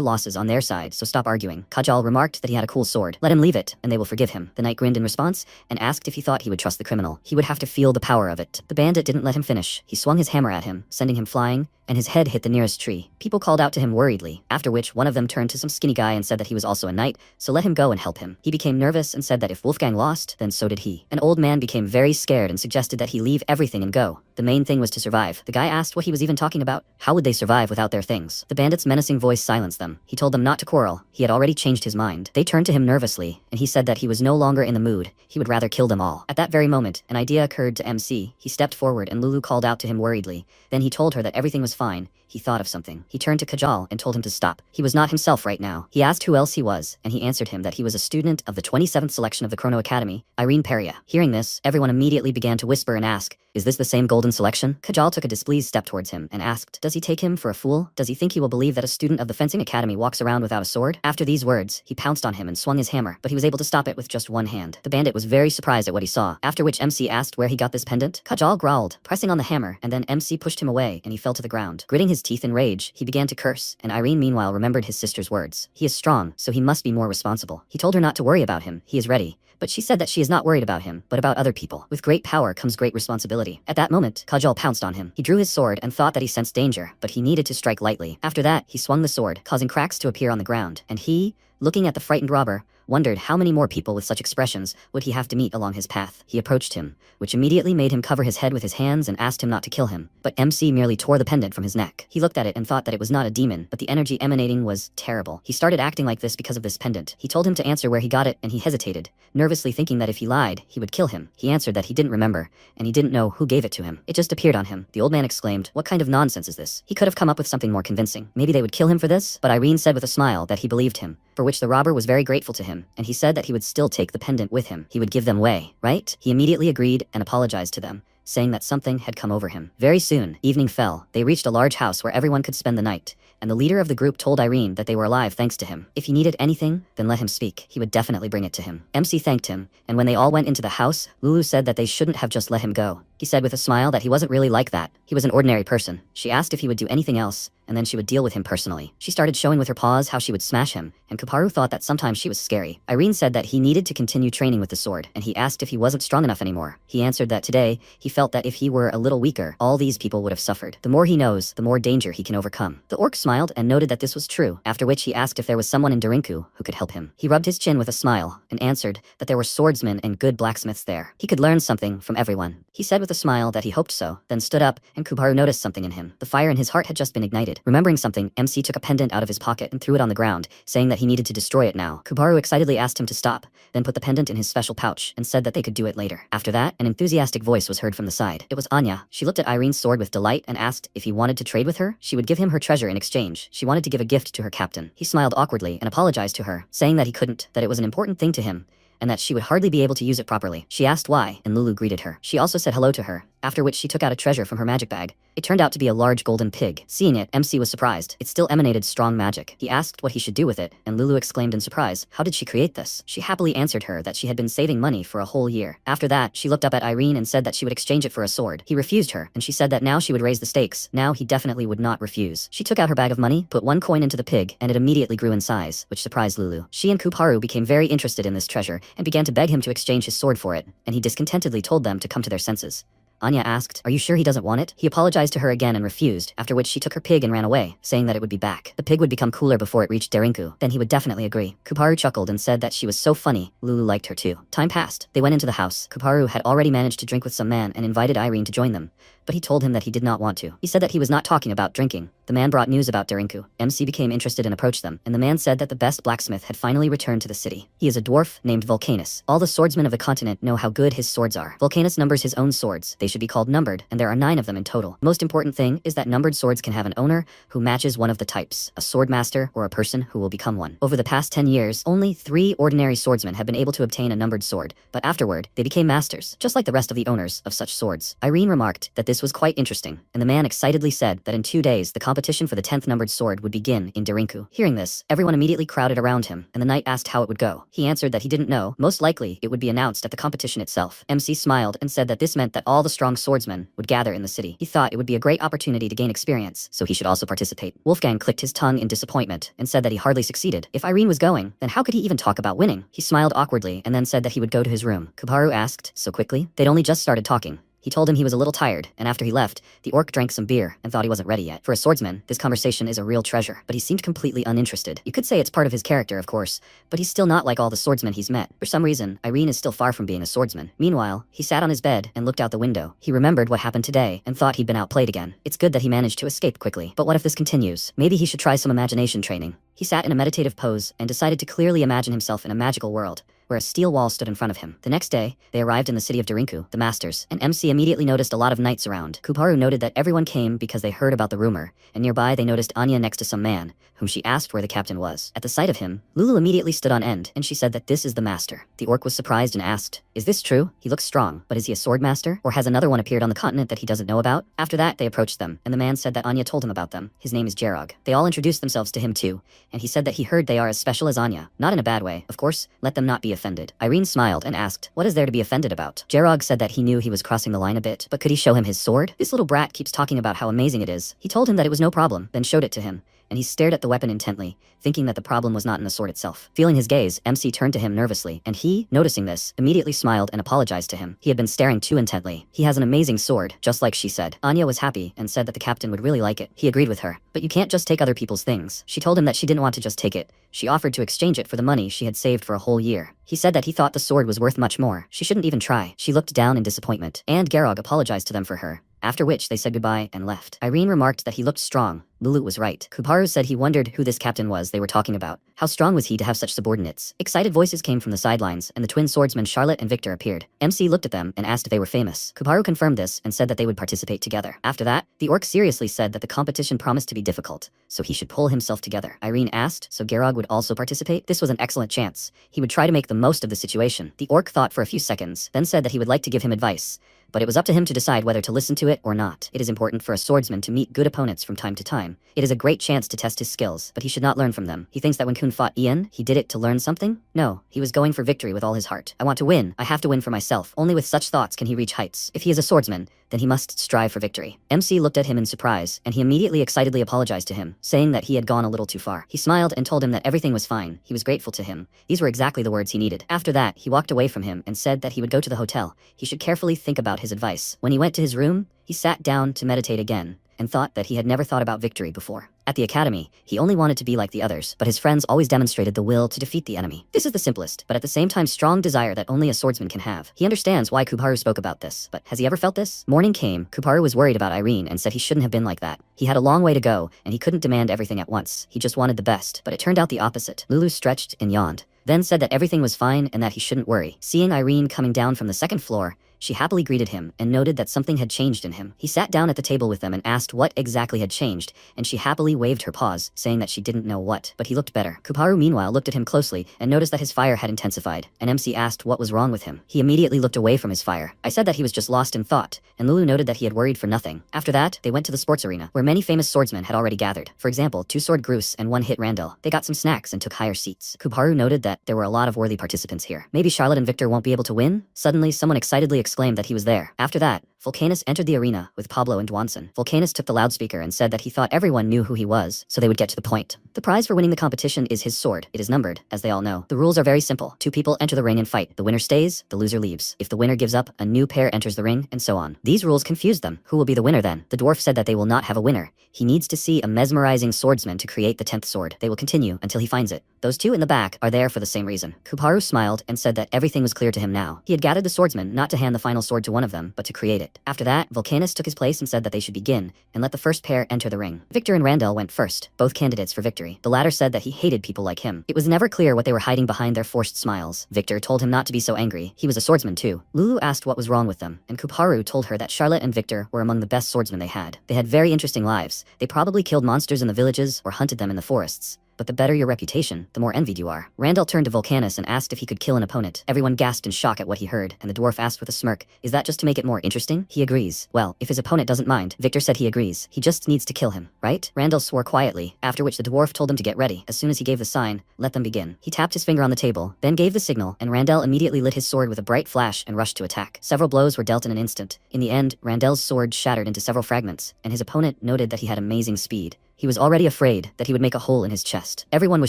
A: losses on their side, so stop arguing. Kajal remarked that he had a cool sword. Let him leave it, and they will forgive him. The knight grinned in response, and asked if he thought he would trust the criminal. He would have to feel the power of it. The bandit didn't let him finish. He swung his hammer at him, sending him flying, and his head hit the nearest tree. People called out to him worriedly, after which one of them turned to some skinny guy and said that he was also a knight, so let him go and help him. He became nervous and said that if Wolfgang lost, then so did he. An old man became very scared and suggested that he leave everything and go. The main thing was to survive. The guy asked what he was even talking about. How would they survive without their things? The bandit's menacing voice silenced them. He told them not to quarrel. He had already changed his mind. They turned to him nervously, and he said that he was no longer in the mood. He would rather kill them all. At that very moment, an idea occurred to MC. He stepped forward and Lulu called out to him worriedly. Then he told her that everything was fine. He thought of something. He turned to Kajal and told him to stop. He was not himself right now. He asked who else he was, and he answered him that he was a student of the 27th selection of the Chrono Academy, Irene Peria. Hearing this, everyone immediately began to whisper and ask, "Is this the same golden selection?" Kajal took a displeased step towards him and asked, "Does he take him for a fool? Does he think he will believe that a student of the fencing academy walks around without a sword?" After these words, he pounced on him and swung his hammer, but he was able to stop it with just one hand. The bandit was very surprised at what he saw, after which MC asked where he got this pendant. Kajal growled, pressing on the hammer, and then MC pushed him away and he fell to the ground. Gritting his teeth in rage, he began to curse, and Irene meanwhile remembered his sister's words. He is strong, so he must be more responsible. He told her not to worry about him, he is ready. But she said that she is not worried about him, but about other people. With great power comes great responsibility. At that moment, Kajal pounced on him. He drew his sword and thought that he sensed danger, but he needed to strike lightly. After that, he swung the sword, causing cracks to appear on the ground, and he, looking at the frightened robber, wondered how many more people with such expressions would he have to meet along his path. He approached him, which immediately made him cover his head with his hands and asked him not to kill him. But MC merely tore the pendant from his neck. He looked at it and thought that it was not a demon, but the energy emanating was terrible. He started acting like this because of this pendant. He told him to answer where he got it, and he hesitated, nervously thinking that if he lied, he would kill him. He answered that he didn't remember, and he didn't know who gave it to him. It just appeared on him. The old man exclaimed, "What kind of nonsense is this?" He could have come up with something more convincing. Maybe they would kill him for this? But Irene said with a smile that he believed him, for which the robber was very grateful to him, and he said that he would still take the pendant with him. He would give them way, right? He immediately agreed and apologized to them, saying that something had come over him. Very soon, evening fell. They reached a large house where everyone could spend the night, and the leader of the group told Irene that they were alive thanks to him. If he needed anything, then let him speak. He would definitely bring it to him. MC thanked him, and when they all went into the house, Lulu said that they shouldn't have just let him go. He said with a smile that he wasn't really like that. He was an ordinary person. She asked if he would do anything else, and then she would deal with him personally. She started showing with her paws how she would smash him, and Kuparu thought that sometimes she was scary. Irene said that he needed to continue training with the sword, and he asked if he wasn't strong enough anymore. He answered that today, he felt that if he were a little weaker, all these people would have suffered. The more he knows, the more danger he can overcome. The orc smiled and noted that this was true, after which he asked if there was someone in Darinku who could help him. He rubbed his chin with a smile, and answered that there were swordsmen and good blacksmiths there. He could learn something from everyone. He said with a smile that he hoped so, then stood up, and Kuparu noticed something in him. The fire in his heart had just been ignited. Remembering something, MC took a pendant out of his pocket and threw it on the ground, saying that he needed to destroy it now. Kuparu excitedly asked him to stop, then put the pendant in his special pouch, and said that they could do it later. After that, an enthusiastic voice was heard from the side. It was Anya. She looked at Irene's sword with delight and asked if he wanted to trade with her. She would give him her treasure in exchange. She wanted to give a gift to her captain. He smiled awkwardly and apologized to her, saying that he couldn't, that it was an important thing to him, and that she would hardly be able to use it properly. She asked why, and Lulu greeted her. She also said hello to her, after which she took out a treasure from her magic bag. It turned out to be a large golden pig. Seeing it, MC was surprised. It still emanated strong magic. He asked what he should do with it, and Lulu exclaimed in surprise, "How did she create this?" She happily answered her that she had been saving money for a whole year. After that, she looked up at Irene and said that she would exchange it for a sword. He refused her, and she said that now she would raise the stakes. Now he definitely would not refuse. She took out her bag of money, put one coin into the pig, and it immediately grew in size, which surprised Lulu. She and Kuparu became very interested in this treasure and began to beg him to exchange his sword for it, and he discontentedly told them to come to their senses. Anya asked, "Are you sure he doesn't want it?" He apologized to her again and refused, after which she took her pig and ran away, saying that it would be back. The pig would become cooler before it reached Derinku, then he would definitely agree. Kuparu chuckled and said that she was so funny. Lulu liked her too. Time passed. They went into the house. Kuparu had already managed to drink with some man and invited Irene to join them, but he told him that he did not want to. He said that he was not talking about drinking. The man brought news about Derinku. MC became interested and approached them, and the man said that the best blacksmith had finally returned to the city. He is a dwarf named Vulcanus. All the swordsmen of the continent know how good his swords are. Vulcanus numbers his own swords. They should be called numbered, and there are 9 of them in total. Most important thing is that numbered swords can have an owner who matches one of the types, a sword master or a person who will become one. Over the past 10 years, only 3 ordinary swordsmen have been able to obtain a numbered sword, but afterward, they became masters, just like the rest of the owners of such swords. Irene remarked that this was quite interesting, and the man excitedly said that in 2 days the competition for the 10th numbered sword would begin in Derinku. Hearing this, everyone immediately crowded around him, and the knight asked how it would go. He answered that he didn't know. Most likely, it would be announced at the competition itself. MC smiled and said that this meant that all the strong swordsmen would gather in the city. He thought it would be a great opportunity to gain experience, so he should also participate. Wolfgang clicked his tongue in disappointment and said that he hardly succeeded. If Irene was going, then how could he even talk about winning? He smiled awkwardly and then said that he would go to his room. Kuparu asked, "So quickly?" They'd only just started talking. He told him he was a little tired, and after he left, the orc drank some beer and thought he wasn't ready yet. For a swordsman, this conversation is a real treasure, but he seemed completely uninterested. You could say it's part of his character, of course, but he's still not like all the swordsmen he's met. For some reason, Irene is still far from being a swordsman. Meanwhile, he sat on his bed and looked out the window. He remembered what happened today and thought he'd been outplayed again. It's good that he managed to escape quickly, but what if this continues? Maybe he should try some imagination training. He sat in a meditative pose and decided to clearly imagine himself in a magical world, where a steel wall stood in front of him. The next day, they arrived in the city of Derinku, the masters, and MC immediately noticed a lot of knights around. Kuparu noted that everyone came because they heard about the rumor, and nearby they noticed Anya next to some man, whom she asked where the captain was. At the sight of him, Lulu immediately stood on end, and she said that this is the master. The orc was surprised and asked, "Is this true? He looks strong, but is he a sword master? Or has another one appeared on the continent that he doesn't know about?" After that, they approached them, and the man said that Anya told him about them. His name is Jerog. They all introduced themselves to him too, and he said that he heard they are as special as Anya. Not in a bad way, of course, let them not be offended. Irene smiled and asked, "What is there to be offended about?" Jerog said that he knew he was crossing the line a bit, but could he show him his sword? This little brat keeps talking about how amazing it is. He told him that it was no problem, then showed it to him, and he stared at the weapon intently, thinking that the problem was not in the sword itself. Feeling his gaze, MC turned to him nervously, and he, noticing this, immediately smiled and apologized to him. He had been staring too intently. He has an amazing sword, just like she said. Anya was happy and said that the captain would really like it. He agreed with her. But you can't just take other people's things. She told him that she didn't want to just take it. She offered to exchange it for the money she had saved for a whole year. He said that he thought the sword was worth much more. She shouldn't even try. She looked down in disappointment, and Gerog apologized to them for her, after which they said goodbye and left. Irene remarked that he looked strong. Lulu was right. Kuparu said he wondered who this captain was they were talking about. How strong was he to have such subordinates? Excited voices came from the sidelines, and the twin swordsmen Charlotte and Victor appeared. MC looked at them and asked if they were famous. Kuparu confirmed this and said that they would participate together. After that, the orc seriously said that the competition promised to be difficult, so he should pull himself together. Irene asked, so Gerog would also participate? This was an excellent chance. He would try to make the most of the situation. The orc thought for a few seconds, then said that he would like to give him advice, but it was up to him to decide whether to listen to it or not. It is important for a swordsman to meet good opponents from time to time. It is a great chance to test his skills, but he should not learn from them. He thinks that when Kun fought Ian, he did it to learn something? No, he was going for victory with all his heart. I want to win. I have to win for myself. Only with such thoughts can he reach heights. If he is a swordsman, then he must strive for victory. MC looked at him in surprise, and he immediately excitedly apologized to him, saying that he had gone a little too far. He smiled and told him that everything was fine. He was grateful to him. These were exactly the words he needed. After that, he walked away from him and said that he would go to the hotel. He should carefully think about his advice. When he went to his room, he sat down to meditate again, and thought that he had never thought about victory before. At the academy, he only wanted to be like the others, but his friends always demonstrated the will to defeat the enemy. This is the simplest, but at the same time strong desire that only a swordsman can have. He understands why Kuparu spoke about this, but has he ever felt this? Morning came, Kuparu was worried about Irene and said he shouldn't have been like that. He had a long way to go, and he couldn't demand everything at once. He just wanted the best, but it turned out the opposite. Lulu stretched and yawned. then said that everything was fine and that he shouldn't worry. Seeing Irene coming down from the second floor, she happily greeted him and noted that something had changed in him. He sat down at the table with them and asked what exactly had changed, and she happily waved her paws, saying that she didn't know what, but he looked better. Kuparu meanwhile looked at him closely and noticed that his fire had intensified, and MC asked what was wrong with him. He immediately looked away from his fire. I said that he was just lost in thought, and Lulu noted that he had worried for nothing. After that, they went to the sports arena, where many famous swordsmen had already gathered. For example, 2-sword Groose and 1-hit Randall. They got some snacks and took higher seats. Kuparu noted that there were a lot of worthy participants here. Maybe Charlotte and Victor won't be able to win? Suddenly, someone excitedly exclaimed that he was there. After that, Volcanus entered the arena with Pablo and Dwanson. Volcanus took the loudspeaker and said that he thought everyone knew who he was, so they would get to the point. The prize for winning the competition is his sword. It is numbered, as they all know. The rules are very simple. 2 people enter the ring and fight. The winner stays, the loser leaves. If the winner gives up, a new pair enters the ring, and so on. These rules confused them. Who will be the winner then? The dwarf said that they will not have a winner. He needs to see a mesmerizing swordsman to create the 10th sword. They will continue until he finds it. Those 2 in the back are there for the same reason. Kuparu smiled and said that everything was clear to him now. He had gathered the swordsmen not to hand the final sword to one of them, but to create it. After that, Volcanus took his place and said that they should begin, and let the first pair enter the ring. Victor and Randall went first, both candidates for victory. The latter said that he hated people like him. It was never clear what they were hiding behind their forced smiles. Victor told him not to be so angry. He was a swordsman too. Lulu asked what was wrong with them, and Kuparu told her that Charlotte and Victor were among the best swordsmen they had. They had very interesting lives. They probably killed monsters in the villages or hunted them in the forests. But the better your reputation, the more envied you are. Randall turned to Volcanus and asked if he could kill an opponent. Everyone gasped in shock at what he heard, and the dwarf asked with a smirk, "Is that just to make it more interesting?" He agrees. Well, if his opponent doesn't mind, Victor said he agrees. He just needs to kill him, right? Randall swore quietly, after which the dwarf told him to get ready. As soon as he gave the sign, let them begin. He tapped his finger on the table, then gave the signal, and Randall immediately lit his sword with a bright flash and rushed to attack. Several blows were dealt in an instant. In the end, Randall's sword shattered into several fragments, and his opponent noted that he had amazing speed. He was already afraid that he would make a hole in his chest. Everyone was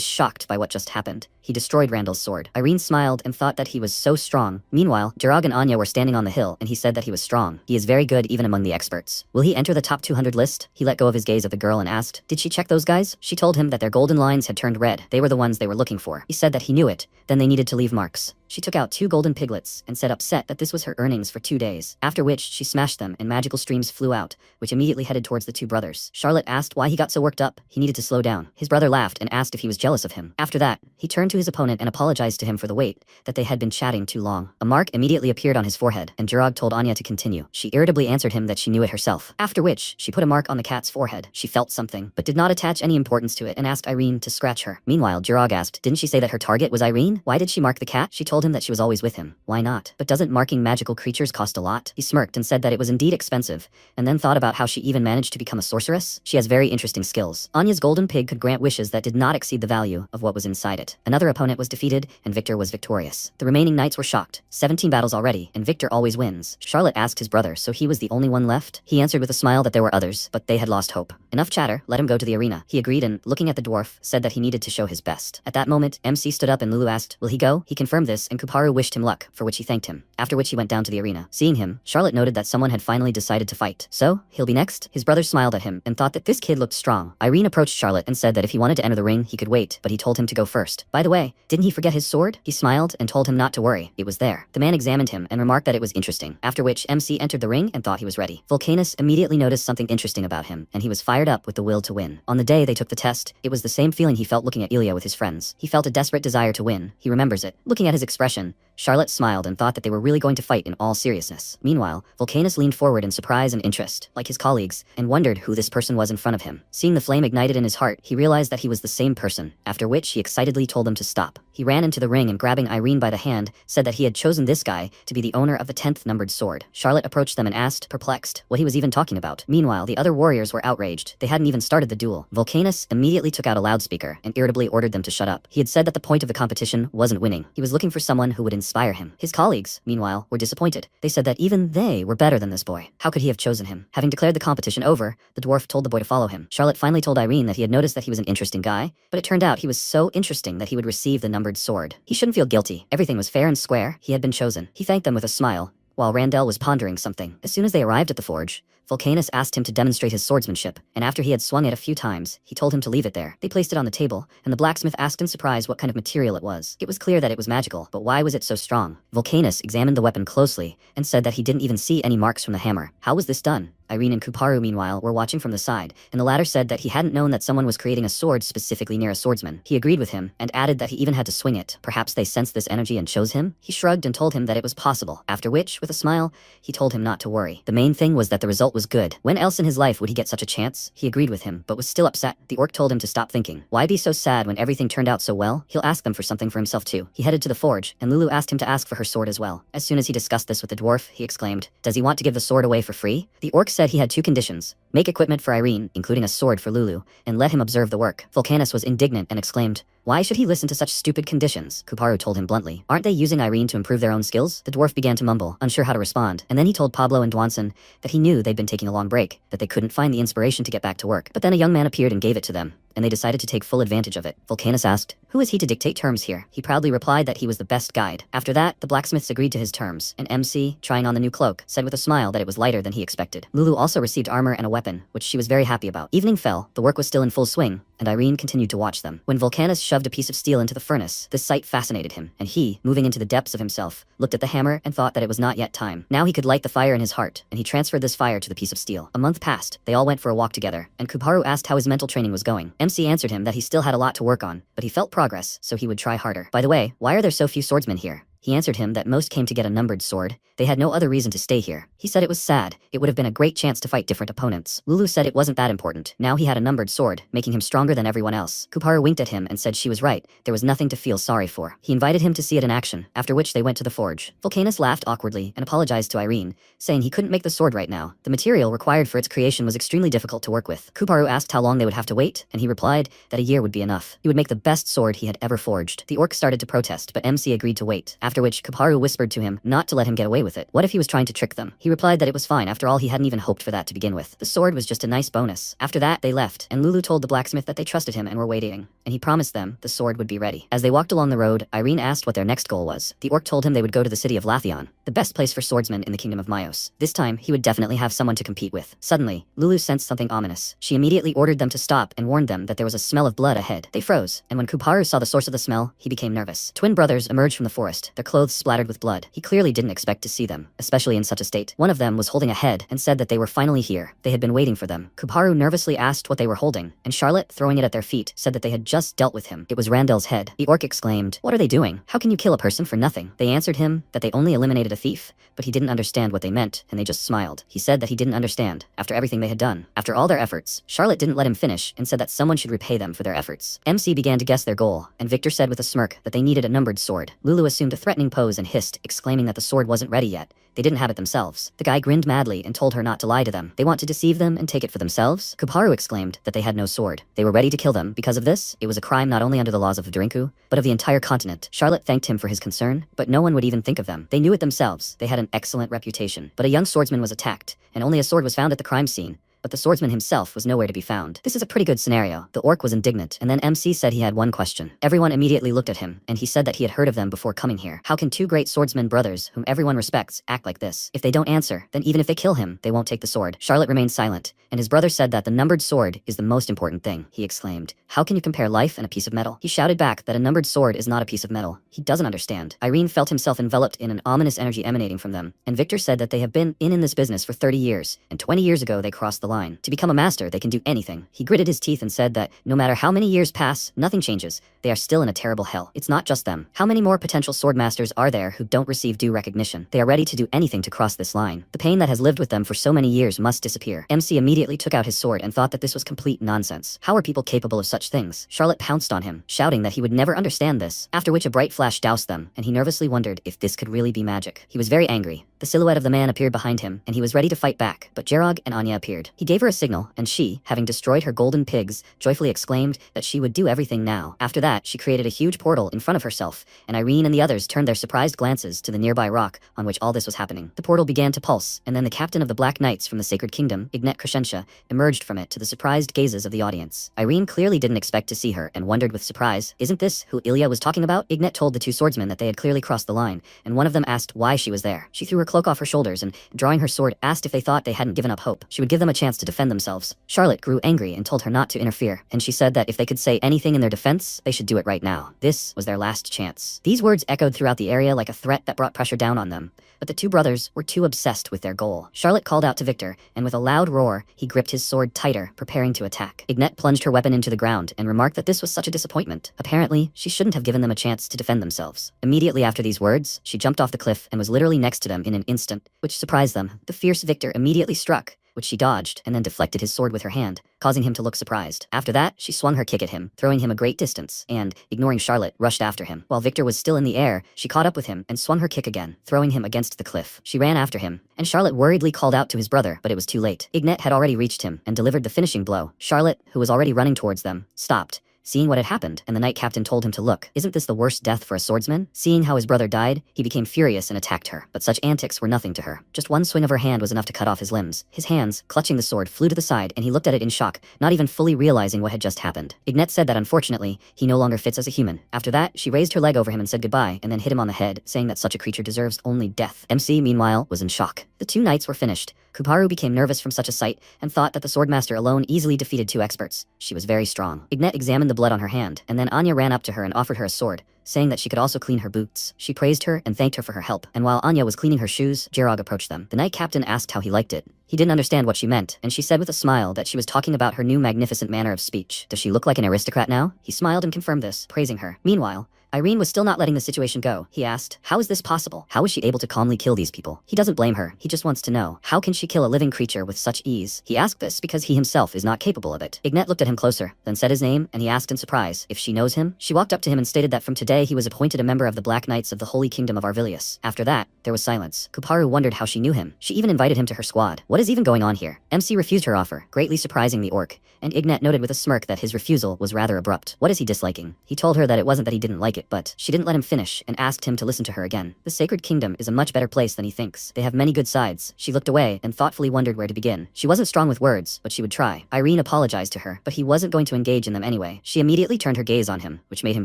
A: shocked by what just happened. He destroyed Randall's sword. Irene smiled and thought that he was so strong. Meanwhile, Jirag and Anya were standing on the hill, and he said that he was strong. He is very good even among the experts. Will he enter the top 200 list? He let go of his gaze at the girl and asked, "Did she check those guys?" She told him that their golden lines had turned red. They were the ones they were looking for. He said that he knew it. Then they needed to leave marks. She took out 2 golden piglets and said upset that this was her earnings for 2 days, after which she smashed them and magical streams flew out, which immediately headed towards the 2 brothers. Charlotte asked why he got so worked up. He needed to slow down. His brother laughed and asked if he was jealous of him. After that, he turned to his opponent and apologized to him for the wait, that they had been chatting too long. A mark immediately appeared on his forehead, and Jirag told Anya to continue. She irritably answered him that she knew it herself, after which she put a mark on the cat's forehead. She felt something, but did not attach any importance to it and asked Irene to scratch her. Meanwhile, Jirag asked, didn't she say that her target was Irene? Why did she mark the cat? She told him that she was always with him. Why not? But doesn't marking magical creatures cost a lot? He smirked and said that it was indeed expensive, and then thought about how she even managed to become a sorceress. She has very interesting skills. Anya's golden pig could grant wishes that did not exceed the value of what was inside it. Another opponent was defeated, and Victor was victorious. The remaining knights were shocked. 17 battles already, and Victor always wins. Charlotte asked his brother, so he was the only one left? He answered with a smile that there were others, but they had lost hope. Enough chatter, let him go to the arena. He agreed and, looking at the dwarf, said that he needed to show his best. At that moment, MC stood up and Lulu asked, will he go? He confirmed this, and Kuparu wished him luck, for which he thanked him. After which he went down to the arena. Seeing him, Charlotte noted that someone had finally decided to fight. So, he'll be next? His brother smiled at him and thought that this kid looked strong. Irene approached Charlotte and said that if he wanted to enter the ring, he could wait, but he told him to go first. By the way, didn't he forget his sword? He smiled and told him not to worry. It was there. The man examined him and remarked that it was interesting, after which MC entered the ring and thought he was ready. Volcanus immediately noticed something interesting about him, and he was fired up with the will to win. On the day they took the test, it was the same feeling he felt looking at Ilya with his friends. He felt a desperate desire to win. He remembers it. Looking at his expression, Charlotte smiled and thought that they were really going to fight in all seriousness. Meanwhile, Volcanus leaned forward in surprise and interest, like his colleagues, and wondered who this person was in front of him. Seeing the flame ignited in his heart, he realized that he was the same person, after which he excitedly told them to stop. He ran into the ring and grabbing Irene by the hand, said that he had chosen this guy to be the owner of the 10th numbered sword. Charlotte approached them and asked, perplexed, what he was even talking about. Meanwhile, the other warriors were outraged. They hadn't even started the duel. Volcanus immediately took out a loudspeaker and irritably ordered them to shut up. He had said that the point of the competition wasn't winning. He was looking for someone who would inspire him. His colleagues, meanwhile, were disappointed. They said that even they were better than this boy. How could he have chosen him? Having declared the competition over, the dwarf told the boy to follow him. Charlotte finally told Irene that he had noticed that he was an interesting guy, but it turned out he was so interesting that he would receive the numbered sword. He shouldn't feel guilty. Everything was fair and square. He had been chosen. He thanked them with a smile, while Randall was pondering something. As soon as they arrived at the forge, Volcanus asked him to demonstrate his swordsmanship, and after he had swung it a few times, he told him to leave it there. They placed it on the table, and the blacksmith asked in surprise what kind of material it was. It was clear that it was magical, but why was it so strong? Volcanus examined the weapon closely, and said that he didn't even see any marks from the hammer. How was this done? Irene and Kuparu, meanwhile, were watching from the side, and the latter said that he hadn't known that someone was creating a sword specifically near a swordsman. He agreed with him, and added that he even had to swing it. Perhaps they sensed this energy and chose him? He shrugged and told him that it was possible, after which, with a smile, he told him not to worry. The main thing was that the result was good. When else in his life would he get such a chance? He agreed with him, but was still upset. The orc told him to stop thinking. Why be so sad when everything turned out so well? He'll ask them for something for himself too. He headed to the forge, and Lulu asked him to ask for her sword as well. As soon as he discussed this with the dwarf, he exclaimed, "Does he want to give the sword away for free?" The orc said he had two conditions. Make equipment for Irene, including a sword for Lulu, and let him observe the work. Volcanus was indignant and exclaimed, "Why should he listen to such stupid conditions?" Kuparu told him bluntly, "Aren't they using Irene to improve their own skills?" The dwarf began to mumble, unsure how to respond, and then he told Pablo and Dwanson that he knew they'd been taking a long break, that they couldn't find the inspiration to get back to work. But then a young man appeared and gave it to them, and they decided to take full advantage of it. Volcanus asked, "Who is he to dictate terms here?" He proudly replied that he was the best guide. After that, the blacksmiths agreed to his terms, and MC, trying on the new cloak, said with a smile that it was lighter than he expected. Lulu also received armor and a weapon, which she was very happy about. Evening fell, the work was still in full swing, and Irene continued to watch them. When Volcanus shoved a piece of steel into the furnace, this sight fascinated him, and he, moving into the depths of himself, looked at the hammer and thought that it was not yet time. Now he could light the fire in his heart, and he transferred this fire to the piece of steel. A month passed, they all went for a walk together, and Kuparu asked how his mental training was going. MC answered him that he still had a lot to work on, but he felt progress, so he would try harder. By the way, why are there so few swordsmen here? He answered him that most came to get a numbered sword. They had no other reason to stay here. He said it was sad. It would have been a great chance to fight different opponents. Lulu said it wasn't that important. Now he had a numbered sword, making him stronger than everyone else. Kuparu winked at him and said she was right. There was nothing to feel sorry for. He invited him to see it in action, after which they went to the forge. Volcanus laughed awkwardly and apologized to Irene, saying he couldn't make the sword right now. The material required for its creation was extremely difficult to work with. Kuparu asked how long they would have to wait, and he replied that a year would be enough. He would make the best sword he had ever forged. The orc started to protest, but MC agreed to wait, after which Kuparu whispered to him not to let him get away with it. What if he was trying to trick them? He replied that it was fine. After all, he hadn't even hoped for that to begin with. The sword was just a nice bonus. After that, they left, and Lulu told the blacksmith that they trusted him and were waiting, and he promised them the sword would be ready. As they walked along the road, Irene asked what their next goal was. The orc told him they would go to the city of Lathion, the best place for swordsmen in the kingdom of Myos. This time, he would definitely have someone to compete with. Suddenly, Lulu sensed something ominous. She immediately ordered them to stop and warned them that there was a smell of blood ahead. They froze, and when Kuparu saw the source of the smell, he became nervous. Twin brothers emerged from the forest, their clothes splattered with blood. He clearly didn't expect to see them, especially in such a state. One of them was holding a head and said that they were finally here. They had been waiting for them. Kuparu nervously asked what they were holding, and Charlotte, throwing it at their feet, said that they had just dealt with him. It was Randell's head. The orc exclaimed, "What are they doing? How can you kill a person for nothing?" They answered him that they only eliminated a thief, but he didn't understand what they meant, and they just smiled. He said that he didn't understand, after everything they had done. After all their efforts, Charlotte didn't let him finish and said that someone should repay them for their efforts. MC began to guess their goal, and Victor said with a smirk that they needed a numbered sword. Lulu assumed a threatening pose and hissed, exclaiming that the sword wasn't ready yet. They didn't have it themselves. The guy grinned madly and told her not to lie to them. They want to deceive them and take it for themselves? Kuparu exclaimed that they had no sword. They were ready to kill them. Because of this, it was a crime not only under the laws of Drinku, but of the entire continent. Charlotte thanked him for his concern, but no one would even think of them. They knew it themselves. They had an excellent reputation. But a young swordsman was attacked, and only a sword was found at the crime scene. But the swordsman himself was nowhere to be found. This is a pretty good scenario. The orc was indignant, and then MC said he had one question. Everyone immediately looked at him, and he said that he had heard of them before coming here. How can two great swordsmen brothers, whom everyone respects, act like this? If they don't answer, then even if they kill him, they won't take the sword. Charlotte remained silent, and his brother said that the numbered sword is the most important thing. He exclaimed, "How can you compare life and a piece of metal?" He shouted back that a numbered sword is not a piece of metal. He doesn't understand. Irene felt himself enveloped in an ominous energy emanating from them, and Victor said that they have been in this business for 30 years, and 20 years ago they crossed the line. To become a master, they can do anything. He gritted his teeth and said that no matter how many years pass, nothing changes. They are still in a terrible hell. It's not just them. How many more potential sword masters are there who don't receive due recognition? They are ready to do anything to cross this line. The pain that has lived with them for so many years must disappear. MC immediately took out his sword and thought that this was complete nonsense. How are people capable of such things? Charlotte pounced on him, shouting that he would never understand this, after which a bright flash doused them, and he nervously wondered if this could really be magic. He was very angry. The silhouette of the man appeared behind him, and he was ready to fight back, but Jerog and Anya appeared. He gave her a signal, and she, having destroyed her golden pigs, joyfully exclaimed that she would do everything now. After that, she created a huge portal in front of herself, and Irene and the others turned their surprised glances to the nearby rock on which all this was happening. The portal began to pulse, and then the captain of the Black Knights from the Sacred Kingdom, Ignet Crescentia, emerged from it to the surprised gazes of the audience. Irene clearly didn't expect to see her and wondered with surprise, "Isn't this who Ilya was talking about?" Ignet told the two swordsmen that they had clearly crossed the line, and one of them asked why she was there. She threw her cloak off her shoulders and, drawing her sword, asked if they thought they hadn't given up hope. She would give them a chance to defend themselves. Charlotte grew angry and told her not to interfere, and she said that if they could say anything in their defense, they should do it right now. This was their last chance. These words echoed throughout the area like a threat that brought pressure down on them. But the two brothers were too obsessed with their goal. Charlotte called out to Victor, and with a loud roar, he gripped his sword tighter, preparing to attack. Ignette plunged her weapon into the ground and remarked that this was such a disappointment. Apparently, she shouldn't have given them a chance to defend themselves. Immediately after these words, she jumped off the cliff and was literally next to them in an instant, which surprised them. The fierce Victor immediately struck, which she dodged, and then deflected his sword with her hand, causing him to look surprised. After that, she swung her kick at him, throwing him a great distance, and, ignoring Charlotte, rushed after him. While Victor was still in the air, she caught up with him and swung her kick again, throwing him against the cliff. She ran after him, and Charlotte worriedly called out to his brother, but it was too late. Ignette had already reached him and delivered the finishing blow. Charlotte, who was already running towards them, stopped, seeing what had happened, and the knight captain told him to look. Isn't this the worst death for a swordsman? Seeing how his brother died, he became furious and attacked her. But such antics were nothing to her. Just one swing of her hand was enough to cut off his limbs. His hands, clutching the sword, flew to the side, and he looked at it in shock, not even fully realizing what had just happened. Ignette said that unfortunately, he no longer fits as a human. After that, she raised her leg over him and said goodbye, and then hit him on the head, saying that such a creature deserves only death. MC, meanwhile, was in shock. The two knights were finished. Kuparu became nervous from such a sight and thought that the swordmaster alone easily defeated two experts. She was very strong. Ignette examined the blood on her hand, and then Anya ran up to her and offered her a sword, saying that she could also clean her boots. She praised her and thanked her for her help, and while Anya was cleaning her shoes, Jerog approached them. The knight captain asked how he liked it. He didn't understand what she meant, and she said with a smile that she was talking about her new magnificent manner of speech. Does she look like an aristocrat now? He smiled and confirmed this, praising her. Meanwhile, Irene was still not letting the situation go. He asked, how is this possible? How was she able to calmly kill these people? He doesn't blame her. He just wants to know, how can she kill a living creature with such ease? He asked this because he himself is not capable of it. Ignette looked at him closer, then said his name, and he asked in surprise if she knows him. She walked up to him and stated that from today he was appointed a member of the Black Knights of the Holy Kingdom of Arvilius. After that, there was silence. Kuparu wondered how she knew him. She even invited him to her squad. What is even going on here? MC refused her offer, greatly surprising the orc, and Ignette noted with a smirk that his refusal was rather abrupt. What is he disliking? He told her that it wasn't that he didn't like it, but she didn't let him finish and asked him to listen to her again. The Sacred Kingdom is a much better place than he thinks. They have many good sides. She looked away and thoughtfully wondered where to begin. She wasn't strong with words, but she would try. Irene apologized to her, but he wasn't going to engage in them anyway. She immediately turned her gaze on him, which made him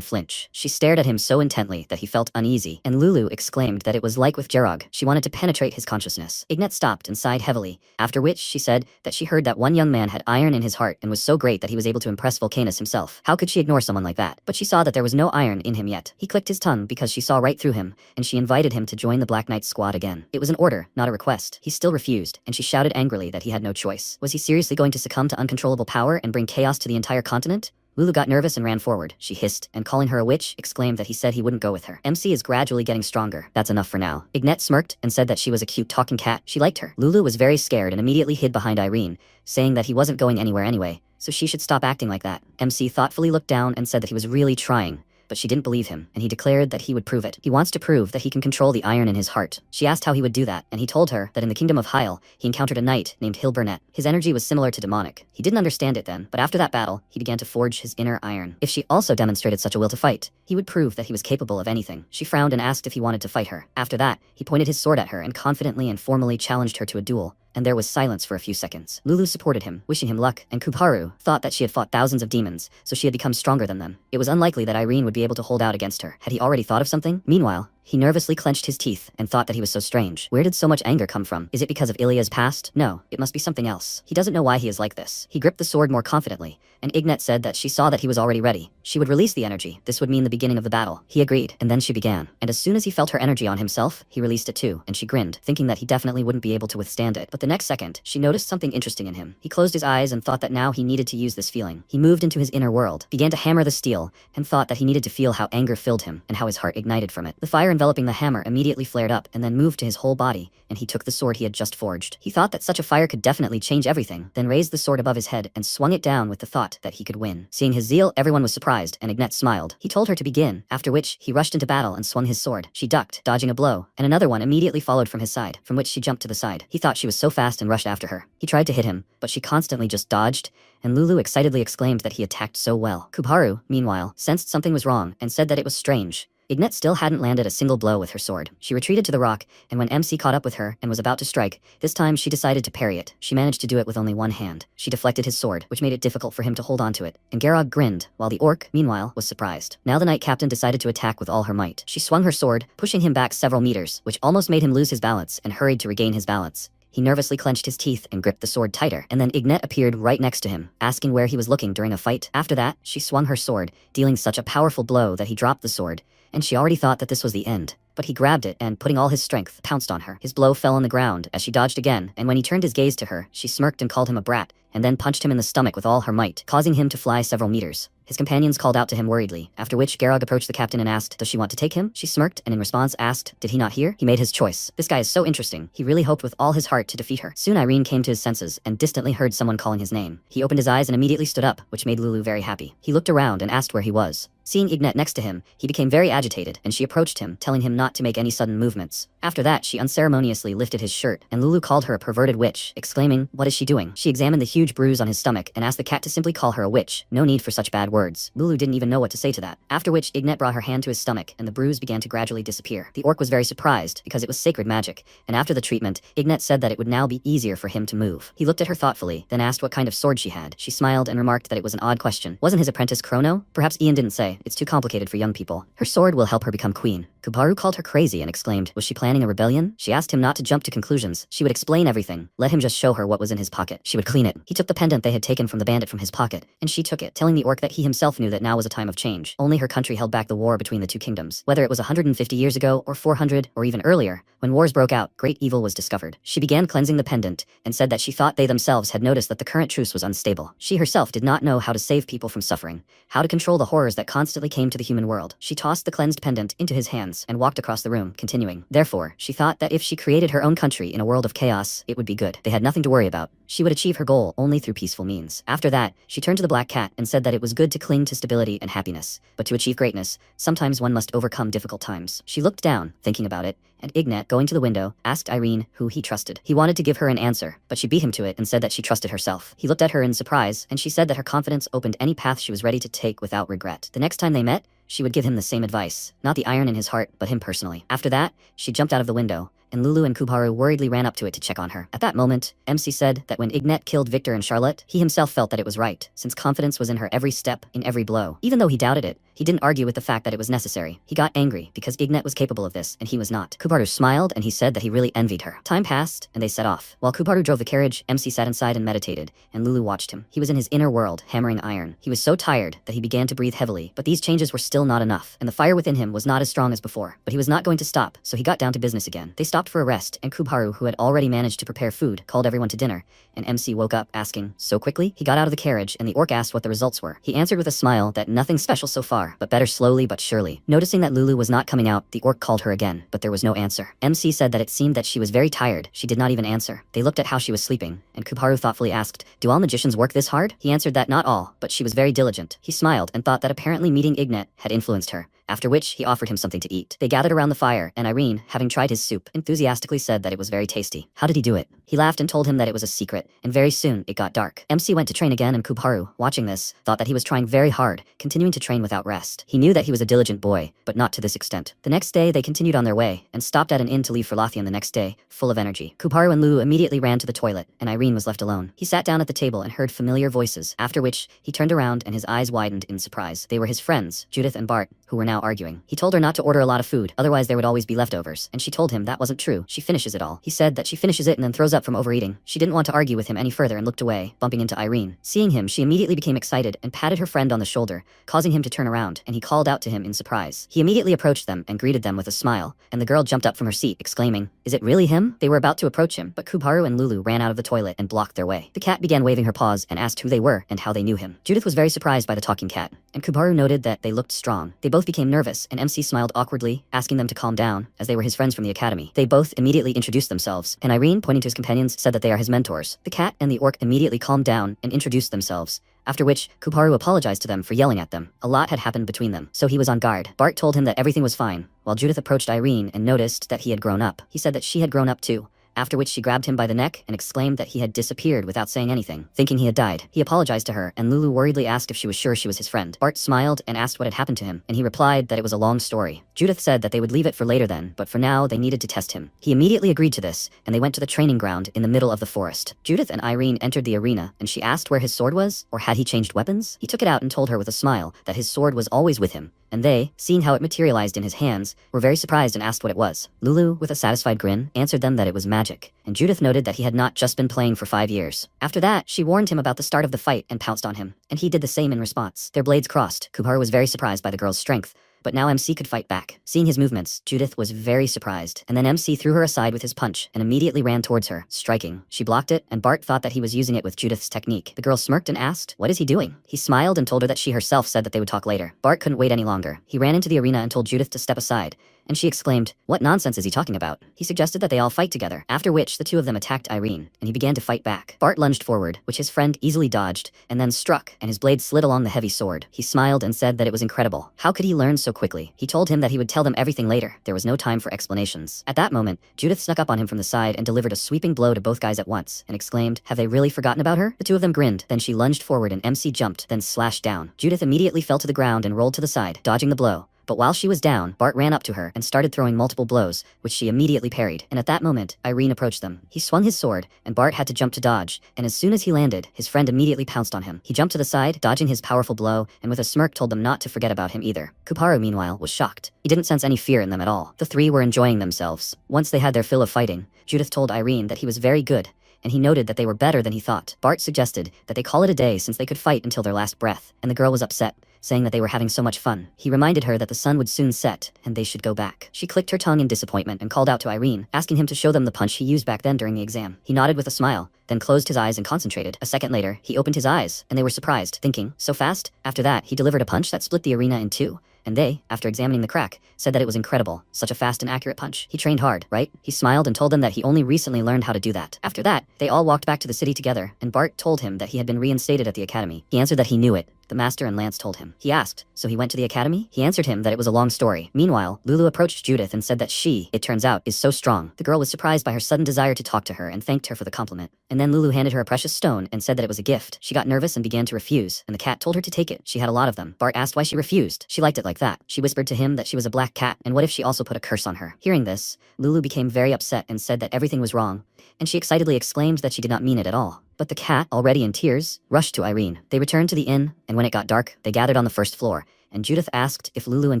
A: flinch. She stared at him so intently that he felt uneasy, and Lulu exclaimed that it was like with Jerog. She wanted to penetrate his consciousness. Ignette stopped and sighed heavily, after which she said that she heard that one young man had iron in his heart and was so great that he was able to impress Vulcanus himself. How could she ignore someone like that? But she saw that there was no iron in him yet. He clicked his tongue because she saw right through him, and she invited him to join the Black Knight squad again. It was an order, not a request. He still refused, and she shouted angrily that he had no choice. Was he seriously going to succumb to uncontrollable power and bring chaos to the entire continent? Lulu got nervous and ran forward. She hissed, and calling her a witch, exclaimed that he said he wouldn't go with her. MC is gradually getting stronger. That's enough for now. Ignette smirked and said that she was a cute talking cat. She liked her. Lulu was very scared and immediately hid behind Irene, saying that he wasn't going anywhere anyway, so she should stop acting like that. MC thoughtfully looked down and said that he was really trying, but she didn't believe him, and he declared that he would prove it. He wants to prove that he can control the iron in his heart. She asked how he would do that, and he told her that in the kingdom of Heil, he encountered a knight named Hilburnett. His energy was similar to demonic. He didn't understand it then, but after that battle, he began to forge his inner iron. If she also demonstrated such a will to fight, he would prove that he was capable of anything. She frowned and asked if he wanted to fight her. After that, he pointed his sword at her and confidently and formally challenged her to a duel, and there was silence for a few seconds. Lulu supported him, wishing him luck, and Kuparu thought that she had fought thousands of demons, so she had become stronger than them. It was unlikely that Irene would be able to hold out against her. Had he already thought of something? Meanwhile, he nervously clenched his teeth and thought that he was so strange. Where did so much anger come from? Is it because of Ilya's past? No, it must be something else. He doesn't know why he is like this. He gripped the sword more confidently, and Ignette said that she saw that he was already ready. She would release the energy. This would mean the beginning of the battle. He agreed, and then she began. And as soon as he felt her energy on himself, he released it too, and she grinned, thinking that he definitely wouldn't be able to withstand it. But the next second, she noticed something interesting in him. He closed his eyes and thought that now he needed to use this feeling. He moved into his inner world, began to hammer the steel, and thought that he needed to feel how anger filled him and how his heart ignited from it. The fire enveloping the hammer immediately flared up and then moved to his whole body, and he took the sword he had just forged. He thought that such a fire could definitely change everything, then raised the sword above his head and swung it down with the thought that he could win. Seeing his zeal, everyone was surprised, and Ignette smiled. He told her to begin, after which he rushed into battle and swung his sword. She ducked, dodging a blow, and another one immediately followed from his side, from which she jumped to the side. He thought she was so fast and rushed after her. He tried to hit him, but she constantly just dodged, and Lulu excitedly exclaimed that he attacked so well. Kuparu, meanwhile, sensed something was wrong and said that it was strange. Ignette still hadn't landed a single blow with her sword. She retreated to the rock, and when MC caught up with her and was about to strike, this time she decided to parry it. She managed to do it with only one hand. She deflected his sword, which made it difficult for him to hold onto it, and Garog grinned, while the orc, meanwhile, was surprised. Now the knight captain decided to attack with all her might. She swung her sword, pushing him back several meters, which almost made him lose his balance, and hurried to regain his balance. He nervously clenched his teeth and gripped the sword tighter, and then Ignet appeared right next to him, asking where he was looking during a fight. After that, she swung her sword, dealing such a powerful blow that he dropped the sword, and she already thought that this was the end. But he grabbed it and, putting all his strength, pounced on her. His blow fell on the ground as she dodged again, and when he turned his gaze to her, she smirked and called him a brat, and then punched him in the stomach with all her might, causing him to fly several meters. His companions called out to him worriedly, after which Garog approached the captain and asked, does she want to take him? She smirked and in response asked, did he not hear? He made his choice. This guy is so interesting. He really hoped with all his heart to defeat her. Soon Irene came to his senses and distantly heard someone calling his name. He opened his eyes and immediately stood up, which made Lulu very happy. He looked around and asked where he was. Seeing Ignet next to him, he became very agitated, and she approached him, telling him not to make any sudden movements. After that, she unceremoniously lifted his shirt, and Lulu called her a perverted witch, exclaiming, what is she doing? She examined the huge bruise on his stomach and asked the cat to simply call her a witch. No need for such bad words. Lulu didn't even know what to say to that. After which, Ignet brought her hand to his stomach, and the bruise began to gradually disappear. The orc was very surprised, because it was sacred magic, and after the treatment, Ignet said that it would now be easier for him to move. He looked at her thoughtfully, then asked what kind of sword she had. She smiled and remarked that it was an odd question. Wasn't his apprentice Chrono? Perhaps Ian didn't say. It's too complicated for young people. Her sword will help her become queen. Kubaru called her crazy and exclaimed, was she planning a rebellion? She asked him not to jump to conclusions. She would explain everything. Let him just show her what was in his pocket. She would clean it. He took the pendant they had taken from the bandit from his pocket, and she took it, telling the orc that he himself knew that now was a time of change. Only her country held back the war between the two kingdoms. Whether it was 150 years ago, or 400, or even earlier, when wars broke out, great evil was discovered. She began cleansing the pendant, and said that she thought they themselves had noticed that the current truce was unstable. She herself did not know how to save people from suffering, how to control the horrors that constantly came to the human world. She tossed the cleansed pendant into his hands, and walked across the room, continuing. Therefore, she thought that if she created her own country in a world of chaos, it would be good. They had nothing to worry about. She would achieve her goal only through peaceful means. After that, she turned to the black cat and said that it was good to cling to stability and happiness, but to achieve greatness, sometimes one must overcome difficult times. She looked down, thinking about it, and Ignet, going to the window, asked Irene who he trusted. He wanted to give her an answer, but she beat him to it and said that she trusted herself. He looked at her in surprise, and she said that her confidence opened any path she was ready to take without regret. The next time they met, she would give him the same advice, not the iron in his heart, but him personally. After that, she jumped out of the window, and Lulu and Kubaru worriedly ran up to it to check on her. At that moment, MC said that when Ignet killed Victor and Charlotte, he himself felt that it was right, since confidence was in her every step, in every blow. Even though he doubted it, he didn't argue with the fact that it was necessary. He got angry, because Ignet was capable of this, and he was not. Kubaru smiled, and he said that he really envied her. Time passed, and they set off. While Kubaru drove the carriage, MC sat inside and meditated, and Lulu watched him. He was in his inner world, hammering iron. He was so tired that he began to breathe heavily, but these changes were still not enough, and the fire within him was not as strong as before. But he was not going to stop, so he got down to business again. They stopped for a rest, and Kubaru, who had already managed to prepare food, called everyone to dinner, and MC woke up, asking, so quickly? He got out of the carriage, and the orc asked what the results were. He answered with a smile that nothing special so far, but better slowly but surely. Noticing that Lulu was not coming out, the orc called her again, but there was no answer. MC said that it seemed that she was very tired. She did not even answer. They looked at how she was sleeping, and Kubaru thoughtfully asked, do all magicians work this hard? He answered that not all, but she was very diligent. He smiled and thought that apparently meeting Ignet had influenced her, after which he offered him something to eat. They gathered around the fire, and Irene, having tried his soup, enthusiastically said that it was very tasty. How did he do it? He laughed and told him that it was a secret, and very soon it got dark. MC went to train again, and Kubaru, watching this, thought that he was trying very hard, continuing to train without rest. He knew that he was a diligent boy, but not to this extent. The next day they continued on their way, and stopped at an inn to leave for Lothian the next day, full of energy. Kubaru and Lulu immediately ran to the toilet, and Irene was left alone. He sat down at the table and heard familiar voices, after which he turned around and his eyes widened in surprise. They were his friends, Judith and Bart, who were now arguing. He told her not to order a lot of food, otherwise there would always be leftovers, and she told him that wasn't true. She finishes it all. He said that she finishes it and then throws up from overeating. She didn't want to argue with him any further and looked away, bumping into Irene. Seeing him, she immediately became excited and patted her friend on the shoulder, causing him to turn around, and he called out to him in surprise. He immediately approached them and greeted them with a smile, and the girl jumped up from her seat, exclaiming, is it really him? They were about to approach him, but Kubaru and Lulu ran out of the toilet and blocked their way. The cat began waving her paws and asked who they were and how they knew him. Judith was very surprised by the talking cat, and Kubaru noted that they looked strong. They both became nervous, and MC smiled awkwardly, asking them to calm down, as they were his friends from the academy. They both immediately introduced themselves, and Irene, pointing to his companions, said that they are his mentors. The cat and the orc immediately calmed down and introduced themselves, after which Kubaru apologized to them for yelling at them. A lot had happened between them, so he was on guard. Bart told him that everything was fine, while Judith approached Irene and noticed that he had grown up. He said that she had grown up too, after which she grabbed him by the neck and exclaimed that he had disappeared without saying anything, thinking he had died. He apologized to her, and Lulu worriedly asked if she was sure she was his friend. Bart smiled and asked what had happened to him, and he replied that it was a long story. Judith said that they would leave it for later then, but for now they needed to test him. He immediately agreed to this, and they went to the training ground in the middle of the forest. Judith and Irene entered the arena, and she asked where his sword was, or had he changed weapons? He took it out and told her with a smile that his sword was always with him, and they, seeing how it materialized in his hands, were very surprised and asked what it was. Lulu, with a satisfied grin, answered them that it was magic, and Judith noted that he had not just been playing for 5 years. After that, she warned him about the start of the fight and pounced on him, and he did the same in response. Their blades crossed. Kubaru was very surprised by the girl's strength, but now MC could fight back. Seeing his movements, Judith was very surprised, and then MC threw her aside with his punch and immediately ran towards her, striking. She blocked it, and Bart thought that he was using it with Judith's technique. The girl smirked and asked, "What is he doing?" He smiled and told her that she herself said that they would talk later. Bart couldn't wait any longer. He ran into the arena and told Judith to step aside, and she exclaimed, "What nonsense is he talking about?" He suggested that they all fight together, after which the two of them attacked Irene, and he began to fight back. Bart lunged forward, which his friend easily dodged, and then struck, and his blade slid along the heavy sword. He smiled and said that it was incredible. How could he learn so quickly? He told him that he would tell them everything later. There was no time for explanations. At that moment, Judith snuck up on him from the side and delivered a sweeping blow to both guys at once, and exclaimed, "Have they really forgotten about her?" The two of them grinned, then she lunged forward and MC jumped, then slashed down. Judith immediately fell to the ground and rolled to the side, dodging the blow. But while she was down, Bart ran up to her and started throwing multiple blows, which she immediately parried, and at that moment, Irene approached them. He swung his sword, and Bart had to jump to dodge, and as soon as he landed, his friend immediately pounced on him. He jumped to the side, dodging his powerful blow, and with a smirk told them not to forget about him either. Kuparu, meanwhile, was shocked. He didn't sense any fear in them at all. The three were enjoying themselves. Once they had their fill of fighting, Judith told Irene that he was very good, and he noted that they were better than he thought. Bart suggested that they call it a day since they could fight until their last breath, and the girl was upset, saying that they were having so much fun. He reminded her that the sun would soon set, and they should go back. She clicked her tongue in disappointment and called out to Irene, asking him to show them the punch he used back then during the exam. He nodded with a smile, then closed his eyes and concentrated. A second later, he opened his eyes, and they were surprised, thinking, "So fast?" After that, he delivered a punch that split the arena in two, and they, after examining the crack, said that it was incredible. Such a fast and accurate punch. He trained hard, right? He smiled and told them that he only recently learned how to do that. After that, they all walked back to the city together, and Bart told him that he had been reinstated at the academy. He answered that he knew it. The master and Lance told him. He asked, "So he went to the academy?" He answered him that it was a long story. Meanwhile, Lulu approached Judith and said that she, it turns out, is so strong. The girl was surprised by her sudden desire to talk to her and thanked her for the compliment. And then Lulu handed her a precious stone and said that it was a gift. She got nervous and began to refuse, and the cat told her to take it. She had a lot of them. Bart asked why she refused. She liked it like that. She whispered to him that she was a black cat, and what if she also put a curse on her? Hearing this, Lulu became very upset and said that everything was wrong, and she excitedly exclaimed that she did not mean it at all. But the cat, already in tears, rushed to Irene. They returned to the inn, and when it got dark, they gathered on the first floor, and Judith asked if Lulu and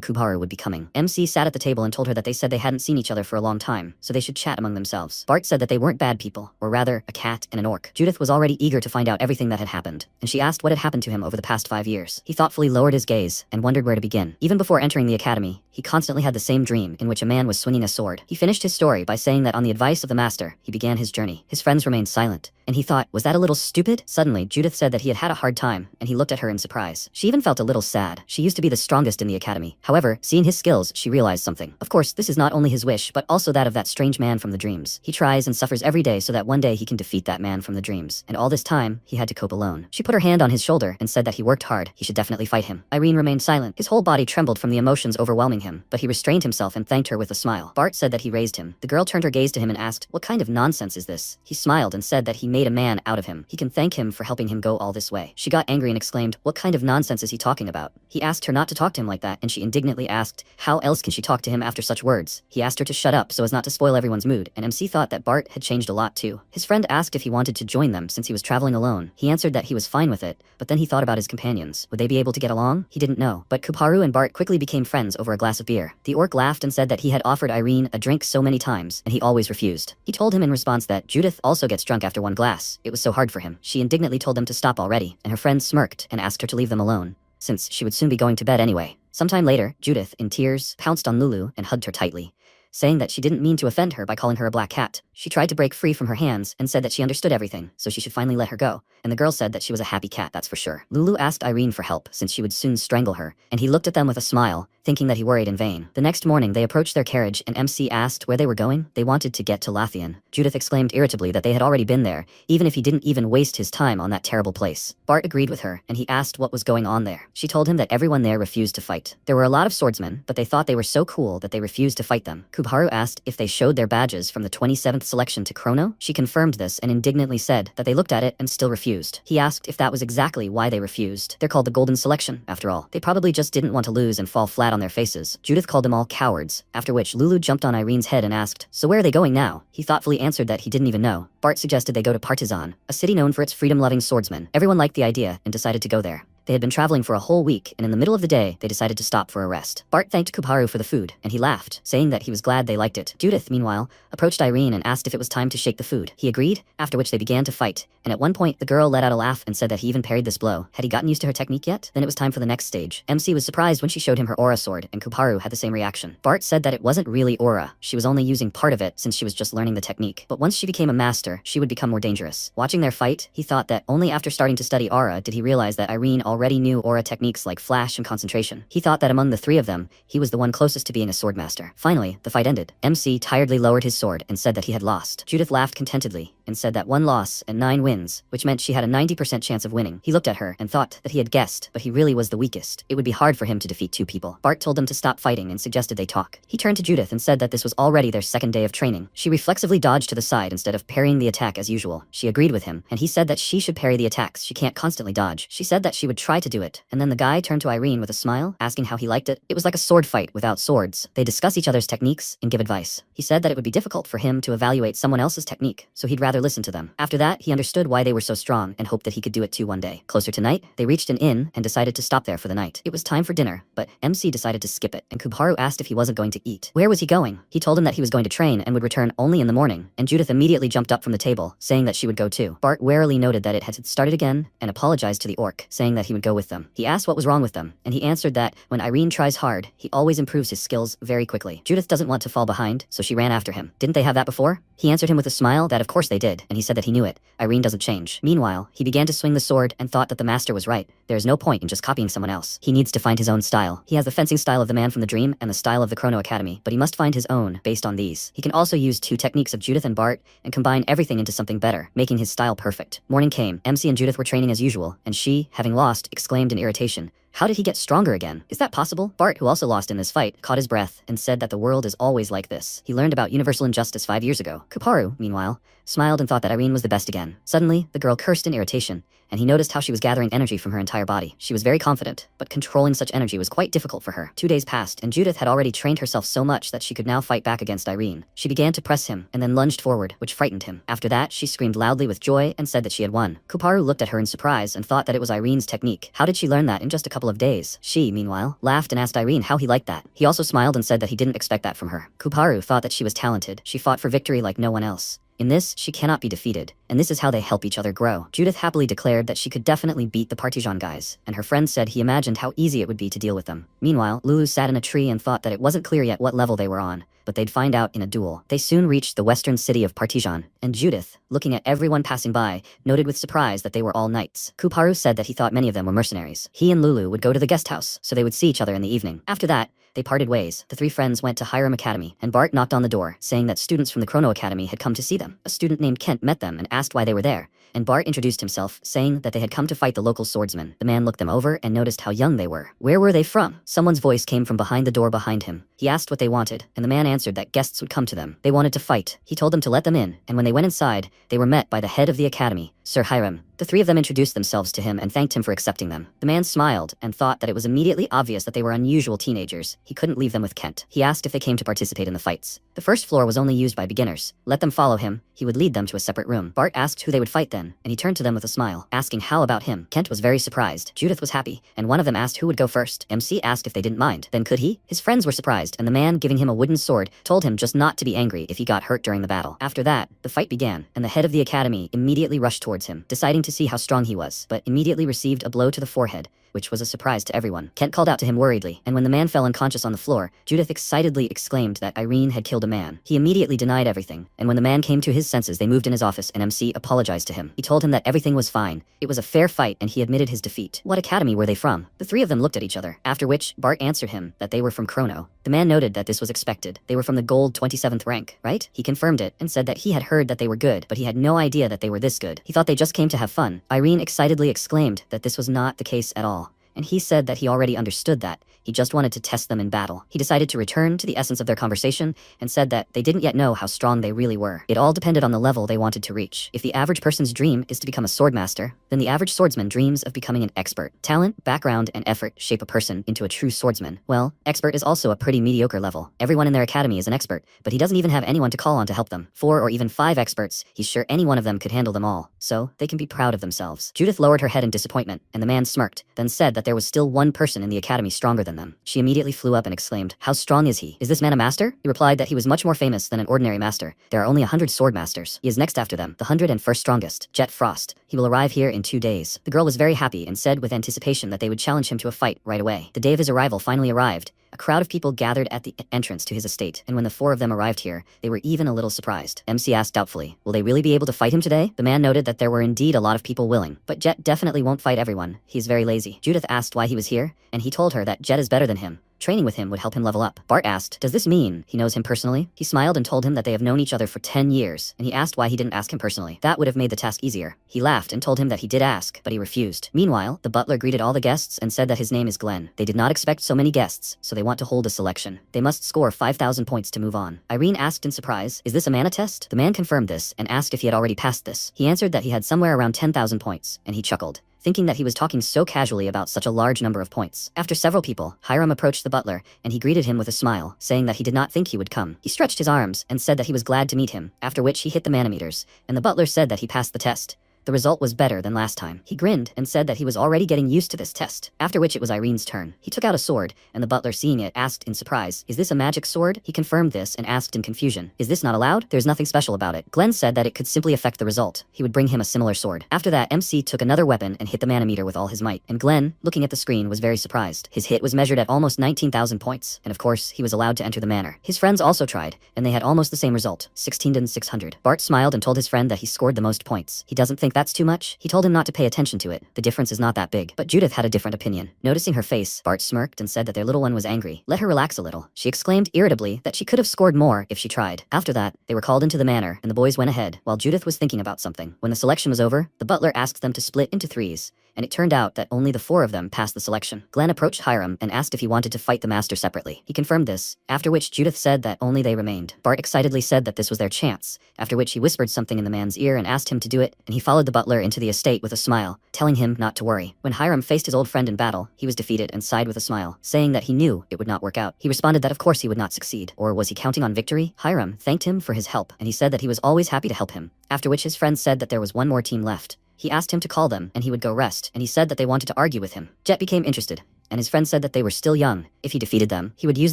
A: Kubaru would be coming. MC sat at the table and told her that they said they hadn't seen each other for a long time, so they should chat among themselves. Bart said that they weren't bad people, or rather, a cat and an orc. Judith was already eager to find out everything that had happened, and she asked what had happened to him over the past 5 years. He thoughtfully lowered his gaze and wondered where to begin. Even before entering the academy, he constantly had the same dream in which a man was swinging a sword. He finished his story by saying that on the advice of the master, he began his journey. His friends remained silent, and he thought, was that a little stupid? Suddenly, Judith said that he had had a hard time, and he looked at her in surprise. She even felt a little sad. She used to be the strongest in the academy. However, seeing his skills, she realized something. Of course, this is not only his wish, but also that of that strange man from the dreams. He tries and suffers every day so that one day he can defeat that man from the dreams. And all this time, he had to cope alone. She put her hand on his shoulder and said that he worked hard. He should definitely fight him. Irene remained silent. His whole body trembled from the emotions overwhelming him, but he restrained himself and thanked her with a smile. Bart said that he raised him. The girl turned her gaze to him and asked, "What kind of nonsense is this?" He smiled and said that he made a man out of him. He can thank him for helping him go all this way. She got angry and exclaimed, "What kind of nonsense is he talking about?" He asked her not to talk to him like that, and she indignantly asked, how else can she talk to him after such words? He asked her to shut up so as not to spoil everyone's mood, and MC thought that Bart had changed a lot too. His friend asked if he wanted to join them since he was traveling alone. He answered that he was fine with it, but then he thought about his companions. Would they be able to get along? He didn't know. But Kuparu and Bart quickly became friends over a glass of beer. The orc laughed and said that he had offered Irene a drink so many times, and he always refused. He told him in response that Judith also gets drunk after one glass. It was so hard for him. She indignantly told them to stop already, and her friend smirked and asked her to leave them alone, since she would soon be going to bed anyway. Sometime later, Judith, in tears, pounced on Lulu and hugged her tightly, saying that she didn't mean to offend her by calling her a black cat. She tried to break free from her hands and said that she understood everything, so she should finally let her go, and the girl said that she was a happy cat, that's for sure. Lulu asked Irene for help, since she would soon strangle her, and he looked at them with a smile, thinking that he worried in vain. The next morning, they approached their carriage, and MC asked where they were going. They wanted to get to Lothian. Judith exclaimed irritably that they had already been there, even if he didn't even waste his time on that terrible place. Bart agreed with her, and he asked what was going on there. She told him that everyone there refused to fight. There were a lot of swordsmen, but they thought they were so cool that they refused to fight them. Kubaru asked if they showed their badges from the 27th selection to Chrono. She confirmed this and indignantly said that they looked at it and still refused. He asked if that was exactly why they refused. They're called the Golden Selection, after all. They probably just didn't want to lose and fall flat on their faces. Judith called them all cowards, after which Lulu jumped on Irene's head and asked, so where are they going now? He thoughtfully answered that he didn't even know. Bart suggested they go to Partizan, a city known for its freedom-loving swordsmen. Everyone liked the idea and decided to go there. They had been traveling for a whole week, and in the middle of the day, they decided to stop for a rest. Bart thanked Kuparu for the food, and he laughed, saying that he was glad they liked it. Judith, meanwhile, approached Irene and asked if it was time to shake the food. He agreed, after which they began to fight, and at one point, the girl let out a laugh and said that he even parried this blow. Had he gotten used to her technique yet? Then it was time for the next stage. MC was surprised when she showed him her aura sword, and Kuparu had the same reaction. Bart said that it wasn't really aura. She was only using part of it since she was just learning the technique. But once she became a master, she would become more dangerous. Watching their fight, he thought that only after starting to study aura did he realize that Irene already knew aura techniques like flash and concentration. He thought that among the three of them, he was the one closest to being a swordmaster. Finally, the fight ended. MC tiredly lowered his sword and said that he had lost. Judith laughed contentedly and said that 1 loss and 9 wins, which meant she had a 90% chance of winning. He looked at her and thought that he had guessed, but he really was the weakest. It would be hard for him to defeat 2 people. Bart told them to stop fighting and suggested they talk. He turned to Judith and said that this was already their second day of training. She reflexively dodged to the side instead of parrying the attack as usual. She agreed with him, and he said that she should parry the attacks. She can't constantly dodge. She said that she would try to do it, and then the guy turned to Irene with a smile, asking how he liked it. It was like a sword fight without swords. They discuss each other's techniques and give advice. He said that it would be difficult for him to evaluate someone else's technique, so he'd rather listen to them. After that, he understood why they were so strong and hoped that he could do it too one day. Closer to night, they reached an inn and decided to stop there for the night. It was time for dinner, but MC decided to skip it, and Kuparu asked if he wasn't going to eat. Where was he going? He told him that he was going to train and would return only in the morning, and Judith immediately jumped up from the table, saying that she would go too. Bart warily noted that it had started again and apologized to the orc, saying that he would go with them. He asked what was wrong with them, and he answered that when Irene tries hard, he always improves his skills very quickly. Judith doesn't want to fall behind, so she ran after him. Didn't they have that before? He answered him with a smile that of course they did, and he said that he knew it. Irene doesn't change. Meanwhile, he began to swing the sword and thought that the master was right. There is no point in just copying someone else. He needs to find his own style. He has the fencing style of the man from the dream and the style of the Chrono Academy, but he must find his own based on these. He can also use 2 techniques of Judith and Bart and combine everything into something better, making his style perfect. Morning came. MC and Judith were training as usual, and she, having lost, exclaimed in irritation, "How did he get stronger again? Is that possible?" Bart, who also lost in this fight, caught his breath and said that the world is always like this. He learned about universal injustice 5 years ago. Kuparu, meanwhile, smiled and thought that Irene was the best again. Suddenly, the girl cursed in irritation, and he noticed how she was gathering energy from her entire body. She was very confident, but controlling such energy was quite difficult for her. 2 days passed, and Judith had already trained herself so much that she could now fight back against Irene. She began to press him, and then lunged forward, which frightened him. After that, she screamed loudly with joy and said that she had won. Kuparu looked at her in surprise and thought that it was Irene's technique. How did she learn that in just a couple of days? She, meanwhile, laughed and asked Irene how he liked that. He also smiled and said that he didn't expect that from her. Kuparu thought that she was talented. She fought for victory like no one else. In this, she cannot be defeated, and this is how they help each other grow. Judith happily declared that she could definitely beat the Partisan guys, and her friend said he imagined how easy it would be to deal with them. Meanwhile, Lulu sat in a tree and thought that it wasn't clear yet what level they were on, but they'd find out in a duel. They soon reached the western city of Partisan, and Judith, looking at everyone passing by, noted with surprise that they were all knights. Kuparu said that he thought many of them were mercenaries. He and Lulu would go to the guest house, so they would see each other in the evening. After that, they parted ways. The 3 friends went to Hiram Academy, and Bart knocked on the door, saying that students from the Chrono Academy had come to see them. A student named Kent met them and asked why they were there, and Bart introduced himself, saying that they had come to fight the local swordsman. The man looked them over and noticed how young they were. Where were they from? Someone's voice came from behind the door behind him. He asked what they wanted, and the man answered that guests would come to them. They wanted to fight. He told them to let them in, and when they went inside, they were met by the head of the academy, Sir Hiram. The 3 of them introduced themselves to him and thanked him for accepting them. The man smiled and thought that it was immediately obvious that they were unusual teenagers. He couldn't leave them with Kent. He asked if they came to participate in the fights. The first floor was only used by beginners. Let them follow him. He would lead them to a separate room. Bart asked who they would fight then, and he turned to them with a smile, asking how about him. Kent was very surprised. Judith was happy, and one of them asked who would go first. MC asked if they didn't mind. Then could he? His friends were surprised, and the man giving him a wooden sword told him just not to be angry if he got hurt during the battle. After that, the fight began, and the head of the academy immediately rushed towards him, deciding to see how strong he was, but immediately received a blow to the forehead, which was a surprise to everyone. Kent called out to him worriedly, and when the man fell unconscious on the floor, Judith excitedly exclaimed that Irene had killed a man. He immediately denied everything, and when the man came to his senses, they moved in his office, and MC apologized to him. He told him that everything was fine. It was a fair fight, and he admitted his defeat. What academy were they from? The 3 of them looked at each other, after which Bart answered him that they were from Chrono. The man noted that this was expected. They were from the gold 27th rank, right? He confirmed it, and said that he had heard that they were good, but he had no idea that they were this good. He thought they just came to have fun. Irene excitedly exclaimed that this was not the case at all. and he said that he already understood that. He just wanted to test them in battle. He decided to return to the essence of their conversation and said that they didn't yet know how strong they really were. It all depended on the level they wanted to reach. If the average person's dream is to become a swordmaster, then the average swordsman dreams of becoming an expert. Talent, background, and effort shape a person into a true swordsman. Well, expert is also a pretty mediocre level. Everyone in their academy is an expert, but he doesn't even have anyone to call on to help them. 4 or even 5 experts, he's sure any one of them could handle them all. So, they can be proud of themselves. Judith lowered her head in disappointment, and the man smirked, then said that there was still one person in the academy stronger than them. She immediately flew up and exclaimed, "How strong is he? Is this man a master?" He replied that he was much more famous than an ordinary master. There are only 100 sword masters. He is next after them, the 101st strongest, Jet Frost. He will arrive here in 2 days. The girl was very happy and said with anticipation that they would challenge him to a fight right away. The day of his arrival finally arrived. A crowd of people gathered at the entrance to his estate, and when the 4 of them arrived here, they were even a little surprised. MC asked doubtfully, "Will they really be able to fight him today?" The man noted that there were indeed a lot of people willing, but Jet definitely won't fight everyone. He's very lazy. Judith asked why he was here, and he told her that Jet is better than him. Training with him would help him level up. Bart asked, "Does this mean he knows him personally?" He smiled and told him that they have known each other for 10 years, and he asked why he didn't ask him personally. That would have made the task easier. He laughed and told him that he did ask, but he refused. Meanwhile, the butler greeted all the guests and said that his name is Glenn. They did not expect so many guests, so they want to hold a selection. They must score 5,000 points to move on. Irene asked in surprise, "Is this a mana test?" The man confirmed this and asked if he had already passed this. He answered that he had somewhere around 10,000 points, and he chuckled, thinking that he was talking so casually about such a large number of points. After several people, Hiram approached the butler, and he greeted him with a smile, saying that he did not think he would come. He stretched his arms and said that he was glad to meet him, after which he hit the manometers, and the butler said that he passed the test. The result was better than last time. He grinned and said that he was already getting used to this test, after which it was Irene's turn. He took out a sword, and the butler, seeing it, asked in surprise, "Is this a magic sword?" He confirmed this and asked in confusion, "Is this not allowed?" "There's nothing special about it." Glenn said that it could simply affect the result. He would bring him a similar sword. After that, MC took another weapon and hit the manometer with all his might, and Glenn, looking at the screen, was very surprised. His hit was measured at almost 19,000 points, and of course, he was allowed to enter the manor. His friends also tried, and they had almost the same result, 16,600. Bart smiled and told his friend that he scored the most points. He doesn't think that's too much. He told him not to pay attention to it. The difference is not that big. But Judith had a different opinion. Noticing her face, Bart smirked and said that their little one was angry. Let her relax a little. She exclaimed irritably that she could have scored more if she tried. After that, they were called into the manor, and the boys went ahead, while Judith was thinking about something. When the selection was over, the butler asked them to split into 3s, and it turned out that only the 4 of them passed the selection. Glenn approached Hiram and asked if he wanted to fight the master separately. He confirmed this, after which Judith said that only they remained. Bart excitedly said that this was their chance, after which he whispered something in the man's ear and asked him to do it, and he followed the butler into the estate with a smile, telling him not to worry. When Hiram faced his old friend in battle, he was defeated and sighed with a smile, saying that he knew it would not work out. He responded that of course he would not succeed. Or was he counting on victory? Hiram thanked him for his help, and he said that he was always happy to help him, after which his friend said that there was one more team left. He asked him to call them, and he would go rest, and he said that they wanted to argue with him. Jet became interested, and his friend said that they were still young. If he defeated them, he would use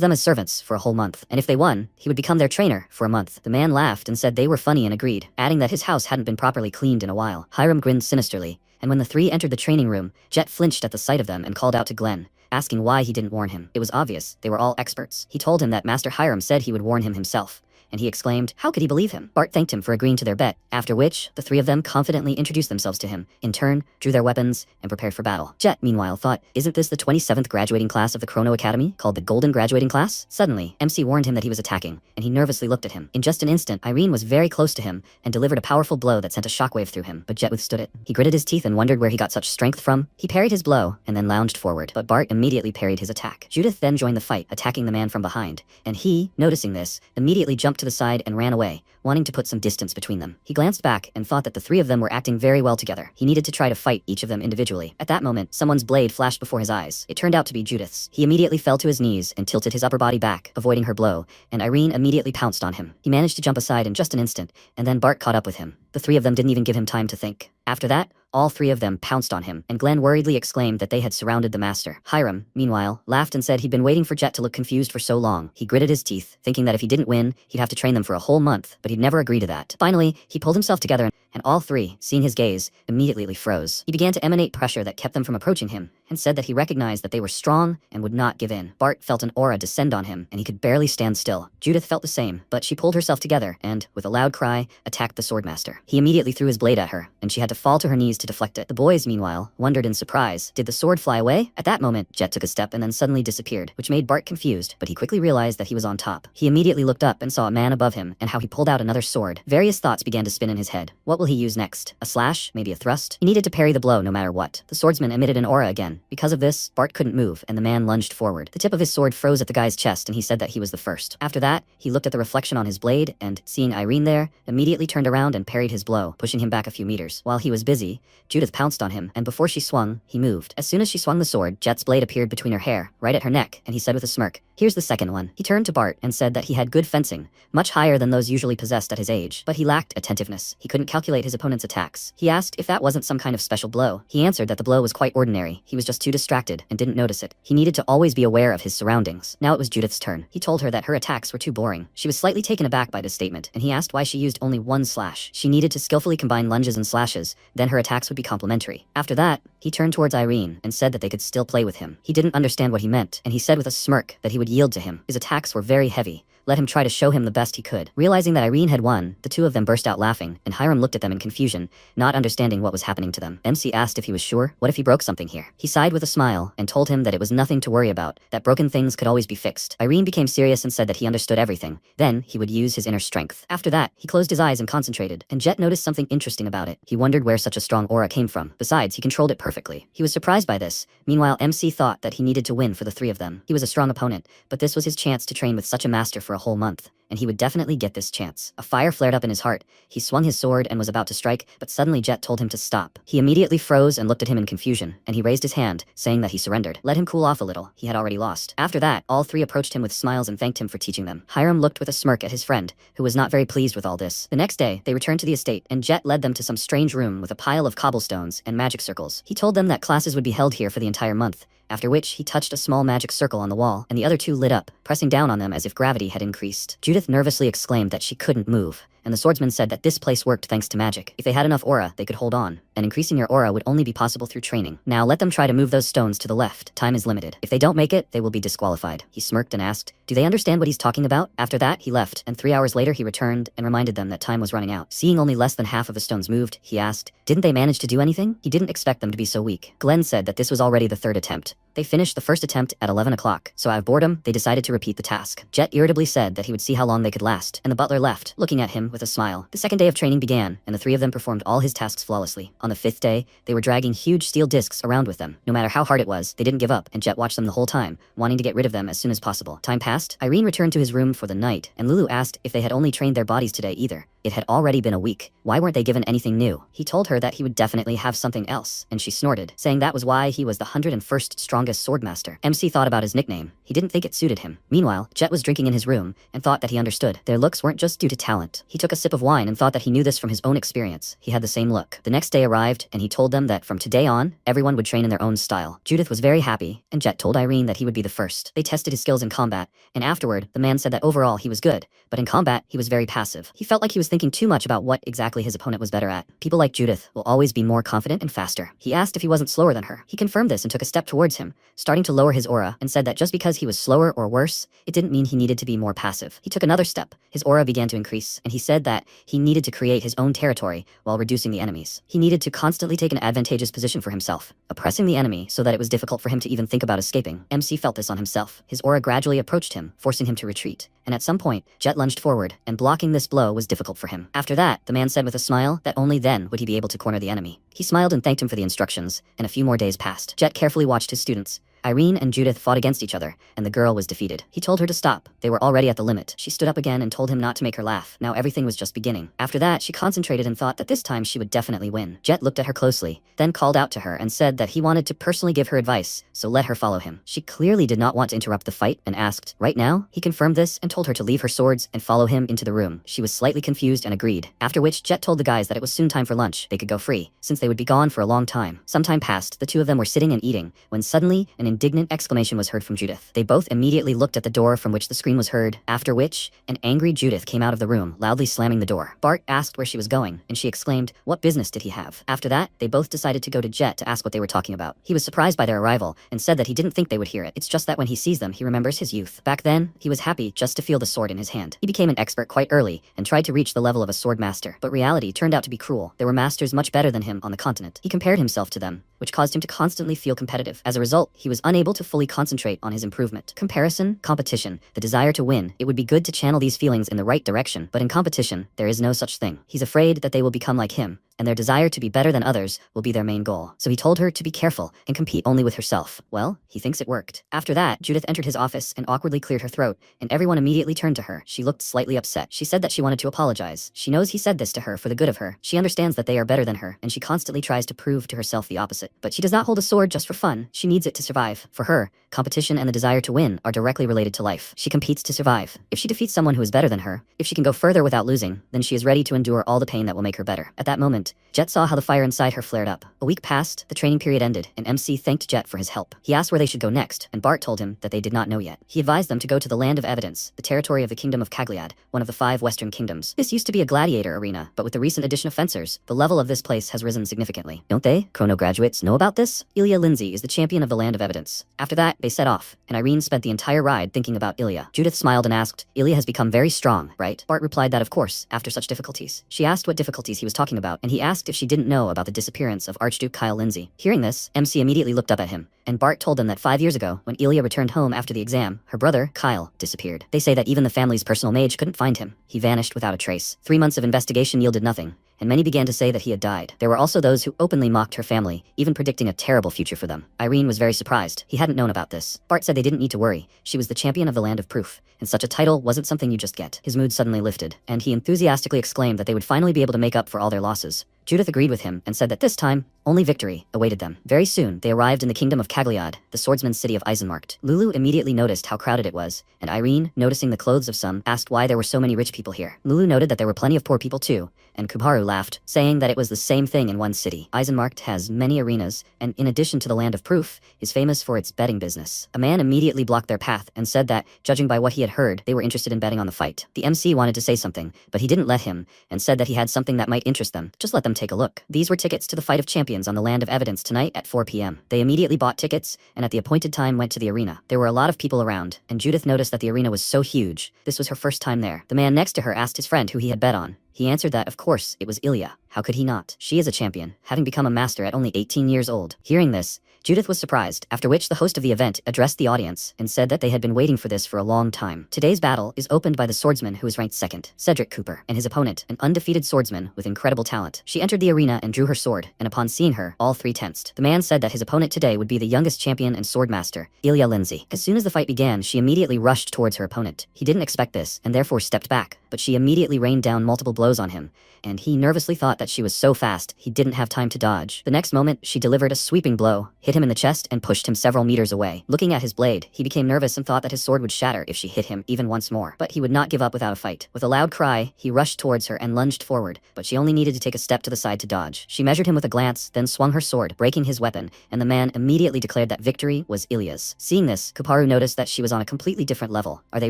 A: them as servants for a whole month, and if they won, he would become their trainer for a month. The man laughed and said they were funny and agreed, adding that his house hadn't been properly cleaned in a while. Hiram grinned sinisterly, and when the 3 entered the training room, Jet flinched at the sight of them and called out to Glenn, asking why he didn't warn him. It was obvious, they were all experts. He told him that Master Hiram said he would warn him himself, and he exclaimed, how could he believe him? Bart thanked him for agreeing to their bet, after which, the 3 of them confidently introduced themselves to him, in turn, drew their weapons, and prepared for battle. Jet, meanwhile, thought, isn't this the 27th graduating class of the Chrono Academy, called the Golden Graduating Class? Suddenly, MC warned him that he was attacking, and he nervously looked at him. In just an instant, Irene was very close to him, and delivered a powerful blow that sent a shockwave through him, but Jet withstood it. He gritted his teeth and wondered where he got such strength from. He parried his blow, and then lounged forward, but Bart immediately parried his attack. Judith then joined the fight, attacking the man from behind, and he, noticing this, immediately jumped to the side and ran away, wanting to put some distance between them. He glanced back and thought that the 3 of them were acting very well together. He needed to try to fight each of them individually. At that moment, someone's blade flashed before his eyes. It turned out to be Judith's. He immediately fell to his knees and tilted his upper body back, avoiding her blow, and Irene immediately pounced on him. He managed to jump aside in just an instant, and then Bart caught up with him. The 3 of them didn't even give him time to think. After that, all 3 of them pounced on him, and Glenn worriedly exclaimed that they had surrounded the master. Hiram, meanwhile, laughed and said he'd been waiting for Jet to look confused for so long. He gritted his teeth, thinking that if he didn't win, he'd have to train them for a whole month, but he'd never agree to that. Finally, he pulled himself together, and all 3, seeing his gaze, immediately froze. He began to emanate pressure that kept them from approaching him, and said that he recognized that they were strong and would not give in. Bart felt an aura descend on him, and he could barely stand still. Judith felt the same, but she pulled herself together and, with a loud cry, attacked the swordmaster. He immediately threw his blade at her, and she had to fall to her knees to deflect it. The boys, meanwhile, wondered in surprise. Did the sword fly away? At that moment, Jet took a step and then suddenly disappeared, which made Bart confused, but he quickly realized that he was on top. He immediately looked up and saw a man above him, and how he pulled out another sword. Various thoughts began to spin in his head. What will he use next? A slash? Maybe a thrust? He needed to parry the blow no matter what. The swordsman emitted an aura again. Because of this, Bart couldn't move, and the man lunged forward. The tip of his sword froze at the guy's chest, and he said that he was the first. After that, he looked at the reflection on his blade, and, seeing Irene there, immediately turned around and parried his blow, pushing him back a few meters. While he was busy, Judith pounced on him, and before she swung, he moved. As soon as she swung the sword, Jet's blade appeared between her hair, right at her neck, and he said with a smirk, "Here's the second one." He turned to Bart and said that he had good fencing, much higher than those usually possessed at his age, but he lacked attentiveness. He couldn't calculate his opponent's attacks. He asked if that wasn't some kind of special blow. He answered that the blow was quite ordinary. He was just too distracted and didn't notice it. He needed to always be aware of his surroundings. Now it was Judith's turn. He told her that her attacks were too boring. She was slightly taken aback by this statement, and he asked why she used only one slash. She needed to skillfully combine lunges and slashes, then her attacks would be complementary. After that, he turned towards Irene and said that they could still play with him. He didn't understand what he meant, and he said with a smirk that he would yield to him. His attacks were very heavy. Let him try to show him the best he could. Realizing that Irene had won, the two of them burst out laughing, and Hiram looked at them in confusion, not understanding what was happening to them. MC asked if he was sure. What if he broke something here? He sighed with a smile, and told him that it was nothing to worry about, that broken things could always be fixed. Irene became serious and said that he understood everything. Then, he would use his inner strength. After that, he closed his eyes and concentrated, and Jet noticed something interesting about it. He wondered where such a strong aura came from. Besides, he controlled it perfectly. He was surprised by this. Meanwhile, MC thought that he needed to win for the three of them. He was a strong opponent, but this was his chance to train with such a master for a whole month, and he would definitely get this chance. A fire flared up in his heart. He swung his sword and was about to strike, but suddenly Jet told him to stop. He immediately froze and looked at him in confusion, and he raised his hand, saying that he surrendered. Let him cool off a little. He had already lost. After that, all three approached him with smiles and thanked him for teaching them. Hiram looked with a smirk at his friend, who was not very pleased with all this. The next day, they returned to the estate, and Jet led them to some strange room with a pile of cobblestones and magic circles. He told them that classes would be held here for the entire month, after which he touched a small magic circle on the wall, and the other two lit up, pressing down on them as if gravity had increased. Judith nervously exclaimed that she couldn't move, and the swordsman said that this place worked thanks to magic. If they had enough aura, they could hold on, and increasing your aura would only be possible through training. Now let them try to move those stones to the left. Time is limited. If they don't make it, they will be disqualified. He smirked and asked, "Do they understand what he's talking about?" After that, he left, and 3 hours later he returned and reminded them that time was running out. Seeing only less than half of the stones moved, he asked, "Didn't they manage to do anything?" He didn't expect them to be so weak. Glenn said that this was already the third attempt. They finished the first attempt at 11 o'clock, so out of boredom, they decided to repeat the task. Jet irritably said that he would see how long they could last, and the butler left, looking at him with a smile. The second day of training began, and the three of them performed all his tasks flawlessly. On the fifth day, they were dragging huge steel discs around with them. No matter how hard it was, they didn't give up, and Jet watched them the whole time, wanting to get rid of them as soon as possible. Time passed. Irene returned to his room for the night, and Lulu asked if they had only trained their bodies today either. It had already been a week. Why weren't they given anything new? He told her that he would definitely have something else, and she snorted, saying that was why he was the 101st strongest swordmaster. MC thought about his nickname. He didn't think it suited him. Meanwhile, Jet was drinking in his room, and thought that he understood. Their looks weren't just due to talent. He took a sip of wine and thought that he knew this from his own experience. He had the same look. The next day arrived, and he told them that from today on, everyone would train in their own style. Judith was very happy, and Jet told Irene that he would be the first. They tested his skills in combat, and afterward, the man said that overall he was good, but in combat, he was very passive. He felt like he was thinking too much about what exactly his opponent was better at. People like Judith will always be more confident and faster. He asked if he wasn't slower than her. He confirmed this and took a step towards him, starting to lower his aura, and said that just because he was slower or worse, it didn't mean he needed to be more passive. He took another step. His aura began to increase, and he said that he needed to create his own territory while reducing the enemies. He needed to constantly take an advantageous position for himself, oppressing the enemy so that it was difficult for him to even think about escaping. MC felt this on himself. His aura gradually approached him, forcing him to retreat, and at some point, Jet lunged forward, and blocking this blow was difficult for him. After that, the man said with a smile that only then would he be able to corner the enemy. He smiled and thanked him for the instructions, and a few more days passed. Jet carefully watched his students. Irene and Judith fought against each other, and the girl was defeated. He told her to stop. They were already at the limit. She stood up again and told him not to make her laugh. Now everything was just beginning. After that, she concentrated and thought that this time she would definitely win. Jet looked at her closely, then called out to her and said that he wanted to personally give her advice, so let her follow him. She clearly did not want to interrupt the fight and asked, "Right now?" He confirmed this and told her to leave her swords and follow him into the room. She was slightly confused and agreed, after which Jet told the guys that it was soon time for lunch. They could go free, since they would be gone for a long time. Some time passed. The two of them were sitting and eating, when suddenly, an indignant exclamation was heard from Judith. They both immediately looked at the door from which the scream was heard, after which, an angry Judith came out of the room, loudly slamming the door. Bart asked where she was going, and she exclaimed, "What business did he have?" After that, they both decided to go to Jet to ask what they were talking about. He was surprised by their arrival, and said that he didn't think they would hear it. It's just that when he sees them, he remembers his youth. Back then, he was happy just to feel the sword in his hand. He became an expert quite early, and tried to reach the level of a sword master, but reality turned out to be cruel. There were masters much better than him on the continent. He compared himself to them, which caused him to constantly feel competitive. As a result, he was unable to fully concentrate on his improvement. Comparison, competition, the desire to win. It would be good to channel these feelings in the right direction, but in competition, there is no such thing. He's afraid that they will become like him, and their desire to be better than others will be their main goal. So he told her to be careful and compete only with herself. Well, he thinks it worked. After that, Judith entered his office and awkwardly cleared her throat, and everyone immediately turned to her. She looked slightly upset. She said that she wanted to apologize. She knows he said this to her for the good of her. She understands that they are better than her, and she constantly tries to prove to herself the opposite. But she does not hold a sword just for fun. She needs it to survive. For her, competition and the desire to win are directly related to life. She competes to survive. If she defeats someone who is better than her, if she can go further without losing, then she is ready to endure all the pain that will make her better. At that moment, Jet saw how the fire inside her flared up. A week passed, the training period ended, and MC thanked Jet for his help. He asked where they should go next, and Bart told him that they did not know yet. He advised them to go to the Land of Evidence, the territory of the Kingdom of Cagliad, one of the 5 Western Kingdoms. This used to be a gladiator arena, but with the recent addition of fencers, the level of this place has risen significantly. Don't they, Chrono graduates, know about this? Ilya Lindsay is the champion of the Land of Evidence. After that, they set off, and Irene spent the entire ride thinking about Ilya. Judith smiled and asked, Ilya has become very strong, right? Bart replied that of course, after such difficulties. She asked what difficulties he was talking about, and he asked if she didn't know about the disappearance of Archduke Kyle Lindsay. Hearing this, MC immediately looked up at him, and Bart told them that 5 years ago, when Ilya returned home after the exam, her brother, Kyle, disappeared. They say that even the family's personal mage couldn't find him. He vanished without a trace. 3 months of investigation yielded nothing, and many began to say that he had died. There were also those who openly mocked her family, even predicting a terrible future for them. Irene was very surprised. He hadn't known about this. Bart said they didn't need to worry. She was the champion of the Land of Proof, and such a title wasn't something you just get. His mood suddenly lifted, and he enthusiastically exclaimed that they would finally be able to make up for all their losses. Judith agreed with him and said that this time, only victory awaited them. Very soon, they arrived in the kingdom of Cagliad, the swordsman's city of Eisenmarkt. Lulu immediately noticed how crowded it was, and Irene, noticing the clothes of some, asked why there were so many rich people here. Lulu noted that there were plenty of poor people too, and Kubaru laughed, saying that it was the same thing in one city. Eisenmarkt has many arenas, and in addition to the Land of Proof, is famous for its betting business. A man immediately blocked their path and said that, judging by what he had heard, they were interested in betting on the fight. The MC wanted to say something, but he didn't let him, and said that he had something that might interest them. Just let them take a look. These were tickets to the fight of champions on the Land of Evidence tonight at 4 p.m. They immediately bought tickets, and at the appointed time went to the arena. There were a lot of people around, and Judith noticed that the arena was so huge. This was her first time there. The man next to her asked his friend who he had bet on. He answered that, of course, it was Ilya. How could he not? She is a champion, having become a master at only 18 years old. Hearing this, Judith was surprised, after which the host of the event addressed the audience and said that they had been waiting for this for a long time. Today's battle is opened by the swordsman who is ranked 2nd, Cedric Cooper, and his opponent, an undefeated swordsman with incredible talent. She entered the arena and drew her sword, and upon seeing her, all 3 tensed. The man said that his opponent today would be the youngest champion and swordmaster, Ilya Lindsay. As soon as the fight began, she immediately rushed towards her opponent. He didn't expect this, and therefore stepped back, but she immediately rained down multiple blows on him, and he nervously thought that she was so fast, he didn't have time to dodge. The next moment, she delivered a sweeping blow, hit him in the chest, and pushed him several meters away. Looking at his blade, he became nervous and thought that his sword would shatter if she hit him even once more. But he would not give up without a fight. With a loud cry, he rushed towards her and lunged forward, but she only needed to take a step to the side to dodge. She measured him with a glance, then swung her sword, breaking his weapon, and the man immediately declared that victory was Ilya's. Seeing this, Kuparu noticed that she was on a completely different level. Are they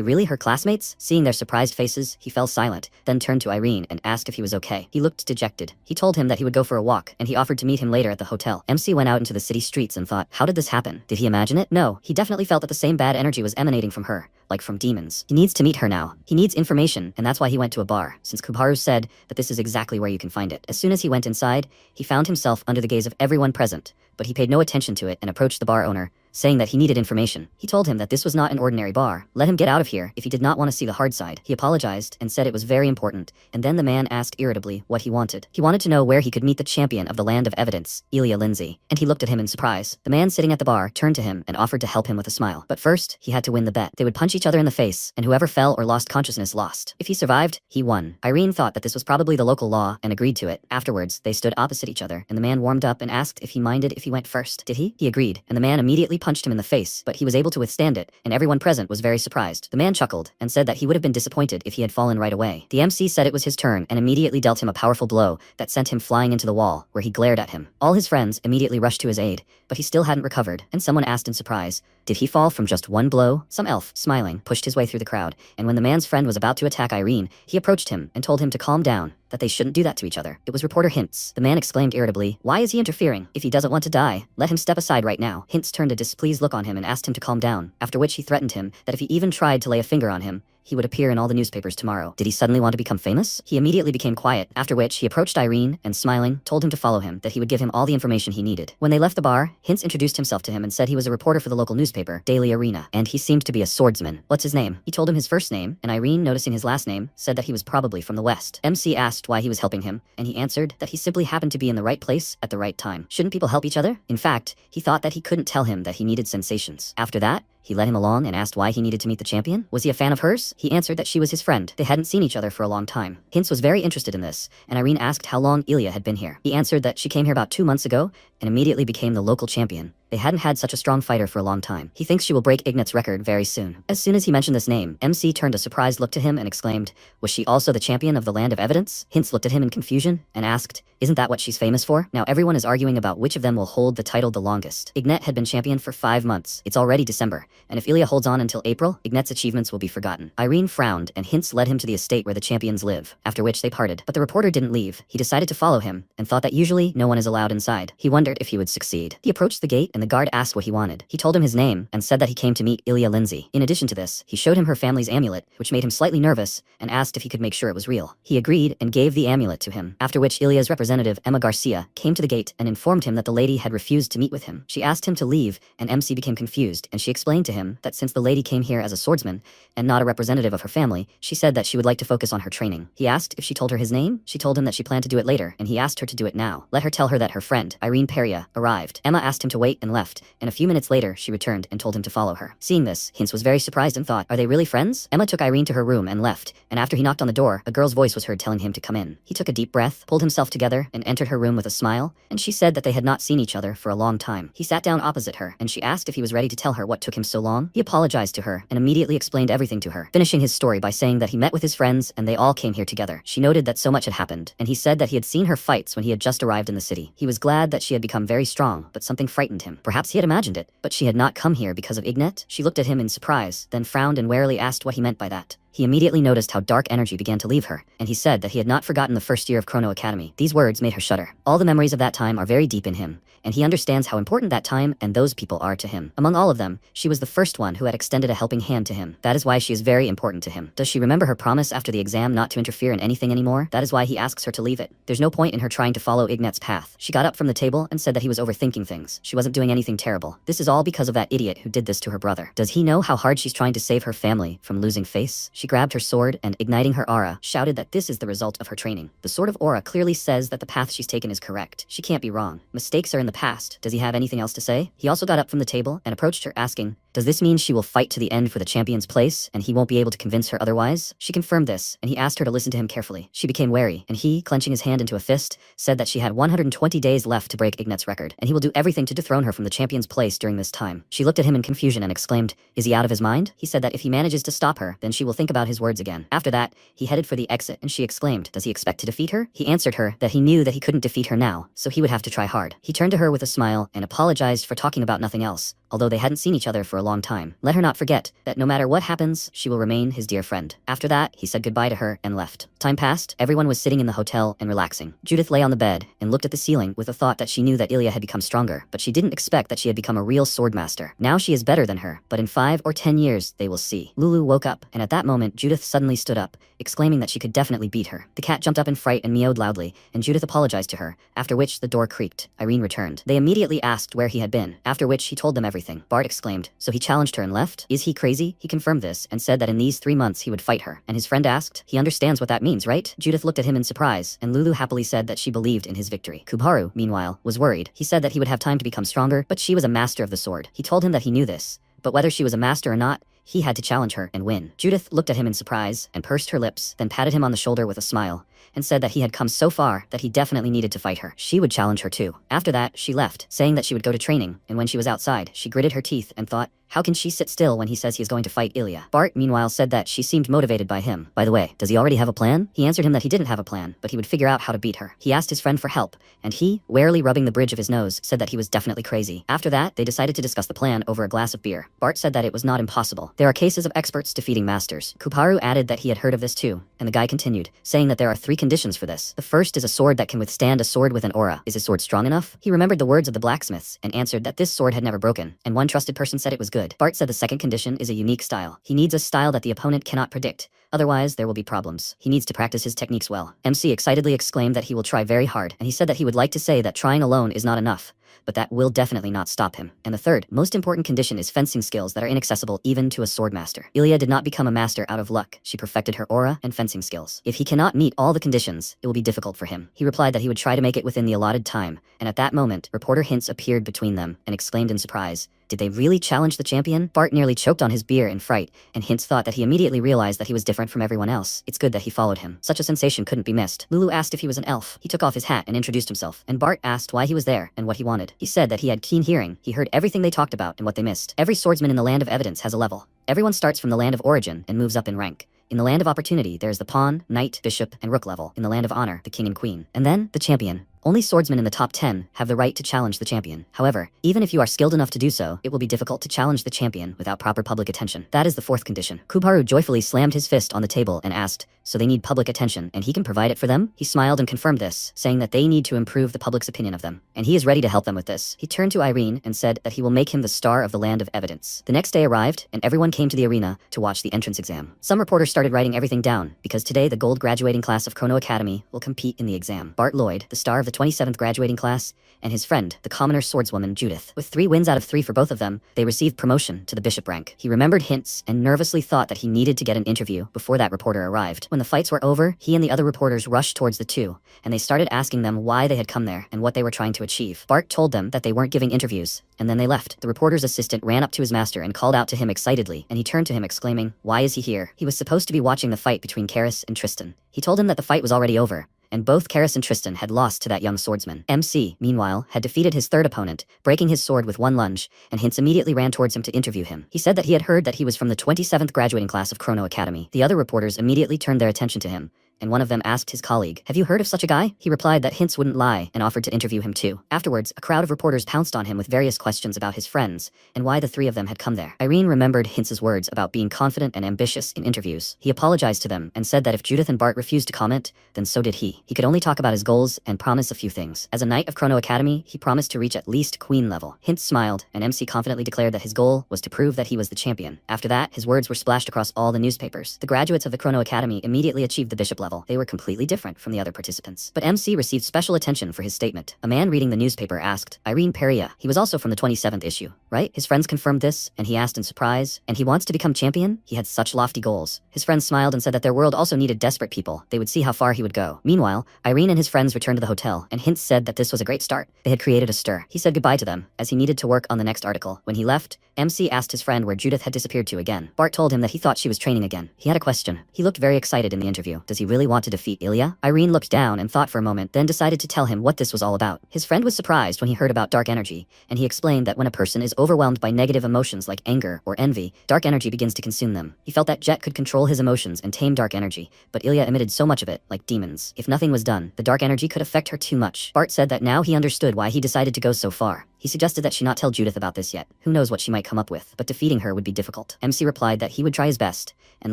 A: really her classmates? Seeing their surprised faces, he fell silent, then turned to Irene and asked if he was okay. He looked dejected. He told him that he would go for a walk, and he offered to meet him later at the hotel. MC went out into the city streets and thought, how did this happen? Did he imagine it? No, he definitely felt that the same bad energy was emanating from her, like from demons. He needs to meet her now. He needs information, and that's why he went to a bar, since Kubaru said that this is exactly where you can find it. As soon as he went inside, he found himself under the gaze of everyone present, but he paid no attention to it and approached the bar owner, saying that he needed information. He told him that this was not an ordinary bar. Let him get out of here if he did not want to see the hard side. He apologized and said it was very important, and then the man asked irritably what he wanted. He wanted to know where he could meet the champion of the Land of Evidence, Ilya Lindsay, and he looked at him in surprise. The man sitting at the bar turned to him and offered to help him with a smile. But first, he had to win the bet. They would punch each other in the face, and whoever fell or lost consciousness lost. If he survived, he won. Irene thought that this was probably the local law and agreed to it. Afterwards, they stood opposite each other, and the man warmed up and asked if he minded if he went first. Did he? He agreed, and the man immediately punched him in the face, but he was able to withstand it, and everyone present was very surprised. The man chuckled and said that he would have been disappointed if he had fallen right away. The MC said it was his turn and immediately dealt him a powerful blow that sent him flying into the wall, where he glared at him. All his friends immediately rushed to his aid, but he still hadn't recovered, and someone asked in surprise, did he fall from just one blow? Some elf, smiling, pushed his way through the crowd, and when the man's friend was about to attack Irene, he approached him and told him to calm down, that they shouldn't do that to each other. It was reporter Hintz. The man exclaimed irritably, why is he interfering? If he doesn't want to die, let him step aside right now. Hintz turned a displeased look on him and asked him to calm down, after which he threatened him that if he even tried to lay a finger on him, he would appear in all the newspapers tomorrow. Did he suddenly want to become famous? He immediately became quiet, after which he approached Irene and, smiling, told him to follow him, that he would give him all the information he needed. When they left the bar, Hints introduced himself to him and said he was a reporter for the local newspaper, Daily Arena, and he seemed to be a swordsman. What's his name? He told him his first name, and Irene, noticing his last name, said that he was probably from the West. MC asked why he was helping him, and he answered that he simply happened to be in the right place at the right time. Shouldn't people help each other? In fact, he thought that he couldn't tell him that he needed sensations. After that, he led him along and asked why he needed to meet the champion. Was he a fan of hers? He answered that she was his friend. They hadn't seen each other for a long time. Hints was very interested in this, and Irene asked how long Ilya had been here. He answered that she came here about 2 months ago and immediately became the local champion. They hadn't had such a strong fighter for a long time. He thinks she will break Ignat's record very soon. As soon as he mentioned this name, MC turned a surprised look to him and exclaimed, was she also the champion of the Land of Evidence? Hints looked at him in confusion and asked, isn't that what she's famous for? Now everyone is arguing about which of them will hold the title the longest. Ignat had been champion for 5 months. It's already December, and if Ilya holds on until April, Ignat's achievements will be forgotten. Irene frowned, and Hints led him to the estate where the champions live, after which they parted. But the reporter didn't leave. He decided to follow him, and thought that usually no one is allowed inside. He wondered if he would succeed. He approached the gate, and the guard asked what he wanted. He told him his name, and said that he came to meet Ilya Lindsay. In addition to this, he showed him her family's amulet, which made him slightly nervous, and asked if he could make sure it was real. He agreed, and gave the amulet to him, after which Ilya's representative, Emma Garcia, came to the gate and informed him that the lady had refused to meet with him. She asked him to leave, and MC became confused, and she explained to him that since the lady came here as a swordsman, and not a representative of her family, she said that she would like to focus on her training. He asked if she told her his name. She told him that she planned to do it later, and he asked her to do it now. Let her tell her that her friend, Irene Peria, arrived. Emma asked him to wait and left, and a few minutes later she returned and told him to follow her. Seeing this, Hints was very surprised and thought, are they really friends? Emma took Irene to her room and left, and after he knocked on the door, a girl's voice was heard telling him to come in. He took a deep breath, pulled himself together, and entered her room with a smile, and she said that they had not seen each other for a long time. He sat down opposite her, and she asked if he was ready to tell her what took him so long. He apologized to her, and immediately explained everything to her, finishing his story by saying that he met with his friends and they all came here together. She noted that so much had happened, and he said that he had seen her fights when he had just arrived in the city. He was glad that she had become very strong, but something frightened him. Perhaps he had imagined it, but she had not come here because of Ignat. She looked at him in surprise, then frowned and warily asked what he meant by that. He immediately noticed how dark energy began to leave her, and he said that he had not forgotten the first year of Chrono Academy. These words made her shudder. All the memories of that time are very deep in him, and he understands how important that time and those people are to him. Among all of them, she was the first one who had extended a helping hand to him. That is why she is very important to him. Does she remember her promise after the exam not to interfere in anything anymore? That is why he asks her to leave it. There's no point in her trying to follow Ignat's path. She got up from the table and said that he was overthinking things. She wasn't doing anything terrible. This is all because of that idiot who did this to her brother. Does he know how hard she's trying to save her family from losing face? She grabbed her sword and, igniting her aura, shouted that this is the result of her training. The Sword of Aura clearly says that the path she's taken is correct. She can't be wrong. Mistakes are in the past. Does he have anything else to say? He also got up from the table and approached her, asking, does this mean she will fight to the end for the champion's place, and he won't be able to convince her otherwise? She confirmed this, and he asked her to listen to him carefully. She became wary, and he, clenching his hand into a fist, said that she had 120 days left to break Ignat's record, and he will do everything to dethrone her from the champion's place during this time. She looked at him in confusion and exclaimed, is he out of his mind? He said that if he manages to stop her, then she will think about his words again. After that, he headed for the exit, and she exclaimed, does he expect to defeat her? He answered her that he knew that he couldn't defeat her now, so he would have to try hard. He turned to her with a smile and apologized for talking about nothing else, although they hadn't seen each other for a long time. Let her not forget that no matter what happens, she will remain his dear friend. After that, he said goodbye to her and left. Time passed, everyone was sitting in the hotel and relaxing. Judith lay on the bed and looked at the ceiling with the thought that she knew that Ilya had become stronger, but she didn't expect that she had become a real swordmaster. Now she is better than her, but in 5 or 10 years, they will see. Lulu woke up, and at that moment, Judith suddenly stood up, exclaiming that she could definitely beat her. The cat jumped up in fright and meowed loudly, and Judith apologized to her, after which the door creaked. Irene returned. They immediately asked where he had been, after which he told them everything. Bart exclaimed, so he challenged her and left? Is he crazy? He confirmed this and said that in these 3 months he would fight her. And his friend asked, he understands what that means, right? Judith looked at him in surprise, and Lulu happily said that she believed in his victory. Kubaru, meanwhile, was worried. He said that he would have time to become stronger, but she was a master of the sword. He told him that he knew this, but whether she was a master or not, he had to challenge her and win. Judith looked at him in surprise and pursed her lips, then patted him on the shoulder with a smile, and said that he had come so far that he definitely needed to fight her. She would challenge her too. After that, she left, saying that she would go to training, and when she was outside, she gritted her teeth and thought, how can she sit still when he says he is going to fight Ilya? Bart, meanwhile, said that she seemed motivated by him. By the way, does he already have a plan? He answered him that he didn't have a plan, but he would figure out how to beat her. He asked his friend for help, and he, warily rubbing the bridge of his nose, said that he was definitely crazy. After that, they decided to discuss the plan over a glass of beer. Bart said that it was not impossible. There are cases of experts defeating masters. Kuparu added that he had heard of this too, and the guy continued, saying that there are 3 conditions for this. The first is a sword that can withstand a sword with an aura. Is his sword strong enough? He remembered the words of the blacksmiths, and answered that this sword had never broken, and one trusted person said it was good. good. Bart said the second condition is a unique style. He needs a style that the opponent cannot predict. Otherwise, there will be problems. He needs to practice his techniques well. MC excitedly exclaimed that he will try very hard, and he said that he would like to say that trying alone is not enough, but that will definitely not stop him. And the third, most important condition is fencing skills that are inaccessible even to a sword master. Ilya did not become a master out of luck. She perfected her aura and fencing skills. If he cannot meet all the conditions, it will be difficult for him. He replied that he would try to make it within the allotted time, and at that moment, reporter Hints appeared between them and exclaimed in surprise, "Did they really challenge the champion?" Bart nearly choked on his beer in fright, and Hints thought that he immediately realized that he was different from everyone else. It's good that he followed him. Such a sensation couldn't be missed. Lulu asked if he was an elf. He took off his hat and introduced himself, and Bart asked why he was there and what he wanted. He said that he had keen hearing. He heard everything they talked about and what they missed. Every swordsman in the Land of Evidence has a level. Everyone starts from the Land of Origin and moves up in rank. In the Land of Opportunity, there's the Pawn, Knight, Bishop, and Rook level. In the Land of Honor, the King and Queen. And then, the Champion. Only swordsmen in the top 10 have the right to challenge the champion. However, even if you are skilled enough to do so, it will be difficult to challenge the champion without proper public attention. That is the fourth condition. Kubharu joyfully slammed his fist on the table and asked, "So they need public attention, and he can provide it for them?" He smiled and confirmed this, saying that they need to improve the public's opinion of them, and he is ready to help them with this. He turned to Irene and said that he will make him the star of the Land of Evidence. The next day arrived, and everyone came to the arena to watch the entrance exam. Some reporters started writing everything down, because today the gold graduating class of Chrono Academy will compete in the exam. Bart Lloyd, the star of the 27th graduating class, and his friend, the commoner swordswoman Judith. With 3 wins out of 3 for both of them, they received promotion to the bishop rank. He remembered Hints and nervously thought that he needed to get an interview before that reporter arrived. When the fights were over, he and the other reporters rushed towards the two, and they started asking them why they had come there and what they were trying to achieve. Bart told them that they weren't giving interviews, and then they left. The reporter's assistant ran up to his master and called out to him excitedly, and he turned to him exclaiming, "Why is he here?" He was supposed to be watching the fight between Karis and Tristan. He told him that the fight was already over, and both Karis and Tristan had lost to that young swordsman. MC, meanwhile, had defeated his third opponent, breaking his sword with one lunge, and Hints immediately ran towards him to interview him. He said that he had heard that he was from the 27th graduating class of Chrono Academy. The other reporters immediately turned their attention to him, and one of them asked his colleague, "Have you heard of such a guy?" He replied that Hints wouldn't lie and offered to interview him too. Afterwards, a crowd of reporters pounced on him with various questions about his friends and why the 3 of them had come there. Irene remembered Hints' words about being confident and ambitious in interviews. He apologized to them and said that if Judith and Bart refused to comment, then so did he. He could only talk about his goals and promise a few things. As a knight of Chrono Academy, he promised to reach at least queen level. Hints smiled, and MC confidently declared that his goal was to prove that he was the champion. After that, his words were splashed across all the newspapers. The graduates of the Chrono Academy immediately achieved the bishop level. They were completely different from the other participants. But MC received special attention for his statement. A man reading the newspaper asked, "Irene Peria, he was also from the 27th issue, right?" His friends confirmed this, and he asked in surprise, "And he wants to become champion?" He had such lofty goals. His friends smiled and said that their world also needed desperate people. They would see how far he would go. Meanwhile, Irene and his friends returned to the hotel, and Hints said that this was a great start. They had created a stir. He said goodbye to them, as he needed to work on the next article. When he left, MC asked his friend where Judith had disappeared to again. Bart told him that he thought she was training again. He had a question. He looked very excited in the interview. Does he really want to defeat Ilya? Irene looked down and thought for a moment, then decided to tell him what this was all about. His friend was surprised when he heard about dark energy, and he explained that when a person is overwhelmed by negative emotions like anger or envy, dark energy begins to consume them. He felt that Jet could control his emotions and tame dark energy, but Ilya emitted so much of it, like demons. If nothing was done, the dark energy could affect her too much. Bart said that now he understood why he decided to go so far. He suggested that she not tell Judith about this yet. Who knows what she might come up with, but defeating her would be difficult. MC replied that he would try his best, and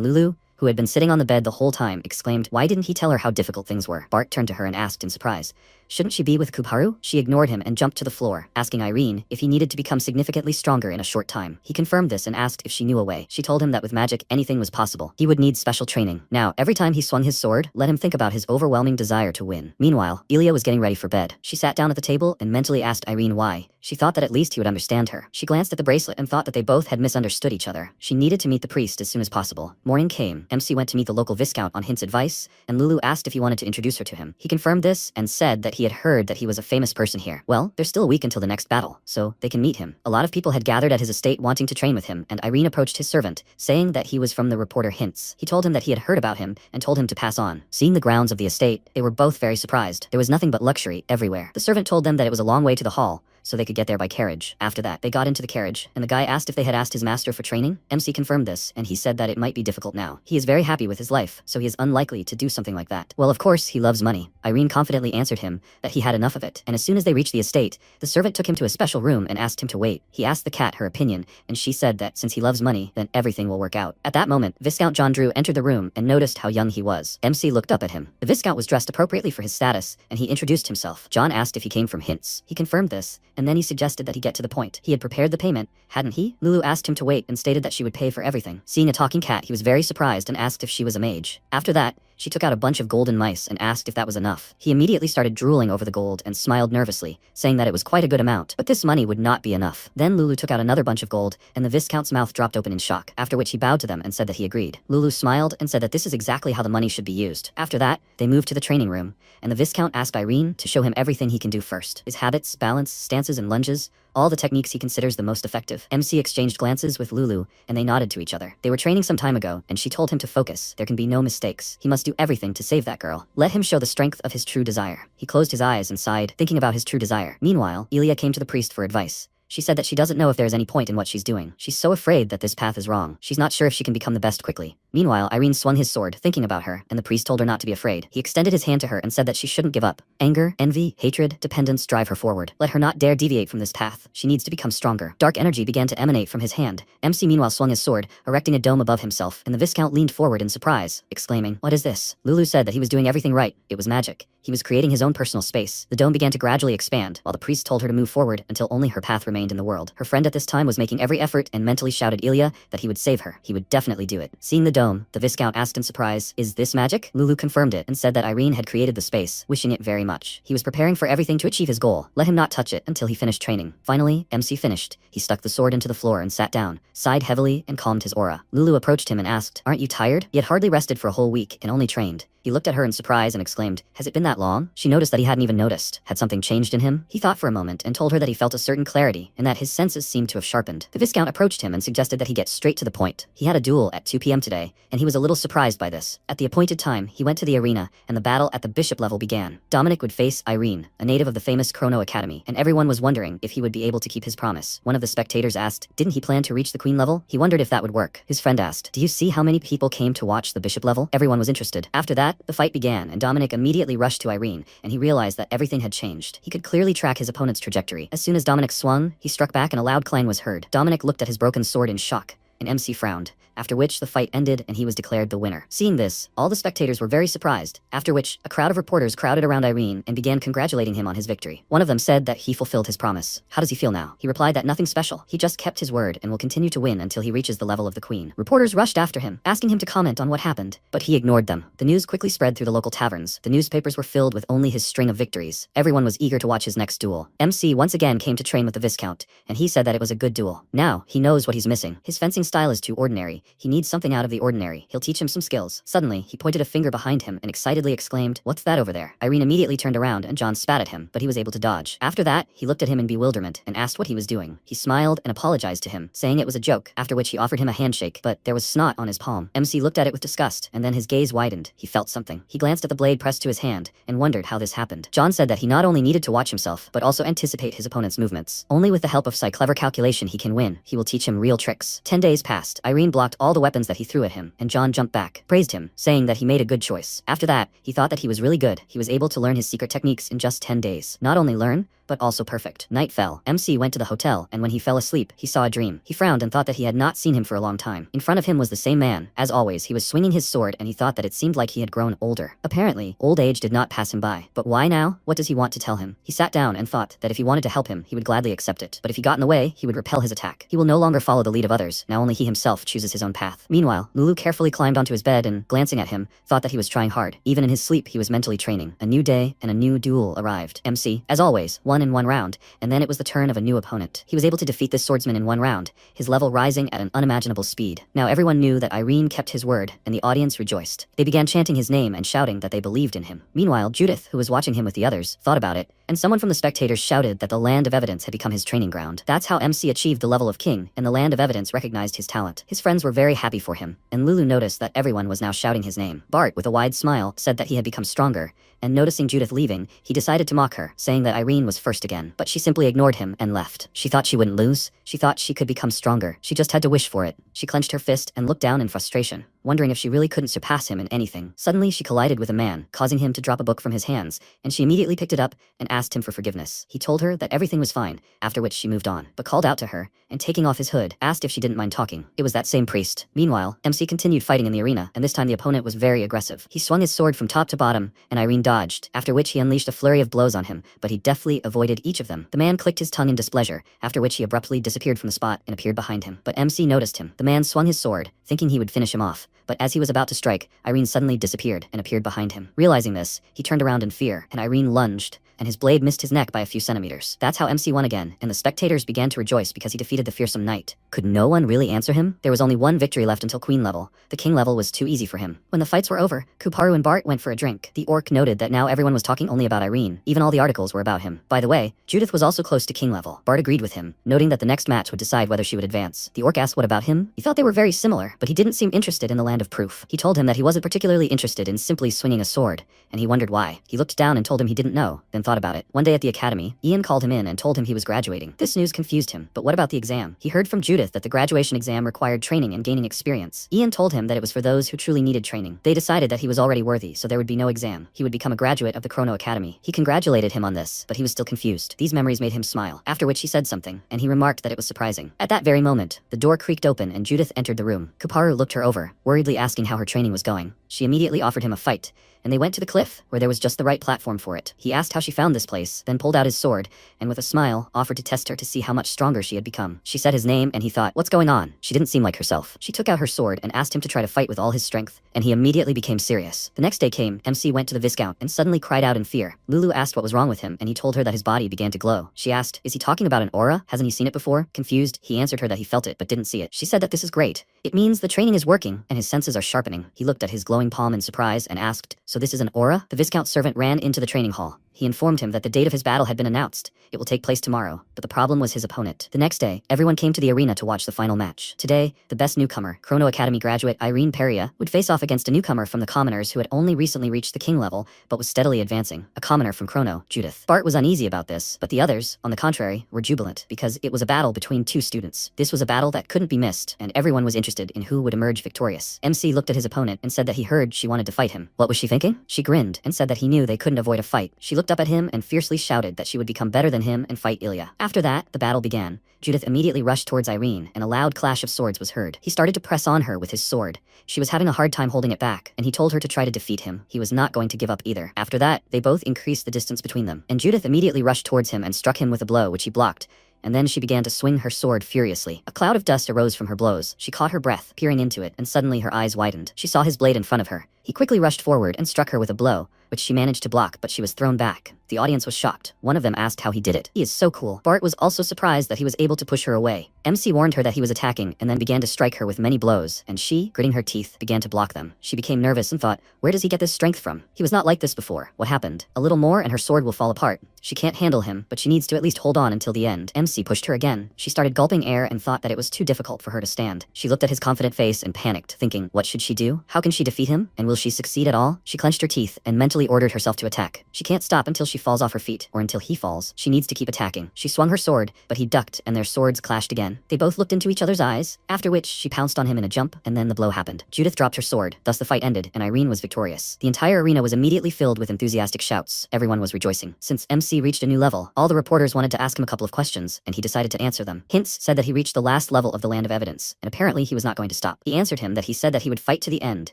A: Lulu, who had been sitting on the bed the whole time, exclaimed, "Why didn't he tell her how difficult things were?" Bart turned to her and asked in surprise, "Shouldn't she be with Kubharu?" She ignored him and jumped to the floor, asking Irene if he needed to become significantly stronger in a short time. He confirmed this and asked if she knew a way. She told him that with magic, anything was possible. He would need special training. Now, every time he swung his sword, let him think about his overwhelming desire to win. Meanwhile, Ilya was getting ready for bed. She sat down at the table and mentally asked Irene why. She thought that at least he would understand her. She glanced at the bracelet and thought that they both had misunderstood each other. She needed to meet the priest as soon as possible. Morning came. MC went to meet the local viscount on Hint's advice, and Lulu asked if he wanted to introduce her to him. He confirmed this and said that he had heard that he was a famous person here. Well, there's still a week until the next battle, so they can meet him. A lot of people had gathered at his estate wanting to train with him, and Irene approached his servant, saying that he was from the reporter Hints. He told him that he had heard about him and told him to pass on. Seeing the grounds of the estate, they were both very surprised. There was nothing but luxury everywhere. The servant told them that it was a long way to the hall, so they could get there by carriage. After that, they got into the carriage, and the guy asked if they had asked his master for training. MC confirmed this, and he said that it might be difficult now. He is very happy with his life, so he is unlikely to do something like that. Well, of course, he loves money. Irene confidently answered him that he had enough of it, and as soon as they reached the estate, the servant took him to a special room and asked him to wait. He asked the cat her opinion, and she said that since he loves money, then everything will work out. At that moment, Viscount John Drew entered the room and noticed how young he was. MC looked up at him. The Viscount was dressed appropriately for his status, and he introduced himself. John asked if he came from Hints. He confirmed this, and then he suggested that he get to the point. He had prepared the payment, hadn't he? Lulu asked him to wait and stated that she would pay for everything. Seeing a talking cat, he was very surprised and asked if she was a mage. After that, she took out a bunch of golden mice and asked if that was enough. He immediately started drooling over the gold and smiled nervously, saying that it was quite a good amount, but this money would not be enough. Then Lulu took out another bunch of gold, and the Viscount's mouth dropped open in shock, after which he bowed to them and said that he agreed. Lulu smiled and said that this is exactly how the money should be used. After that, they moved to the training room, and the Viscount asked Irene to show him everything he can do first. His habits, balance, stances, and lunges, all the techniques he considers the most effective. MC exchanged glances with Lulu, and they nodded to each other. They were training some time ago, and she told him to focus. There can be no mistakes. He must do everything to save that girl. Let him show the strength of his true desire. He closed his eyes and sighed, thinking about his true desire. Meanwhile, Ilya came to the priest for advice. She said that she doesn't know if there is any point in what she's doing. She's so afraid that this path is wrong. She's not sure if she can become the best quickly. Meanwhile, Irene swung his sword, thinking about her, and the priest told her not to be afraid. He extended his hand to her and said that she shouldn't give up. Anger, envy, hatred, dependence drive her forward. Let her not dare deviate from this path. She needs to become stronger. Dark energy began to emanate from his hand. MC meanwhile swung his sword, erecting a dome above himself, and the Viscount leaned forward in surprise, exclaiming, "What is this?" Lulu said that he was doing everything right. It was magic. He was creating his own personal space. The dome began to gradually expand, while the priest told her to move forward until only her path remained in the world. Her friend at this time was making every effort and mentally shouted Ilya that he would save her. He would definitely do it. Seeing the dome, the Viscount asked in surprise, "Is this magic?" Lulu confirmed it and said that Irene had created the space, wishing it very much. He was preparing for everything to achieve his goal. Let him not touch it until he finished training. Finally, MC finished. He stuck the sword into the floor and sat down, sighed heavily, and calmed his aura. Lulu approached him and asked, "Aren't you tired?" He had hardly rested for a whole week and only trained. He looked at her in surprise and exclaimed, "Has it been that long?" She noticed that he hadn't even noticed. Had something changed in him? He thought for a moment and told her that he felt a certain clarity and that his senses seemed to have sharpened. The Viscount approached him and suggested that he get straight to the point. He had a duel at 2 p.m. today, and he was a little surprised by this. At the appointed time, he went to the arena, and the battle at the bishop level began. Dominic would face Irene, a native of the famous Chrono Academy, and everyone was wondering if he would be able to keep his promise. One of the spectators asked, didn't he plan to reach the queen level? He wondered if that would work. His friend asked, "Do you see how many people came to watch the bishop level?" Everyone was interested. After that, the fight began, and Dominic immediately rushed to Irene, and he realized that everything had changed. He could clearly track his opponent's trajectory. As soon as Dominic swung, he struck back and a loud clang was heard. Dominic looked at his broken sword in shock, and MC frowned, after which the fight ended and he was declared the winner. Seeing this, all the spectators were very surprised, after which a crowd of reporters crowded around Irene and began congratulating him on his victory. One of them said that he fulfilled his promise. How does he feel now? He replied that nothing special. He just kept his word and will continue to win until he reaches the level of the queen. Reporters rushed after him, asking him to comment on what happened, but he ignored them. The news quickly spread through the local taverns. The newspapers were filled with only his string of victories. Everyone was eager to watch his next duel. MC once again came to train with the Viscount, and he said that it was a good duel. Now, he knows what he's missing. His fencing style is too ordinary. He needs something out of the ordinary. He'll teach him some skills. Suddenly, he pointed a finger behind him and excitedly exclaimed, "What's that over there?" Irene immediately turned around and John spat at him, but he was able to dodge. After that, he looked at him in bewilderment and asked what he was doing. He smiled and apologized to him, saying it was a joke, after which he offered him a handshake, but there was snot on his palm. MC looked at it with disgust, and then his gaze widened. He felt something. He glanced at the blade pressed to his hand and wondered how this happened. John said that he not only needed to watch himself, but also anticipate his opponent's movements. Only with the help of clever calculation he can win. He will teach him real tricks. 10 days passed. Irene blocked all the weapons that he threw at him, and John jumped back, praised him, saying that he made a good choice. After that, he thought that he was really good. He was able to learn his secret techniques in just 10 days. Not only learn, but also perfect. Night fell. MC went to the hotel, and when he fell asleep, he saw a dream. He frowned and thought that he had not seen him for a long time. In front of him was the same man. As always, he was swinging his sword, and he thought that it seemed like he had grown older. Apparently, old age did not pass him by. But why now? What does he want to tell him? He sat down and thought that if he wanted to help him, he would gladly accept it. But if he got in the way, he would repel his attack. He will no longer follow the lead of others. Now only he himself chooses his own path. Meanwhile, Lulu carefully climbed onto his bed and, glancing at him, thought that he was trying hard. Even in his sleep, he was mentally training. A new day and a new duel arrived. MC, as always, won in one round, and then it was the turn of a new opponent. He was able to defeat this swordsman in one round, his level rising at an unimaginable speed. Now everyone knew that Irene kept his word, and the audience rejoiced. They began chanting his name and shouting that they believed in him. Meanwhile, Judith, who was watching him with the others, thought about it, and someone from the spectators shouted that the land of evidence had become his training ground. That's how MC achieved the level of king, and the land of evidence recognized his talent. His friends were very happy for him, and Lulu noticed that everyone was now shouting his name. Bart, with a wide smile, said that he had become stronger, and noticing Judith leaving, he decided to mock her, saying that Irene was first again. But she simply ignored him and left. She thought she wouldn't lose. She thought she could become stronger. She just had to wish for it. She clenched her fist and looked down in frustration. wondering if she really couldn't surpass him in anything. Suddenly, she collided with a man, causing him to drop a book from his hands, and she immediately picked it up and asked him for forgiveness. He told her that everything was fine, after which she moved on, but called out to her, and taking off his hood, asked if she didn't mind talking. It was that same priest. Meanwhile, MC continued fighting in the arena, and this time the opponent was very aggressive. He swung his sword from top to bottom, and Irene dodged, after which he unleashed a flurry of blows on him, but he deftly avoided each of them. The man clicked his tongue in displeasure, after which he abruptly disappeared from the spot and appeared behind him. But MC noticed him. The man swung his sword, thinking he would finish him off, but as he was about to strike, Irene suddenly disappeared and appeared behind him. Realizing this, he turned around in fear, and Irene lunged, and his blade missed his neck by a few centimeters. That's how MC won again, and the spectators began to rejoice because he defeated the fearsome knight. Could no one really answer him? There was only one victory left until Queen level. The King level was too easy for him. When the fights were over, Kuparu and Bart went for a drink. The orc noted that now everyone was talking only about Irene. Even all the articles were about him. By the way, Judith was also close to King level. Bart agreed with him, noting that the next match would decide whether she would advance. The orc asked what about him? He thought they were very similar, but he didn't seem interested in the land of proof. He told him that he wasn't particularly interested in simply swinging a sword, and he wondered why. He looked down and told him he didn't know, then thought about it. One day at the academy, Ian called him in and told him he was graduating. This news confused him, but what about the exam? He heard from Judith that the graduation exam required training and gaining experience. Ian told him that it was for those who truly needed training. They decided that he was already worthy, so there would be no exam. He would become a graduate of the Chrono Academy. He congratulated him on this, but he was still confused. These memories made him smile, after which he said something, and he remarked that it was surprising. At that very moment, the door creaked open and Judith entered the room. Kuparu looked her over, worriedly asking how her training was going. She immediately offered him a fight, and they went to the cliff, where there was just the right platform for it. He asked how she found this place, then pulled out his sword, and with a smile, offered to test her to see how much stronger she had become. She said his name, and he thought, what's going on? She didn't seem like herself. She took out her sword and asked him to try to fight with all his strength, and he immediately became serious. The next day came, MC went to the Viscount, and suddenly cried out in fear. Lulu asked what was wrong with him, and he told her that his body began to glow. She asked, is he talking about an aura? Hasn't he seen it before? Confused, he answered her that he felt it, but didn't see it. She said that this is great. It means the training is working, and his senses are sharpening. He looked at his glowing palm in surprise and asked, so this is an aura? The Viscount's servant ran into the training hall. He informed him that the date of his battle had been announced. It will take place tomorrow, but the problem was his opponent. The next day, everyone came to the arena to watch the final match. Today, the best newcomer, Chrono Academy graduate Irene Peria, would face off against a newcomer from the commoners who had only recently reached the king level, but was steadily advancing, a commoner from Chrono, Judith. Bart was uneasy about this, but the others, on the contrary, were jubilant, because it was a battle between two students. This was a battle that couldn't be missed, and everyone was interested in who would emerge victorious. MC looked at his opponent and said that he heard she wanted to fight him. What was she thinking? She grinned and said that he knew they couldn't avoid a fight. She looked up at him and fiercely shouted that she would become better than him and fight Ilya. After that, the battle began. Judith immediately rushed towards Irene, and a loud clash of swords was heard. He started to press on her with his sword. She was having a hard time holding it back, and he told her to try to defeat him. He was not going to give up either. After that, they both increased the distance between them, and Judith immediately rushed towards him and struck him with a blow which he blocked. And then she began to swing her sword furiously. A cloud of dust arose from her blows. She caught her breath, peering into it, and suddenly her eyes widened. She saw his blade in front of her. He quickly rushed forward and struck her with a blow, which she managed to block, but she was thrown back. The audience was shocked. One of them asked how he did it. He is so cool. Bart was also surprised that he was able to push her away. MC warned her that he was attacking and then began to strike her with many blows, and she, gritting her teeth, began to block them. She became nervous and thought, where does he get this strength from? He was not like this before. What happened? A little more and her sword will fall apart. She can't handle him, but she needs to at least hold on until the end. MC pushed her again. She started gulping air and thought that it was too difficult for her to stand. She looked at his confident face and panicked, thinking, what should she do? How can she defeat him? And will she succeed at all? She clenched her teeth and mentally ordered herself to attack. She can't stop until she falls off her feet, or until he falls. She needs to keep attacking. She swung her sword, but he ducked and their swords clashed again. They both looked into each other's eyes, after which she pounced on him in a jump, and then the blow happened. Judith dropped her sword, thus the fight ended, and Irene was victorious. The entire arena was immediately filled with enthusiastic shouts. Everyone was rejoicing. Since MC reached a new level, all the reporters wanted to ask him a couple of questions, and he decided to answer them. Hints said that he reached the last level of the land of evidence, and apparently he was not going to stop. He answered him that he said that he would fight to the end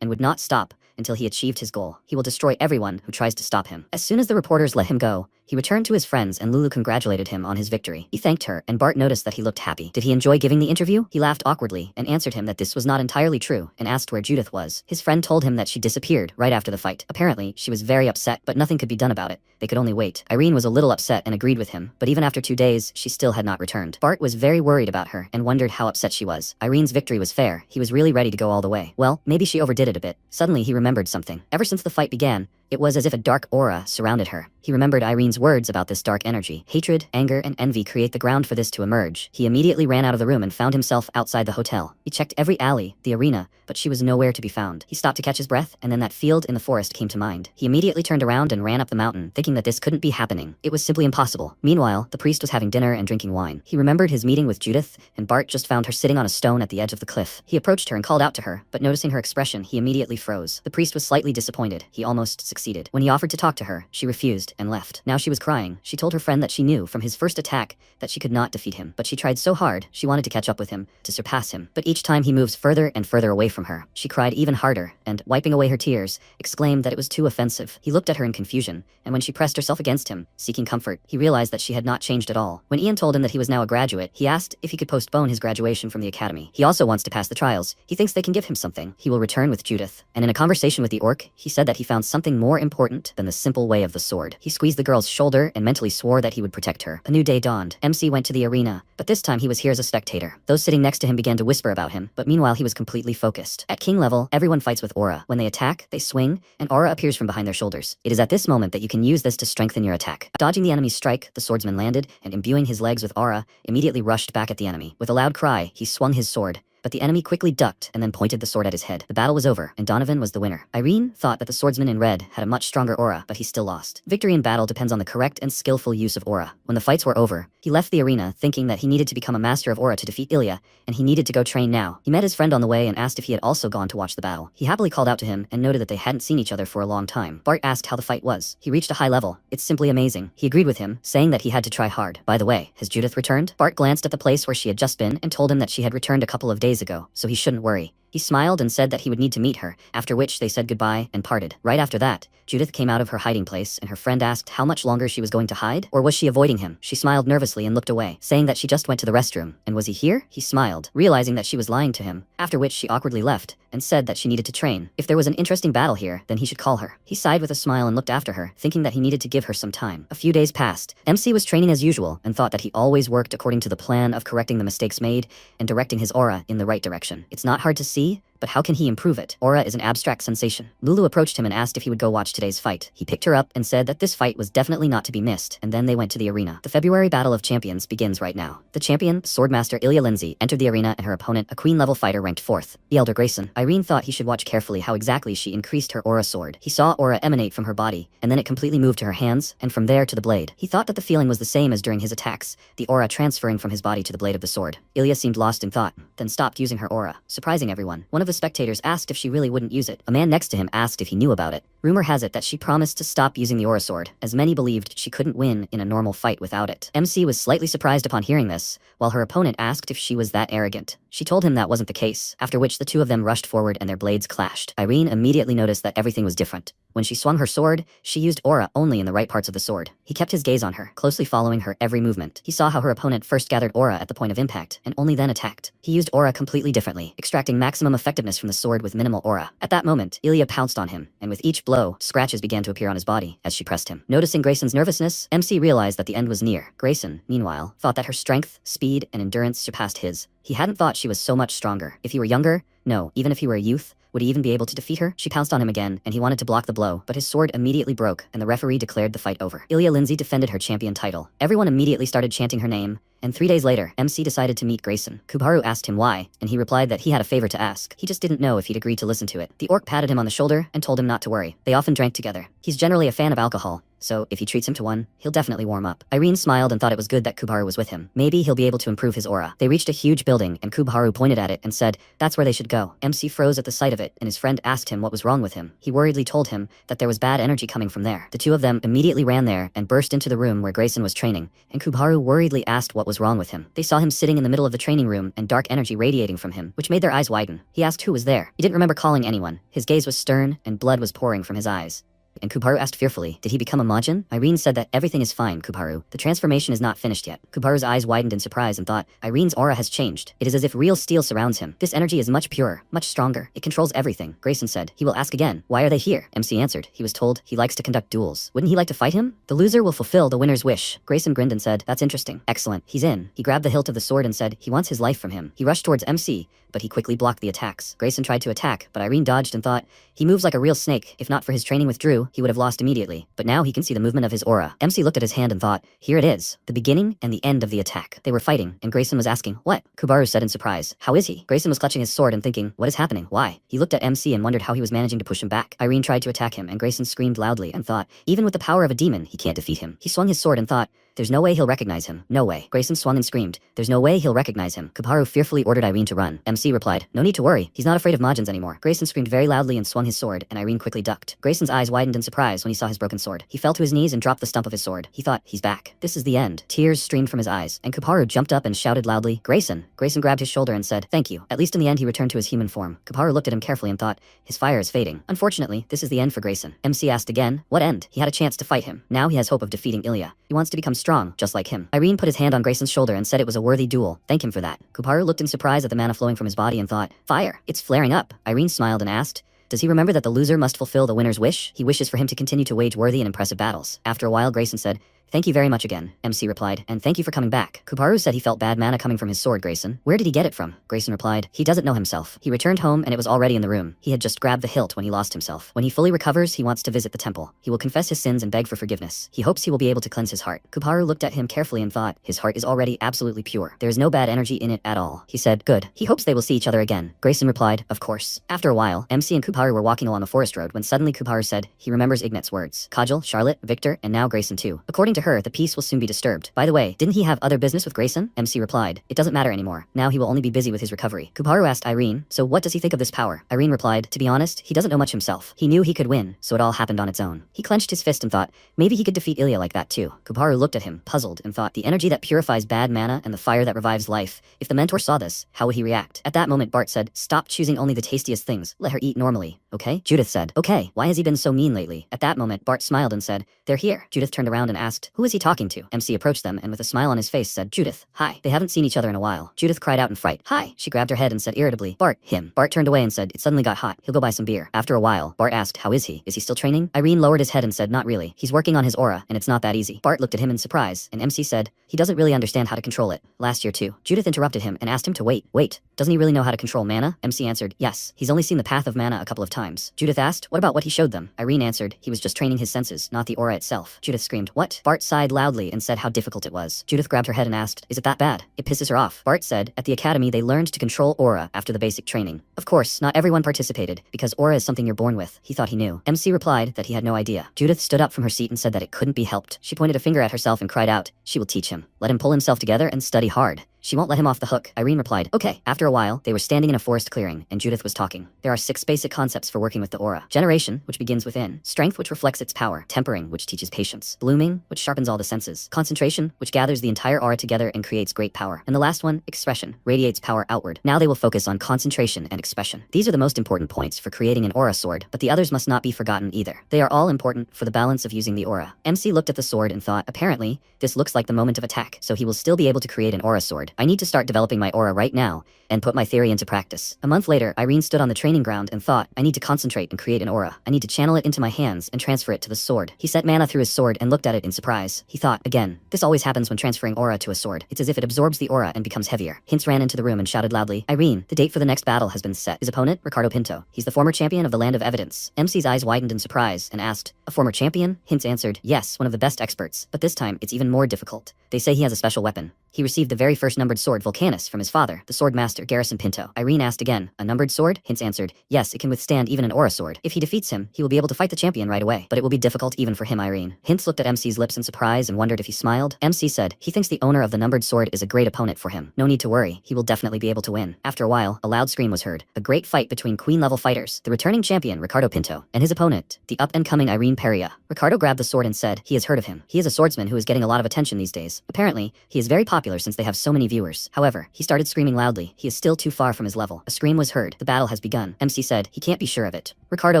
A: and would not stop until he achieved his goal. He will destroy everyone who tries to stop him. As soon as the reporters let him go, he returned to his friends and Lulu congratulated him on his victory. He thanked her, and Bart noticed that he looked happy. Did he enjoy giving the interview? He laughed awkwardly and answered him that this was not entirely true and asked where Judith was. His friend told him that she disappeared right after the fight. Apparently, she was very upset, but nothing could be done about it. They could only wait. Irene was a little upset and agreed with him, but even after 2 days, she still had not returned. Bart was very worried about her and wondered how upset she was. Irene's victory was fair. He was really ready to go all the way. Well, maybe she overdid it a bit. Suddenly, he remembered something. Ever since the fight began, it was as if a dark aura surrounded her. He remembered Irene's Ireen's words about this dark energy, hatred, anger, and envy create the ground for this to emerge. He immediately ran out of the room and found himself outside the hotel. He checked every alley, the arena, but she was nowhere to be found. He stopped to catch his breath, and then that field in the forest came to mind. He immediately turned around and ran up the mountain, thinking that this couldn't be happening. It was simply impossible. Meanwhile, the priest was having dinner and drinking wine. He remembered his meeting with Judith, and Bart just found her sitting on a stone at the edge of the cliff. He approached her and called out to her, but noticing her expression, he immediately froze. The priest was slightly disappointed. He almost succeeded. When he offered to talk to her, she refused and left. Now she was crying. She told her friend that she knew from his first attack that she could not defeat him, but she tried so hard, she wanted to catch up with him, to surpass him. But each time he moves further and further away from her, she cried even harder, and, wiping away her tears, exclaimed that it was too offensive. He looked at her in confusion, and when she pressed herself against him, seeking comfort, he realized that she had not changed at all. When Ian told him that he was now a graduate, he asked if he could postpone his graduation from the academy. He also wants to pass the trials. He thinks they can give him something. He will return with Judith. And in a conversation with the orc, he said that he found something more important than the simple way of the sword. He squeezed the girl's shoulder and mentally swore that he would protect her. A new day dawned. MC went to the arena, but this time he was here as a spectator. Those sitting next to him began to whisper about him, but meanwhile he was completely focused. At king level, everyone fights with aura. When they attack, they swing, and aura appears from behind their shoulders. It is at this moment that you can use this to strengthen your attack. Dodging the enemy's strike, the swordsman landed, and imbuing his legs with aura, immediately rushed back at the enemy. With a loud cry, he swung his sword, but the enemy quickly ducked and then pointed the sword at his head. The battle was over, and Donovan was the winner. Irene thought that the swordsman in red had a much stronger aura, but he still lost. Victory in battle depends on the correct and skillful use of aura. When the fights were over, he left the arena thinking that he needed to become a master of aura to defeat Ilya, and he needed to go train now. He met his friend on the way and asked if he had also gone to watch the battle. He happily called out to him and noted that they hadn't seen each other for a long time. Bart asked how the fight was. He reached a high level. It's simply amazing. He agreed with him, saying that he had to try hard. By the way, has Judith returned? Bart glanced at the place where she had just been and told him that she had returned a couple of days ago, so he shouldn't worry. He smiled and said that he would need to meet her, after which they said goodbye and parted. Right after that, Judith came out of her hiding place and her friend asked how much longer she was going to hide, or was she avoiding him? She smiled nervously and looked away, saying that she just went to the restroom. And was he here? He smiled, realizing that she was lying to him, after which she awkwardly left and said that she needed to train. If there was an interesting battle here, then he should call her. He sighed with a smile and looked after her, thinking that he needed to give her some time. A few days passed. MC was training as usual and thought that he always worked according to the plan of correcting the mistakes made and directing his aura in the right direction. It's not hard to see, but how can he improve it? Aura is an abstract sensation. Lulu approached him and asked if he would go watch today's fight. He picked her up and said that this fight was definitely not to be missed, and then they went to the arena. The February Battle of Champions begins right now. The champion, Swordmaster Ilya Lindsay, entered the arena and her opponent, a queen-level fighter ranked 4th, the Elder Grayson. Irene thought he should watch carefully how exactly she increased her aura sword. He saw aura emanate from her body, and then it completely moved to her hands, and from there to the blade. He thought that the feeling was the same as during his attacks, the aura transferring from his body to the blade of the sword. Ilya seemed lost in thought, then stopped using her aura, surprising everyone. One of the spectators asked if she really wouldn't use it. A man next to him asked if he knew about it. Rumor has it that she promised to stop using the aura sword, as many believed she couldn't win in a normal fight without it. MC was slightly surprised upon hearing this, while her opponent asked if she was that arrogant. She told him that wasn't the case, after which the two of them rushed forward and their blades clashed. Irene immediately noticed that everything was different. When she swung her sword, she used aura only in the right parts of the sword. He kept his gaze on her, closely following her every movement. He saw how her opponent first gathered aura at the point of impact, and only then attacked. He used aura completely differently, extracting maximum effectiveness from the sword with minimal aura. At that moment, Ilya pounced on him, and with each blow, scratches began to appear on his body as she pressed him. Noticing Grayson's nervousness, MC realized that the end was near. Grayson, meanwhile, thought that her strength, speed, and endurance surpassed his. He hadn't thought she was so much stronger. If he were younger, no, even if he were a youth, would he even be able to defeat her? She pounced on him again, and he wanted to block the blow, but his sword immediately broke, and the referee declared the fight over. Ilya Lindsay defended her champion title. Everyone immediately started chanting her name, and 3 days later, MC decided to meet Grayson. Kubaru asked him why, and he replied that he had a favor to ask. He just didn't know if he'd agree to listen to it. The orc patted him on the shoulder and told him not to worry. They often drank together. He's generally a fan of alcohol, so if he treats him to one, he'll definitely warm up. Irene smiled and thought it was good that Kubaru was with him. Maybe he'll be able to improve his aura. They reached a huge building, and Kubaru pointed at it and said, "That's where they should go." MC froze at the sight of it, and his friend asked him what was wrong with him. He worriedly told him that there was bad energy coming from there. The two of them immediately ran there and burst into the room where Grayson was training, and Kubaru worriedly asked what was wrong with him. They saw him sitting in the middle of the training room and dark energy radiating from him, which made their eyes widen. He asked who was there. He didn't remember calling anyone. His gaze was stern, and blood was pouring from his eyes. And Kubaru asked fearfully, "Did he become a Majin?" Irene said that everything is fine, Kubaru. The transformation is not finished yet. Kubaru's eyes widened in surprise and thought, Irene's aura has changed. It is as if real steel surrounds him. This energy is much purer, much stronger. It controls everything. Grayson said, "He will ask again, why are they here?" MC answered, he was told he likes to conduct duels. Wouldn't he like to fight him? The loser will fulfill the winner's wish. Grayson grinned and said, "That's interesting. Excellent. He's in." He grabbed the hilt of the sword and said he wants his life from him. He rushed towards MC, but he quickly blocked the attacks. Grayson tried to attack, but Irene dodged and thought, he moves like a real snake. If not for his training with Drew, knew, he would have lost immediately, but now he can see the movement of his aura. MC looked at his hand and thought, here it is, the beginning and the end of the attack. They were fighting, and Grayson was asking, what? Kubaru said in surprise, how is he? Grayson was clutching his sword and thinking, what is happening? Why? He looked at MC and wondered how he was managing to push him back. Irene tried to attack him, and Grayson screamed loudly and thought, even with the power of a demon, he can't defeat him. He swung his sword and thought, there's no way he'll recognize him. No way. Grayson swung and screamed, there's no way he'll recognize him. Kubaru fearfully ordered Irene to run. MC replied, no need to worry. He's not afraid of Majins anymore. Grayson screamed very loudly and swung his sword, and Irene quickly ducked. Grayson's eyes widened in surprise when he saw his broken sword. He fell to his knees and dropped the stump of his sword. He thought, he's back. This is the end. Tears streamed from his eyes, and Kubaru jumped up and shouted loudly, Grayson. Grayson grabbed his shoulder and said, thank you. At least in the end he returned to his human form. Kubaru looked at him carefully and thought, his fire is fading. Unfortunately, this is the end for Grayson. MC asked again, what end? He had a chance to fight him. Now he has hope of defeating Ilya. He wants to become strong, just like him. Irene put his hand on Grayson's shoulder and said it was a worthy duel. Thank him for that. Kubaru looked in surprise at the mana flowing from his body and thought, fire, it's flaring up. Irene smiled and asked, does he remember that the loser must fulfill the winner's wish? He wishes for him to continue to wage worthy and impressive battles. After a while, Grayson said, thank you very much again. MC replied, and thank you for coming back. Kubaru said he felt bad mana coming from his sword, Grayson. Where did he get it from? Grayson replied, he doesn't know himself. He returned home and it was already in the room. He had just grabbed the hilt when he lost himself. When he fully recovers, he wants to visit the temple. He will confess his sins and beg for forgiveness. He hopes he will be able to cleanse his heart. Kubaru looked at him carefully and thought, his heart is already absolutely pure. There is no bad energy in it at all. He said, good. He hopes they will see each other again. Grayson replied, of course. After a while, MC and Kubaru were walking along a forest road when suddenly Kubaru said, he remembers Ignat's words. Kajal, Charlotte, Victor, and now Grayson too. According to her, the peace will soon be disturbed. By the way, didn't he have other business with Grayson? MC replied, it doesn't matter anymore. Now he will only be busy with his recovery. Kubaru asked Irene, so what does he think of this power? Irene replied, to be honest, he doesn't know much himself. He knew he could win, so it all happened on its own. He clenched his fist and thought, maybe he could defeat Ilya like that too. Kubaru looked at him, puzzled, and thought, the energy that purifies bad mana and the fire that revives life. If the mentor saw this, how would he react? At that moment, Bart said, stop choosing only the tastiest things. Let her eat normally, okay? Judith said, okay, why has he been so mean lately? At that moment, Bart smiled and said, they're here. Judith turned around and asked, who is he talking to? MC approached them and with a smile on his face said, Judith, hi. They haven't seen each other in a while. Judith cried out in fright, hi. She grabbed her head and said irritably, Bart, him. Bart turned away and said, it suddenly got hot. He'll go buy some beer. After a while, Bart asked, how is he? Is he still training? Irene lowered his head and said, not really. He's working on his aura, and it's not that easy. Bart looked at him in surprise, and MC said, he doesn't really understand how to control it. Last year too. Judith interrupted him and asked him to wait. Doesn't he really know how to control mana? MC answered, yes. He's only seen the path of mana a couple of times. Judith asked, what about what he showed them? Irene answered, he was just training his senses, not the aura itself. Judith screamed, what? Bart sighed loudly and said how difficult it was. Judith grabbed her head and asked, is it that bad? It pisses her off. Bart said, at the academy they learned to control aura after the basic training. Of course, not everyone participated, because aura is something you're born with. He thought he knew. MC replied that he had no idea. Judith stood up from her seat and said that it couldn't be helped. She pointed a finger at herself and cried out, she will teach him. Let him pull himself together and study hard. She won't let him off the hook. Irene replied, okay. After a while, they were standing in a forest clearing, and Judith was talking. There are 6 basic concepts for working with the aura. Generation, which begins within. Strength, which reflects its power. Tempering, which teaches patience. Blooming, which sharpens all the senses. Concentration, which gathers the entire aura together and creates great power. And the last one, expression, radiates power outward. Now they will focus on concentration and expression. These are the most important points for creating an aura sword, but the others must not be forgotten either. They are all important for the balance of using the aura. MC looked at the sword and thought, apparently, this looks like the moment of attack, so he will still be able to create an aura sword. I need to start developing my aura right now and put my theory into practice. A month later, Irene stood on the training ground and thought, I need to concentrate and create an aura. I need to channel it into my hands and transfer it to the sword. He set mana through his sword and looked at it in surprise. He thought, again, this always happens when transferring aura to a sword. It's as if it absorbs the aura and becomes heavier. Hints ran into the room and shouted loudly, Irene, the date for the next battle has been set. His opponent, Ricardo Pinto. He's the former champion of the Land of Evidence. MC's eyes widened in surprise and asked, a former champion? Hints answered, yes, one of the best experts, but this time it's even more difficult. They say he has a special weapon. He received the very first numbered sword, Vulcanus, from his father, the sword master, Garrison Pinto. Irene asked again, a numbered sword? Hints answered, yes, it can withstand even an aura sword. If he defeats him, he will be able to fight the champion right away, but it will be difficult even for him, Irene. Hints looked at MC's lips in surprise and wondered if he smiled. MC said, he thinks the owner of the numbered sword is a great opponent for him. No need to worry, he will definitely be able to win. After a while, a loud scream was heard. A great fight between queen-level fighters, the returning champion, Ricardo Pinto, and his opponent, the up-and-coming Irene Peria. Ricardo grabbed the sword and said, he has heard of him. He is a swordsman who is getting a lot of attention these days. Apparently, he is very popular since they have so many viewers. However, he started screaming loudly. He is still too far from his level. A scream was heard. The battle has begun. MC said, he can't be sure of it. Ricardo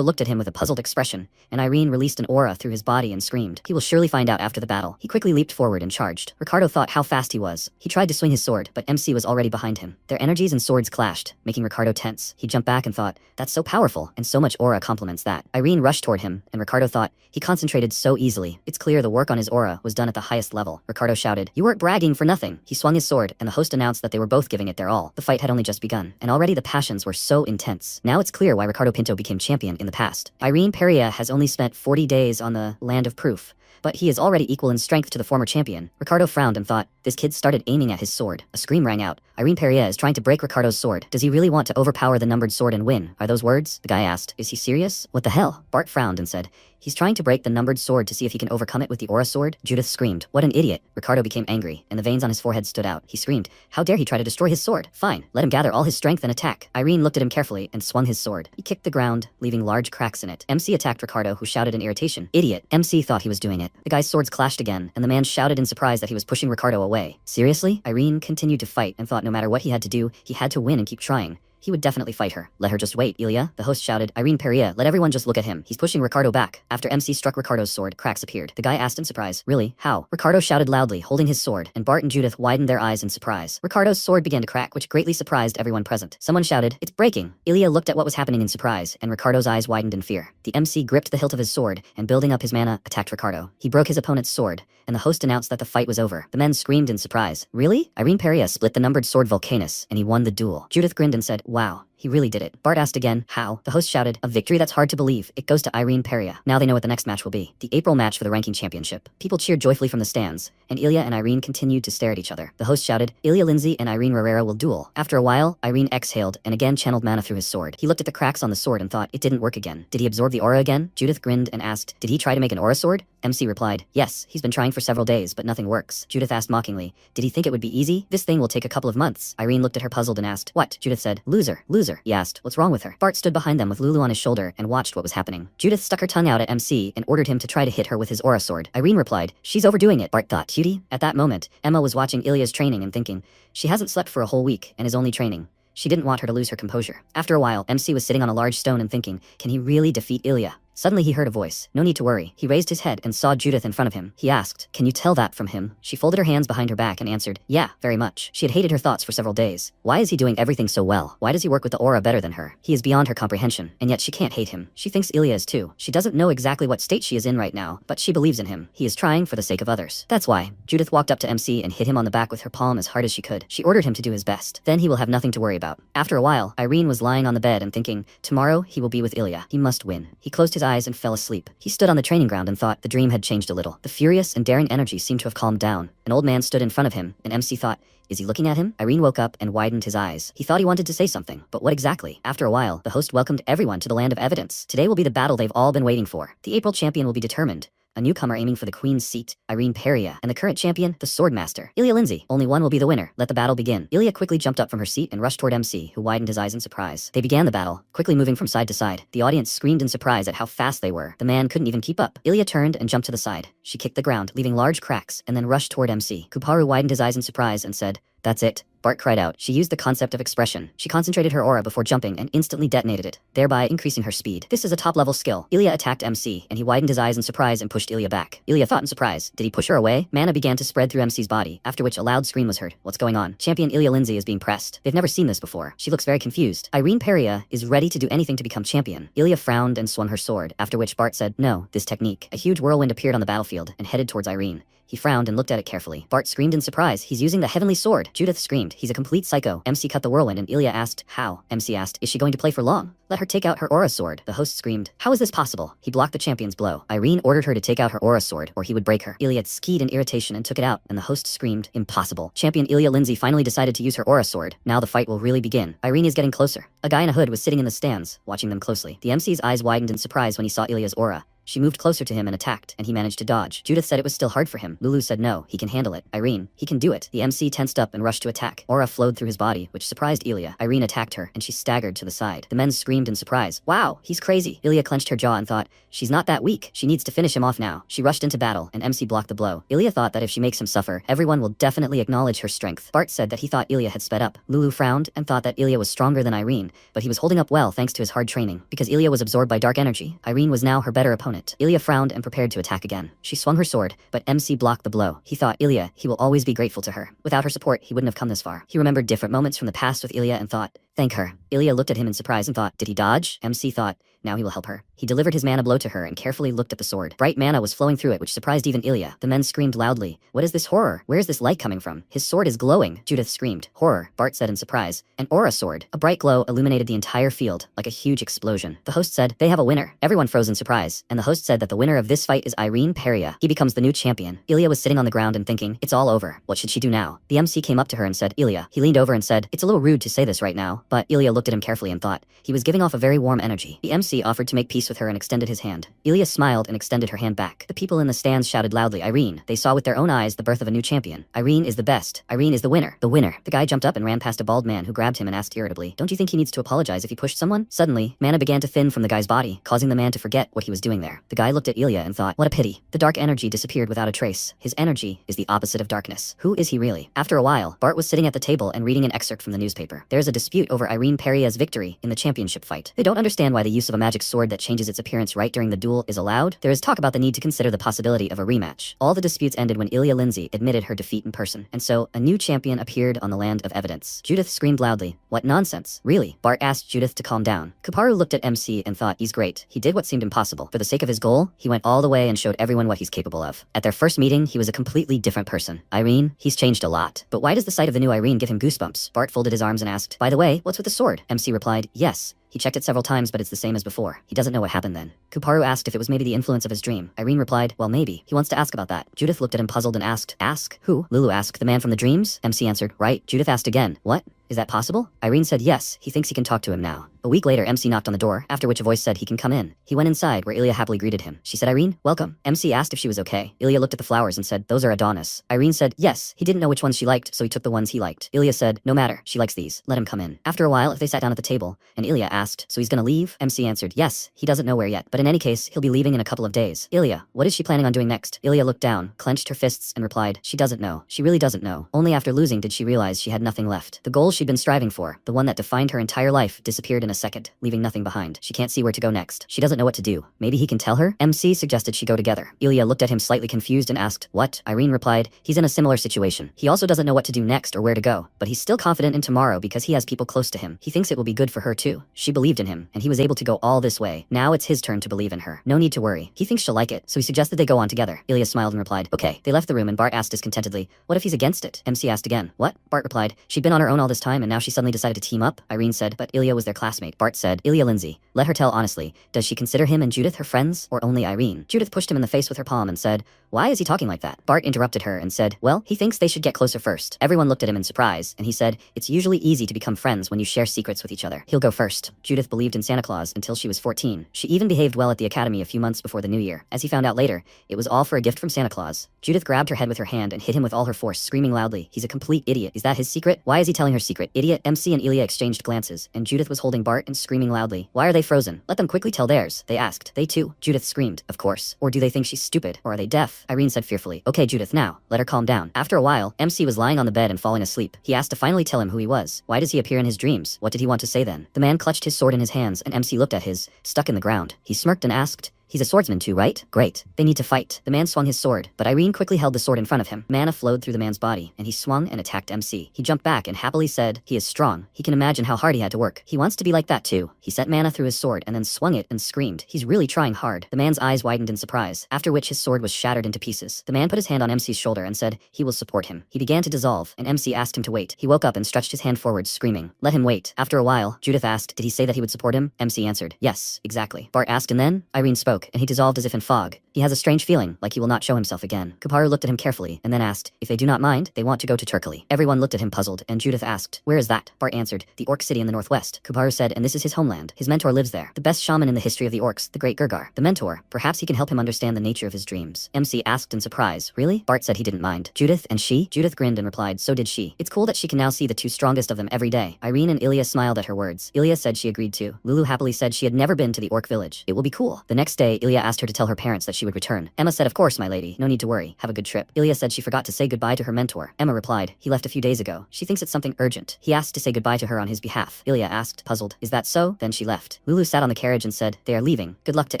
A: looked at him with a puzzled expression, and Irene released an aura through his body and screamed. He will surely find out after the battle. He quickly leaped forward and charged. Ricardo thought how fast he was. He tried to swing his sword, but MC was already behind him. Their energies and swords clashed, making Ricardo tense. He jumped back and thought, that's so powerful, and so much aura complements that. Irene rushed toward him, and Ricardo thought, he concentrated so easily. It's clear the work on his aura was done at the highest level. Ricardo shouted shouted, "You weren't bragging for nothing." He swung his sword, and the host announced that they were both giving it their all. The fight had only just begun, and already the passions were so intense. Now it's clear why Ricardo Pinto became champion in the past. Irene Perea has only spent 40 days on the land of proof, but he is already equal in strength to the former champion. Ricardo frowned and thought, this kid started aiming at his sword. A scream rang out. Irene Perea is trying to break Ricardo's sword. Does he really want to overpower the numbered sword and win? Are those words? The guy asked. Is he serious? What the hell? Bart frowned and said, he's trying to break the numbered sword to see if he can overcome it with the aura sword. Judith screamed, what an idiot. Ricardo became angry, and the veins on his forehead stood out. He screamed, how dare he try to destroy his sword? Fine, let him gather all his strength and attack. Irene looked at him carefully and swung his sword. He kicked the ground, leaving large cracks in it. MC attacked Ricardo, who shouted in irritation, idiot. MC thought he was doing it. The guy's swords clashed again, and the man shouted in surprise that he was pushing Ricardo away. Seriously? Irene continued to fight and thought no matter what he had to do, he had to win and keep trying. He would definitely fight her. Let her just wait, Ilya. The host shouted. Irene Perea, let everyone just look at him. He's pushing Ricardo back. After MC struck Ricardo's sword, cracks appeared. The guy asked in surprise, really? How? Ricardo shouted loudly, holding his sword, and Bart and Judith widened their eyes in surprise. Ricardo's sword began to crack, which greatly surprised everyone present. Someone shouted, it's breaking. Ilya looked at what was happening in surprise, and Ricardo's eyes widened in fear. The MC gripped the hilt of his sword, and building up his mana, attacked Ricardo. He broke his opponent's sword, and the host announced that the fight was over. The men screamed in surprise. Really? Irene Perea split the numbered sword Vulcanus, and he won the duel. Judith grinned and said, wow. He really did it. Bart asked again, how? The host shouted, a victory that's hard to believe. It goes to Irene Perea. Now they know what the next match will be. The April match for the ranking championship. People cheered joyfully from the stands, and Ilya and Irene continued to stare at each other. The host shouted, Ilya Lindsay and Irene Herrera will duel. After a while, Irene exhaled and again channeled mana through his sword. He looked at the cracks on the sword and thought, it didn't work again. Did he absorb the aura again? Judith grinned and asked, did he try to make an aura sword? MC replied, yes, he's been trying for several days, but nothing works. Judith asked mockingly, did he think it would be easy? This thing will take a couple of months. Irene looked at her puzzled and asked, what? Judith said, loser. He asked, what's wrong with her? Bart stood behind them with Lulu on his shoulder and watched what was happening. Judith stuck her tongue out at MC and ordered him to try to hit her with his aura sword. Irene replied, she's overdoing it. Bart thought, cutie? At that moment, Emma was watching Ilya's training and thinking, she hasn't slept for a whole week and is only training. She didn't want her to lose her composure. After a while, MC was sitting on a large stone and thinking, can he really defeat Ilya? Suddenly he heard a voice. No need to worry. He raised his head and saw Judith in front of him. He asked, can you tell that from him? She folded her hands behind her back and answered, yeah, very much. She had hated her thoughts for several days. Why is he doing everything so well? Why does he work with the aura better than her? He is beyond her comprehension, and yet she can't hate him. She thinks Ilya is too. She doesn't know exactly what state she is in right now, but she believes in him. He is trying for the sake of others. That's why. Judith walked up to MC and hit him on the back with her palm as hard as she could. She ordered him to do his best. Then he will have nothing to worry about. After a while, Irene was lying on the bed and thinking, tomorrow he will be with Ilya. He must win. He closed his eyes and fell asleep. He stood on the training ground and thought the dream had changed a little. The furious and daring energy seemed to have calmed down. An old man stood in front of him, and MC thought, is he looking at him? Irene woke up and widened his eyes. He thought he wanted to say something, but what exactly? After a while, the host welcomed everyone to the land of evidence. Today will be the battle they've all been waiting for. The April champion will be determined. A newcomer aiming for the queen's seat, Irene Perea, and the current champion, the swordmaster, Ilya Lindsay. Only one will be the winner. Let the battle begin. Ilya quickly jumped up from her seat and rushed toward MC, who widened his eyes in surprise. They began the battle, quickly moving from side to side. The audience screamed in surprise at how fast they were. The man couldn't even keep up. Ilya turned and jumped to the side. She kicked the ground, leaving large cracks, and then rushed toward MC. Kuparu widened his eyes in surprise and said, that's it. Bart cried out. She used the concept of expression. She concentrated her aura before jumping and instantly detonated it, thereby increasing her speed. This is a top-level skill. Ilya attacked MC, and he widened his eyes in surprise and pushed Ilya back. Ilya thought in surprise. Did he push her away? Mana began to spread through MC's body, after which a loud scream was heard. What's going on? Champion Ilya Lindsay is being pressed. They've never seen this before. She looks very confused. Irene Perea is ready to do anything to become champion. Ilya frowned and swung her sword, after which Bart said, no, this technique. A huge whirlwind appeared on the battlefield and headed towards Irene. He frowned and looked at it carefully. Bart screamed in surprise. He's using the heavenly sword. Judith screamed. He's a complete psycho. MC cut the whirlwind and Ilya asked, how? MC asked, is she going to play for long? Let her take out her aura sword. The host screamed, how is this possible? He blocked the champion's blow. Irene ordered her to take out her aura sword or he would break her. Ilya skied in irritation and took it out, and the host screamed, impossible. Champion Ilya Lindsay finally decided to use her aura sword. Now the fight will really begin. Irene is getting closer. A guy in a hood was sitting in the stands, watching them closely. The MC's eyes widened in surprise when he saw Ilya's aura. She moved closer to him and attacked, and he managed to dodge. Judith said it was still hard for him. Lulu said no, he can handle it. Irene, he can do it. The MC tensed up and rushed to attack. Aura flowed through his body, which surprised Ilya. Irene attacked her, and she staggered to the side. The men screamed in surprise. Wow, he's crazy. Ilya clenched her jaw and thought, she's not that weak. She needs to finish him off now. She rushed into battle, and MC blocked the blow. Ilya thought that if she makes him suffer, everyone will definitely acknowledge her strength. Bart said that he thought Ilya had sped up. Lulu frowned and thought that Ilya was stronger than Irene, but he was holding up well thanks to his hard training. Because Ilya was absorbed by dark energy, Irene was now her better opponent. Ilya frowned and prepared to attack again. She swung her sword, but MC blocked the blow. He thought Ilya, he will always be grateful to her. Without her support, he wouldn't have come this far. He remembered different moments from the past with Ilya and thought, Thank her. Ilya looked at him in surprise and thought, did he dodge? MC thought, now he will help her. He delivered his mana blow to her and carefully looked at the sword. Bright mana was flowing through it, which surprised even Ilya. The men screamed loudly. What is this horror? Where is this light coming from? His sword is glowing. Judith screamed. Horror, Bart said in surprise. An aura sword. A bright glow illuminated the entire field, like a huge explosion. The host said, they have a winner. Everyone froze in surprise, and the host said that the winner of this fight is Irene Peria. He becomes the new champion. Ilya was sitting on the ground and thinking, it's all over. What should she do now? The MC came up to her and said, Ilya. He leaned over and said, it's a little rude to say this right now, but Ilya looked at him carefully and thought, he was giving off a very warm energy. The MC offered to make peace with her and extended his hand. Ilya smiled and extended her hand back. The people in the stands shouted loudly, Irene. They saw with their own eyes the birth of a new champion. Irene is the best. Irene is the winner. The winner. The guy jumped up and ran past a bald man who grabbed him and asked irritably, don't you think he needs to apologize if he pushed someone? Suddenly, mana began to thin from the guy's body, causing the man to forget what he was doing there. The guy looked at Ilya and thought, what a pity. The dark energy disappeared without a trace. His energy is the opposite of darkness. Who is he really? After a while, Bart was sitting at the table and reading an excerpt from the newspaper. There's a dispute over Irene Peria's victory in the championship fight. They don't understand why the use of a magic sword that changes its appearance right during the duel is allowed. There is talk about the need to consider the possibility of a rematch. All the disputes ended when Ilya Lindsay admitted her defeat in person, and so a new champion appeared on the land of evidence. Judith screamed loudly, what nonsense? Really? Bart asked Judith to calm down. Kuparu looked at MC and thought, he's great. He did what seemed impossible. For the sake of his goal, he went all the way and showed everyone what he's capable of. At their first meeting, he was a completely different person. Irene, he's changed a lot. But why does the sight of the new Irene give him goosebumps? Bart folded his arms and asked, by the way, what's with the sword? MC replied, yes. He checked it several times, but it's the same as before. He doesn't know what happened then. Kuparu asked if it was maybe the influence of his dream. Irene replied, well, maybe. He wants to ask about that. Judith looked at him puzzled and asked, ask? Who? Lulu asked, the man from the dreams? MC answered, right. Judith asked again, what? Is that possible? Irene said yes, he thinks he can talk to him now. A week later, MC knocked on the door, after which a voice said he can come in. He went inside, where Ilya happily greeted him. She said, Irene, welcome. MC asked if she was okay. Ilya looked at the flowers and said, those are Adonis. Irene said, yes. He didn't know which ones she liked, so he took the ones he liked. Ilya said, no matter, she likes these. Let him come in. After a while, they sat down at the table, and Ilya asked, so he's gonna leave? MC answered, yes, he doesn't know where yet, but in any case, he'll be leaving in a couple of days. Ilya, what is she planning on doing next? Ilya looked down, clenched her fists, and replied, she doesn't know. She really doesn't know. Only after losing did she realize she had nothing left. The goal she'd been striving for, the one that defined her entire life, disappeared in a second, leaving nothing behind. She can't see where to go next. She doesn't know what to do. Maybe he can tell her? MC suggested she go together. Ilya looked at him slightly confused and asked, what? Irene replied, he's in a similar situation. He also doesn't know what to do next or where to go, but he's still confident in tomorrow because he has people close to him. He thinks it will be good for her too. She believed in him, and he was able to go all this way. Now it's his turn to believe in her. No need to worry. He thinks she'll like it, so he suggested they go on together. Ilya smiled and replied, okay. They left the room and Bart asked discontentedly, what if he's against it? MC asked again, what? Bart replied, she'd been on her own all this time and now she suddenly decided to team up? Irene said, but Ilya was their classmate. Bart said, Ilya Lindsay, let her tell honestly. Does she consider him and Judith her friends, or only Irene? Judith pushed him in the face with her palm and said, why is he talking like that? Bart interrupted her and said, well, he thinks they should get closer first. Everyone looked at him in surprise, and he said, it's usually easy to become friends when you share secrets with each other. He'll go first. Judith believed in Santa Claus until she was 14. She even behaved well at the academy a few months before the new year. As he found out later, it was all for a gift from Santa Claus. Judith grabbed her head with her hand and hit him with all her force, screaming loudly, he's a complete idiot. Is that his secret? Why is he telling her secret? Idiot. MC and Ilya exchanged glances, and Judith was holding Bart and screaming loudly. Why are they frozen? Let them quickly tell theirs, they asked. They too? Judith screamed, of course. Or do they think she's stupid? Or are they deaf? Irene said fearfully, okay Judith, now, let her calm down. After a while, MC was lying on the bed and falling asleep. He asked to finally tell him who he was. Why does he appear in his dreams? What did he want to say then? The man clutched his sword in his hands, and MC looked at his, stuck in the ground. He smirked and asked, he's a swordsman too, right? Great. They need to fight. The man swung his sword, but Irene quickly held the sword in front of him. Mana flowed through the man's body, and he swung and attacked MC. He jumped back and happily said, he is strong. He can imagine how hard he had to work. He wants to be like that too. He sent mana through his sword and then swung it and screamed, he's really trying hard. The man's eyes widened in surprise, after which his sword was shattered into pieces. The man put his hand on MC's shoulder and said, he will support him. He began to dissolve, and MC asked him to wait. He woke up and stretched his hand forward, screaming, let him wait. After a while, Judith asked, did he say that he would support him? MC answered, yes, exactly. Bart asked, and then? Irene spoke, and he dissolved as if in fog. He has a strange feeling, like he will not show himself again. Kuparu looked at him carefully, and then asked, if they do not mind, they want to go to Turkey. Everyone looked at him puzzled, and Judith asked, where is that? Bart answered, the orc city in the northwest. Kuparu said, and this is his homeland. His mentor lives there. The best shaman in the history of the orcs, the great Gergar. The mentor, perhaps he can help him understand the nature of his dreams. MC asked in surprise, really? Bart said he didn't mind. Judith, and she? Judith grinned and replied, so did she. It's cool that she can now see the two strongest of them every day. Irene and Ilya smiled at her words. Ilya said she agreed too. Lulu happily said she had never been to the orc village. It will be cool. The next day, Ilya asked her to tell her parents that she she would return. Emma said, of course, my lady, no need to worry, have a good trip. Ilya said she forgot to say goodbye to her mentor. Emma replied, he left a few days ago. She thinks it's something urgent. He asked to say goodbye to her on his behalf. Ilya asked, puzzled, is that so? Then she left. Lulu sat on the carriage and said, they are leaving. Good luck to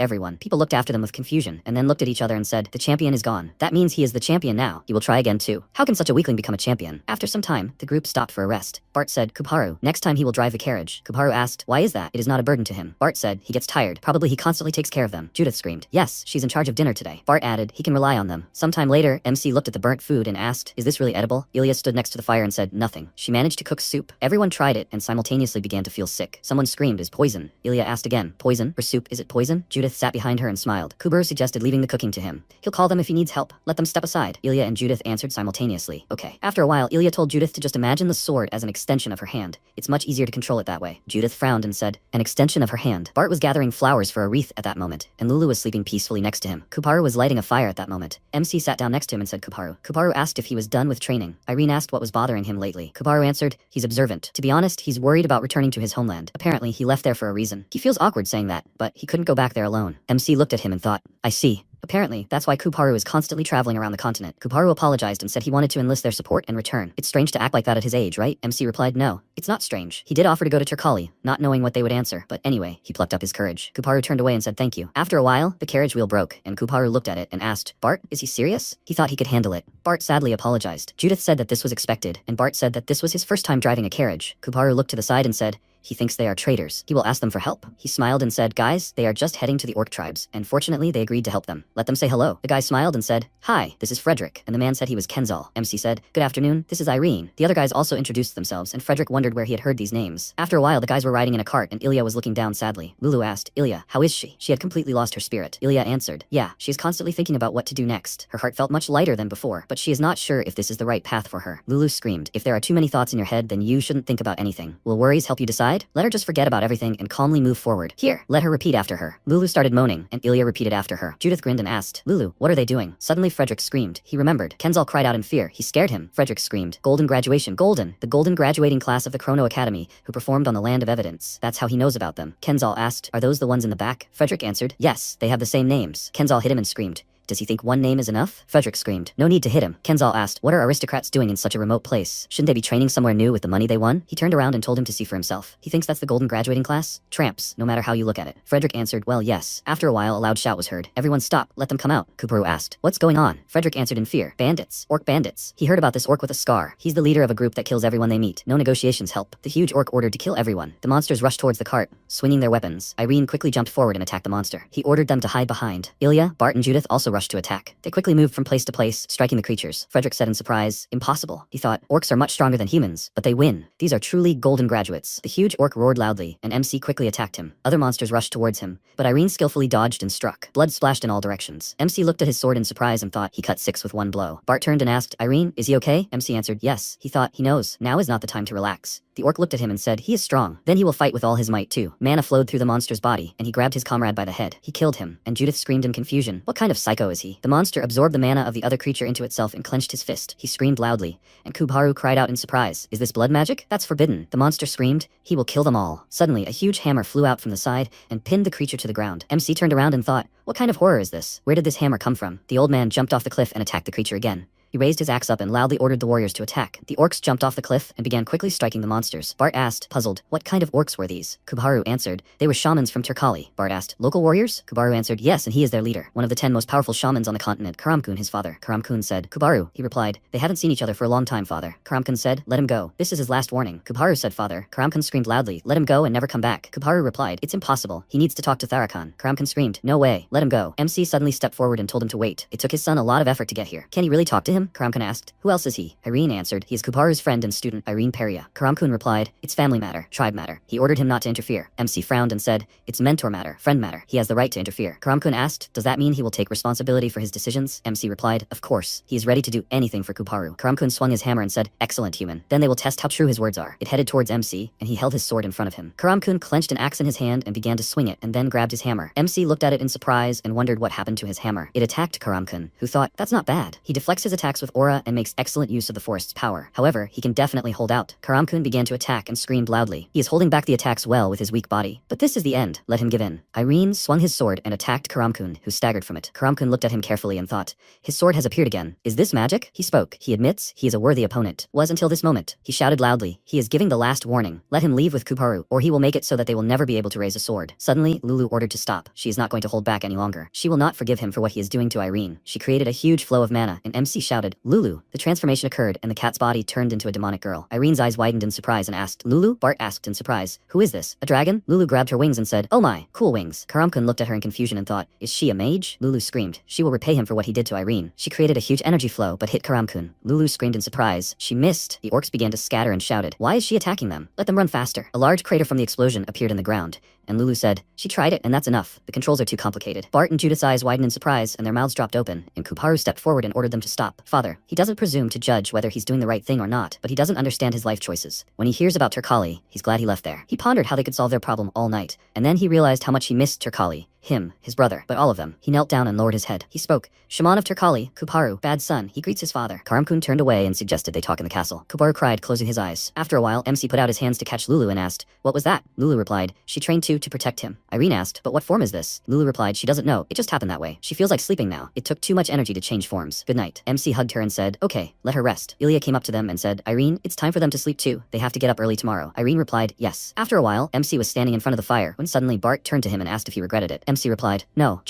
A: everyone. People looked after them with confusion, and then looked at each other and said, the champion is gone. That means he is the champion now. He will try again too. How can such a weakling become a champion? After some time, the group stopped for a rest. Bart said, Kubaru, next time he will drive the carriage. Kubaru asked, why is that? It is not a burden to him. Bart said, he gets tired. Probably he constantly takes care of them. Judith screamed, yes, she's in charge of dinner today. Bart added, he can rely on them. Sometime later, MC looked at the burnt food and asked, is this really edible? Ilya stood next to the fire and said, nothing. She managed to cook soup. Everyone tried it and simultaneously began to feel sick. Someone screamed, is poison. Ilya asked again, poison? For soup, is it poison? Judith sat behind her and smiled. Kubaru suggested leaving the cooking to him. He'll call them if he needs help. Let them step aside. Ilya and Judith answered simultaneously, okay. After a while, Ilya told Judith to just imagine the sword as an extension of her hand. It's much easier to control it that way. Judith frowned and said, an extension of her hand. Bart was gathering flowers for a wreath at that moment, and Lulu was sleeping peacefully next to him. Kubaru was lighting a fire at that moment. MC sat down next to him and said, Kubaru. Kubaru asked if he was done with training. Irene asked what was bothering him lately. Kubaru answered, he's observant. To be honest, he's worried about returning to his homeland. Apparently, he left there for a reason. He feels awkward saying that, but he couldn't go back there alone. MC looked at him and thought, I see. Apparently, that's why Kubaru is constantly traveling around the continent. Kubaru apologized and said he wanted to enlist their support and return. It's strange to act like that at his age, right? MC replied, no, it's not strange. He did offer to go to Turkali, not knowing what they would answer, but anyway, he plucked up his courage. Kubaru turned away and said thank you. After a while, the carriage wheel broke, and Kubaru looked at it and asked, Bart, is he serious? He thought he could handle it. Bart sadly apologized. Judith said that this was expected, and Bart said that this was his first time driving a carriage. Kubaru looked to the side and said, he thinks they are traitors. He will ask them for help. He smiled and said, guys, they are just heading to the orc tribes, and fortunately they agreed to help them. Let them say hello. The guy smiled and said, hi, this is Frederick, and the man said he was Kenzal. MC said, good afternoon, this is Irene. The other guys also introduced themselves, and Frederick wondered where he had heard these names. After a while, the guys were riding in a cart, and Ilya was looking down sadly. Lulu asked, Ilya, how is she? She had completely lost her spirit. Ilya answered, yeah, she is constantly thinking about what to do next. Her heart felt much lighter than before, but she is not sure if this is the right path for her. Lulu screamed, if there are too many thoughts in your head, then you shouldn't think about anything. Will worries help you decide? Let her just forget about everything and calmly move forward. Here, let her repeat after her. Lulu started moaning, and Ilya repeated after her. Judith grinned and asked, Lulu, what are they doing? Suddenly Frederick screamed. He remembered. Kenzal cried out in fear. He scared him. Frederick screamed, golden graduation, golden. The golden graduating class of the Chrono Academy, who performed on the land of evidence. That's how he knows about them. Kenzal asked, are those the ones in the back? Frederick answered, yes, they have the same names. Kenzal hit him and screamed, does he think one name is enough? Frederick screamed, no need to hit him. Kenzal asked, what are aristocrats doing in such a remote place? Shouldn't they be training somewhere new with the money they won? He turned around and told him to see for himself. He thinks that's the golden graduating class? Tramps, no matter how you look at it. Frederick answered, well, yes. After a while, a loud shout was heard. Everyone stop, let them come out. Kubaru asked, what's going on? Frederick answered in fear, bandits, orc bandits. He heard about this orc with a scar. He's the leader of a group that kills everyone they meet. No negotiations help. The huge orc ordered to kill everyone. The monsters rushed towards the cart, swinging their weapons. Irene quickly jumped forward and attacked the monster. He ordered them to hide behind. Ilya, Bart, and Judith also rushed to attack. They quickly moved from place to place, striking the creatures. Frederick said in surprise, impossible. He thought, orcs are much stronger than humans, but they win. These are truly golden graduates. The huge orc roared loudly, and MC quickly attacked him. Other monsters rushed towards him, but Irene skillfully dodged and struck. Blood splashed in all directions. MC looked at his sword in surprise and thought he cut 6 with 1 blow. Bart turned and asked, Irene, is he okay? MC answered, yes. He thought, he knows. Now is not the time to relax. The orc looked at him and said, he is strong. Then he will fight with all his might too. Mana flowed through the monster's body, and he grabbed his comrade by the head. He killed him, and Judith screamed in confusion. What kind of psycho is he? The monster absorbed the mana of the other creature into itself and clenched his fist. He screamed loudly, and Kubaru cried out in surprise, is this blood magic? That's forbidden. The monster screamed, he will kill them all. Suddenly, a huge hammer flew out from the side and pinned the creature to the ground. MC turned around and thought, what kind of horror is this? Where did this hammer come from? The old man jumped off the cliff and attacked the creature again. He raised his axe up and loudly ordered the warriors to attack. The orcs jumped off the cliff and began quickly striking the monsters. Bart asked, puzzled, what kind of orcs were these? Kubaru answered, they were shamans from Turkali. Bart asked, local warriors? Kubaru answered, yes, and he is their leader. One of the 10 most powerful shamans on the continent, Karamkun, his father. Karamkun said, Kubaru, he replied, they haven't seen each other for a long time, father. Karamkun said, let him go. This is his last warning. Kubaru said, father. Karamkun screamed loudly, let him go and never come back. Kubaru replied, it's impossible. He needs to talk to Tharakan. Karamkun screamed, no way, let him go. MC suddenly stepped forward and told him to wait. It took his son a lot of effort to get here. Can he really talk to him? Karamkun asked. Who else is he? Irene answered, he is Kubaru's friend and student, Irene Peria. Karamkun replied, it's family matter, tribe matter. He ordered him not to interfere. MC frowned and said, it's mentor matter, friend matter. He has the right to interfere. Karamkun asked, does that mean he will take responsibility for his decisions? MC replied, of course. He is ready to do anything for Kubaru. Karamkun swung his hammer and said, excellent human. Then they will test how true his words are. It headed towards MC, and he held his sword in front of him. Karamkun clenched an axe in his hand and began to swing it, and then grabbed his hammer. MC looked at it in surprise and wondered what happened to his hammer. It attacked Karamkun, who thought, that's not bad. He deflects his attack attacks with aura and makes excellent use of the forest's power. However, he can definitely hold out. Karamkun began to attack and screamed loudly. He is holding back the attacks well with his weak body. But this is the end. Let him give in. Irene swung his sword and attacked Karamkun, who staggered from it. Karamkun looked at him carefully and thought, his sword has appeared again. Is this magic? He spoke. He admits he is a worthy opponent. Was until this moment. He shouted loudly. He is giving the last warning. Let him leave with Kuparu, or he will make it so that they will never be able to raise a sword. Suddenly, Lulu ordered to stop. She is not going to hold back any longer. She will not forgive him for what he is doing to Irene. She created a huge flow of mana, and MC shouted, Lulu. The transformation occurred, and the cat's body turned into a demonic girl. Irene's eyes widened in surprise and asked, Lulu? Bart asked in surprise, who is this? A dragon? Lulu grabbed her wings and said, oh my, cool wings. Karamkun looked at her in confusion and thought, is she a mage? Lulu screamed. She will repay him for what he did to Irene. She created a huge energy flow, but hit Karamkun. Lulu screamed in surprise. She missed. The orcs began to scatter and shouted, why is she attacking them? Let them run faster. A large crater from the explosion appeared in the ground, and Lulu said, she tried it and that's enough. The controls are too complicated. Bart and Judith's eyes widened in surprise and their mouths dropped open, and Kuparu stepped forward and ordered them to stop. Father, he doesn't presume to judge whether he's doing the right thing or not, but he doesn't understand his life choices. When he hears about Turkali, he's glad he left there. He pondered how they could solve their problem all night, and then he realized how much he missed Turkali. Him, his brother, but all of them. He knelt down and lowered his head. He spoke. Shaman of Turkali, Kuparu, bad son, he greets his father. Karamkun turned away and suggested they talk in the castle. Kuparu cried, closing his eyes. After a while, MC put out his hands to catch Lulu and asked, what was that? Lulu replied, she trained to protect him. Irene asked, but what form is this? Lulu replied, she doesn't know, it just happened that way. She feels like sleeping now. It took too much energy to change forms. Good night. MC hugged her and said, okay, let her rest. Ilya came up to them and said, Irene, it's time for them to sleep too. They have to get up early tomorrow. Irene replied, yes. After a while, MC was standing in front of the fire when suddenly Bart turned to him and asked if he regretted it. MC replied, no.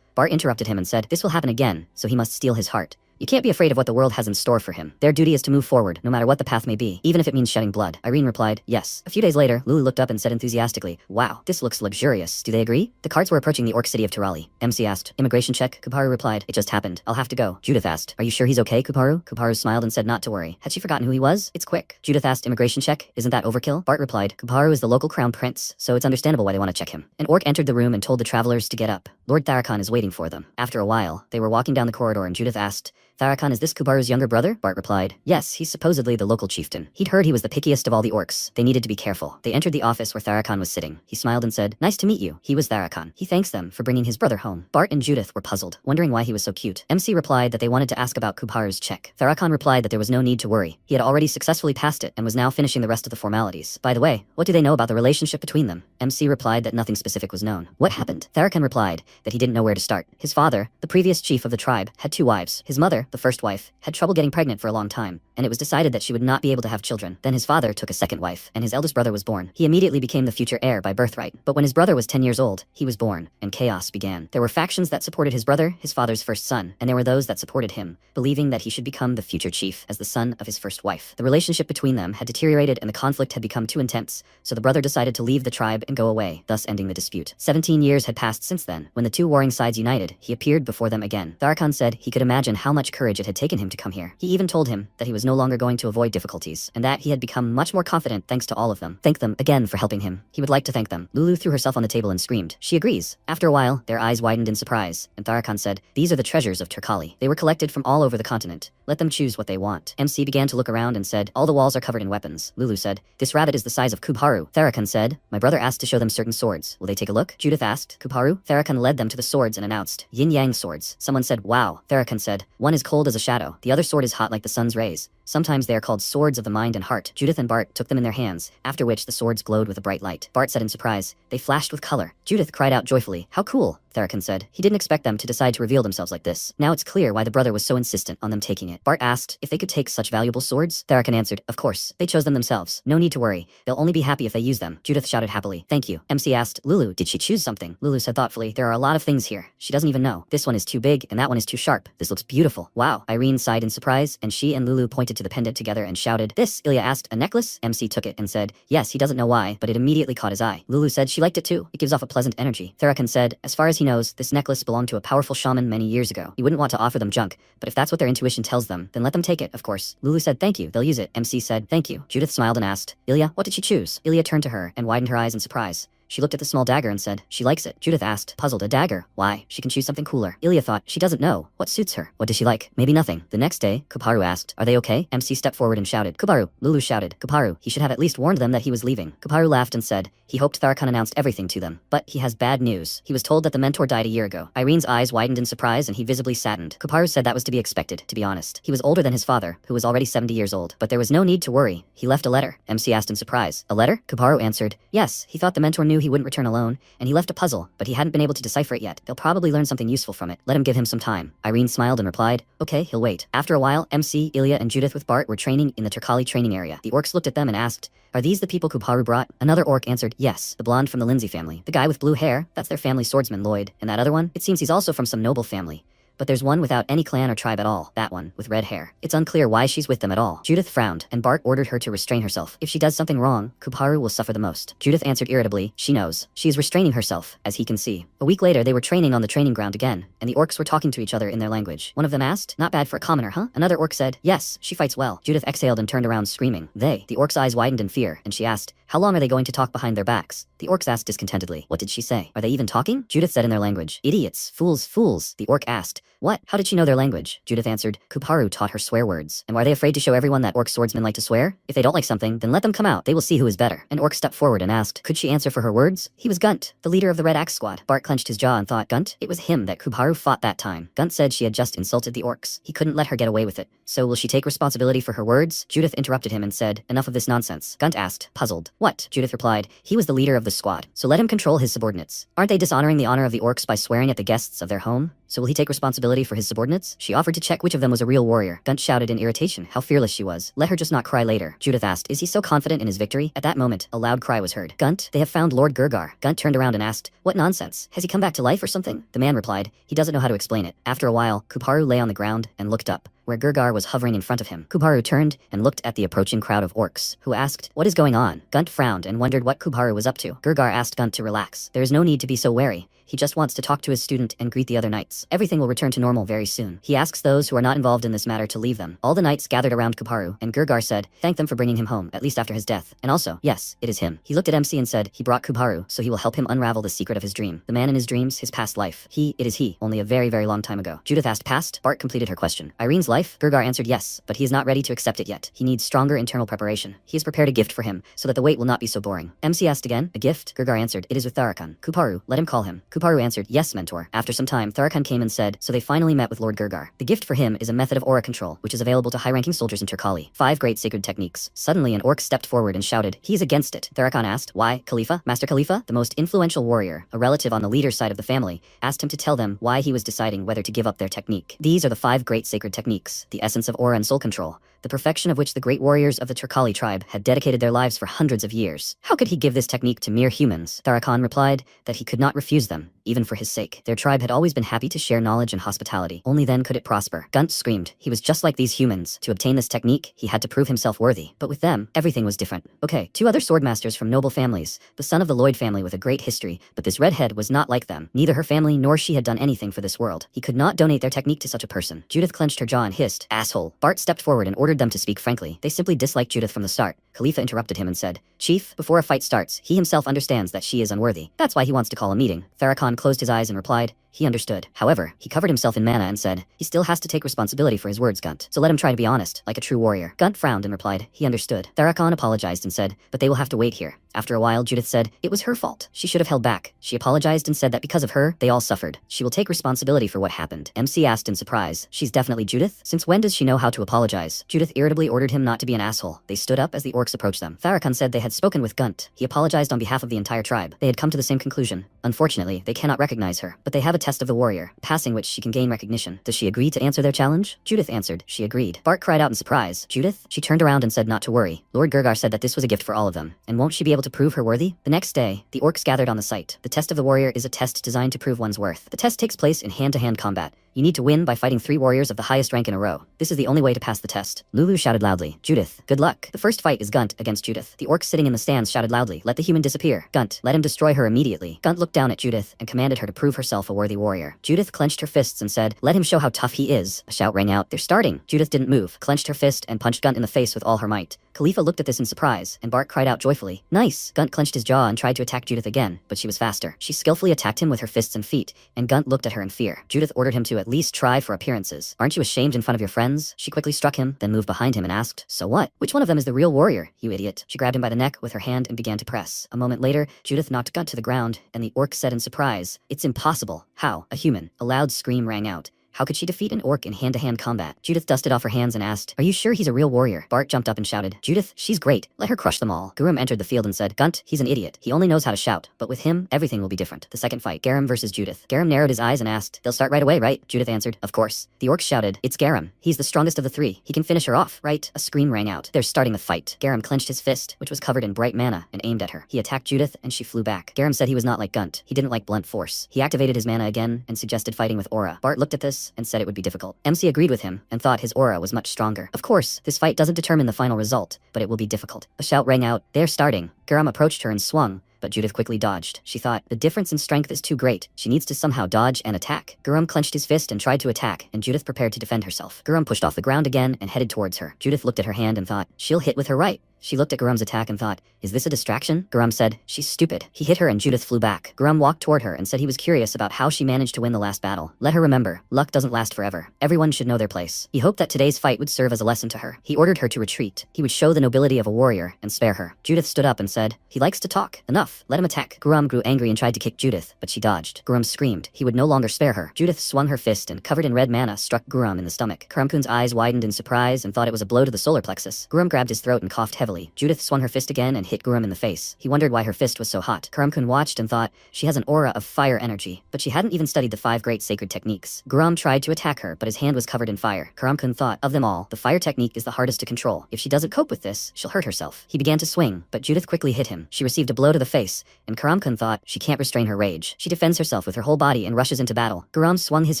A: Bart interrupted him and said, this will happen again, so he must steal his heart. You can't be afraid of what the world has in store for him. Their duty is to move forward, no matter what the path may be, even if it means shedding blood. Irene replied, yes. A few days later, Lulu looked up and said enthusiastically, wow, this looks luxurious. Do they agree? The carts were approaching the orc city of Turali. MC asked, immigration check? Kuparu replied, it just happened. I'll have to go. Judith asked, are you sure he's okay, Kuparu? Kuparu smiled and said not to worry. Had she forgotten who he was? It's quick. Judith asked, immigration check? Isn't that overkill? Bart replied, Kuparu is the local crown prince, so it's understandable why they want to check him. An orc entered the room and told the travelers to get up. Lord Tharakan is waiting for them. After a while, they were walking down the corridor and Judith asked, Tharakan, is this Kuparu's younger brother? Bart replied, yes, he's supposedly the local chieftain. He'd heard he was the pickiest of all the orcs. They needed to be careful. They entered the office where Tharakan was sitting. He smiled and said, nice to meet you. He was Tharakan. He thanks them for bringing his brother home. Bart and Judith were puzzled, wondering why he was so cute. MC replied that they wanted to ask about Kuparu's check. Tharakan replied that there was no need to worry. He had already successfully passed it and was now finishing the rest of the formalities. By the way, what do they know about the relationship between them? MC replied that nothing specific was known. What happened? Tharakan replied that he didn't know where to start. His father, the previous chief of the tribe, had 2 wives. His mother, the first wife, had trouble getting pregnant for a long time, and it was decided that she would not be able to have children. Then his father took a second wife, and his eldest brother was born. He immediately became the future heir by birthright. But when his brother was 10 years old, he was born, and chaos began. There were factions that supported his brother, his father's first son, and there were those that supported him, believing that he should become the future chief as the son of his first wife. The relationship between them had deteriorated and the conflict had become too intense, so the brother decided to leave the tribe and go away, thus ending the dispute. 17 years had passed since then. When the 2 warring sides united, he appeared before them again. Tharakan said he could imagine how much courage it had taken him to come here. He even told him that he was no longer going to avoid difficulties, and that he had become much more confident thanks to all of them. Thank them again for helping him. He would like to thank them. Lulu threw herself on the table and screamed. She agrees. After a while, their eyes widened in surprise, and Tharakan said, these are the treasures of Turkali. They were collected from all over the continent. Let them choose what they want. MC began to look around and said, all the walls are covered in weapons. Lulu said, this rabbit is the size of Kuparu. Tharakan said, my brother asked to show them certain swords. Will they take a look? Judith asked, Kuparu? Tharakan led them to the swords and announced, yin-yang swords. Someone said, wow. Tharakan said, one is cold as a shadow. The other sword is hot like the sun's rays. Sometimes they are called swords of the mind and heart. Judith and Bart took them in their hands, after which the swords glowed with a bright light. Bart said in surprise, they flashed with color. Judith cried out joyfully, how cool. Tharakan said. He didn't expect them to decide to reveal themselves like this. Now it's clear why the brother was so insistent on them taking it. Bart asked if they could take such valuable swords. Tharakan answered, of course. They chose them themselves. No need to worry. They'll only be happy if they use them. Judith shouted happily, thank you. MC asked, Lulu, did she choose something? Lulu said thoughtfully, there are a lot of things here. She doesn't even know. This one is too big and that one is too sharp. This looks beautiful. Wow. Irene sighed in surprise, and she and Lulu pointed to the pendant together and shouted, this. Ilya asked, a necklace? MC took it and said, yes, he doesn't know why, but it immediately caught his eye. Lulu said she liked it too. It gives off a pleasant energy. Tharakan said, as far as he knows, this necklace belonged to a powerful shaman many years ago. He wouldn't want to offer them junk, but if that's what their intuition tells them, then let them take it, of course. Lulu said thank you, they'll use it. MC said thank you. Judith smiled and asked, Ilya, what did she choose? Ilya turned to her and widened her eyes in surprise. She looked at the small dagger and said, she likes it. Judith asked, puzzled, a dagger? Why? She can choose something cooler. Ilya thought, she doesn't know. What suits her? What does she like? Maybe nothing. The next day, Kuparu asked, are they okay? MC stepped forward and shouted, Kuparu. Lulu shouted, Kuparu, he should have at least warned them that he was leaving. Kuparu laughed and said, he hoped Tharakon announced everything to them. But he has bad news. He was told that the mentor died a year ago. Irene's eyes widened in surprise and he visibly saddened. Kuparu said that was to be expected, to be honest. He was older than his father, who was already 70 years old. But there was no need to worry. He left a letter. MC asked in surprise. A letter? Kuparu answered, yes, he thought the mentor knew he wouldn't return alone, and he left a puzzle, but he hadn't been able to decipher it yet. They'll probably learn something useful from it. Let him give him some time. Irene smiled and replied, okay, he'll wait. After a while, MC, Ilya, and Judith with Bart were training in the Turkali training area. The orcs looked at them and asked, are these the people Kuparu brought? Another orc answered, yes, the blonde from the Lindsay family. The guy with blue hair, that's their family swordsman Lloyd. And that other one? It seems he's also from some noble family. But there's one without any clan or tribe at all, that one, with red hair. It's unclear why she's with them at all. Judith frowned, and Bart ordered her to restrain herself. If she does something wrong, Kuparu will suffer the most. Judith answered irritably, she knows. She is restraining herself, as he can see. A week later, they were training on the training ground again, and the orcs were talking to each other in their language. One of them asked, not bad for a commoner, huh? Another orc said, yes, she fights well. Judith exhaled and turned around screaming. The orc's eyes widened in fear, and she asked, how long are they going to talk behind their backs? The orcs asked discontentedly. What did she say? Are they even talking? Judith said in their language. Idiots, fools, fools. The orc asked. What? How did she know their language? Judith answered. Kuparu taught her swear words. And were they afraid to show everyone that orc swordsmen like to swear? If they don't like something, then let them come out. They will see who is better. An orc stepped forward and asked, could she answer for her words? He was Gunt, the leader of the Red Axe Squad. Bart clenched his jaw and thought, Gunt? It was him that Kuparu fought that time. Gunt said she had just insulted the orcs. He couldn't let her get away with it. So will she take responsibility for her words? Judith interrupted him and said, enough of this nonsense. Gunt asked, puzzled. What? Judith replied, he was the leader of the squad, so let him control his subordinates. Aren't they dishonoring the honor of the orcs by swearing at the guests of their home? So will he take responsibility for his subordinates? She offered to check which of them was a real warrior. Gunt shouted in irritation how fearless she was. Let her just not cry later. Judith asked, is he so confident in his victory? At that moment, a loud cry was heard. Gunt, they have found Lord Gergar. Gunt turned around and asked, what nonsense? Has he come back to life or something? The man replied, he doesn't know how to explain it. After a while, Kuparu lay on the ground and looked up, where Gergar was hovering in front of him. Kuparu turned and looked at the approaching crowd of orcs, who asked, what is going on? Gunt frowned and wondered what Kuparu was up to. Gergar asked Gunt to relax. There is no need to be so wary. He just wants to talk to his student and greet the other knights. Everything will return to normal very soon. He asks those who are not involved in this matter to leave them. All the knights gathered around Kuparu, and Gergar said, thank them for bringing him home, at least after his death. And also, yes, it is him. He looked at MC and said, he brought Kuparu, so he will help him unravel the secret of his dream. The man in his dreams, his past life. It is he, only a very, very long time ago. Judith asked past. Bart completed her question. Irene's life? Gergar answered yes, but he is not ready to accept it yet. He needs stronger internal preparation. He has prepared a gift for him, so that the wait will not be so boring. MC asked again, a gift? Gergar answered, it is with Tharakon. Kuparu, let him call him. Kuparu answered, yes, mentor. After some time, Tharakon came and said, so they finally met with Lord Gergar. The gift for him is a method of aura control, which is available to high-ranking soldiers in Turkali. 5 great sacred techniques. Suddenly, an orc stepped forward and shouted, he is against it. Tharakon asked, why? Khalifa? Master Khalifa? The most influential warrior, a relative on the leader's side of the family, asked him to tell them why he was deciding whether to give up their technique. These are the 5 great sacred techniques, the essence of aura and soul control, the perfection of which the great warriors of the Turkali tribe had dedicated their lives for hundreds of years. How could he give this technique to mere humans? Tharakon replied that he could not refuse them, even for his sake. Their tribe had always been happy to share knowledge and hospitality. Only then could it prosper. Gunt screamed. He was just like these humans. To obtain this technique, he had to prove himself worthy. But with them, everything was different. Okay, 2 other swordmasters from noble families, the son of the Lloyd family with a great history, but this redhead was not like them. Neither her family nor she had done anything for this world. He could not donate their technique to such a person. Judith clenched her jaw and hissed, asshole. Bart stepped forward and ordered them to speak frankly. They simply disliked Judith from the start. Khalifa interrupted him and said, Chief, before a fight starts, he himself understands that she is unworthy. That's why he wants to call a meeting. Tharakon closed his eyes and replied, he understood. However, he covered himself in mana and said, he still has to take responsibility for his words, Gunt. So let him try to be honest, like a true warrior. Gunt frowned and replied, he understood. Tharakon apologized and said, but they will have to wait here. After a while, Judith said, it was her fault. She should have held back. She apologized and said that because of her, they all suffered. She will take responsibility for what happened. MC asked in surprise, she's definitely Judith? Since when does she know how to apologize? Judith irritably ordered him not to be an asshole. They stood up as the orcs approached them. Tharakon said they had spoken with Gunt. He apologized on behalf of the entire tribe. They had come to the same conclusion. Unfortunately, they cannot recognize her, but they have a test of the warrior, passing which she can gain recognition. Does she agree to answer their challenge? Judith answered, she agreed. Bart cried out in surprise, Judith? She turned around and said not to worry. Lord Gergar said that this was a gift for all of them. And won't she be able to prove her worthy? The next day, the orcs gathered on the site. The test of the warrior is a test designed to prove one's worth. The test takes place in hand-to-hand combat. You need to win by fighting 3 warriors of the highest rank in a row. This is the only way to pass the test. Lulu shouted loudly, Judith, good luck. The first fight is Gunt against Judith. The orcs sitting in the stands shouted loudly, let the human disappear. Gunt, let him destroy her immediately. Gunt looked down at Judith and commanded her to prove herself a worthy warrior. Judith clenched her fists and said, let him show how tough he is. A shout rang out, they're starting. Judith didn't move, clenched her fist and punched Gunt in the face with all her might. Khalifa looked at this in surprise, and Bart cried out joyfully, "Nice!" Gunt clenched his jaw and tried to attack Judith again, but she was faster. She skillfully attacked him with her fists and feet, and Gunt looked at her in fear. Judith ordered him to at least try for appearances. "Aren't you ashamed in front of your friends?" She quickly struck him, then moved behind him and asked, "So what? Which one of them is the real warrior, you idiot?" She grabbed him by the neck with her hand and began to press. A moment later, Judith knocked Gunt to the ground, and the orc said in surprise, "It's impossible." "How? A human?" A loud scream rang out. How could she defeat an orc in hand-to-hand combat? Judith dusted off her hands and asked, "Are you sure he's a real warrior?" Bart jumped up and shouted, "Judith, she's great. Let her crush them all." Gurum entered the field and said, "Gunt, he's an idiot. He only knows how to shout. But with him, everything will be different." The second fight, Garam versus Judith. Garam narrowed his eyes and asked, "They'll start right away, right?" Judith answered, "Of course." The orcs shouted, "It's Garam. He's the strongest of the three. He can finish her off, right?" A scream rang out. "They're starting the fight." Garam clenched his fist, which was covered in bright mana, and aimed at her. He attacked Judith, and she flew back. Garam said he was not like Gunt. He didn't like blunt force. He activated his mana again and suggested fighting with aura. Bart looked at this and said it would be difficult. MC agreed with him and thought his aura was much stronger. Of course, this fight doesn't determine the final result, but it will be difficult. A shout rang out, "They're starting." Garam approached her and swung, but Judith quickly dodged. She thought, the difference in strength is too great. She needs to somehow dodge and attack. Garam clenched his fist and tried to attack, and Judith prepared to defend herself. Garam pushed off the ground again and headed towards her. Judith looked at her hand and thought, she'll hit with her right. She looked at Garam's attack and thought, is this a distraction? Garam said, she's stupid. He hit her and Judith flew back. Garam walked toward her and said he was curious about how she managed to win the last battle. Let her remember, luck doesn't last forever. Everyone should know their place. He hoped that today's fight would serve as a lesson to her. He ordered her to retreat. He would show the nobility of a warrior and spare her. Judith stood up and said, he likes to talk. Enough. Let him attack. Garam grew angry and tried to kick Judith, but she dodged. Garam screamed. He would no longer spare her. Judith swung her fist and, covered in red mana, struck Garam in the stomach. Karamkun's eyes widened in surprise and thought it was a blow to the solar plexus. Garam grabbed his throat and coughed heavily. Judith swung her fist again and hit Garam in the face. He wondered why her fist was so hot. Karamkun watched and thought, she has an aura of fire energy, but she hadn't even studied the 5 great sacred techniques. Garam tried to attack her, but his hand was covered in fire. Karamkun thought, of them all, the fire technique is the hardest to control. If she doesn't cope with this, she'll hurt herself. He began to swing, but Judith quickly hit him. She received a blow to the face, and Karamkun thought, she can't restrain her rage. She defends herself with her whole body and rushes into battle. Garam swung his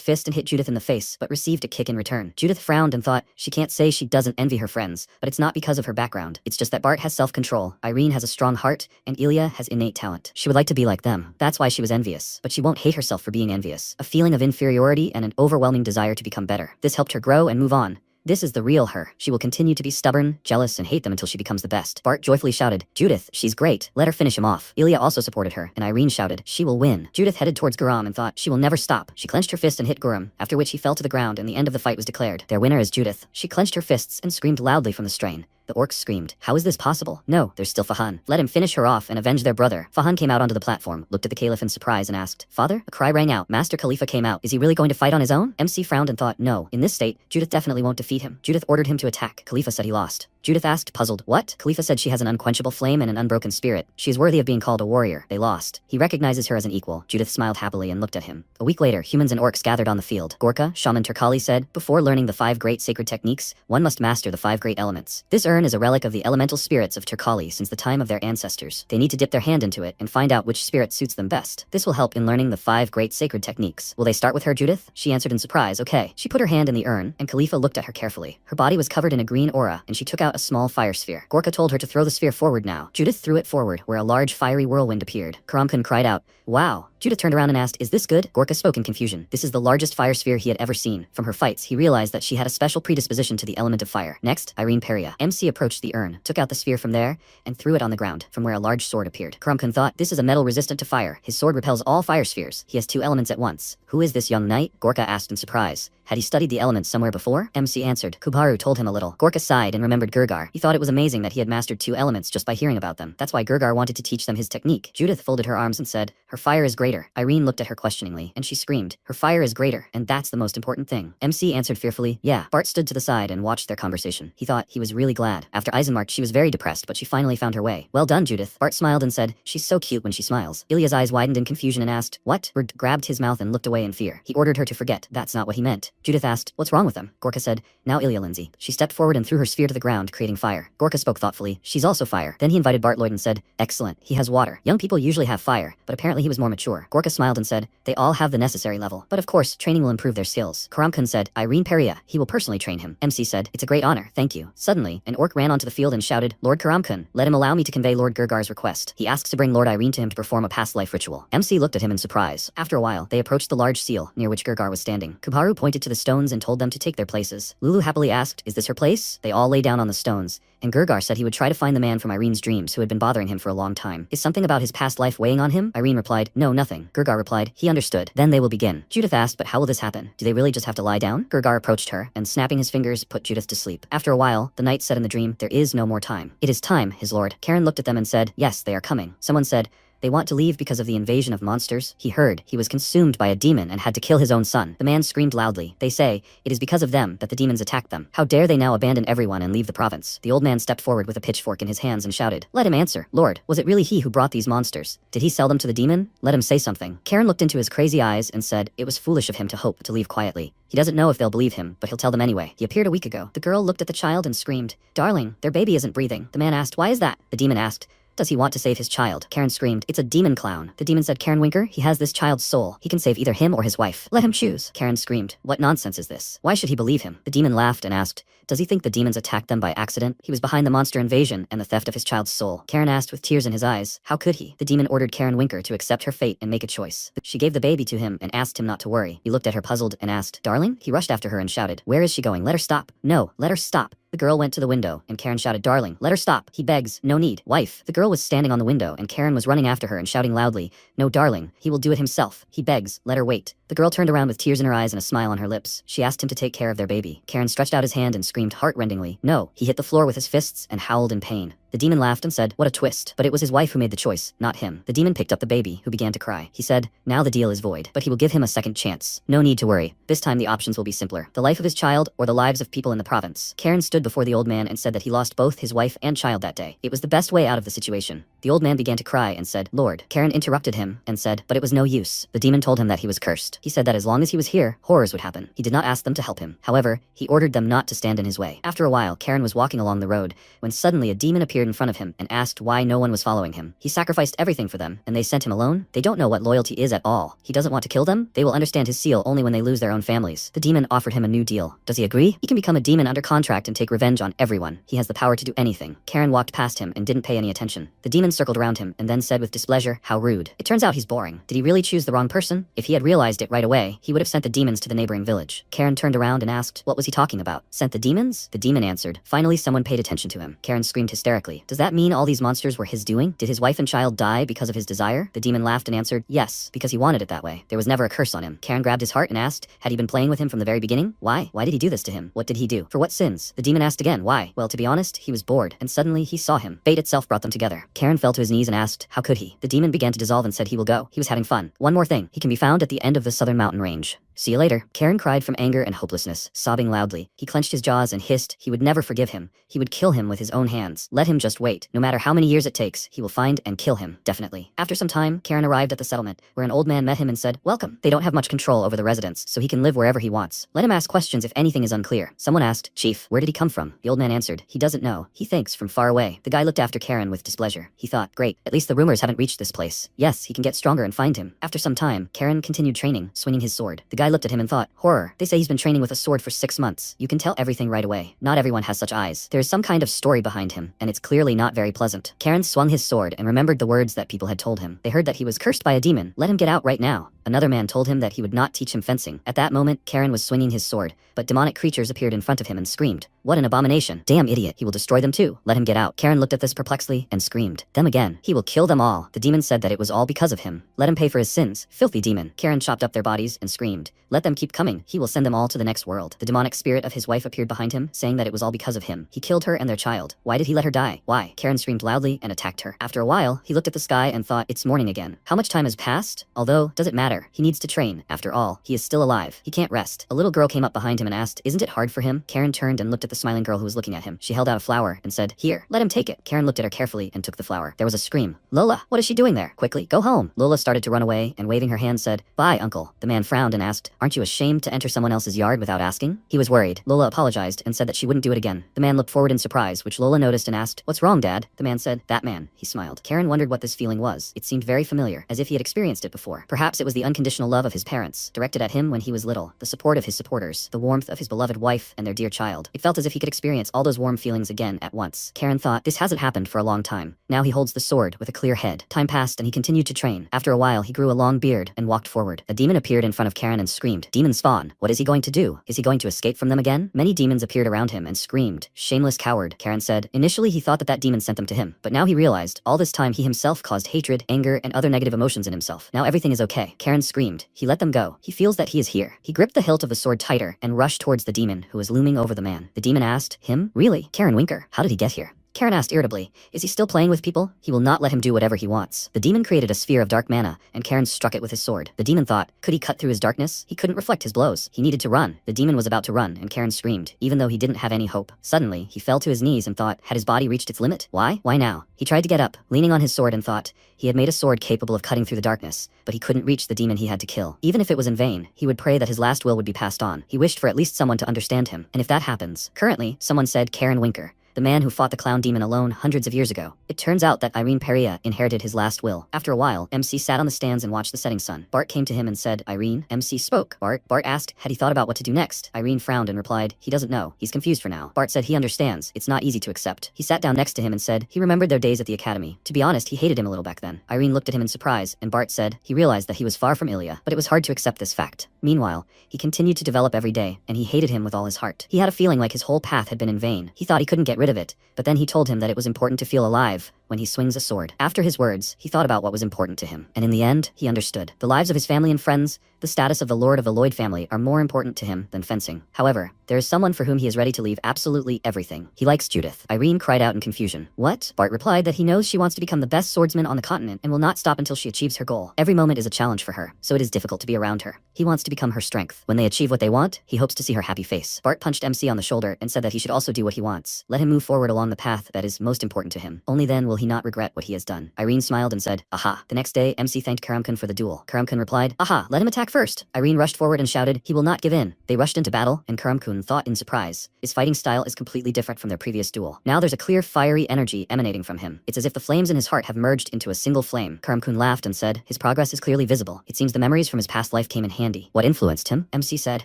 A: fist and hit Judith in the face, but received a kick in return. Judith frowned and thought, she can't say she doesn't envy her friends, but it's not because of her background. It's just that Bart has self-control, Irene has a strong heart, and Ilya has innate talent. She would like to be like them. That's why she was envious. But she won't hate herself for being envious. A feeling of inferiority and an overwhelming desire to become better. This helped her grow and move on. This is the real her. She will continue to be stubborn, jealous, and hate them until she becomes the best. Bart joyfully shouted, Judith, she's great. Let her finish him off. Ilya also supported her, and Irene shouted, she will win. Judith headed towards Garam and thought, she will never stop. She clenched her fist and hit Garam, after which he fell to the ground and the end of the fight was declared. Their winner is Judith. She clenched her fists and screamed loudly from the strain. The orcs screamed, how is this possible? No, there's still Fahan. Let him finish her off and avenge their brother. Fahan came out onto the platform, looked at the Caliph in surprise and asked, Father? A cry rang out. Master Khalifa came out. Is he really going to fight on his own? MC frowned and thought, no. In this state, Judith definitely won't defeat him. Judith ordered him to attack. Khalifa said he lost. Judith asked, puzzled, what? Khalifa said she has an unquenchable flame and an unbroken spirit. She is worthy of being called a warrior. They lost. He recognizes her as an equal. Judith smiled happily and looked at him. A week later, humans and orcs gathered on the field. Gorka, Shaman Turkali said, before learning the 5 great sacred techniques, one must master the 5 great elements. This urn is a relic of the elemental spirits of Turkali since the time of their ancestors. They need to dip their hand into it and find out which spirit suits them best. This will help in learning the 5 great sacred techniques. Will they start with her, Judith? She answered in surprise, okay. She put her hand in the urn, and Khalifa looked at her carefully. Her body was covered in a green aura, and she took out a small fire sphere. Gorka told her to throw the sphere forward now. Judith threw it forward, where a large fiery whirlwind appeared. Karamkun cried out, wow. Judith turned around and asked, is this good? Gorka spoke in confusion. This is the largest fire sphere he had ever seen. From her fights, he realized that she had a special predisposition to the element of fire. Next, Irene Peria. MC approached the urn, took out the sphere from there, and threw it on the ground, from where a large sword appeared. Karamkun thought, this is a metal resistant to fire. His sword repels all fire spheres. He has 2 elements at once. Who is this young knight? Gorka asked in surprise. Had he studied the elements somewhere before? MC answered. Kubaru told him a little. Gorka sighed and remembered Gurgar. He thought it was amazing that he had mastered 2 elements just by hearing about them. That's why Gurgar wanted to teach them his technique. Judith folded her arms and said, her fire is greater. Irene looked at her questioningly, and she screamed, her fire is greater, and that's the most important thing. MC answered fearfully, yeah. Bart stood to the side and watched their conversation. He thought he was really glad. After Eisenmark, she was very depressed, but she finally found her way. Well done, Judith. Bart smiled and said, she's so cute when she smiles. Ilya's eyes widened in confusion and asked, what? Bert grabbed his mouth and looked away in fear. He ordered her to forget. That's not what he meant. Judith asked, what's wrong with them? Gorka said, now Ilya Lindsay. She stepped forward and threw her sphere to the ground, creating fire. Gorka spoke thoughtfully, she's also fire. Then he invited Bart Lloyd and said, excellent, he has water. Young people usually have fire, but apparently he was more mature. Gorka smiled and said, they all have the necessary level. But of course, training will improve their skills. Karamkun said, Irene Peria, he will personally train him. MC said, it's a great honor, thank you. Suddenly, an orc ran onto the field and shouted, Lord Karamkun, let him allow me to convey Lord Gurgar's request. He asks to bring Lord Irene to him to perform a past life ritual. MC looked at him in surprise. After a while, they approached the large seal, near which Gurgar was standing. Kubaru pointed to the the stones and told them to take their places. Lulu happily asked, "Is this her place?" They all lay down on the stones, and Gergar said he would try to find the man from Irene's dreams who had been bothering him for a long time. "Is something about his past life weighing on him?" Irene replied, "No, nothing." Gergar replied, "He understood. Then they will begin." Judith asked, "But how will this happen? Do they really just have to lie down?" Gergar approached her, and snapping his fingers, put Judith to sleep. After a while, the knight said in the dream, "There is no more time." "It is time, his lord." Karen looked at them and said, "Yes, they are coming." Someone said, "They want to leave because of the invasion of monsters." He heard he was consumed by a demon and had to kill his own son. The man screamed loudly. "They say it is because of them that the demons attacked them. How dare they now abandon everyone and leave the province?" The old man stepped forward with a pitchfork in his hands and shouted, "Let him answer. Lord, was it really he who brought these monsters? Did he sell them to the demon? Let him say something." Karen looked into his crazy eyes and said, "It was foolish of him to hope to leave quietly. He doesn't know if they'll believe him, but he'll tell them anyway. He appeared a week ago." The girl looked at the child and screamed, "Darling, their baby isn't breathing." The man asked, "Why is that?" The demon asked, "Does he want to save his child?" Karen screamed, "It's a demon clown." The demon said, "Karen Winker, he has this child's soul. He can save either him or his wife. Let him choose." Karen screamed, "What nonsense is this? Why should he believe him?" The demon laughed and asked, "Does he think the demons attacked them by accident? He was behind the monster invasion and the theft of his child's soul." Karen asked with tears in his eyes, "How could he?" The demon ordered Karen Winker to accept her fate and make a choice. She gave the baby to him and asked him not to worry. He looked at her puzzled and asked, "Darling?" He rushed after her and shouted, "Where is she going? Let her stop." "No, let her stop." The girl went to the window, and Karen shouted, "Darling, let her stop. He begs. No need. Wife." The girl was standing on the window, and Karen was running after her and shouting loudly, "No, darling. He will do it himself. He begs. Let her wait." The girl turned around with tears in her eyes and a smile on her lips. She asked him to take care of their baby. Karen stretched out his hand and screamed heart-rendingly, "No." He hit the floor with his fists and howled in pain. The demon laughed and said, "What a twist." But it was his wife who made the choice, not him. The demon picked up the baby, who began to cry. He said, "Now the deal is void, but he will give him a second chance. No need to worry. This time the options will be simpler. The life of his child or the lives of people in the province." Karen stood before the old man and said that he lost both his wife and child that day. It was the best way out of the situation. The old man began to cry and said, "Lord." Karen interrupted him and said, "But it was no use." The demon told him that he was cursed. He said that as long as he was here, horrors would happen. He did not ask them to help him. However, he ordered them not to stand in his way. After a while, Karen was walking along the road when suddenly a demon appeared in front of him and asked why no one was following him. He sacrificed everything for them, and they sent him alone? They don't know what loyalty is at all. He doesn't want to kill them? They will understand his seal only when they lose their own families. The demon offered him a new deal. Does he agree? He can become a demon under contract and take revenge on everyone. He has the power to do anything. Karen walked past him and didn't pay any attention. The demon circled around him and then said with displeasure, "How rude. It turns out he's boring. Did he really choose the wrong person? If he had realized it right away, he would have sent the demons to the neighboring village." Karen turned around and asked, "What was he talking about? Sent the demons?" The demon answered. Finally, someone paid attention to him. Karen screamed hysterically. "Does that mean all these monsters were his doing? Did his wife and child die because of his desire?" The demon laughed and answered, "Yes, because he wanted it that way. There was never a curse on him." Karen grabbed his heart and asked, had he been playing with him from the very beginning? Why? Why did he do this to him? What did he do? For what sins? The demon asked again, why? Well, to be honest, he was bored, and suddenly he saw him. Fate itself brought them together. Karen fell to his knees and asked, how could he? The demon began to dissolve and said he will go. He was having fun. One more thing. He can be found at the end of the southern mountain range. See you later. Karen cried from anger and hopelessness, sobbing loudly. He clenched his jaws and hissed he would never forgive him. He would kill him with his own hands. Let him just wait. No matter how many years it takes, he will find and kill him, definitely. After some time, Karen arrived at the settlement, where an old man met him and said, "Welcome." They don't have much control over the residents, so he can live wherever he wants. Let him ask questions if anything is unclear. Someone asked, "Chief, where did he come from?" The old man answered, "He doesn't know. He thinks from far away." The guy looked after Karen with displeasure. He thought, great, at least the rumors haven't reached this place. Yes, he can get stronger and find him. After some time, Karen continued training, swinging his sword. The guy looked at him and thought, horror. They say he's been training with a sword for 6 months. You can tell everything right away. Not everyone has such eyes. There is some kind of story behind him, and it's clearly not very pleasant. Karen swung his sword and remembered the words that people had told him. They heard that he was cursed by a demon. Let him get out right now. Another man told him that he would not teach him fencing. At that moment, Karen was swinging his sword, but demonic creatures appeared in front of him and screamed, "What an abomination! Damn idiot, he will destroy them too. Let him get out." Karen looked at this perplexly and screamed, "Them again. He will kill them all." The demon said that it was all because of him. Let him pay for his sins. Filthy demon. Karen chopped up their bodies and screamed, "Let them keep coming. He will send them all to the next world." The demonic spirit of his wife appeared behind him, saying that it was all because of him. He killed her and their child. Why did he let her die? Why? Karen screamed loudly and attacked her. After a while, he looked at the sky and thought, it's morning again. How much time has passed? Although, does it matter? He needs to train. After all, he is still alive. He can't rest. A little girl came up behind him and asked, isn't it hard for him? Karen turned and looked at the smiling girl who was looking at him. She held out a flower and said, "Here, let him take it." Karen looked at her carefully and took the flower. There was a scream. "Lola, what is she doing there? Quickly, go home." Lola started to run away and waving her hand said, "Bye, uncle." The man frowned and asked, "Aren't you ashamed to enter someone else's yard without asking?" He was worried. Lola apologized and said that she wouldn't do it again. The man looked forward in surprise, which Lola noticed and asked, "What's wrong, Dad?" The man said, "That man." He smiled. Karen wondered what this feeling was. It seemed very familiar, as if he had experienced it before. Perhaps it was the the unconditional love of his parents, directed at him when he was little, the support of his supporters, the warmth of his beloved wife and their dear child. It felt as if he could experience all those warm feelings again at once. Karen thought, this hasn't happened for a long time. Now he holds the sword with a clear head. Time passed and he continued to train. After a while, he grew a long beard and walked forward. A demon appeared in front of Karen and screamed, "Demon spawn! What is he going to do? Is he going to escape from them again?" Many demons appeared around him and screamed, "Shameless coward," Karen said. Initially, he thought that demon sent them to him, but now he realized all this time he himself caused hatred, anger, and other negative emotions in himself. Now everything is okay. Karen screamed. He let them go. He feels that he is here. He gripped the hilt of the sword tighter and rushed towards the demon who was looming over the man. The demon asked, "Him? Really? Karen Winker, how did he get here?" Karen asked irritably, "Is he still playing with people? He will not let him do whatever he wants." The demon created a sphere of dark mana, and Karen struck it with his sword. The demon thought, could he cut through his darkness? He couldn't reflect his blows. He needed to run. The demon was about to run, and Karen screamed, even though he didn't have any hope. Suddenly, he fell to his knees and thought, had his body reached its limit? Why? Why now? He tried to get up, leaning on his sword, and thought, he had made a sword capable of cutting through the darkness, but he couldn't reach the demon he had to kill. Even if it was in vain, he would pray that his last will would be passed on. He wished for at least someone to understand him, and if that happens. Currently, someone said Karen Winker, the man who fought the clown demon alone hundreds of years ago. It turns out that Irene Perea inherited his last will. After a while, MC sat on the stands and watched the setting sun. Bart came to him and said, "Irene?" MC spoke. Bart asked, had he thought about what to do next? Irene frowned and replied, he doesn't know. He's confused for now. Bart said he understands. It's not easy to accept. He sat down next to him and said, he remembered their days at the academy. To be honest, he hated him a little back then. Irene looked at him in surprise, and Bart said, he realized that he was far from Ilya, but it was hard to accept this fact. Meanwhile, he continued to develop every day, and he hated him with all his heart. He had a feeling like his whole path had been in vain. He thought he couldn't get rid of it, but then he told him that it was important to feel alive when he swings a sword. After his words, he thought about what was important to him, and in the end, he understood. The lives of his family and friends, the status of the Lord of the Lloyd family are more important to him than fencing. However, there is someone for whom he is ready to leave absolutely everything. He likes Judith. Irene cried out in confusion. What? Bart replied that he knows she wants to become the best swordsman on the continent and will not stop until she achieves her goal. Every moment is a challenge for her, so it is difficult to be around her. He wants to become her strength. When they achieve what they want, he hopes to see her happy face. Bart punched MC on the shoulder and said that he should also do what he wants. Let him move forward along the path that is most important to him. Only then will he not regret what he has done. Irene smiled and said, aha. The next day, MC thanked Karamkun for the duel. Karamkun replied, aha, let him attack first. Irene rushed forward and shouted, he will not give in. They rushed into battle, and Karamkun thought in surprise. His fighting style is completely different from their previous duel. Now there's a clear fiery energy emanating from him. It's as if the flames in his heart have merged into a single flame. Karamkun laughed and said, his progress is clearly visible. It seems the memories from his past life came in handy. What influenced him? MC said,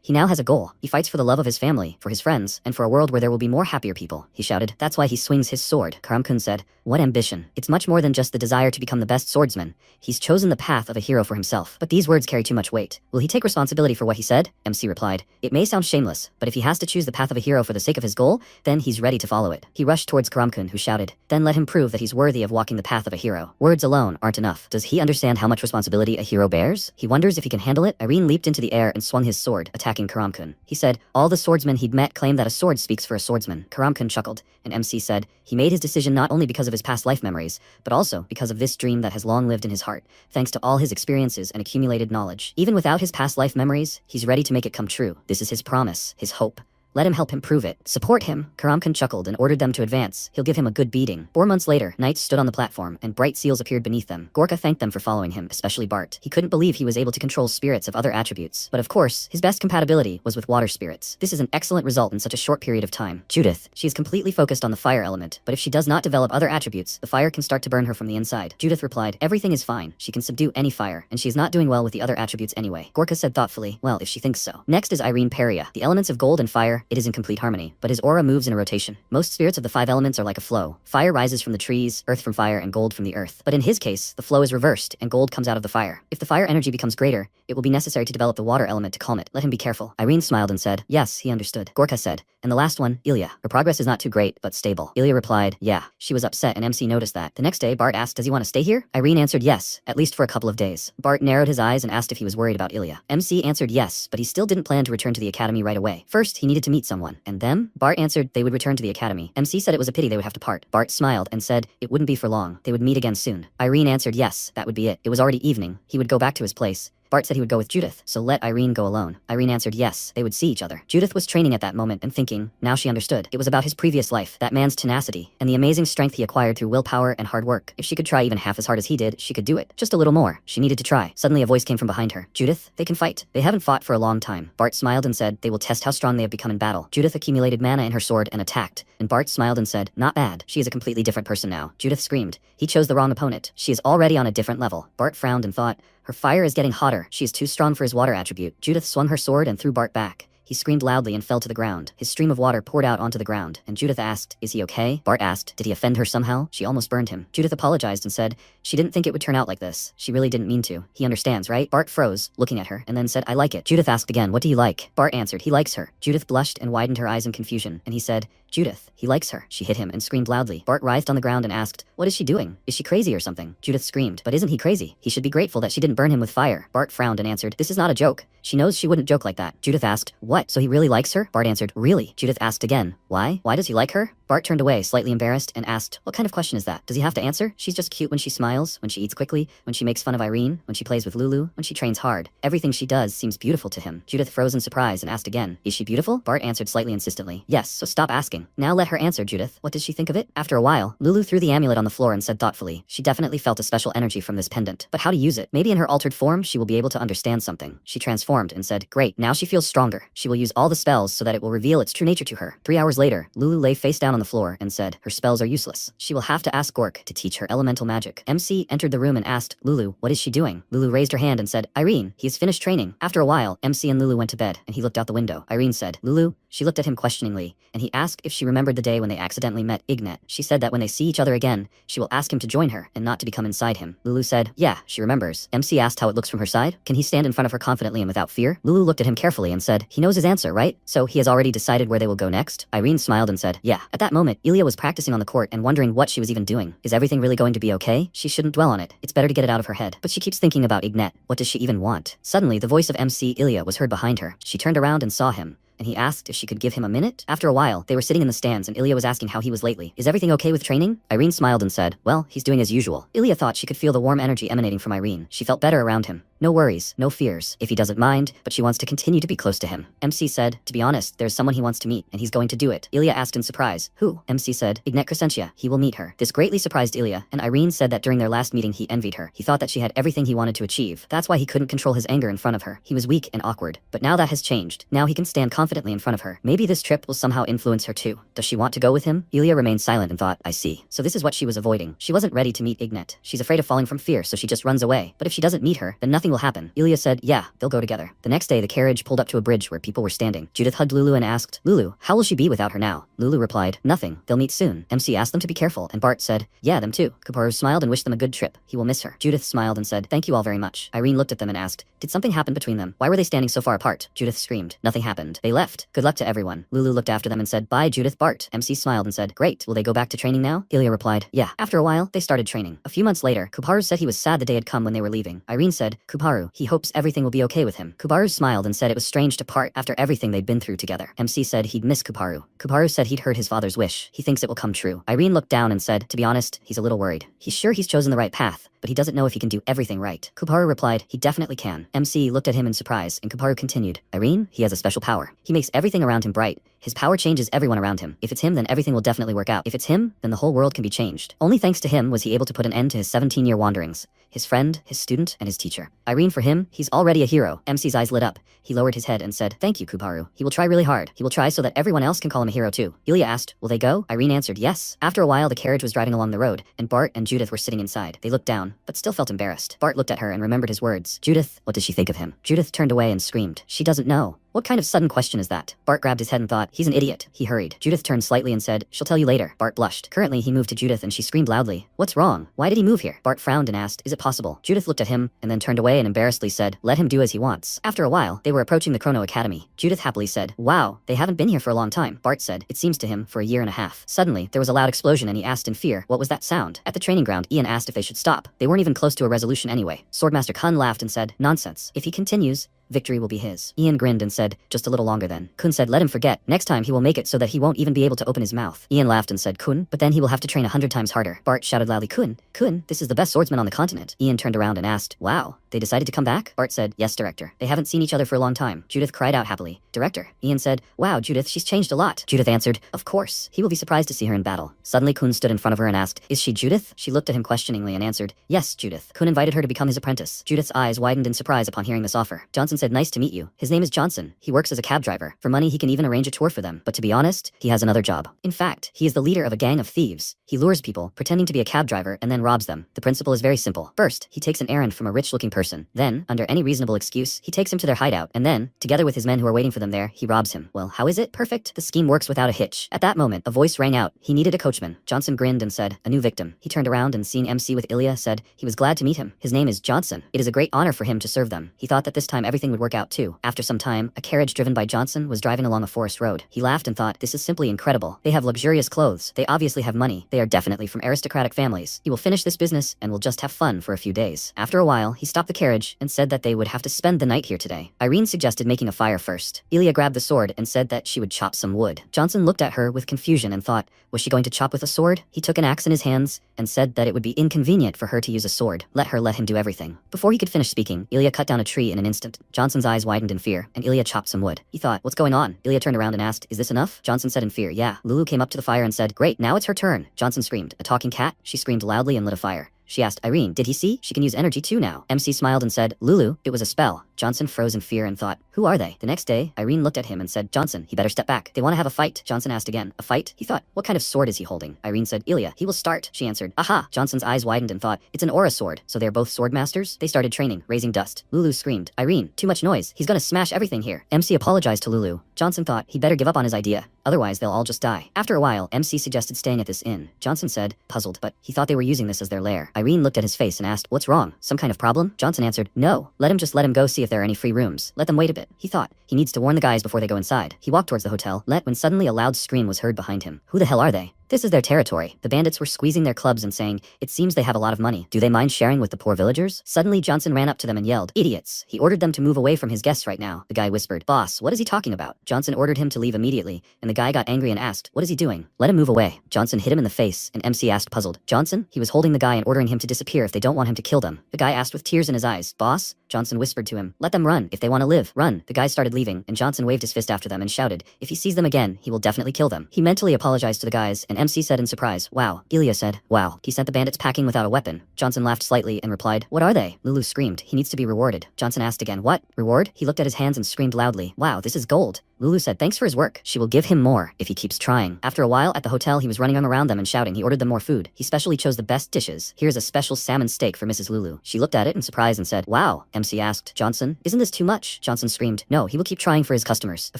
A: he now has a goal. He fights for the love of his family, for his friends, and for a world where there will be more happier people. He shouted, that's why he swings his sword. Karamkun said, what ambition. It's much more than just the desire to become the best swordsman. He's chosen the path of a hero for himself. But these words carry too much weight. Will he take responsibility for what he said? MC replied, it may sound shameless, but if he has to choose the path of a hero for the sake of his goal, then he's ready to follow it. He rushed towards Karamkun, who shouted, then let him prove that he's worthy of walking the path of a hero. Words alone aren't enough. Does he understand how much responsibility a hero bears? He wonders if he can handle it. Irene leaped into the air and swung his sword, attacking Karamkun. He said, all the swordsmen he'd met claimed that a sword speaks for a swordsman. Karamkun chuckled, and MC said, he made his decision not only because of his past life memories, but also because of this dream that has long lived in his heart, thanks to all his experiences and accumulated knowledge. Even without his past life memories, he's ready to make it come true. This is his promise, his hope. Let him help him prove it. Support him. Karamkun chuckled and ordered them to advance. He'll give him a good beating. 4 months later, knights stood on the platform, and bright seals appeared beneath them. Gorka thanked them for following him, especially Bart. He couldn't believe he was able to control spirits of other attributes. But of course, his best compatibility was with water spirits. This is an excellent result in such a short period of time. Judith. She is completely focused on the fire element, but if she does not develop other attributes, the fire can start to burn her from the inside. Judith replied, everything is fine. She can subdue any fire, and she is not doing well with the other attributes anyway. Gorka said thoughtfully, well, if she thinks so. Next is Irene Perea. The elements of gold and fire, it is in complete harmony, but his aura moves in a rotation. Most spirits of the 5 elements are like a flow. Fire rises from the trees, earth from fire, and gold from the earth. But in his case, the flow is reversed, and gold comes out of the fire. If the fire energy becomes greater, it will be necessary to develop the water element to calm it. Let him be careful. Irene smiled and said, yes, he understood. Gorka said, and the last one, Ilya. Her progress is not too great, but stable. Ilya replied, yeah. She was upset, and MC noticed that. The next day, Bart asked, does he want to stay here? Irene answered yes, at least for a couple of days. Bart narrowed his eyes and asked if he was worried about Ilya. MC answered yes, but he still didn't plan to return to the academy right away. First, he needed to meet someone. And them? Bart answered they would return to the academy. MC said it was a pity they would have to part. Bart smiled and said it wouldn't be for long. They would meet again soon. Irene answered yes, that would be it. It was already evening. He would go back to his place. Bart said he would go with Judith, so let Irene go alone. Irene answered yes, they would see each other. Judith was training at that moment and thinking, now she understood. It was about his previous life, that man's tenacity, and the amazing strength he acquired through willpower and hard work. If she could try even half as hard as he did, she could do it. Just a little more. She needed to try. Suddenly a voice came from behind her. Judith, they can fight. They haven't fought for a long time. Bart smiled and said, they will test how strong they have become in battle. Judith accumulated mana in her sword and attacked, and Bart smiled and said, not bad. She is a completely different person now. Judith screamed. He chose the wrong opponent. She is already on a different level. Bart frowned and thought, Her fire is getting hotter. She is too strong for his water attribute. Judith swung her sword and threw Bart back. He screamed loudly and fell to the ground. His stream of water poured out onto the ground, and Judith asked, is he okay? Bart asked, did he offend her somehow? She almost burned him. Judith apologized and said, she didn't think it would turn out like this. She really didn't mean to. He understands, right? Bart froze, looking at her, and then said, I like it. Judith asked again, what do you like? Bart answered, he likes her. Judith blushed and widened her eyes in confusion, and he said, Judith, he likes her. She hit him and screamed loudly. Bart writhed on the ground and asked, what is she doing? Is she crazy or something? Judith screamed, but isn't he crazy? He should be grateful that she didn't burn him with fire. Bart frowned and answered, this is not a joke. She knows she wouldn't joke like that. Judith asked, what? So he really likes her? Bart answered, really? Judith asked again, why? Why does he like her? Bart turned away, slightly embarrassed, and asked, what kind of question is that? Does he have to answer? She's just cute when she smiles, when she eats quickly, when she makes fun of Irene, when she plays with Lulu, when she trains hard. Everything she does seems beautiful to him. Judith froze in surprise and asked again, is she beautiful? Bart answered slightly insistently, yes, so stop asking. Now let her answer, Judith. What does she think of it? After a while, Lulu threw the amulet on the floor and said thoughtfully, she definitely felt a special energy from this pendant. But how to use it? Maybe in her altered form, she will be able to understand something. She transformed and said, great, now she feels stronger. She will use all the spells so that it will reveal its true nature to her. 3 hours later, Lulu lay face down on the floor and said, her spells are useless. She will have to ask Gork to teach her elemental magic. MC entered the room and asked, Lulu, what is she doing? Lulu raised her hand and said, Irene, he has finished training. After a while, MC and Lulu went to bed, and he looked out the window. Irene said, Lulu? She looked at him questioningly, and he asked if she remembered the day when they accidentally met Ignet. She said that when they see each other again, she will ask him to join her and not to become inside him. Lulu said, yeah, she remembers. MC asked how it looks from her side. Can he stand in front of her confidently and without fear? Lulu looked at him carefully and said, he knows his answer, right? So he has already decided where they will go next? Irene smiled and said, yeah. At that moment, Ilya was practicing on the court and wondering what she was even doing. Is everything really going to be okay? She shouldn't dwell on it. It's better to get it out of her head. But she keeps thinking about Ignet. What does she even want? Suddenly, the voice of MC Ilya was heard behind her. She turned around and saw him, and he asked if she could give him a minute. After a while, they were sitting in the stands and Ilya was asking how he was lately. Is everything okay with training? Irene smiled and said, well, he's doing as usual. Ilya thought she could feel the warm energy emanating from Irene. She felt better around him. No worries, no fears. If he doesn't mind, but she wants to continue to be close to him. MC said, to be honest, there's someone he wants to meet, and he's going to do it. Ilya asked in surprise, who? MC said, Ignet Crescentia. He will meet her. This greatly surprised Ilya, and Irene said that during their last meeting he envied her. He thought that she had everything he wanted to achieve. That's why he couldn't control his anger in front of her. He was weak and awkward. But now that has changed. Now he can stand confidently in front of her. Maybe this trip will somehow influence her too. Does she want to go with him? Ilya remained silent and thought, I see. So this is what she was avoiding. She wasn't ready to meet Ignet. She's afraid of falling from fear, so she just runs away. But if she doesn't meet her, then nothing will happen. Ilya said, yeah, they'll go together. The next day, the carriage pulled up to a bridge where people were standing. Judith hugged Lulu and asked, Lulu, how will she be without her now? Lulu replied, nothing. They'll meet soon. MC asked them to be careful, and Bart said, yeah, them too. Kuparu smiled and wished them a good trip. He will miss her. Judith smiled and said, thank you all very much. Irene looked at them and asked, did something happen between them? Why were they standing so far apart? Judith screamed, nothing happened. They left. Good luck to everyone. Lulu looked after them and said, bye, Judith. Bart. MC smiled and said, great. Will they go back to training now? Ilya replied, yeah. After a while, they started training. A few months later, Kuparu said he was sad the day had come when they were leaving. Irene said, Kuparu, he hopes everything will be okay with him. Kuparu smiled and said it was strange to part after everything they'd been through together. MC said he'd miss Kuparu. Kuparu said he'd heard his father's wish. He thinks it will come true. Irene looked down and said, to be honest, he's a little worried. He's sure he's chosen the right path, but he doesn't know if he can do everything right. Kuparu replied, he definitely can. MC looked at him in surprise, and Kuparu continued, Irene, he has a special power. He makes everything around him bright. His power changes everyone around him. If it's him, then everything will definitely work out. If it's him, then the whole world can be changed. Only thanks to him was he able to put an end to his 17-year wanderings. His friend, his student, and his teacher. Irene, for him, he's already a hero. MC's eyes lit up. He lowered his head and said, thank you, Kuparu. He will try really hard. He will try so that everyone else can call him a hero too. Ilya asked, will they go? Irene answered, yes. After a while, the carriage was driving along the road, and Bart and Judith were sitting inside. They looked down, but still felt embarrassed. Bart looked at her and remembered his words. Judith, what does she think of him? Judith turned away and screamed, she doesn't know. What kind of sudden question is that? Bart grabbed his head and thought, he's an idiot. He hurried. Judith turned slightly and said, she'll tell you later. Bart blushed. Currently, he moved to Judith and she screamed loudly, what's wrong? Why did he move here? Bart frowned and asked, is it possible? Judith looked at him and then turned away and embarrassedly said, let him do as he wants. After a while, they were approaching the Chrono Academy. Judith happily said, wow, they haven't been here for a long time. Bart said, it seems to him, for a year and a half. Suddenly, there was a loud explosion and he asked in fear, what was that sound? At the training ground, Ian asked if they should stop. They weren't even close to a resolution anyway. Swordmaster Kun laughed and said, nonsense. If he continues, victory will be his. Ian grinned and said, just a little longer then. Kun said, let him forget. Next time he will make it so that he won't even be able to open his mouth. Ian laughed and said, Kun, but then he will have to train 100 times harder. Bart shouted loudly, Kun, this is the best swordsman on the continent. Ian turned around and asked, wow, they decided to come back? Bart said, yes, director. They haven't seen each other for a long time. Judith cried out happily, director. Ian said, wow, Judith, she's changed a lot. Judith answered, of course. He will be surprised to see her in battle. Suddenly Kun stood in front of her and asked, is she Judith? She looked at him questioningly and answered, yes, Judith. Kun invited her to become his apprentice. Judith's eyes widened in surprise upon hearing this offer. Johnson said, nice to meet you. His name is Johnson. He works as a cab driver. For money, he can even arrange a tour for them. But to be honest, he has another job. In fact, he is the leader of a gang of thieves. He lures people, pretending to be a cab driver, and then robs them. The principle is very simple. First, he takes an errand from a rich-looking person person. Then, under any reasonable excuse, he takes him to their hideout, and then, together with his men who are waiting for them there, he robs him. Well, how is it? Perfect. The scheme works without a hitch. At that moment, a voice rang out. He needed a coachman. Johnson grinned and said, a new victim. He turned around and seeing MC with Ilya, said, he was glad to meet him. His name is Johnson. It is a great honor for him to serve them. He thought that this time everything would work out too. After some time, a carriage driven by Johnson was driving along a forest road. He laughed and thought, this is simply incredible. They have luxurious clothes. They obviously have money. They are definitely from aristocratic families. He will finish this business and will just have fun for a few days. After a while, he stopped the carriage and said that they would have to spend the night here today. Irene suggested making a fire first. Ilya grabbed the sword and said that she would chop some wood. Johnson looked at her with confusion and thought, was she going to chop with a sword? He took an axe in his hands and said that it would be inconvenient for her to use a sword. Let him do everything. Before he could finish speaking, Ilya cut down a tree in an instant. Johnson's eyes widened in fear, and Ilya chopped some wood. He thought, what's going on? Ilya turned around and asked, is this enough? Johnson said in fear, yeah. Lulu came up to the fire and said, great, now it's her turn. Johnson screamed, a talking cat? She screamed loudly and lit a fire. She asked, Irene, did he see? She can use energy too now. MC smiled and said, Lulu, it was a spell. Johnson froze in fear and thought, who are they? The next day, Irene looked at him and said, Johnson, he better step back. They want to have a fight. Johnson asked again, a fight? He thought, what kind of sword is he holding? Irene said, Ilya, he will start. She answered, aha. Johnson's eyes widened and thought, it's an aura sword. So they're both sword masters? They started training, raising dust. Lulu screamed, Irene, too much noise. He's gonna smash everything here. MC apologized to Lulu. Johnson thought he'd better give up on his idea. Otherwise, they'll all just die. After a while, MC suggested staying at this inn. Johnson said, puzzled, but he thought they were using this as their lair. Irene looked at his face and asked, what's wrong? Some kind of problem? Johnson answered, no. Let him go see if there are any free rooms. Let them wait a bit. He thought, he needs to warn the guys before they go inside. He walked towards the hotel, when suddenly a loud scream was heard behind him. Who the hell are they? This is their territory. The bandits were squeezing their clubs and saying, it seems they have a lot of money. Do they mind sharing with the poor villagers? Suddenly, Johnson ran up to them and yelled, idiots. He ordered them to move away from his guests right now. The guy whispered, boss, what is he talking about? Johnson ordered him to leave immediately, and the guy got angry and asked, what is he doing? Let him move away. Johnson hit him in the face, and MC asked puzzled, Johnson? He was holding the guy and ordering him to disappear if they don't want him to kill them. The guy asked with tears in his eyes, boss? Johnson whispered to him, let them run. If they want to live, run. The guys started leaving, and Johnson waved his fist after them and shouted, if he sees them again, he will definitely kill them. He mentally apologized to the guys, and MC said in surprise, wow. Ilya said, wow. He sent the bandits packing without a weapon. Johnson laughed slightly and replied, what are they? Lulu screamed, he needs to be rewarded. Johnson asked again, what? Reward? He looked at his hands and screamed loudly, wow, this is gold. Lulu said, thanks for his work. She will give him more if he keeps trying. After a while, at the hotel, he was running around them and shouting. He ordered them more food. He specially chose the best dishes. Here's a special salmon steak for Mrs. Lulu. She looked at it in surprise and said, wow. MC asked, Johnson, isn't this too much? Johnson screamed, no, he will keep trying for his customers. A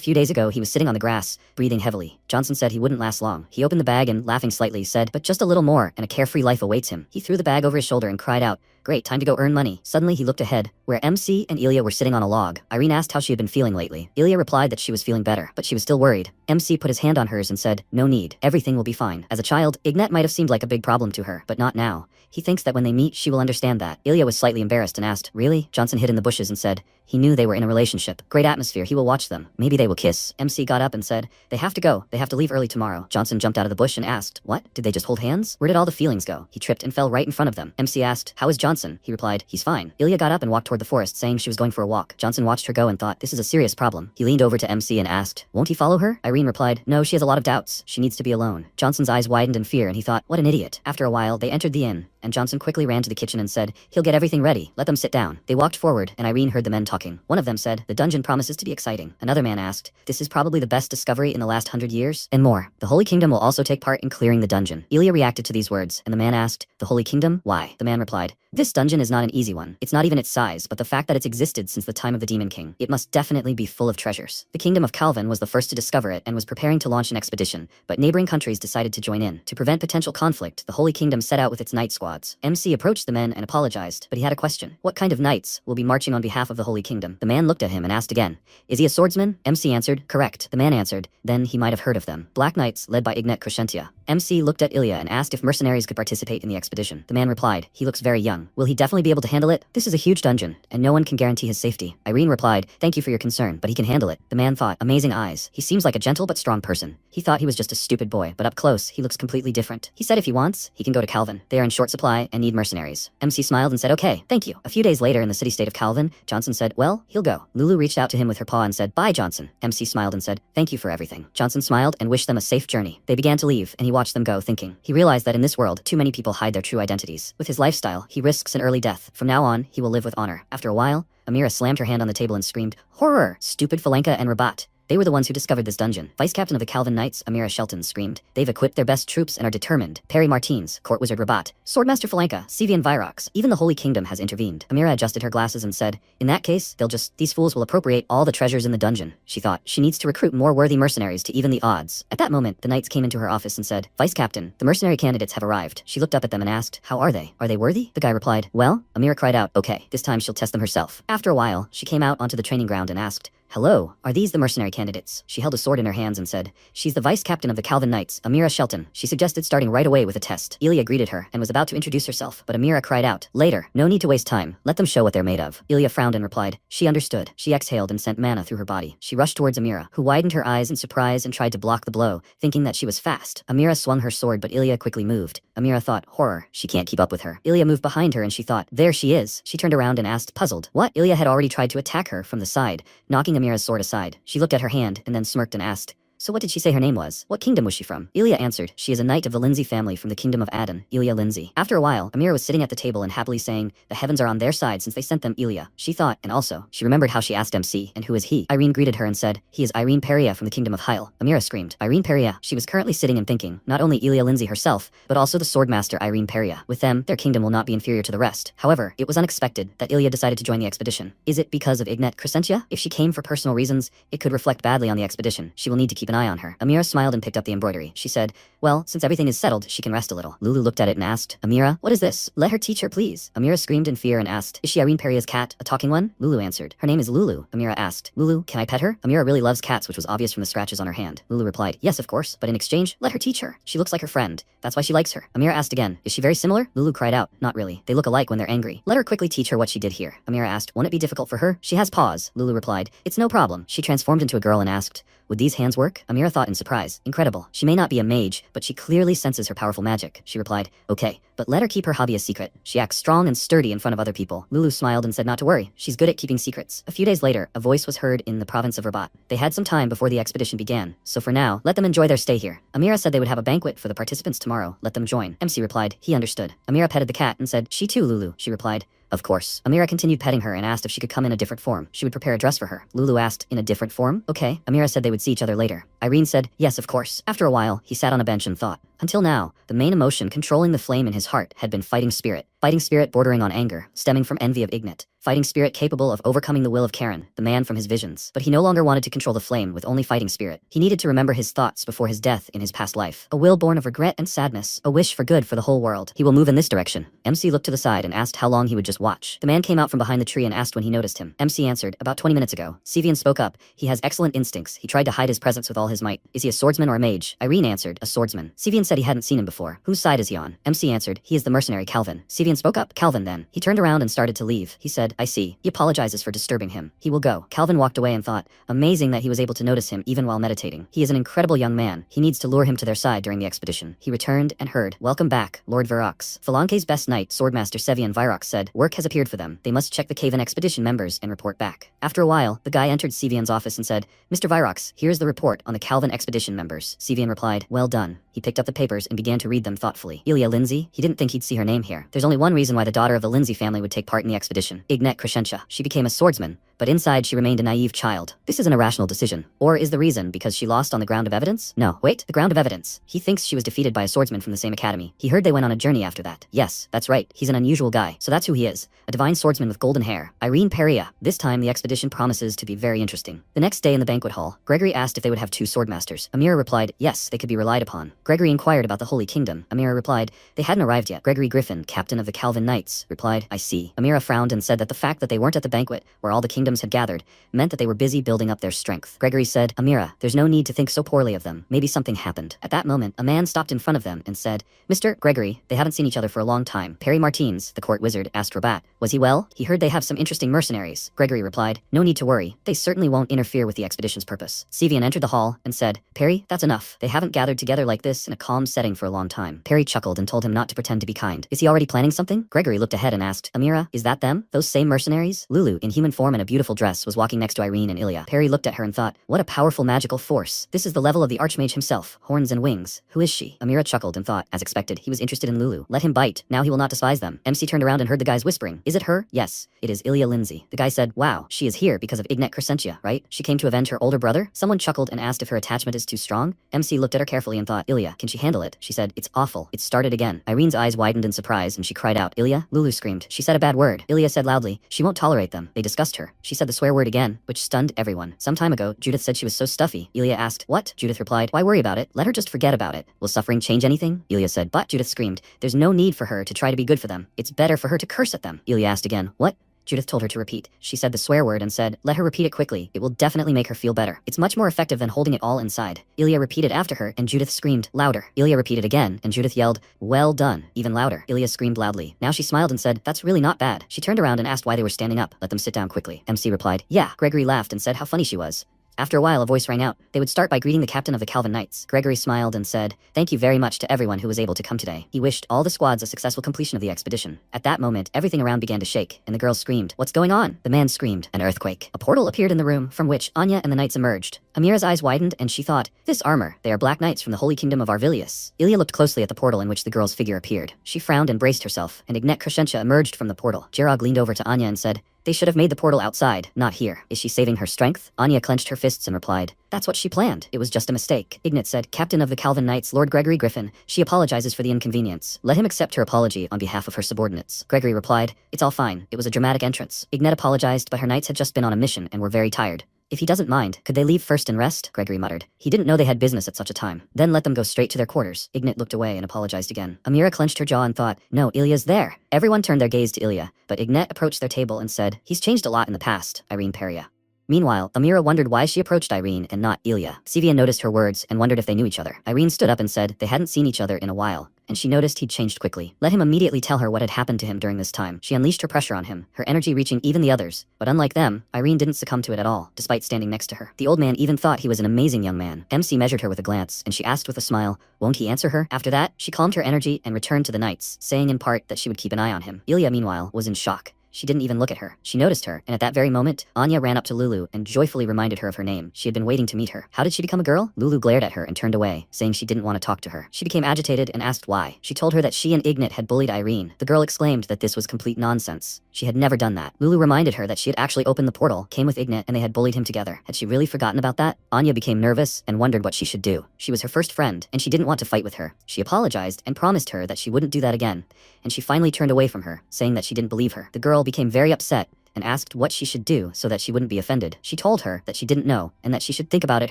A: few days ago, he was sitting on the grass, breathing heavily. Johnson said he wouldn't last long. He opened the bag and, laughing slightly, said, but just a little more, and a carefree life awaits him. He threw the bag over his shoulder and cried out, great, time to go earn money. Suddenly, he looked ahead, where MC and Ilya were sitting on a log. Irene asked how she had been feeling lately. Ilya replied that she was feeling better, but she was still worried. MC put his hand on hers and said, no need. Everything will be fine. As a child, Ignat might have seemed like a big problem to her, but not now. He thinks that when they meet, she will understand that. Ilya was slightly embarrassed and asked, really? Johnson hid in the bushes and said, he knew they were in a relationship. Great atmosphere, he will watch them. Maybe they will kiss. MC got up and said, they have to go. They have to leave early tomorrow. Johnson jumped out of the bush and asked, what? Did they just hold hands? Where did all the feelings go? He tripped and fell right in front of them. MC asked, how is Johnson? He replied, he's fine. Ilya got up and walked toward the forest, saying she was going for a walk. Johnson watched her go and thought, this is a serious problem. He leaned over to MC and asked, won't he follow her? Irene replied, no, she has a lot of doubts. She needs to be alone. Johnson's eyes widened in fear and he thought, what an idiot. After a while, they entered the inn, and Johnson quickly ran to the kitchen and said, he'll get everything ready. Let them sit down. They walked forward, and Irene heard the men talking. One of them said, the dungeon promises to be exciting. Another man asked, this is probably the best discovery in the last 100 years, and more. The Holy Kingdom will also take part in clearing the dungeon. Ilya reacted to these words, and the man asked, the Holy Kingdom? Why? The man replied, this dungeon is not an easy one. It's not even its size, but the fact that it's existed since the time of the Demon King. It must definitely be full of treasures. The Kingdom of Calvin was the first to discover it and was preparing to launch an expedition, but neighboring countries decided to join in. To prevent potential conflict, the Holy Kingdom set out with its knight squads. MC approached the men and apologized, but he had a question. What kind of knights will be marching on behalf of the Holy Kingdom? The man looked at him and asked again, is he a swordsman? MC answered, correct. The man answered, then he might have heard of them. Black Knights, led by Ignat Crescentia. MC looked at Ilya and asked if mercenaries could participate in the expedition. The man replied, he looks very young. Will he definitely be able to handle it? This is a huge dungeon, and no one can guarantee his safety. Irene replied, thank you for your concern, but he can handle it. The man thought, amazing eyes. He seems like a gentle but strong person. He thought he was just a stupid boy, but up close, he looks completely different. He said if he wants, he can go to Calvin. They are in short supply and need mercenaries. MC smiled and said, okay, thank you. A few days later in the city-state of Calvin, Johnson said, well, he'll go. Lulu reached out to him with her paw and said, bye, Johnson. MC smiled and said, thank you for everything. Johnson smiled and wished them a safe journey. They began to leave, and he watched them go, thinking. He realized that in this world, too many people hide their true identities. With his lifestyle, he risks an early death. From now on, he will live with honor. After a while, Amira slammed her hand on the table and screamed, horror! Stupid Falenka and Rabat. They were the ones who discovered this dungeon. Vice Captain of the Calvin Knights, Amira Shelton, screamed. They've equipped their best troops and are determined. Perry Martins, Court Wizard Rabat, Swordmaster Falanka, Sevian Virox, even the Holy Kingdom has intervened. Amira adjusted her glasses and said, in that case, these fools will appropriate all the treasures in the dungeon. She thought, she needs to recruit more worthy mercenaries to even the odds. At that moment, the knights came into her office and said, Vice Captain, the mercenary candidates have arrived. She looked up at them and asked, how are they? Are they worthy? The guy replied, well, Amira cried out, okay, this time she'll test them herself. After a while, she came out onto the training ground and asked, hello, are these the mercenary candidates? She held a sword in her hands and said, she's the vice captain of the Calvin Knights, Amira Shelton. She suggested starting right away with a test. Ilya greeted her and was about to introduce herself, but Amira cried out, later, no need to waste time, let them show what they're made of. Ilya frowned and replied, she understood. She exhaled and sent mana through her body. She rushed towards Amira, who widened her eyes in surprise and tried to block the blow, thinking that she was fast. Amira swung her sword, but Ilya quickly moved. Amira thought, horror, she can't keep up with her. Ilya moved behind her and she thought, there she is. She turned around and asked, puzzled, what? Ilya had already tried to attack her from the side, knocking Amira's sword aside. She looked at her hand and then smirked and asked, so what did she say her name was? What kingdom was she from? Ilya answered, she is a knight of the Lindsay family from the kingdom of Aden, Ilya Lindsay. After a while, Amira was sitting at the table and happily saying, the heavens are on their side since they sent them Ilya. She thought, and also, she remembered how she asked MC, and who is he? Irene greeted her and said, he is Irene Peria from the kingdom of Heil. Amira screamed, Irene Peria. She was currently sitting and thinking, not only Ilya Lindsay herself, but also the swordmaster Irene Peria. With them, their kingdom will not be inferior to the rest. However, it was unexpected that Ilya decided to join the expedition. Is it because of Ignet Crescentia? If she came for personal reasons, it could reflect badly on the expedition. She will need to keep an eye on her. Amira smiled and picked up the embroidery. She said, well, since everything is settled, she can rest a little. Lulu looked at it and asked, Amira, what is this? Let her teach her, please. Amira screamed in fear and asked, is she Irene Peria's cat, a talking one? Lulu answered, her name is Lulu. Amira asked, Lulu, can I pet her? Amira really loves cats, which was obvious from the scratches on her hand. Lulu replied, yes, of course, but in exchange, let her teach her. She looks like her friend. That's why she likes her. Amira asked again, is she very similar? Lulu cried out, not really. They look alike when they're angry. Let her quickly teach her what she did here. Amira asked, won't it be difficult for her? She has paws. Lulu replied, it's no problem. She transformed into a girl and asked, would these hands work? Amira thought in surprise. Incredible. She may not be a mage, but she clearly senses her powerful magic. She replied, okay, but let her keep her hobby a secret. She acts strong and sturdy in front of other people. Lulu smiled and said not to worry. She's good at keeping secrets. A few days later, a voice was heard in the province of Rabat. They had some time before the expedition began, so for now, let them enjoy their stay here. Amira said they would have a banquet for the participants tomorrow. Let them join. MC replied, he understood. Amira petted the cat and said, she too, Lulu. She replied, of course. Amira continued petting her and asked if she could come in a different form. She would prepare a dress for her. Lulu asked, in a different form? Okay. Amira said they would see each other later. Irene said, yes, of course. After a while, he sat on a bench and thought. Until now, the main emotion controlling the flame in his heart had been fighting spirit. Fighting spirit bordering on anger, stemming from envy of Ignet. Fighting spirit capable of overcoming the will of Karen, the man from his visions. But he no longer wanted to control the flame with only fighting spirit. He needed to remember his thoughts before his death in his past life. A will born of regret and sadness. A wish for good for the whole world. He will move in this direction. MC looked to the side and asked how long he would just watch. The man came out from behind the tree and asked when he noticed him. MC answered, about 20 minutes ago. Sevian spoke up. He has excellent instincts. He tried to hide his presence with all his might. Is he a swordsman or a mage? Irene answered, a swordsman. Sevian said he hadn't seen him before. Whose side is he on? MC answered, he is the mercenary Calvin. Sevian spoke up. Calvin then. He turned around and started to leave. He said, I see. He apologizes for disturbing him. He will go. Calvin walked away and thought, amazing that he was able to notice him even while meditating. He is an incredible young man. He needs to lure him to their side during the expedition. He returned and heard, welcome back, Lord Virox. Falanke's best knight, Swordmaster Sevian Virox said, work has appeared for them. They must check the Caven expedition members and report back. After a while, the guy entered Sevian's office and said, Mr. Virox, here's the report on the Calvin expedition members. Sevian replied, well done. He picked up the papers and began to read them thoughtfully. Ilya Lindsay? He didn't think he'd see her name here. There's only one reason why the daughter of the Lindsay family would take part in the expedition. Ignet Crescentia. She became a swordsman, but inside she remained a naive child. This is an irrational decision. Or is the reason because she lost on the ground of evidence? No, wait, the ground of evidence. He thinks she was defeated by a swordsman from the same academy. He heard they went on a journey after that. Yes, that's right. He's an unusual guy. So that's who he is. A divine swordsman with golden hair. Irene Peria. This time the expedition promises to be very interesting. The next day in the banquet hall, Gregory asked if they would have 2 swordmasters. Amira replied, yes, they could be relied upon. Gregory inquired about the Holy Kingdom. Amira replied, they hadn't arrived yet. Gregory Griffin, captain of the Calvin Knights, replied, I see. Amira frowned and said that the fact that they weren't at the banquet, where all the kingdoms had gathered, meant that they were busy building up their strength. Gregory said, Amira, there's no need to think so poorly of them. Maybe something happened. At that moment, a man stopped in front of them and said, Mr. Gregory, they haven't seen each other for a long time. Perry Martins, the court wizard, asked Rabat, was he well? He heard they have some interesting mercenaries. Gregory replied, no need to worry. They certainly won't interfere with the expedition's purpose. Sevian entered the hall and said, Perry, that's enough. They haven't gathered together like this in a calm setting for a long time. Perry chuckled and told him not to pretend to be kind. Is he already planning something? Gregory looked ahead and asked, Amira, is that them? Those same mercenaries? Lulu, in human form and a beautiful beautiful dress, was walking next to Irene and Ilya. Perry looked at her and thought, what a powerful magical force. This is the level of the Archmage himself, horns and wings. Who is she? Amira chuckled and thought, as expected, he was interested in Lulu. Let him bite, now he will not despise them. MC turned around and heard the guys whispering, is it her? Yes, it is Ilya Lindsay. The guy said, wow, she is here because of Ignet Crescentia, right? She came to avenge her older brother? Someone chuckled and asked if her attachment is too strong. MC looked at her carefully and thought, Ilya, can she handle it? She said, it's awful. It started again. Irene's eyes widened in surprise and she cried out, Ilya? Lulu screamed. She said a bad word. Ilya said loudly, she won't tolerate them. They disgust her. She said the swear word again, which stunned everyone. Some time ago, Judith said she was so stuffy. Ilya asked, what? Judith replied, why worry about it? Let her just forget about it. Will suffering change anything? Ilya said, but Judith screamed, there's no need for her to try to be good for them. It's better for her to curse at them. Ilya asked again, what? Judith told her to repeat. She said the swear word and said, let her repeat it quickly. It will definitely make her feel better. It's much more effective than holding it all inside. Ilya repeated after her and Judith screamed louder. Ilya repeated again and Judith yelled, well done, even louder. Ilya screamed loudly. Now she smiled and said, that's really not bad. She turned around and asked why they were standing up. Let them sit down quickly. MC replied, yeah. Gregory laughed and said how funny she was. After a while, a voice rang out. They would start by greeting the captain of the Calvin Knights. Gregory smiled and said, thank you very much to everyone who was able to come today. He wished all the squads a successful completion of the expedition. At that moment, everything around began to shake, and the girls screamed, what's going on? The man screamed, an earthquake. A portal appeared in the room, from which Anya and the knights emerged. Amira's eyes widened, and she thought, this armor, they are black knights from the holy kingdom of Arvilius. Ilya looked closely at the portal in which the girl's figure appeared. She frowned and braced herself, and Ignet Crescentia emerged from the portal. Jirog leaned over to Anya and said, they should have made the portal outside, not here. Is she saving her strength? Anya clenched her fists and replied, that's what she planned. It was just a mistake. Ignet said, Captain of the Calvin Knights, Lord Gregory Griffin, she apologizes for the inconvenience. Let him accept her apology on behalf of her subordinates. Gregory replied, it's all fine. It was a dramatic entrance. Ignet apologized, but her knights had just been on a mission and were very tired. If he doesn't mind, could they leave first and rest? Gregory muttered. He didn't know they had business at such a time. Then let them go straight to their quarters. Ignet looked away and apologized again. Amira clenched her jaw and thought, no, Ilya's there. Everyone turned their gaze to Ilya, but Ignet approached their table and said, he's changed a lot in the past, Irene Peria. Meanwhile, Amira wondered why she approached Irene and not Ilya. Sevian noticed her words and wondered if they knew each other. Irene stood up and said they hadn't seen each other in a while, and she noticed he'd changed quickly. Let him immediately tell her what had happened to him during this time. She unleashed her pressure on him, her energy reaching even the others. But unlike them, Irene didn't succumb to it at all, despite standing next to her. The old man even thought he was an amazing young man. MC measured her with a glance, and she asked with a smile, won't he answer her? After that, she calmed her energy and returned to the knights, saying in part that she would keep an eye on him. Ilya, meanwhile, was in shock. She didn't even look at her. She noticed her, and at that very moment, Anya ran up to Lulu and joyfully reminded her of her name. She had been waiting to meet her. How did she become a girl? Lulu glared at her and turned away, saying she didn't want to talk to her. She became agitated and asked why. She told her that she and Ignet had bullied Irene. The girl exclaimed that this was complete nonsense. She had never done that. Lulu reminded her that she had actually opened the portal, came with Ignet, and they had bullied him together. Had she really forgotten about that? Anya became nervous and wondered what she should do. She was her first friend, and she didn't want to fight with her. She apologized and promised her that she wouldn't do that again, and she finally turned away from her, saying that she didn't believe her. The girl became very upset and asked what she should do so that she wouldn't be offended. She told her that she didn't know and that she should think about it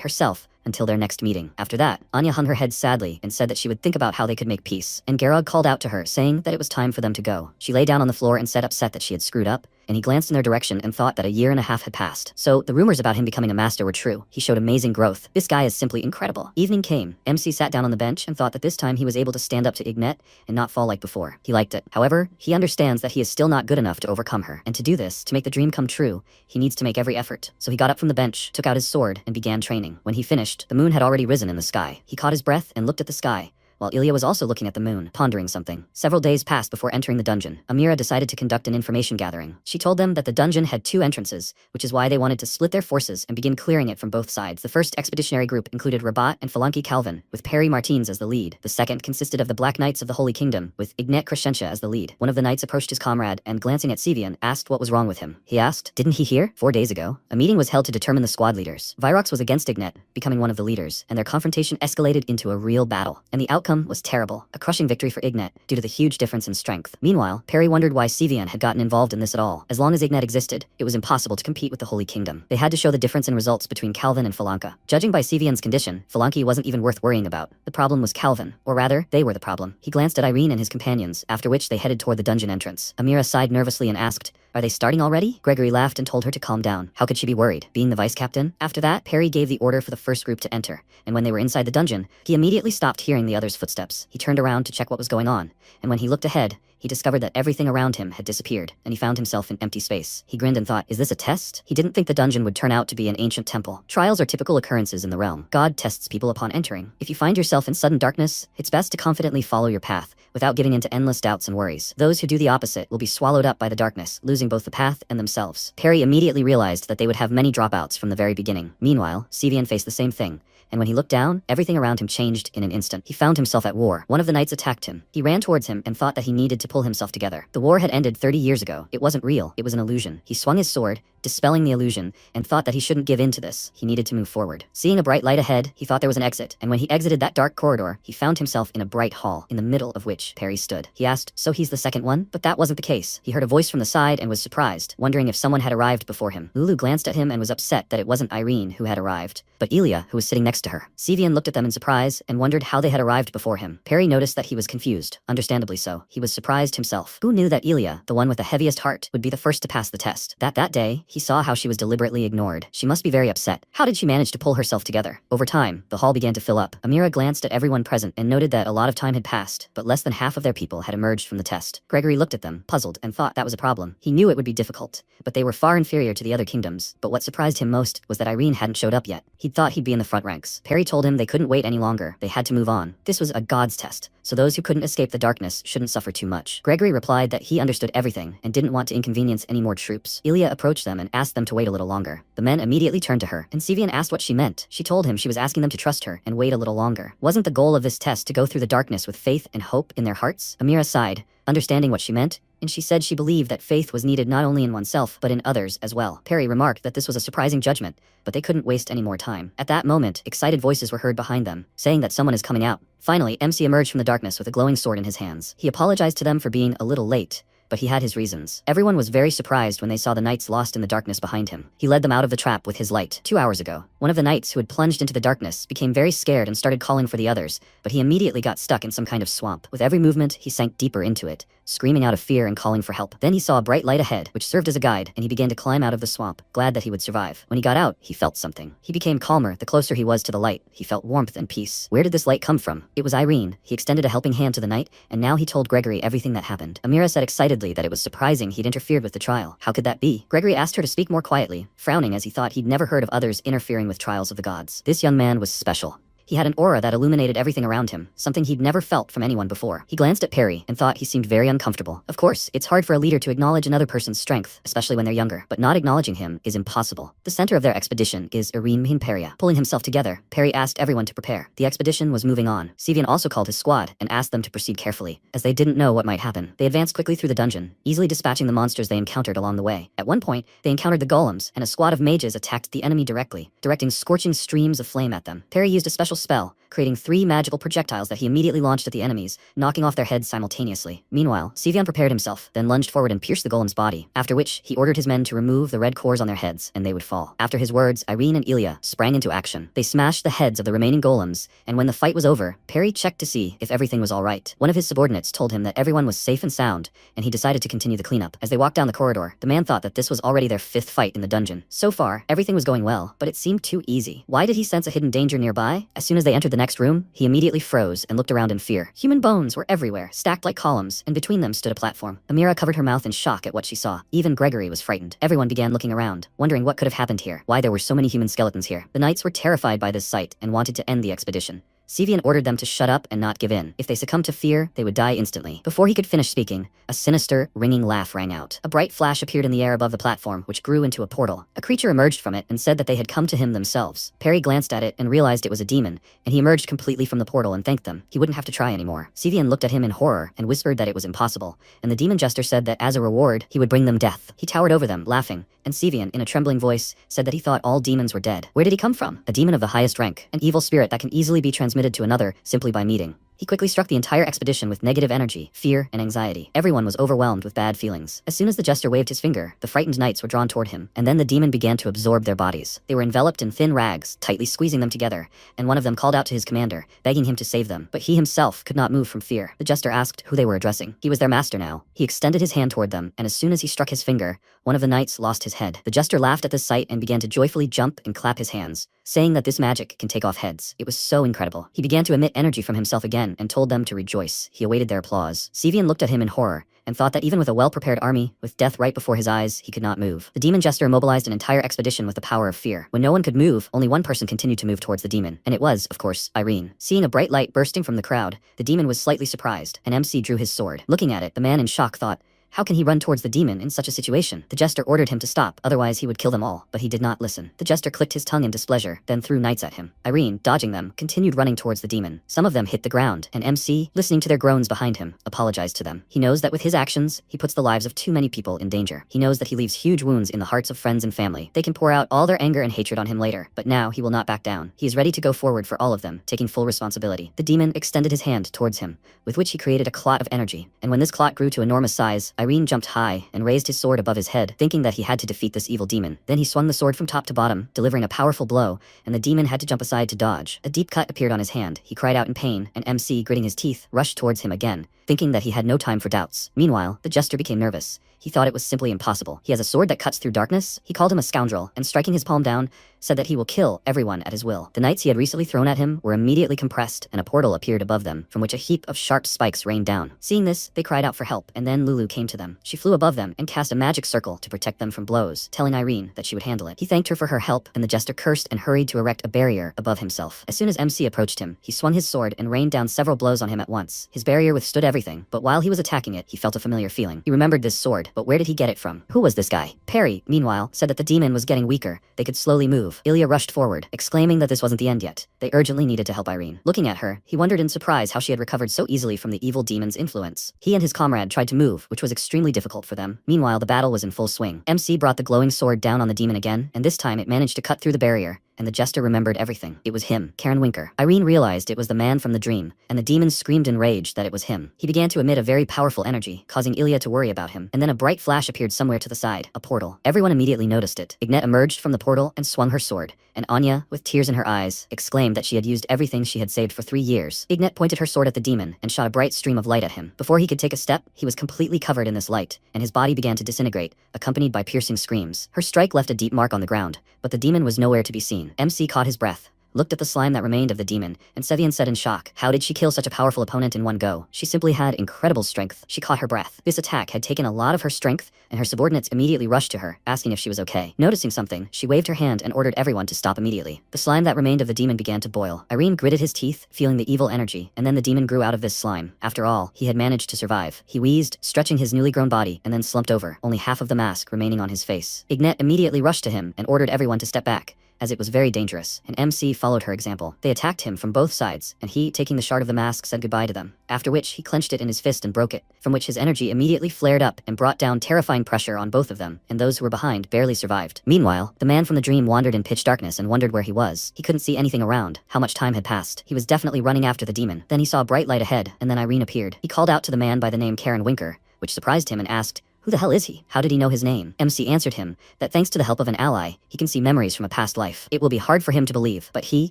A: herself until their next meeting. After that, Anya hung her head sadly and said that she would think about how they could make peace, and Gerog called out to her, saying that it was time for them to go. She lay down on the floor and said upset that she had screwed up, and he glanced in their direction and thought that a year and a half had passed. So, the rumors about him becoming a master were true. He showed amazing growth. This guy is simply incredible. Evening came. MC sat down on the bench and thought that this time he was able to stand up to Ignet and not fall like before. He liked it. However, he understands that he is still not good enough to overcome her, and to do this, to make the dream come true, he needs to make every effort. So he got up from the bench, took out his sword, and began training. When he finished, the moon had already risen in the sky. He caught his breath and looked at the sky, while Ilya was also looking at the moon, pondering something. Several days passed before entering the dungeon. Amira decided to conduct an information gathering. She told them that the dungeon had 2 entrances, which is why they wanted to split their forces and begin clearing it from both sides. The first expeditionary group included Rabat and Falanki Calvin, with Perry Martins as the lead. The second consisted of the Black Knights of the Holy Kingdom, with Ignet Crescentia as the lead. One of the knights approached his comrade and, glancing at Sevian, asked what was wrong with him. He asked, didn't he hear? 4 days ago, a meeting was held to determine the squad leaders. Virox was against Ignet, becoming one of the leaders, and their confrontation escalated into a real battle. And the outcome was terrible. A crushing victory for Ignet, due to the huge difference in strength. Meanwhile, Perry wondered why Sevian had gotten involved in this at all. As long as Ignet existed, it was impossible to compete with the Holy Kingdom. They had to show the difference in results between Calvin and Falanka. Judging by Sevian's condition, Falanki wasn't even worth worrying about. The problem was Calvin, or rather, they were the problem. He glanced at Irene and his companions, after which they headed toward the dungeon entrance. Amira sighed nervously and asked, are they starting already? Gregory laughed and told her to calm down. How could she be worried, being the vice captain? After that, Perry gave the order for the first group to enter, and when they were inside the dungeon, he immediately stopped hearing the others' footsteps. He turned around to check what was going on, and when he looked ahead, he discovered that everything around him had disappeared, and he found himself in empty space. He grinned and thought, is this a test? He didn't think the dungeon would turn out to be an ancient temple. Trials are typical occurrences in the realm. God tests people upon entering. If you find yourself in sudden darkness, it's best to confidently follow your path, without giving in to endless doubts and worries. Those who do the opposite will be swallowed up by the darkness, losing both the path and themselves. Perry immediately realized that they would have many dropouts from the very beginning. Meanwhile, Sevian faced the same thing, and when he looked down, everything around him changed in an instant. He found himself at war. One of the knights attacked him. He ran towards him and thought that he needed to pull himself together. The war had ended 30 years ago. It wasn't real, it was an illusion. He swung his sword, dispelling the illusion, and thought that he shouldn't give in to this. He needed to move forward. Seeing a bright light ahead, he thought there was an exit, and when he exited that dark corridor, he found himself in a bright hall, in the middle of which Perry stood. He asked, so he's the second one? But that wasn't the case. He heard a voice from the side and was surprised, wondering if someone had arrived before him. Lulu glanced at him and was upset that it wasn't Irene who had arrived, but Ilya, who was sitting next to her. Sevian looked at them in surprise and wondered how they had arrived before him. Perry noticed that he was confused, understandably so. He was surprised himself. Who knew that Ilya, the one with the heaviest heart, would be the first to pass the test? That day, he saw how she was deliberately ignored. She must be very upset. How did she manage to pull herself together? Over time, the hall began to fill up. Amira glanced at everyone present and noted that a lot of time had passed, but less than half of their people had emerged from the test. Gregory looked at them, puzzled, and thought that was a problem. He knew it would be difficult, but they were far inferior to the other kingdoms. But what surprised him most was that Irene hadn't showed up yet. He'd thought he'd be in the front ranks. Perry told him they couldn't wait any longer. They had to move on. This was a god's test, so those who couldn't escape the darkness shouldn't suffer too much. Gregory replied that he understood everything and didn't want to inconvenience any more troops. Ilya approached them and asked them to wait a little longer. The men immediately turned to her, and Sevian asked what she meant. She told him she was asking them to trust her and wait a little longer. Wasn't the goal of this test to go through the darkness with faith and hope in their hearts? Amira sighed, understanding what she meant, and she said she believed that faith was needed not only in oneself, but in others as well. Perry remarked that this was a surprising judgment, but they couldn't waste any more time. At that moment, excited voices were heard behind them, saying that someone is coming out. Finally, MC emerged from the darkness with a glowing sword in his hands. He apologized to them for being a little late, but he had his reasons. Everyone was very surprised when they saw the knights lost in the darkness behind him. He led them out of the trap with his light. 2 hours ago, one of the knights who had plunged into the darkness became very scared and started calling for the others, but he immediately got stuck in some kind of swamp. With every movement, he sank deeper into it, screaming out of fear and calling for help. Then he saw a bright light ahead, which served as a guide, and he began to climb out of the swamp, glad that he would survive. When he got out, he felt something. He became calmer the closer he was to the light. He felt warmth and peace. Where did this light come from? It was Irene. He extended a helping hand to the knight, and now he told Gregory everything that happened. Amira said excitedly that it was surprising he'd interfered with the trial. How could that be? Gregory asked her to speak more quietly, frowning as he thought he'd never heard of others interfering with trials of the gods. This young man was special. He had an aura that illuminated everything around him, something he'd never felt from anyone before. He glanced at Perry and thought he seemed very uncomfortable. Of course, it's hard for a leader to acknowledge another person's strength, especially when they're younger, but not acknowledging him is impossible. The center of their expedition is Irene Peria. Pulling himself together, Perry asked everyone to prepare. The expedition was moving on. Sevian also called his squad and asked them to proceed carefully, as they didn't know what might happen. They advanced quickly through the dungeon, easily dispatching the monsters they encountered along the way. At one point, they encountered the golems, and a squad of mages attacked the enemy directly, directing scorching streams of flame at them. Perry used a special spell, creating 3 magical projectiles that he immediately launched at the enemies, knocking off their heads simultaneously. Meanwhile, Sevian prepared himself, then lunged forward and pierced the golem's body, after which he ordered his men to remove the red cores on their heads, and they would fall. After his words, Irene and Ilya sprang into action. They smashed the heads of the remaining golems, and when the fight was over, Perry checked to see if everything was alright. One of his subordinates told him that everyone was safe and sound, and he decided to continue the cleanup. As they walked down the corridor, the man thought that this was already their 5th fight in the dungeon. So far, everything was going well, but it seemed too easy. Why did he sense a hidden danger nearby? As soon as they entered the next room, he immediately froze and looked around in fear. Human bones were everywhere, stacked like columns, and between them stood a platform. Amira covered her mouth in shock at what she saw. Even Gregory was frightened. Everyone began looking around, wondering what could have happened here, why there were so many human skeletons here. The knights were terrified by this sight and wanted to end the expedition. Sevian ordered them to shut up and not give in. If they succumbed to fear, they would die instantly. Before he could finish speaking, a sinister, ringing laugh rang out. A bright flash appeared in the air above the platform, which grew into a portal. A creature emerged from it and said that they had come to him themselves. Perry glanced at it and realized it was a demon, and he emerged completely from the portal and thanked them. He wouldn't have to try anymore. Sevian looked at him in horror and whispered that it was impossible, and the demon jester said that as a reward, he would bring them death. He towered over them, laughing, and Sevian, in a trembling voice, said that he thought all demons were dead. Where did he come from? A demon of the highest rank, an evil spirit that can easily be transmitted to another simply by meeting. He quickly struck the entire expedition with negative energy, fear, and anxiety. Everyone was overwhelmed with bad feelings. As soon as the jester waved his finger, the frightened knights were drawn toward him, and then the demon began to absorb their bodies. They were enveloped in thin rags, tightly squeezing them together, and one of them called out to his commander, begging him to save them, but he himself could not move from fear. The jester asked who they were addressing. He was their master now. He extended his hand toward them, and as soon as he struck his finger, one of the knights lost his head. The jester laughed at this sight and began to joyfully jump and clap his hands, saying that this magic can take off heads. It was so incredible. He began to emit energy from himself again, men and told them to rejoice. He awaited their applause. Sevian looked at him in horror and thought that even with a well-prepared army, with death right before his eyes, he could not move. The demon jester mobilized an entire expedition with the power of fear. When no one could move, only one person continued to move towards the demon, and it was, of course, Irene. Seeing a bright light bursting from the crowd, the demon was slightly surprised, and MC drew his sword. Looking at it, the man in shock thought, how can he run towards the demon in such a situation? The jester ordered him to stop, otherwise he would kill them all, but he did not listen. The jester clicked his tongue in displeasure, then threw knights at him. Irene, dodging them, continued running towards the demon. Some of them hit the ground, and MC, listening to their groans behind him, apologized to them. He knows that with his actions, he puts the lives of too many people in danger. He knows that he leaves huge wounds in the hearts of friends and family. They can pour out all their anger and hatred on him later, but now he will not back down. He is ready to go forward for all of them, taking full responsibility. The demon extended his hand towards him, with which he created a clot of energy, and when this clot grew to enormous size, Irene jumped high and raised his sword above his head, thinking that he had to defeat this evil demon. Then he swung the sword from top to bottom, delivering a powerful blow, and the demon had to jump aside to dodge. A deep cut appeared on his hand. He cried out in pain, and MC, gritting his teeth, rushed towards him again, thinking that he had no time for doubts. Meanwhile, the jester became nervous. He thought it was simply impossible. He has a sword that cuts through darkness. He called him a scoundrel, and striking his palm down, said that he will kill everyone at his will. The knights he had recently thrown at him were immediately compressed, and a portal appeared above them, from which a heap of sharp spikes rained down. Seeing this, they cried out for help, and then Lulu came to them. She flew above them and cast a magic circle to protect them from blows, telling Irene that she would handle it. He thanked her for her help, and the jester cursed and hurried to erect a barrier above himself. As soon as MC approached him, he swung his sword and rained down several blows on him at once. His barrier withstood everything, but while he was attacking it, he felt a familiar feeling. He remembered this sword, but where did he get it from? Who was this guy? Perry, meanwhile, said that the demon was getting weaker. They could slowly move. Ilya rushed forward, exclaiming that this wasn't the end yet. They urgently needed to help Irene. Looking at her, he wondered in surprise how she had recovered so easily from the evil demon's influence. He and his comrade tried to move, which was extremely difficult for them. Meanwhile, the battle was in full swing. MC brought the glowing sword down on the demon again, and this time it managed to cut through the barrier, and the jester remembered everything. It was him, Karen Winker. Irene realized it was the man from the dream, and the demon screamed in rage that it was him. He began to emit a very powerful energy, causing Ilya to worry about him, and then a bright flash appeared somewhere to the side, a portal. Everyone immediately noticed it. Ignette emerged from the portal and swung her sword, and Anya, with tears in her eyes, exclaimed that she had used everything she had saved for 3 years. Ignette pointed her sword at the demon and shot a bright stream of light at him. Before he could take a step, he was completely covered in this light, and his body began to disintegrate, accompanied by piercing screams. Her strike left a deep mark on the ground, but the demon was nowhere to be seen. MC caught his breath, looked at the slime that remained of the demon, and Sevian said in shock, how did she kill such a powerful opponent in one go? She simply had incredible strength. She caught her breath. This attack had taken a lot of her strength, and her subordinates immediately rushed to her, asking if she was okay. Noticing something, she waved her hand and ordered everyone to stop immediately. The slime that remained of the demon began to boil. Irene gritted his teeth, feeling the evil energy, and then the demon grew out of this slime. After all, he had managed to survive. He wheezed, stretching his newly grown body, and then slumped over, only half of the mask remaining on his face. Ignette immediately rushed to him and ordered everyone to step back, as it was very dangerous, and MC followed her example. They attacked him from both sides, and he, taking the shard of the mask, said goodbye to them, after which he clenched it in his fist and broke it, from which his energy immediately flared up and brought down terrifying pressure on both of them, and those who were behind barely survived. Meanwhile, the man from the dream wandered in pitch darkness and wondered where he was. He couldn't see anything around, how much time had passed. He was definitely running after the demon. Then he saw a bright light ahead, and then Irene appeared. He called out to the man by the name Karen Winker, which surprised him and asked, who the hell is he? How did he know his name? MC answered him that thanks to the help of an ally, he can see memories from a past life. It will be hard for him to believe, but he,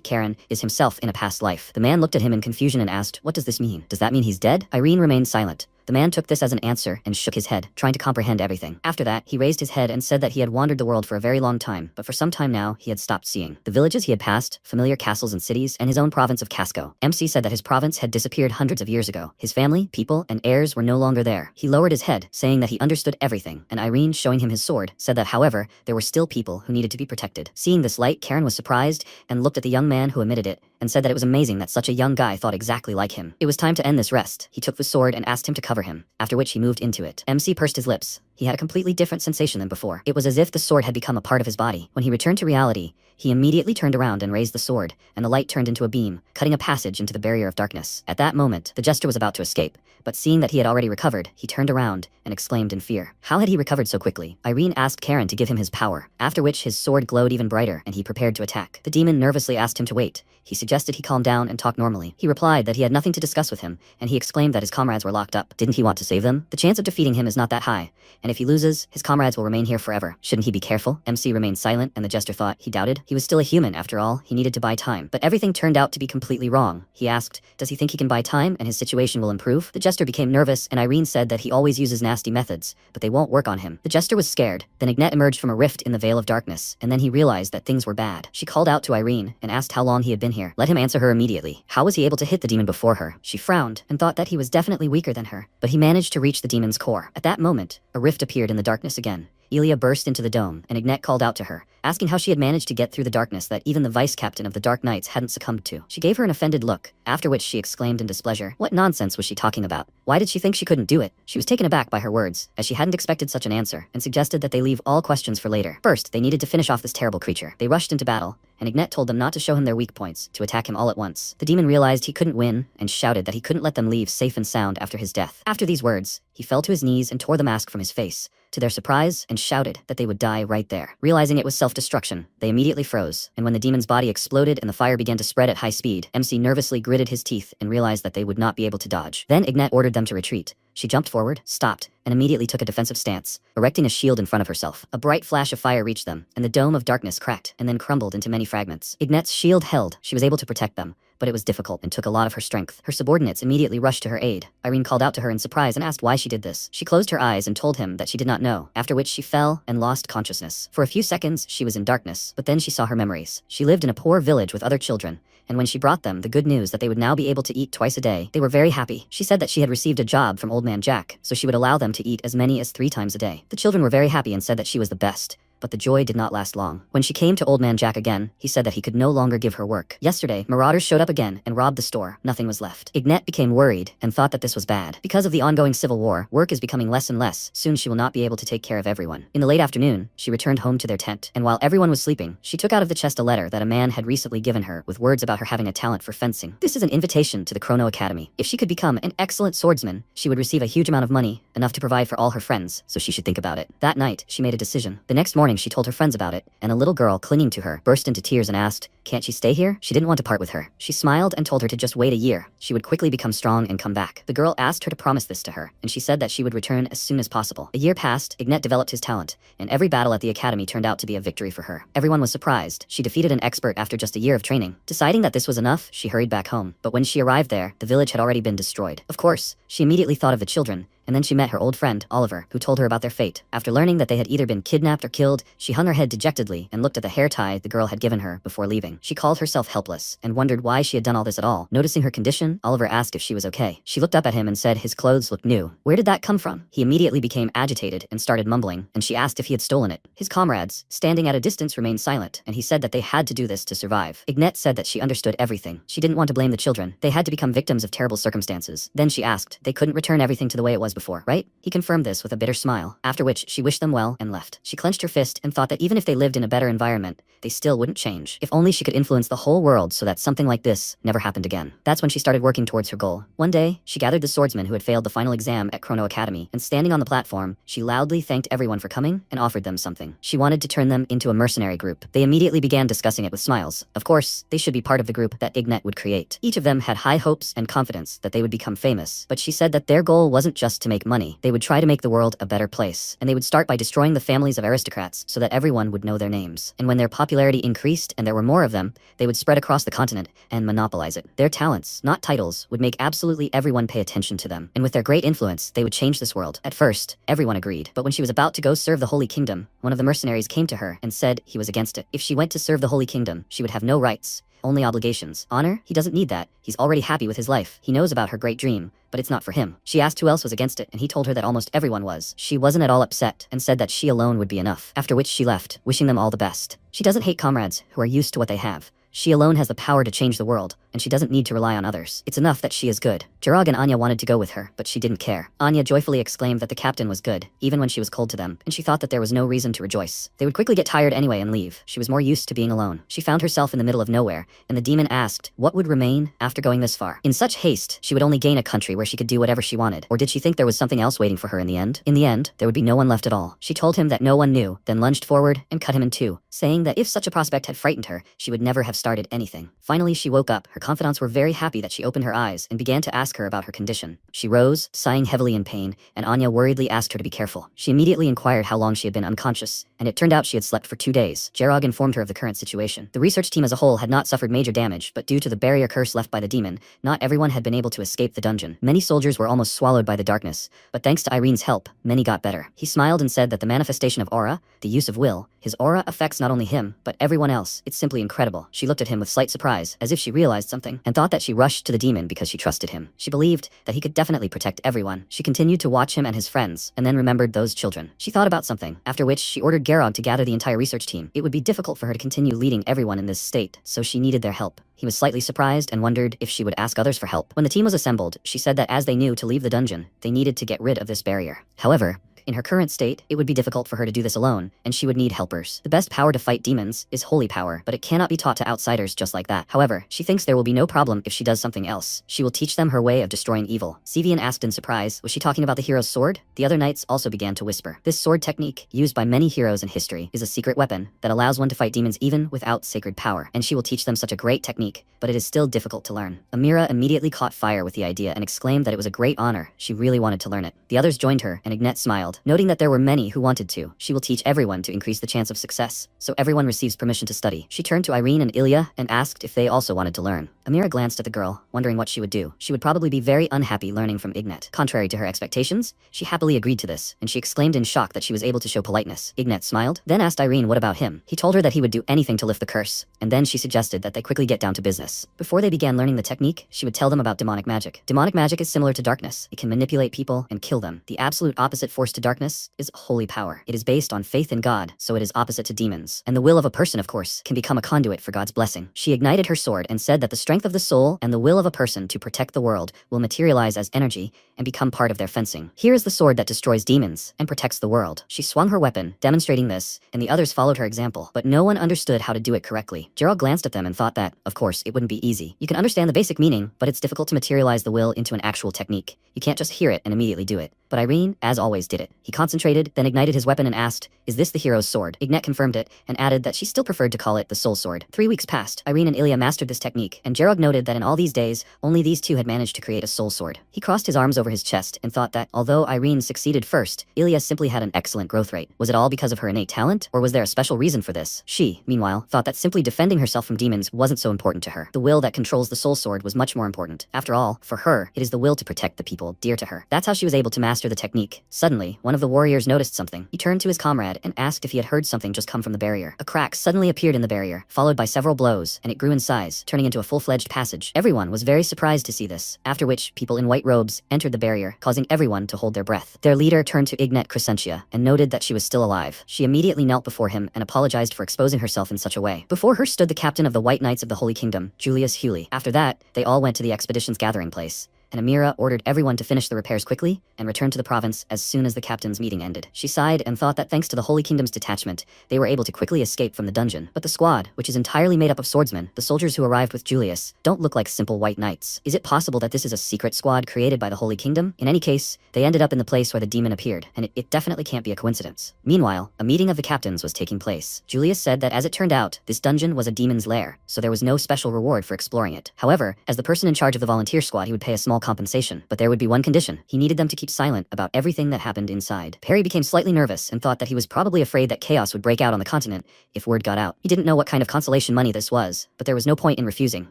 A: Karen, is himself in a past life. The man looked at him in confusion and asked, what does this mean? Does that mean he's dead? Irene remained silent. The man took this as an answer and shook his head, trying to comprehend everything. After that, he raised his head and said that he had wandered the world for a very long time, but for some time now, he had stopped seeing. The villages he had passed, familiar castles and cities, and his own province of Casco. MC said that his province had disappeared hundreds of years ago. His family, people, and heirs were no longer there. He lowered his head, saying that he understood everything, and Irene, showing him his sword, said that however, there were still people who needed to be protected. Seeing this light, Karen was surprised and looked at the young man who emitted it, and said that it was amazing that such a young guy thought exactly like him. It was time to end this rest. He took the sword and asked him to cover him, after which he moved into it. MC pursed his lips. He had a completely different sensation than before. It was as if the sword had become a part of his body. When he returned to reality, he immediately turned around and raised the sword, and the light turned into a beam, cutting a passage into the barrier of darkness. At that moment, the jester was about to escape, but seeing that he had already recovered, he turned around and exclaimed in fear. How had he recovered so quickly? Irene asked Karen to give him his power, after which his sword glowed even brighter, and he prepared to attack. The demon nervously asked him to wait. He suggested he calm down and talk normally. He replied that he had nothing to discuss with him, and he exclaimed that his comrades were locked up. Didn't he want to save them? The chance of defeating him is not that high, and if he loses, his comrades will remain here forever. Shouldn't he be careful? MC remained silent, and the jester thought he doubted. He was still a human after all, he needed to buy time. But everything turned out to be completely wrong. He asked, does he think he can buy time and his situation will improve? The jester became nervous, and Irene said that he always uses nasty methods, but they won't work on him. The jester was scared. Then Ignat emerged from a rift in the veil of darkness, and then he realized that things were bad. She called out to Irene and asked how long he had been here. Let him answer her immediately. How was he able to hit the demon before her? She frowned and thought that he was definitely weaker than her, but he managed to reach the demon's core. At that moment, a rift appeared in the darkness again. Elia burst into the dome, and Ignat called out to her, asking how she had managed to get through the darkness that even the vice-captain of the Dark Knights hadn't succumbed to. She gave her an offended look, after which she exclaimed in displeasure. What nonsense was she talking about? Why did she think she couldn't do it? She was taken aback by her words, as she hadn't expected such an answer, and suggested that they leave all questions for later. First, they needed to finish off this terrible creature. They rushed into battle, and Ignat told them not to show him their weak points, to attack him all at once. The demon realized he couldn't win, and shouted that he couldn't let them leave safe and sound after his death. After these words, he fell to his knees and tore the mask from his face, to their surprise, and shouted that they would die right there. Realizing it was self-destruction, they immediately froze, and when the demon's body exploded and the fire began to spread at high speed, MC nervously gritted his teeth and realized that they would not be able to dodge. Then Ignat ordered them to retreat. She jumped forward, stopped, and immediately took a defensive stance, erecting a shield in front of herself. A bright flash of fire reached them, and the dome of darkness cracked and then crumbled into many fragments. Ignat's shield held. She was able to protect them, but it was difficult and took a lot of her strength. Her subordinates immediately rushed to her aid. Irene called out to her in surprise and asked why she did this. She closed her eyes and told him that she did not know, after which she fell and lost consciousness. For a few seconds, she was in darkness, but then she saw her memories. She lived in a poor village with other children, and when she brought them the good news that they would now be able to eat twice a day, they were very happy. She said that she had received a job from Old Man Jack, so she would allow them to eat as many as 3 times a day. The children were very happy and said that she was the best. But the joy did not last long. When she came to Old Man Jack again, he said that he could no longer give her work. Yesterday, marauders showed up again and robbed the store. Nothing was left. Ignat became worried and thought that this was bad. Because of the ongoing civil war, work is becoming less and less. Soon she will not be able to take care of everyone. In the late afternoon, she returned home to their tent, and while everyone was sleeping, she took out of the chest a letter that a man had recently given her with words about her having a talent for fencing. This is an invitation to the Chrono Academy. If she could become an excellent swordsman, she would receive a huge amount of money, enough to provide for all her friends, so she should think about it. That night, she made a decision. The next morning, she told her friends about it, and a little girl clinging to her burst into tears and asked, can't she stay here? She didn't want to part with her. She smiled and told her to just wait a year. She would quickly become strong and come back. The girl asked her to promise this to her, and she said that she would return as soon as possible. A year passed, Ignat developed his talent, and every battle at the academy turned out to be a victory for her. Everyone was surprised. She defeated an expert after just a year of training. Deciding that this was enough, she hurried back home. But when she arrived there, the village had already been destroyed. Of course, she immediately thought of the children, and then she met her old friend, Oliver, who told her about their fate. After learning that they had either been kidnapped or killed, she hung her head dejectedly and looked at the hair tie the girl had given her before leaving. She called herself helpless and wondered why she had done all this at all. Noticing her condition, Oliver asked if she was okay. She looked up at him and said his clothes looked new. Where did that come from? He immediately became agitated and started mumbling, and she asked if he had stolen it. His comrades, standing at a distance, remained silent, and he said that they had to do this to survive. Ignat said that she understood everything. She didn't want to blame the children. They had to become victims of terrible circumstances. Then she asked, they couldn't return everything to the way it was before, right? He confirmed this with a bitter smile, after which she wished them well and left. She clenched her fist and thought that even if they lived in a better environment, they still wouldn't change. If only she could influence the whole world so that something like this never happened again. That's when she started working towards her goal. One day, she gathered the swordsmen who had failed the final exam at Chrono Academy, and standing on the platform, she loudly thanked everyone for coming and offered them something. She wanted to turn them into a mercenary group. They immediately began discussing it with smiles. Of course, they should be part of the group that Ignat would create. Each of them had high hopes and confidence that they would become famous, but she said that their goal wasn't just to make money. They would try to make the world a better place, and they would start by destroying the families of aristocrats so that everyone would know their names. And when their popularity increased and there were more of them, they would spread across the continent and monopolize it. Their talents, not titles, would make absolutely everyone pay attention to them, and with their great influence, they would change this world. At first, everyone agreed, but when she was about to go serve the Holy Kingdom, one of the mercenaries came to her and said he was against it. If she went to serve the Holy Kingdom, she would have no rights, only obligations. Honor? He doesn't need that. He's already happy with his life. He knows about her great dream, but it's not for him. She asked who else was against it, and he told her that almost everyone was. She wasn't at all upset, and said that she alone would be enough, after which she left, wishing them all the best. She doesn't hate comrades who are used to what they have. She alone has the power to change the world, and she doesn't need to rely on others. It's enough that she is good. Jirag and Anya wanted to go with her, but she didn't care. Anya joyfully exclaimed that the captain was good, even when she was cold to them, and she thought that there was no reason to rejoice. They would quickly get tired anyway and leave. She was more used to being alone. She found herself in the middle of nowhere, and the demon asked what would remain after going this far. In such haste, she would only gain a country where she could do whatever she wanted. Or did she think there was something else waiting for her in the end? In the end, there would be no one left at all. She told him that no one knew, then lunged forward and cut him in two, saying that if such a prospect had frightened her, she would never have started anything. Finally, she woke up, her confidants were very happy that she opened her eyes and began to ask her about her condition. She rose, sighing heavily in pain, and Anya worriedly asked her to be careful. She immediately inquired how long she had been unconscious, and it turned out she had slept for 2 days. Jerog informed her of the current situation. The research team as a whole had not suffered major damage, but due to the barrier curse left by the demon, not everyone had been able to escape the dungeon. Many soldiers were almost swallowed by the darkness, but thanks to Irene's help, many got better. He smiled and said that the manifestation of aura, the use of will, his aura affects not only him, but everyone else. It's simply incredible. She looked at him with slight surprise, as if she realized something, and thought that she rushed to the demon because she trusted him. She believed that he could definitely protect everyone. She continued to watch him and his friends, and then remembered those children. She thought about something, after which she ordered Garog to gather the entire research team. It would be difficult for her to continue leading everyone in this state, so she needed their help. He was slightly surprised and wondered if she would ask others for help. When the team was assembled, she said that as they knew to leave the dungeon, they needed to get rid of this barrier. However, in her current state, it would be difficult for her to do this alone, and she would need helpers. The best power to fight demons is holy power, but it cannot be taught to outsiders just like that. However, she thinks there will be no problem if she does something else. She will teach them her way of destroying evil. Sevian asked in surprise, was she talking about the hero's sword? The other knights also began to whisper. This sword technique, used by many heroes in history, is a secret weapon that allows one to fight demons even without sacred power, and she will teach them such a great technique, but it is still difficult to learn. Amira immediately caught fire with the idea and exclaimed that it was a great honor. She really wanted to learn it. The others joined her, and Ignet smiled, noting that there were many who wanted to. She will teach everyone to increase the chance of success, so everyone receives permission to study. She turned to Irene and Ilya and asked if they also wanted to learn. Amira glanced at the girl, wondering what she would do. She would probably be very unhappy learning from Ignet. Contrary to her expectations, she happily agreed to this, and she exclaimed in shock that she was able to show politeness. Ignet smiled, then asked Irene what about him. He told her that he would do anything to lift the curse, and then she suggested that they quickly get down to business. Before they began learning the technique, she would tell them about demonic magic. Demonic magic is similar to darkness. It can manipulate people and kill them. The absolute opposite force to darkness is holy power. It is based on faith in God, so it is opposite to demons. And the will of a person, of course, can become a conduit for God's blessing. She ignited her sword and said that the strength of the soul and the will of a person to protect the world will materialize as energy and become part of their fencing. Here is the sword that destroys demons and protects the world. She swung her weapon, demonstrating this, and the others followed her example, but no one understood how to do it correctly. Gerald glanced at them and thought that, of course, it wouldn't be easy. You can understand the basic meaning, but it's difficult to materialize the will into an actual technique. You can't just hear it and immediately do it. But Irene, as always, did it. He concentrated, then ignited his weapon and asked, is this the hero's sword? Ignet confirmed it, and added that she still preferred to call it the soul sword. 3 weeks passed. Irene and Ilya mastered this technique, and Gerog noted that in all these days, only these two had managed to create a soul sword. He crossed his arms over his chest and thought that, although Irene succeeded first, Ilya simply had an excellent growth rate. Was it all because of her innate talent, or was there a special reason for this? She, meanwhile, thought that simply defending herself from demons wasn't so important to her. The will that controls the soul sword was much more important. After all, for her, it is the will to protect the people dear to her. That's how she was able to master the technique. Suddenly, one of the warriors noticed something. He turned to his comrade and asked if he had heard something just come from the barrier. A crack suddenly appeared in the barrier, followed by several blows, and it grew in size, turning into a full-fledged passage. Everyone was very surprised to see this, after which people in white robes entered the barrier, causing everyone to hold their breath. Their leader turned to Ignet Crescentia and noted that she was still alive. She immediately knelt before him and apologized for exposing herself in such a way. Before her stood the captain of the White Knights of the Holy Kingdom, Julius Hewley. After that, they all went to the expedition's gathering place, and Amira ordered everyone to finish the repairs quickly and return to the province as soon as the captain's meeting ended. She sighed and thought that thanks to the Holy Kingdom's detachment, they were able to quickly escape from the dungeon. But the squad, which is entirely made up of swordsmen, the soldiers who arrived with Julius, don't look like simple white knights. Is it possible that this is a secret squad created by the Holy Kingdom? In any case, they ended up in the place where the demon appeared, and it definitely can't be a coincidence. Meanwhile, a meeting of the captains was taking place. Julius said that as it turned out, this dungeon was a demon's lair, so there was no special reward for exploring it. However, as the person in charge of the volunteer squad, he would pay a small compensation, but there would be one condition. He needed them to keep silent about everything that happened inside. Perry became slightly nervous and thought that he was probably afraid that chaos would break out on the continent if word got out. He didn't know what kind of consolation money this was, but there was no point in refusing.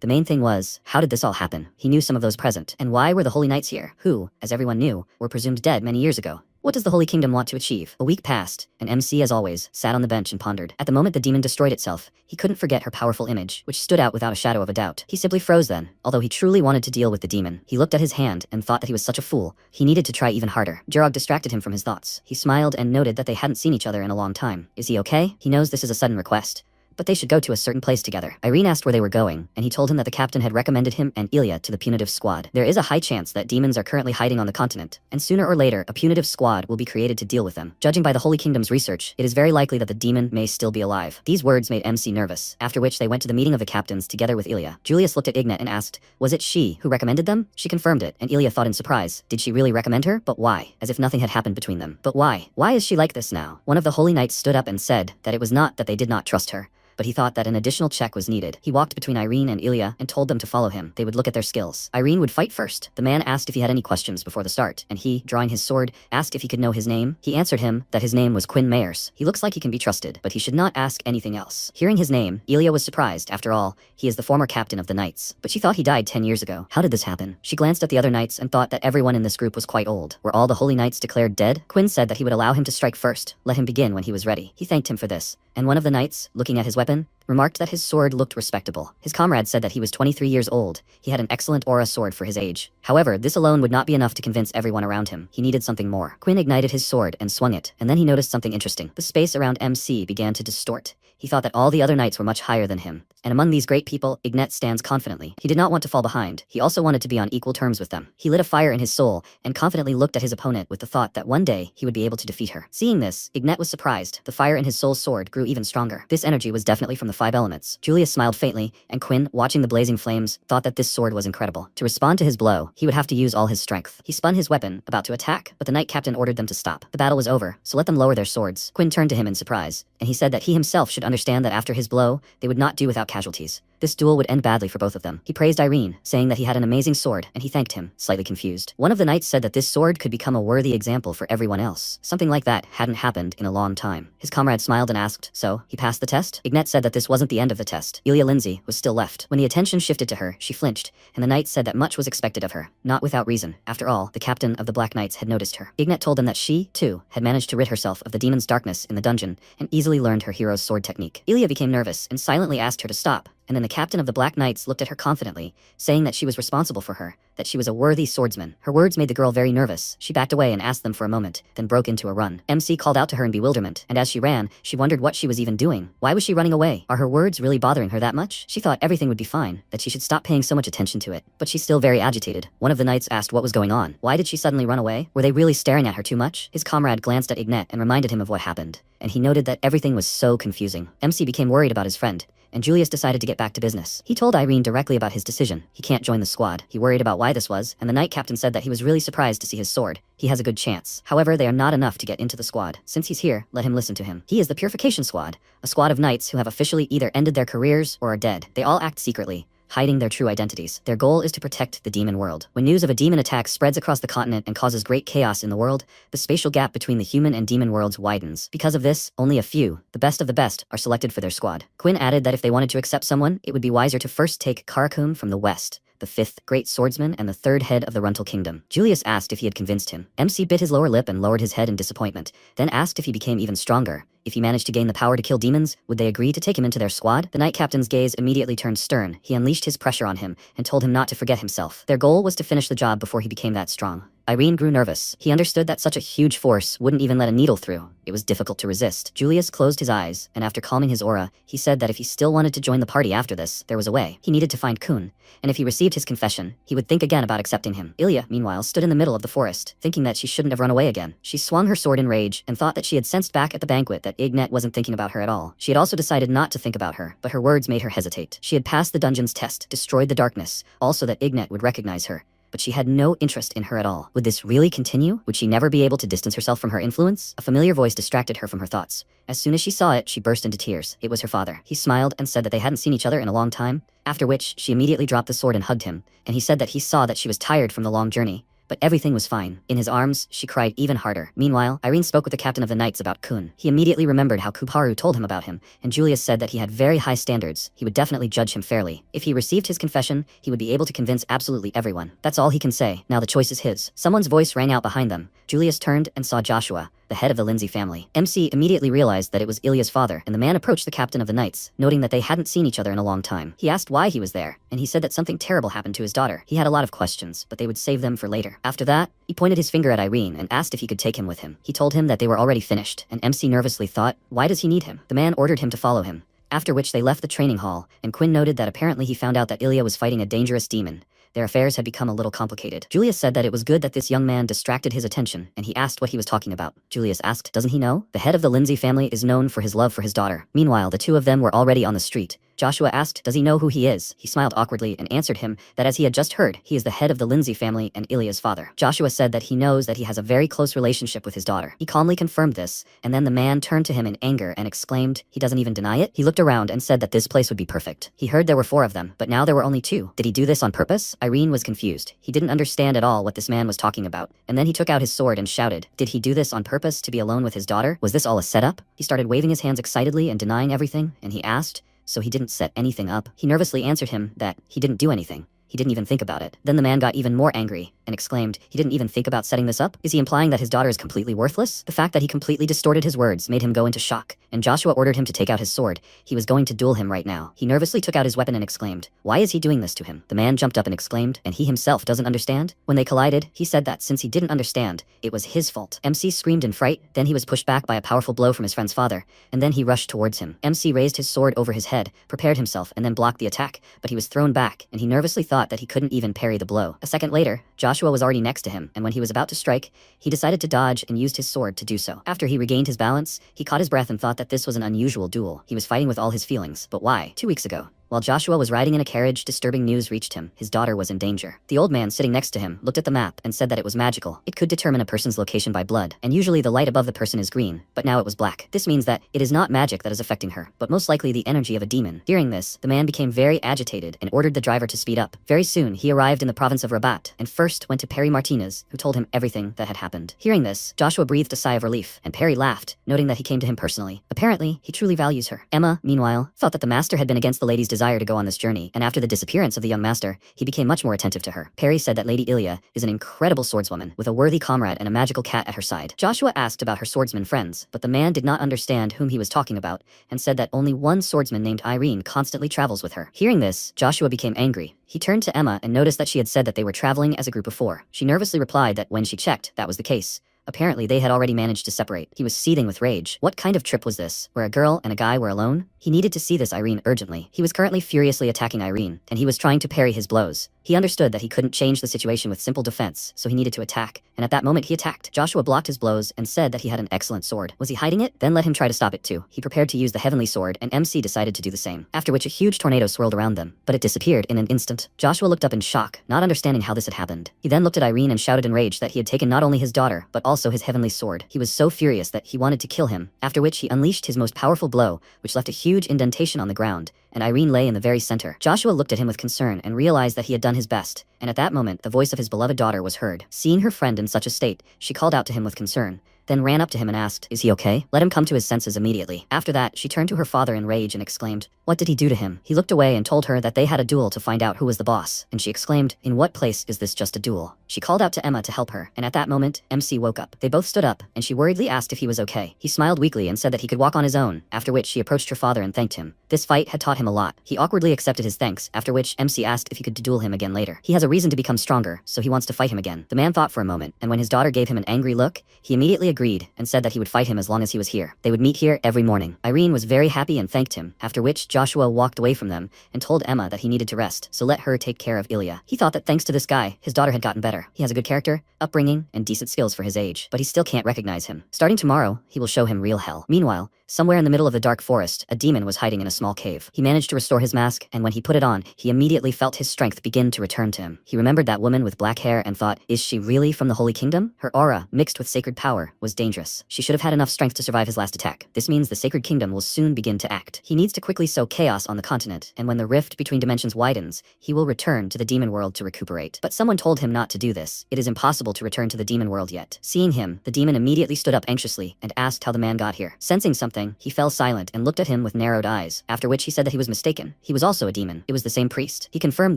A: The main thing was, how did this all happen? He knew some of those present. And why were the Holy Knights here, who, as everyone knew, were presumed dead many years ago? What does the Holy Kingdom want to achieve? A week passed, and MC, as always, sat on the bench and pondered. At the moment the demon destroyed itself, he couldn't forget her powerful image, which stood out without a shadow of a doubt. He simply froze then, although he truly wanted to deal with the demon. He looked at his hand and thought that he was such a fool. He needed to try even harder. Gerog distracted him from his thoughts. He smiled and noted that they hadn't seen each other in a long time. Is he okay? He knows this is a sudden request, but they should go to a certain place together. Irene asked where they were going, and he told him that the captain had recommended him and Ilya to the punitive squad. There is a high chance that demons are currently hiding on the continent, and sooner or later a punitive squad will be created to deal with them. Judging by the Holy Kingdom's research, it is very likely that the demon may still be alive. These words made MC nervous, after which they went to the meeting of the captains together with Ilya. Julius looked at Ignet and asked, was it she who recommended them? She confirmed it, and Ilya thought in surprise, did she really recommend her? But why? As if nothing had happened between them. But why? Why is she like this now? One of the Holy Knights stood up and said that it was not that they did not trust her, but he thought that an additional check was needed. He walked between Irene and Ilya and told them to follow him. They would look at their skills. Irene would fight first. The man asked if he had any questions before the start, and he, drawing his sword, asked if he could know his name. He answered him that his name was Quinn Mayers. He looks like he can be trusted, but he should not ask anything else. Hearing his name, Ilya was surprised. After all, he is the former captain of the Knights. But she thought he died 10 years ago. How did this happen? She glanced at the other knights and thought that everyone in this group was quite old. Were all the holy knights declared dead? Quinn said that he would allow him to strike first, let him begin when he was ready. He thanked him for this, and one of the knights, looking at his weapon, remarked that his sword looked respectable. His comrade said that he was 23 years old. He had an excellent aura sword for his age. However, this alone would not be enough to convince everyone around him. He needed something more. Quinn ignited his sword and swung it, and then he noticed something interesting. The space around MC began to distort. He thought that all the other knights were much higher than him. And among these great people, Ignet stands confidently. He did not want to fall behind. He also wanted to be on equal terms with them. He lit a fire in his soul and confidently looked at his opponent with the thought that one day he would be able to defeat her. Seeing this, Ignet was surprised. The fire in his soul's sword grew even stronger. This energy was definitely from the 5 elements. Julius smiled faintly, and Quinn, watching the blazing flames, thought that this sword was incredible. To respond to his blow, he would have to use all his strength. He spun his weapon, about to attack, but the knight captain ordered them to stop. The battle was over, so let them lower their swords. Quinn turned to him in surprise, and he said that he himself should understand that after his blow, they would not do without casualties. This duel would end badly for both of them. He praised Irene, saying that he had an amazing sword, and he thanked him, slightly confused. One of the knights said that this sword could become a worthy example for everyone else. Something like that hadn't happened in a long time. His comrade smiled and asked, "So, he passed the test?" Ignet said that this wasn't the end of the test. Ilya Lindsay was still left. When the attention shifted to her, she flinched, and the knight said that much was expected of her, not without reason. After all, the captain of the Black Knights had noticed her. Ignet told them that she, too, had managed to rid herself of the demon's darkness in the dungeon, and easily learned her hero's sword technique. Ilya became nervous, and silently asked her to stop. And then the captain of the Black Knights looked at her confidently, saying that she was responsible for her, that she was a worthy swordsman. Her words made the girl very nervous. She backed away and asked them for a moment, then broke into a run. MC called out to her in bewilderment, and as she ran, she wondered what she was even doing. Why was she running away? Are her words really bothering her that much? She thought everything would be fine, that she should stop paying so much attention to it. But she's still very agitated. One of the knights asked what was going on. Why did she suddenly run away? Were they really staring at her too much? His comrade glanced at Ignet and reminded him of what happened, and he noted that everything was so confusing. MC became worried about his friend, and Julius decided to get back to business. He told Irene directly about his decision. He can't join the squad. He worried about why this was, and the knight captain said that he was really surprised to see his sword. He has a good chance. However, they are not enough to get into the squad. Since he's here, let him listen to him. He is the Purification Squad, a squad of knights who have officially either ended their careers or are dead. They all act secretly, hiding their true identities. Their goal is to protect the demon world. When news of a demon attack spreads across the continent and causes great chaos in the world, the spatial gap between the human and demon worlds widens. Because of this, only a few, the best of the best, are selected for their squad. Quinn added that if they wanted to accept someone, it would be wiser to first take Karakun from the west, the 5th great swordsman and the 3rd head of the Runtal Kingdom. Julius asked if he had convinced him. MC bit his lower lip and lowered his head in disappointment, then asked if he became even stronger. If he managed to gain the power to kill demons, would they agree to take him into their squad? The knight captain's gaze immediately turned stern. He unleashed his pressure on him and told him not to forget himself. Their goal was to finish the job before he became that strong. Irene grew nervous. He understood that such a huge force wouldn't even let a needle through. It was difficult to resist. Julius closed his eyes, and after calming his aura, he said that if he still wanted to join the party after this, there was a way. He needed to find Kun, and if he received his confession, he would think again about accepting him. Ilya, meanwhile, stood in the middle of the forest, thinking that she shouldn't have run away again. She swung her sword in rage, and thought that she had sensed back at the banquet that Ignet wasn't thinking about her at all. She had also decided not to think about her, but her words made her hesitate. She had passed the dungeon's test, destroyed the darkness, also that Ignet would recognize her, but she had no interest in her at all. Would this really continue? Would she never be able to distance herself from her influence? A familiar voice distracted her from her thoughts. As soon as she saw it, she burst into tears. It was her father. He smiled and said that they hadn't seen each other in a long time, after which she immediately dropped the sword and hugged him, and he said that he saw that she was tired from the long journey, but everything was fine. In his arms, she cried even harder. Meanwhile, Irene spoke with the captain of the knights about Kun. He immediately remembered how Kuparu told him about him, and Julius said that he had very high standards. He would definitely judge him fairly. If he received his confession, he would be able to convince absolutely everyone. That's all he can say. Now the choice is his. Someone's voice rang out behind them. Julius turned and saw Joshua, the head of the Lindsay family. MC immediately realized that it was Ilya's father, and the man approached the captain of the knights, noting that they hadn't seen each other in a long time. He asked why he was there, and he said that something terrible happened to his daughter. He had a lot of questions, but they would save them for later. After that, he pointed his finger at Irene and asked if he could take him with him. He told him that they were already finished, and MC nervously thought, why does he need him? The man ordered him to follow him, after which they left the training hall, and Quinn noted that apparently he found out that Ilya was fighting a dangerous demon. Their affairs had become a little complicated. Julius said that it was good that this young man distracted his attention, and he asked what he was talking about. Julius asked, doesn't he know? The head of the Lindsay family is known for his love for his daughter. Meanwhile, the two of them were already on the street, Joshua asked, does he know who he is? He smiled awkwardly and answered him that as he had just heard, he is the head of the Lindsay family and Ilya's father. Joshua said that he knows that he has a very close relationship with his daughter. He calmly confirmed this, and then the man turned to him in anger and exclaimed, he doesn't even deny it? He looked around and said that this place would be perfect. He heard there were 4 of them, but now there were only 2. Did he do this on purpose? Irene was confused. He didn't understand at all what this man was talking about, and then he took out his sword and shouted, did he do this on purpose to be alone with his daughter? Was this all a setup? He started waving his hands excitedly and denying everything, and he asked, so he didn't set anything up? He nervously answered him that he didn't do anything. He didn't even think about it. Then the man got even more angry and exclaimed, he didn't even think about setting this up? Is he implying that his daughter is completely worthless? The fact that he completely distorted his words made him go into shock, and Joshua ordered him to take out his sword. He was going to duel him right now. He nervously took out his weapon and exclaimed, why is he doing this to him? The man jumped up and exclaimed, and he himself doesn't understand? When they collided, he said that since he didn't understand, it was his fault. MC screamed in fright, then he was pushed back by a powerful blow from his friend's father, and then he rushed towards him. MC raised his sword over his head, prepared himself, and then blocked the attack, but he was thrown back, and he nervously thought that he couldn't even parry the blow. A second later, Joshua was already next to him, and when he was about to strike, he decided to dodge and used his sword to do so. After he regained his balance, he caught his breath and thought that this was an unusual duel. He was fighting with all his feelings, but why? 2 weeks ago, while Joshua was riding in a carriage, disturbing news reached him. His daughter was in danger. The old man sitting next to him looked at the map and said that it was magical. It could determine a person's location by blood, and usually the light above the person is green, but now it was black. This means that it is not magic that is affecting her, but most likely the energy of a demon. Hearing this, the man became very agitated and ordered the driver to speed up. Very soon, he arrived in the province of Rabat, and first went to Perry Martinez, who told him everything that had happened. Hearing this, Joshua breathed a sigh of relief, and Perry laughed, noting that he came to him personally. Apparently, he truly values her. Emma, meanwhile, thought that the master had been against the lady's desire to go on this journey, and after the disappearance of the young master, he became much more attentive to her. Perry said that Lady Ilya is an incredible swordswoman, with a worthy comrade and a magical cat at her side. Joshua asked about her swordsman friends, but the man did not understand whom he was talking about, and said that only one swordsman named Irene constantly travels with her. Hearing this, Joshua became angry. He turned to Emma and noticed that she had said that they were traveling as a group of 4. She nervously replied that when she checked, that was the case. Apparently, they had already managed to separate. He was seething with rage. What kind of trip was this, where a girl and a guy were alone? He needed to see this Irene urgently. He was currently furiously attacking Irene, and he was trying to parry his blows. He understood that he couldn't change the situation with simple defense, so he needed to attack, and at that moment he attacked. Joshua blocked his blows and said that he had an excellent sword. Was he hiding it? Then let him try to stop it too. He prepared to use the heavenly sword, and MC decided to do the same, after which a huge tornado swirled around them, but it disappeared in an instant. Joshua looked up in shock, not understanding how this had happened. He then looked at Irene and shouted in rage that he had taken not only his daughter, but also his heavenly sword. He was so furious that he wanted to kill him, after which he unleashed his most powerful blow, which left a huge indentation on the ground, and Irene lay in the very center. Joshua looked at him with concern and realized that he had done his best, and at that moment the voice of his beloved daughter was heard. Seeing her friend in such a state, she called out to him with concern, then ran up to him and asked, is he okay? Let him come to his senses immediately. After that, she turned to her father in rage and exclaimed, what did he do to him? He looked away and told her that they had a duel to find out who was the boss, and she exclaimed, in what place is this just a duel? She called out to Emma to help her, and at that moment, MC woke up. They both stood up, and she worriedly asked if he was okay. He smiled weakly and said that he could walk on his own, after which she approached her father and thanked him. This fight had taught him a lot. He awkwardly accepted his thanks, after which MC asked if he could duel him again later. He has a reason to become stronger, so he wants to fight him again. The man thought for a moment, and when his daughter gave him an angry look, he immediately agreed and said that he would fight him as long as he was here. They would meet here every morning. Irene was very happy and thanked him, after which Joshua walked away from them and told Emma that he needed to rest, so let her take care of Ilya. He thought that thanks to this guy, his daughter had gotten better. He has a good character, upbringing, and decent skills for his age, but he still can't recognize him. Starting tomorrow, he will show him real hell. Meanwhile, somewhere in the middle of the dark forest, a demon was hiding in a small cave. He managed to restore his mask, and when he put it on, he immediately felt his strength begin to return to him. He remembered that woman with black hair and thought, is she really from the Holy Kingdom? Her aura, mixed with sacred power, was dangerous. She should have had enough strength to survive his last attack. This means the Sacred Kingdom will soon begin to act. He needs to quickly sow chaos on the continent, and when the rift between dimensions widens, he will return to the demon world to recuperate. But someone told him not to do this. It is impossible to return to the demon world yet. Seeing him, the demon immediately stood up anxiously and asked how the man got here. Sensing something, he fell silent and looked at him with narrowed eyes, after which he said that he was mistaken. He was also a demon. It was the same priest. He confirmed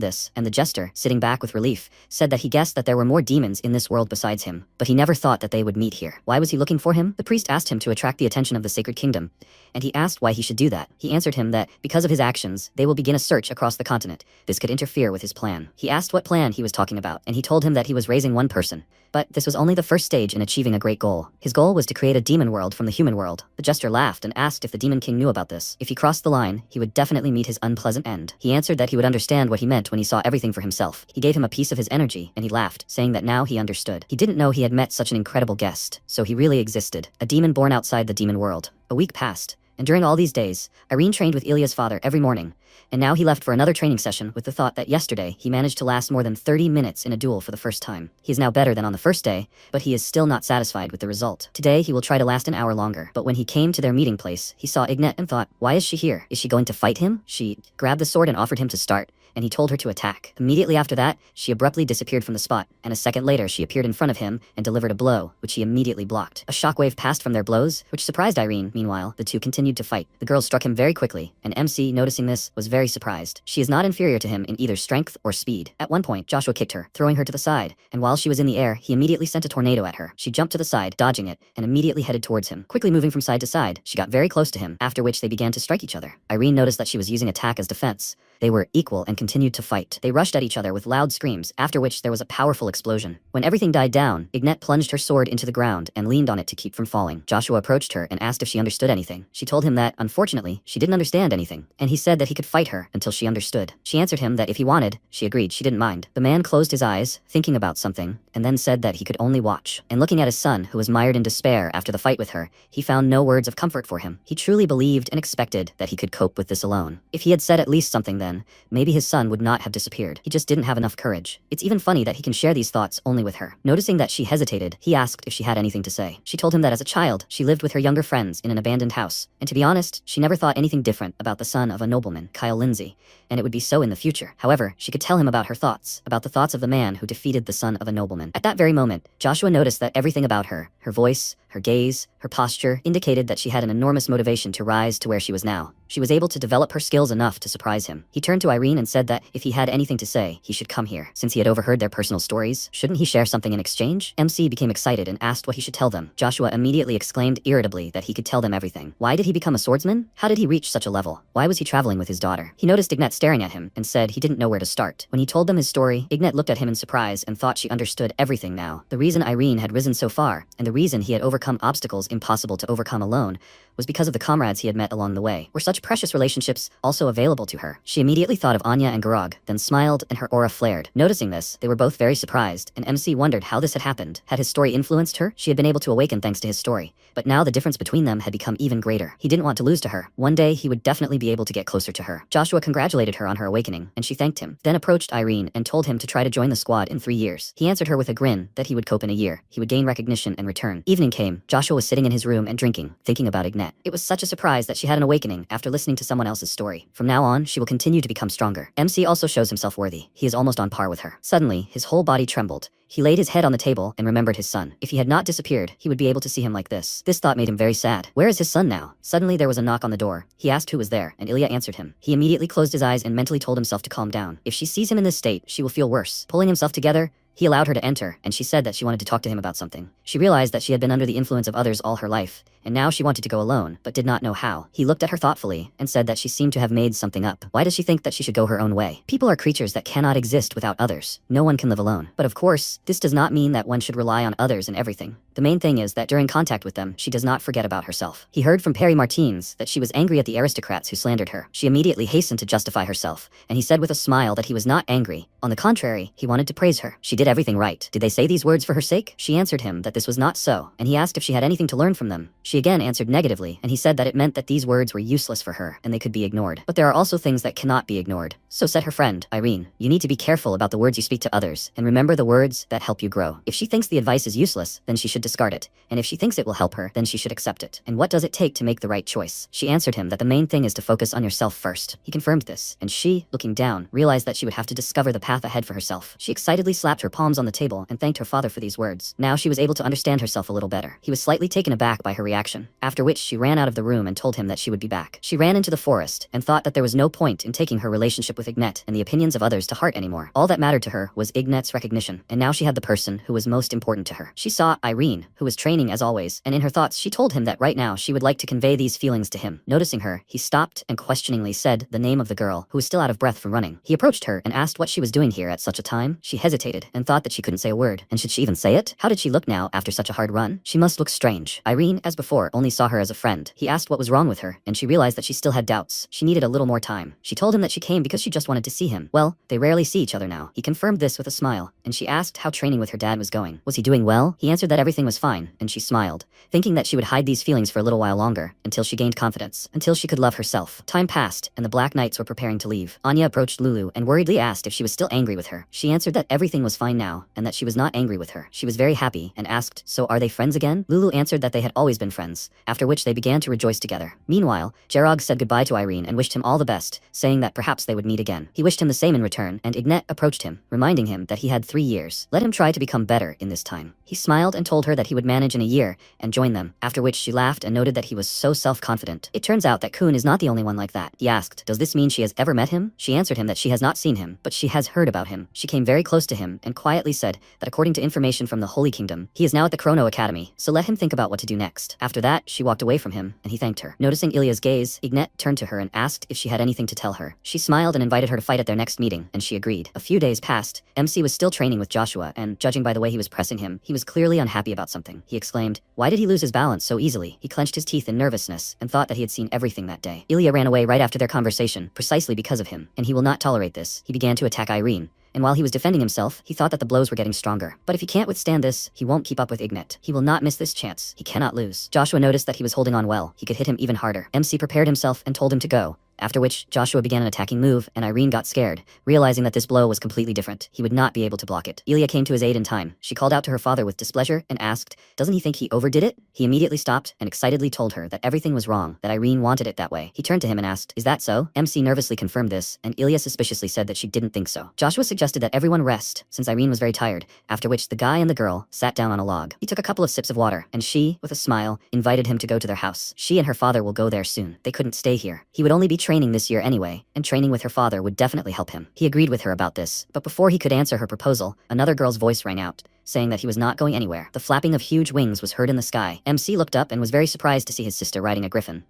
A: this, and the jester, sitting back with relief, said that he guessed that there were more demons in this world besides him, but he never thought that they would meet here. Why was he looking for him? The priest asked him to attract the attention of the Sacred Kingdom, and he asked why he should do that. He answered him that, because of his actions, they will begin a search across the continent. This could interfere with his plan. He asked what plan he was talking about, and he told him that he was raising one person. But this was only the first stage in achieving a great goal. His goal was to create a demon world from the human world. The jester laughed and asked if the Demon King knew about this. If he crossed the line, he would definitely meet his unpleasant end. He answered that he would understand what he meant when he saw everything for himself. He gave him a piece of his energy, and he laughed, saying that now he understood. He didn't know he had met such an incredible guest, so he really existed. A demon born outside the demon world. A week passed, And during all these days, Irene trained with Ilya's father every morning, and now he left for another training session with the thought that yesterday he managed to last more than 30 minutes in a duel for the first time. He is now better than on the first day, but he is still not satisfied with the result. Today he will try to last an hour longer, but when he came to their meeting place, he saw Ignat and thought, why is she here? Is she going to fight him? She grabbed the sword and offered him to start, and he told her to attack. Immediately after that, she abruptly disappeared from the spot, and a second later she appeared in front of him and delivered a blow, which he immediately blocked. A shockwave passed from their blows, which surprised Irene. Meanwhile, the two continued to fight. The girl struck him very quickly, and MC, noticing this, was very surprised. She is not inferior to him in either strength or speed. At one point, Joshua kicked her, throwing her to the side, and while she was in the air, he immediately sent a tornado at her. She jumped to the side, dodging it, and immediately headed towards him. Quickly moving from side to side, she got very close to him, after which they began to strike each other. Irene noticed that she was using attack as defense. They were equal and continued to fight. They rushed at each other with loud screams, after which there was a powerful explosion. When everything died down, Ignat plunged her sword into the ground and leaned on it to keep from falling. Joshua approached her and asked if she understood anything. She told him that, unfortunately, she didn't understand anything, and he said that he could fight her until she understood. She answered him that if he wanted, she agreed she didn't mind. The man closed his eyes, thinking about something, and then said that he could only watch. And looking at his son, who was mired in despair after the fight with her, he found no words of comfort for him. He truly believed and expected that he could cope with this alone. If he had said at least something then, maybe his son would not have disappeared. He just didn't have enough courage. It's even funny that he can share these thoughts only with her. Noticing that she hesitated, he asked if she had anything to say. She told him that as a child, she lived with her younger friends in an abandoned house, and to be honest, she never thought anything different about the son of a nobleman, Kyle Lindsay, and it would be so in the future. However, she could tell him about her thoughts, about the thoughts of the man who defeated the son of a nobleman. At that very moment, Joshua noticed that everything about her voice, her gaze, her posture, indicated that she had an enormous motivation to rise to where she was now. She was able to develop her skills enough to surprise him. He turned to Irene and said that if he had anything to say, he should come here. Since he had overheard their personal stories, shouldn't he share something in exchange? MC became excited and asked what he should tell them. Joshua immediately exclaimed irritably that he could tell them everything. Why did he become a swordsman? How did he reach such a level? Why was he traveling with his daughter? He noticed Ignat staring at him and said he didn't know where to start. When he told them his story, Ignat looked at him in surprise and thought she understood everything now. The reason Irene had risen so far, and the reason he had overcome obstacles impossible to overcome alone, was because of the comrades he had met along the way. Were such precious relationships also available to her? She immediately thought of Anya and Garag, then smiled and her aura flared. Noticing this, they were both very surprised, and MC wondered how this had happened. Had his story influenced her? She had been able to awaken thanks to his story, but now the difference between them had become even greater. He didn't want to lose to her. One day he would definitely be able to get closer to her. Joshua congratulated her on her awakening, and she thanked him, then approached Irene and told him to try to join the squad in 3 years. He answered her with a grin that he would cope in a year. He would gain recognition and return. Evening came. Joshua was sitting in his room and drinking, thinking about Ignat. It was such a surprise that she had an awakening after listening to someone else's story. From now on, she will continue to become stronger. MC also shows himself worthy. He is almost on par with her. Suddenly, his whole body trembled. He laid his head on the table and remembered his son. If he had not disappeared, he would be able to see him like this. This thought made him very sad. Where is his son now? Suddenly there was a knock on the door. He asked who was there, and Ilya answered him. He immediately closed his eyes and mentally told himself to calm down. If she sees him in this state, she will feel worse. Pulling himself together, he allowed her to enter, and she said that she wanted to talk to him about something. She realized that she had been under the influence of others all her life, and now she wanted to go alone, but did not know how. He looked at her thoughtfully, and said that she seemed to have made something up. Why does she think that she should go her own way? People are creatures that cannot exist without others. No one can live alone. But of course, this does not mean that one should rely on others in everything. The main thing is that during contact with them, she does not forget about herself. He heard from Perry Martins that she was angry at the aristocrats who slandered her. She immediately hastened to justify herself, and he said with a smile that he was not angry. On the contrary, he wanted to praise her. She did everything right. Did they say these words for her sake? She answered him that this was not so, and he asked if she had anything to learn from them. She again answered negatively, and he said that it meant that these words were useless for her, and they could be ignored. But there are also things that cannot be ignored. So said her friend, Irene, you need to be careful about the words you speak to others, and remember the words that help you grow. If she thinks the advice is useless, then she should discard it, and if she thinks it will help her, then she should accept it. And what does it take to make the right choice? She answered him that the main thing is to focus on yourself first. He confirmed this, and she, looking down, realized that she would have to discover the path ahead for herself. She excitedly slapped her palms on the table and thanked her father for these words. Now she was able to understand herself a little better. He was slightly taken aback by her reaction, after which she ran out of the room and told him that she would be back. She ran into the forest and thought that there was no point in taking her relationship with Ignat and the opinions of others to heart anymore. All that mattered to her was Ignat's recognition, and now she had the person who was most important to her. She saw Irene, who was training as always, and in her thoughts she told him that right now she would like to convey these feelings to him. Noticing her, he stopped and questioningly said the name of the girl, who was still out of breath from running. He approached her and asked what she was doing here at such a time. She hesitated and thought that she couldn't say a word, and should she even say it? How did she look now after such a hard run? She must look strange. Irene, as before, only saw her as a friend. He asked what was wrong with her, and she realized that she still had doubts. She needed a little more time. She told him that she came because she just wanted to see him. Well, they rarely see each other now. He confirmed this with a smile, and she asked how training with her dad was going. Was he doing well? He answered that everything was fine, and she smiled, thinking that she would hide these feelings for a little while longer, until she gained confidence, until she could love herself. Time passed, and the Black Knights were preparing to leave. Anya approached Lulu and worriedly asked if she was still angry with her. She answered that everything was fine now, and that she was not angry with her. She was very happy, and asked, "So are they friends again?" Lulu answered that they had always been friends, after which they began to rejoice together. Meanwhile, Jerog said goodbye to Irene and wished him all the best, saying that perhaps they would meet again. He wished him the same in return, and Ignet approached him, reminding him that he had 3 years. Let him try to become better in this time. He smiled and told her that he would manage in a year and join them, after which she laughed and noted that he was so self-confident. It turns out that Kun is not the only one like that. He asked, "Does this mean she has ever met him?" She answered him that she has not seen him, but she has heard about him. She came very close to him and quietly said that according to information from the Holy Kingdom, he is now at the Chrono Academy, so let him think about what to do next. After that, she walked away from him, and he thanked her. Noticing Ilya's gaze, Ignet turned to her and asked if she had anything to tell her. She smiled and invited her to fight at their next meeting, and she agreed. A few days passed. MC was still training with Joshua, and judging by the way he was pressing him, he was clearly unhappy about something. He exclaimed, "Why did he lose his balance so easily?" He clenched his teeth in nervousness and thought that he had seen everything that day. Ilya ran away right after their conversation, precisely because of him, and he will not tolerate this. He began to attack Irene, and while he was defending himself, he thought that the blows were getting stronger. But if he can't withstand this, he won't keep up with Ignet. He will not miss this chance. He cannot lose. Joshua noticed that he was holding on well. He could hit him even harder. MC prepared himself and told him to go, after which Joshua began an attacking move, and Irene got scared, realizing that this blow was completely different. He would not be able to block it. Ilya came to his aid in time. She called out to her father with displeasure and asked, "Doesn't he think he overdid it?" He immediately stopped and excitedly told her that everything was wrong, that Irene wanted it that way. He turned to him and asked, "Is that so?" MC nervously confirmed this, and Ilya suspiciously said that she didn't think so. Joshua suggested that everyone rest, since Irene was very tired, after which the guy and the girl sat down on a log. He took a couple of sips of water, and she, with a smile, invited him to go to their house. She and her father will go there soon. They couldn't stay here. He would only be training this year anyway, and training with her father would definitely help him. He agreed with her about this, but before he could answer her proposal, another girl's voice rang out, saying that he was not going anywhere. The flapping of huge wings was heard in the sky. MC looked up and was very surprised to see his sister riding a griffin.